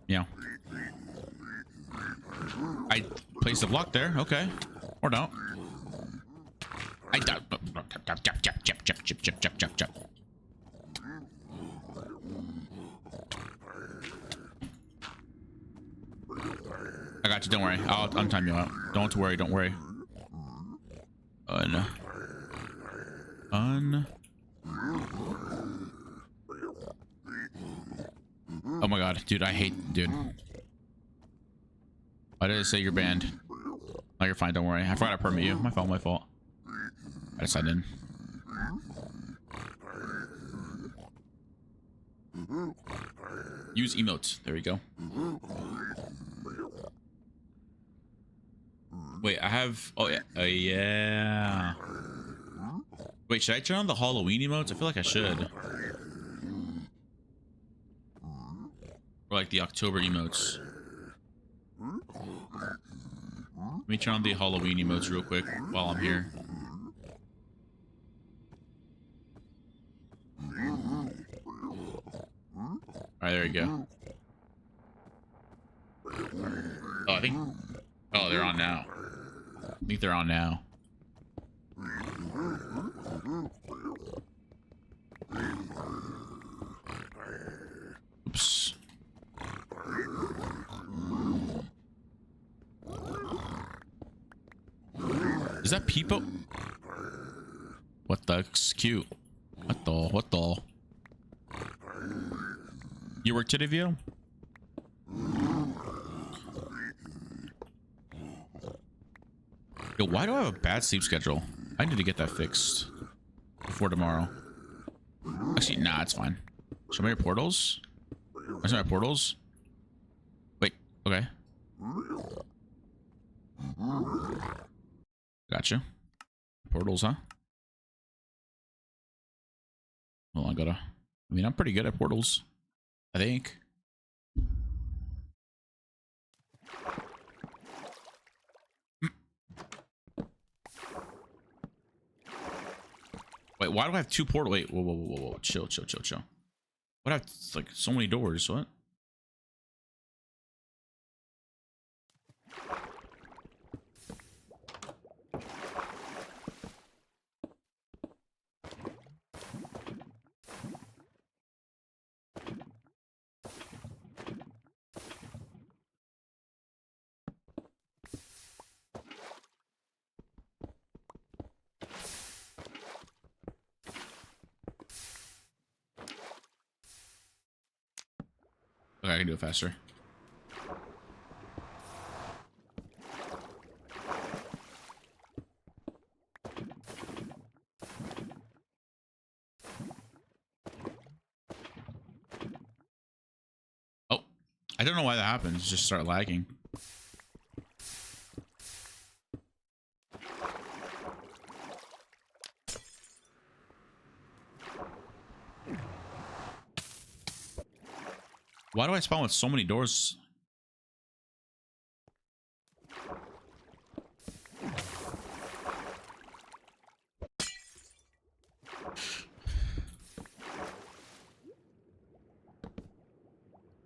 Yeah. I placed a block there. Okay. Or don't. I don't. Chip. I got you. Don't worry. I'll time you out. Don't worry. Oh my god, dude, I hate, dude. Why did it say you're banned? Oh, you're fine, don't worry. I forgot to permit you. My fault. I decided in. Use emotes. There we go. Wait, I have... Oh, yeah. Yeah. Wait, should I turn on the Halloween emotes? I feel like I should. Or like the October emotes. Let me turn on the Halloween emotes real quick while I'm here. there you go. Oh, I think. Oh, they're on now. I think they're on now. Oops. Is that Peepo? What the? It's cute. What the? What the? You work today, Vio? Yo, why do I have a bad sleep schedule? I need to get that fixed before tomorrow. Actually, nah, it's fine. Show me your portals. I see my portals. Wait, okay. Gotcha. Portals, huh? Well, I mean, I'm pretty good at portals, I think. Wait, why do I have two portals? Wait, whoa, whoa, whoa, whoa, chill, chill, chill, chill. What? I have like so many doors. What? Okay, I can do it faster. Oh, I don't know why that happens. Just start lagging. Why do I spawn with so many doors?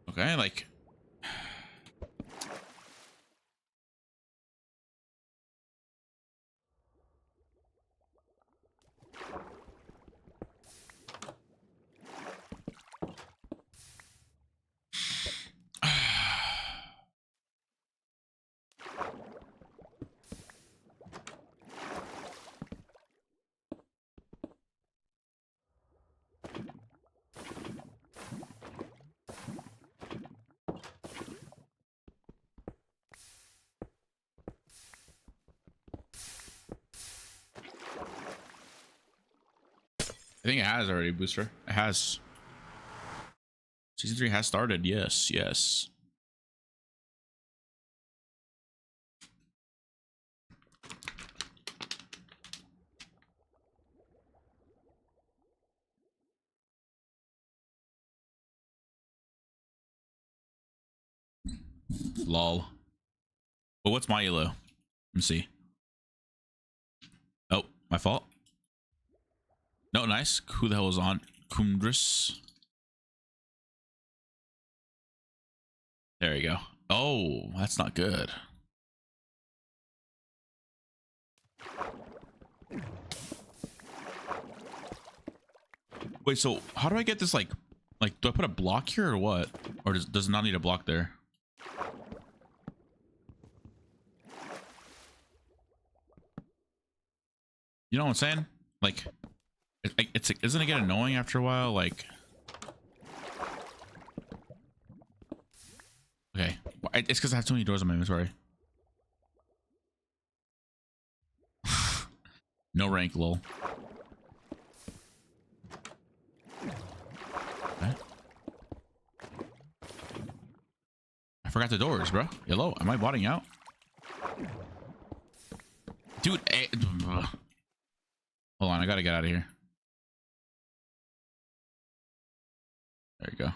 Okay, like... I think it has already, Booster. It has. Season 3 has started. Yes, yes. Lol. But what's my elo? Let me see. Oh, my fault. No, nice. Who the hell is on? Qndres. There you go. Oh, that's not good. Wait, so how do I get this like do I put a block here or what? Or does it not need a block there? You know what I'm saying? Like isn't it get annoying after a while? Like, okay, it's because I have too many doors on my inventory. No rank, lol. Okay. I forgot the doors, bro. Hello, am I botting out? Dude, hold on, I gotta get out of here. There you go.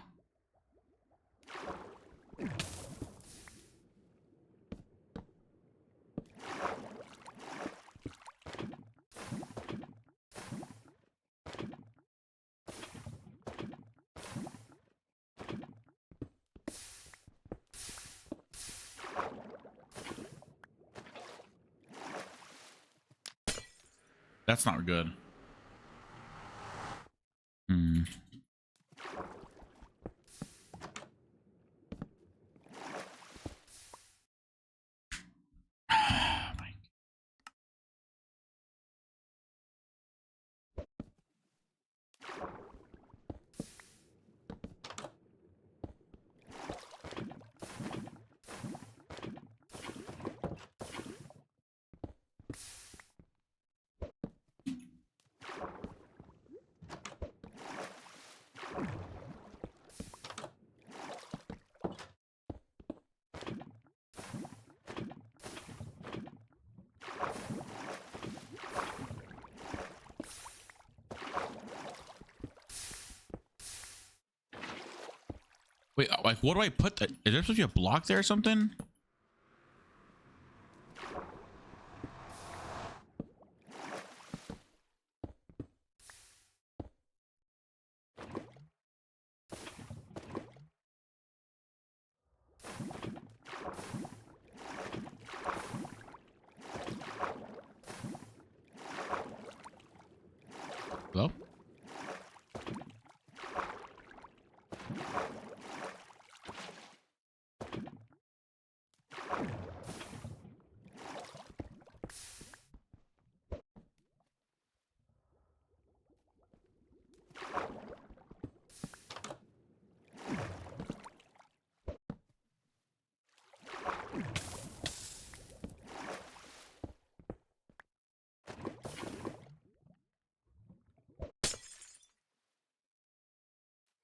That's not good. Hmm. Wait, like, what do I put that? Is there supposed to be a block there or something? Hello?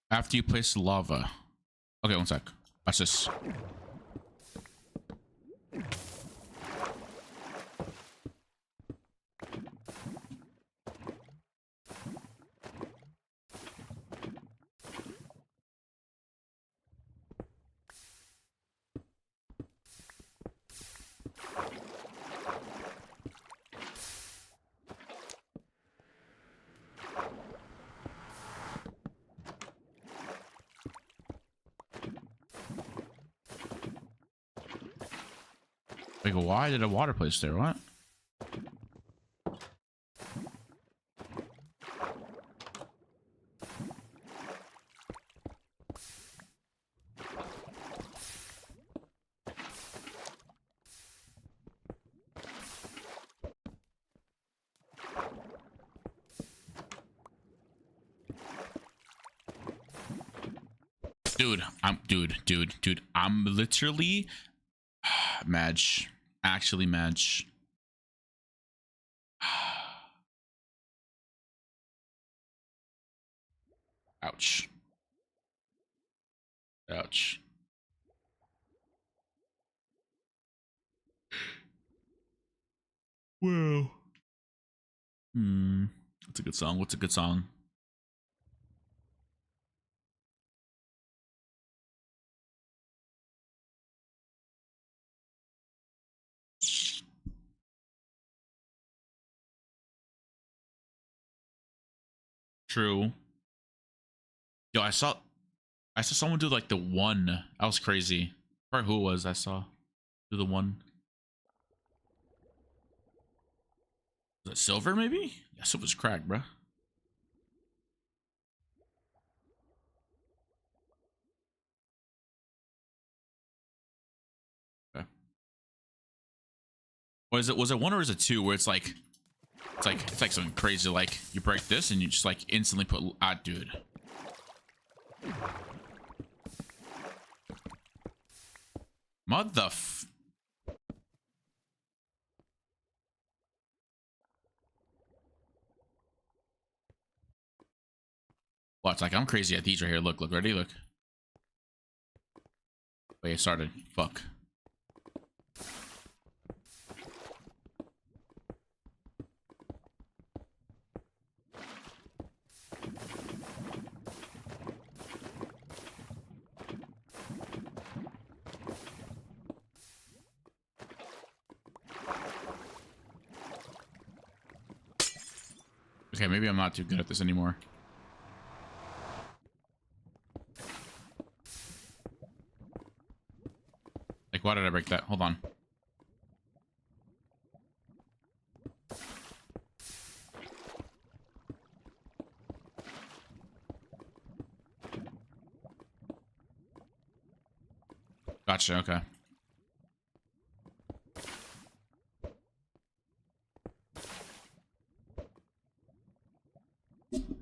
After you place lava. Okay, one sec. Watch this. Like, why did a water place there? What? Dude, I'm literally Madge. Actually, Madge. Ouch. Ouch. Whoa. That's a good song. What's a good song? True. Yo, I saw someone do like the one. That was crazy. I forgot who it was I saw do the one. Was it silver maybe? Yeah, silver's cracked, bro. Okay. Was it one or is it two where it's like something crazy, like you break this and you just like instantly put dude. Mother Watch, like I'm crazy at these right here. Look, ready? Look. Wait, it started. Fuck. Okay, maybe I'm not too good at this anymore. Like, why did I break that? Hold on. Gotcha. Okay.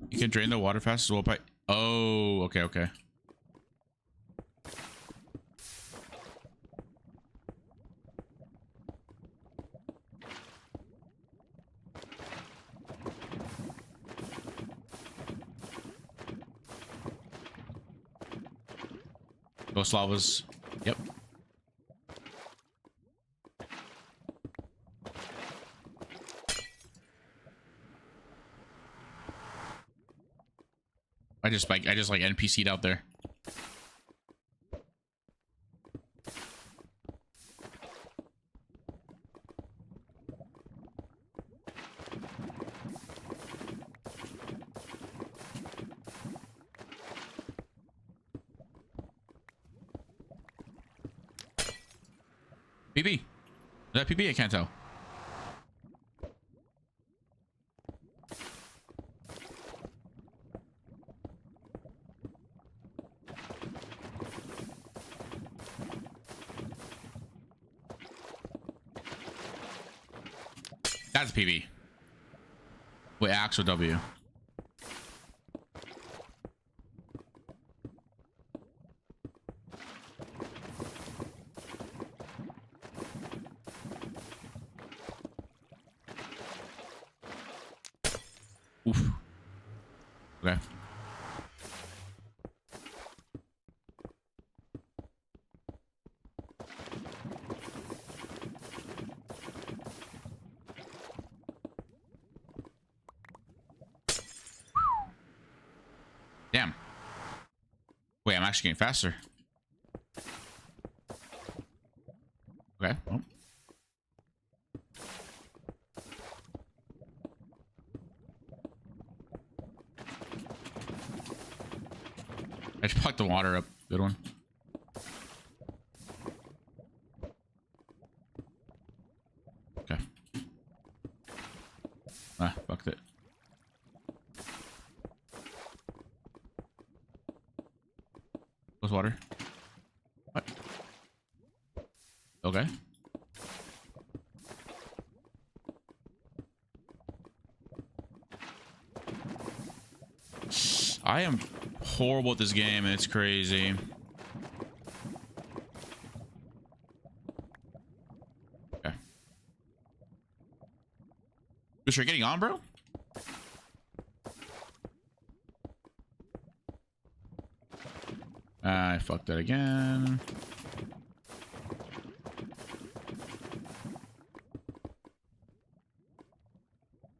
You can drain the water fast as well by. Oh, okay, okay. Ghost lavas. Yep. I just like NPC'd out there. PB. Is that PB? I can't tell. That's PB. Wait, X or W? Oof. Okay. Damn. Wait, I'm actually getting faster. Okay. Well. I just plucked the water up. Good one. Okay. Ah, fucked it. What's water? What? Okay. I am horrible at this game and it's crazy. Okay. Booster, getting on, bro? I fucked that again.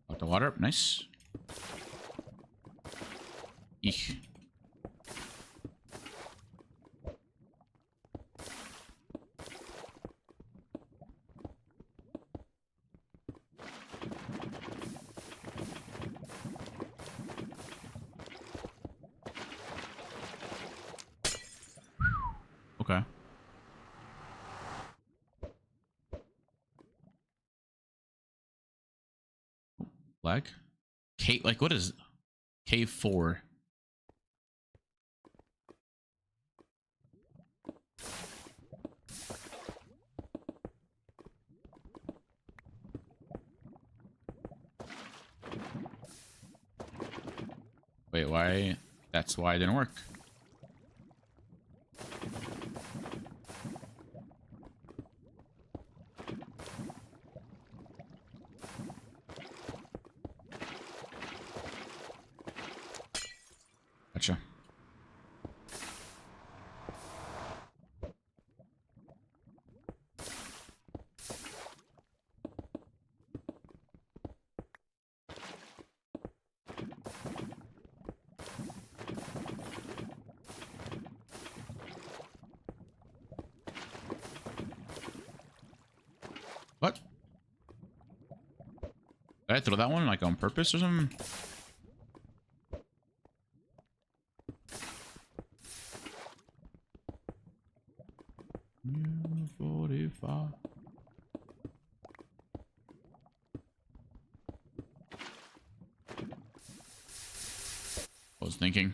Got the water up. Nice. Eek. Okay. Black. K, like what is K4? Wait, why? That's why it didn't work. Gotcha. What? Did I throw that one like on purpose or something? U45. I was thinking.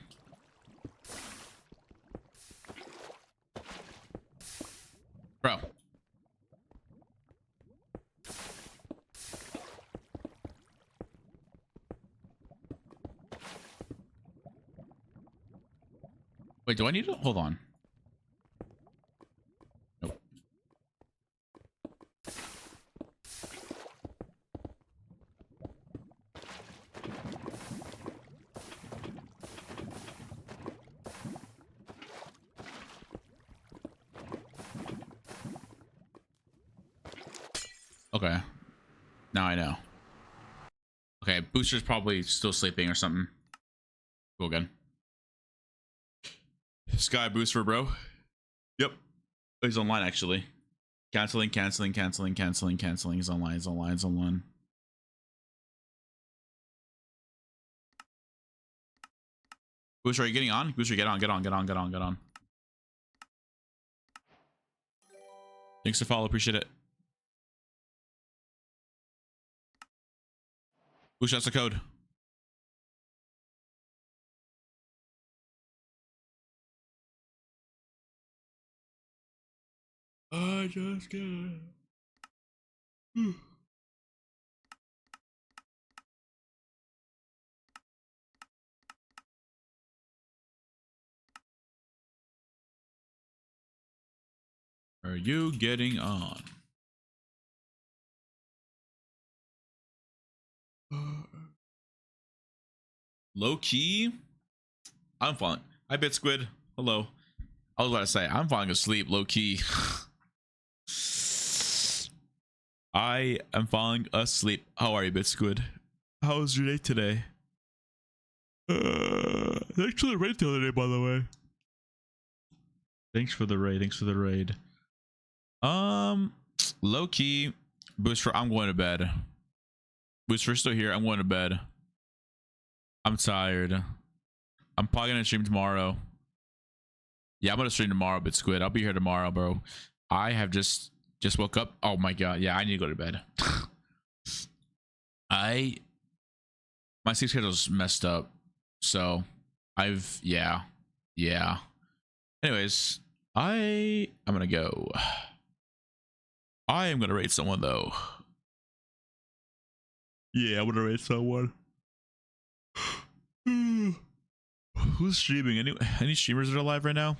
Wait, do I need to hold on? Nope. Okay. Now I know. Okay, Booster's probably still sleeping or something. Go again. Sky Booster, bro. Yep. He's online actually. Canceling. He's online. He's online. Booster, are you getting on? Booster, get on. Thanks for follow, appreciate it. Booster, that's the code. I just can't. Are you getting on? Low key? I'm falling. Hi, Bit Squid. Hello. I was about to say, I'm falling asleep low key. I am falling asleep. How are you, Bit Squid? How was your day today? Thanks for the raid the other day, by the way. Thanks for the raid. Low key, Booster, I'm going to bed. Booster still here. I'm going to bed. I'm tired. I'm probably gonna stream tomorrow. Yeah, I'm gonna stream tomorrow, Bit Squid. I'll be here tomorrow, bro. I have just woke up. Oh my god, yeah, I need to go to bed. My sleep schedule's messed up. So yeah. Anyways, I'm gonna go. I am gonna raid someone though. Yeah, I'm gonna raid someone. Who's streaming? Any streamers that are live right now?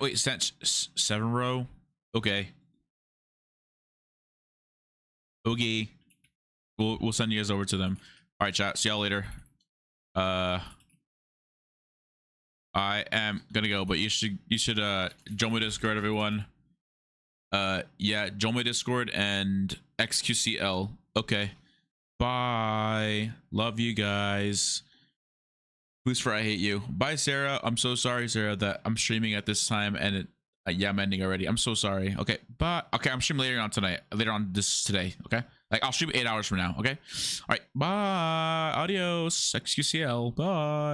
Wait, 7 row. Okay. We'll send you guys over to them. All right, chat. See y'all later. I am gonna go, but you should join my Discord, everyone. Yeah, join my Discord and XQCL. Okay. Bye. Love you guys. Who's for I hate you. Bye, Sarah. I'm so sorry, Sarah, that I'm streaming at this time and it yeah, I'm ending already. I'm so sorry. Okay, but okay, I'm streaming later on tonight. Later on this today. Okay, like I'll stream 8 hours from now. Okay. All right. Bye. Adios. XQCL. Bye.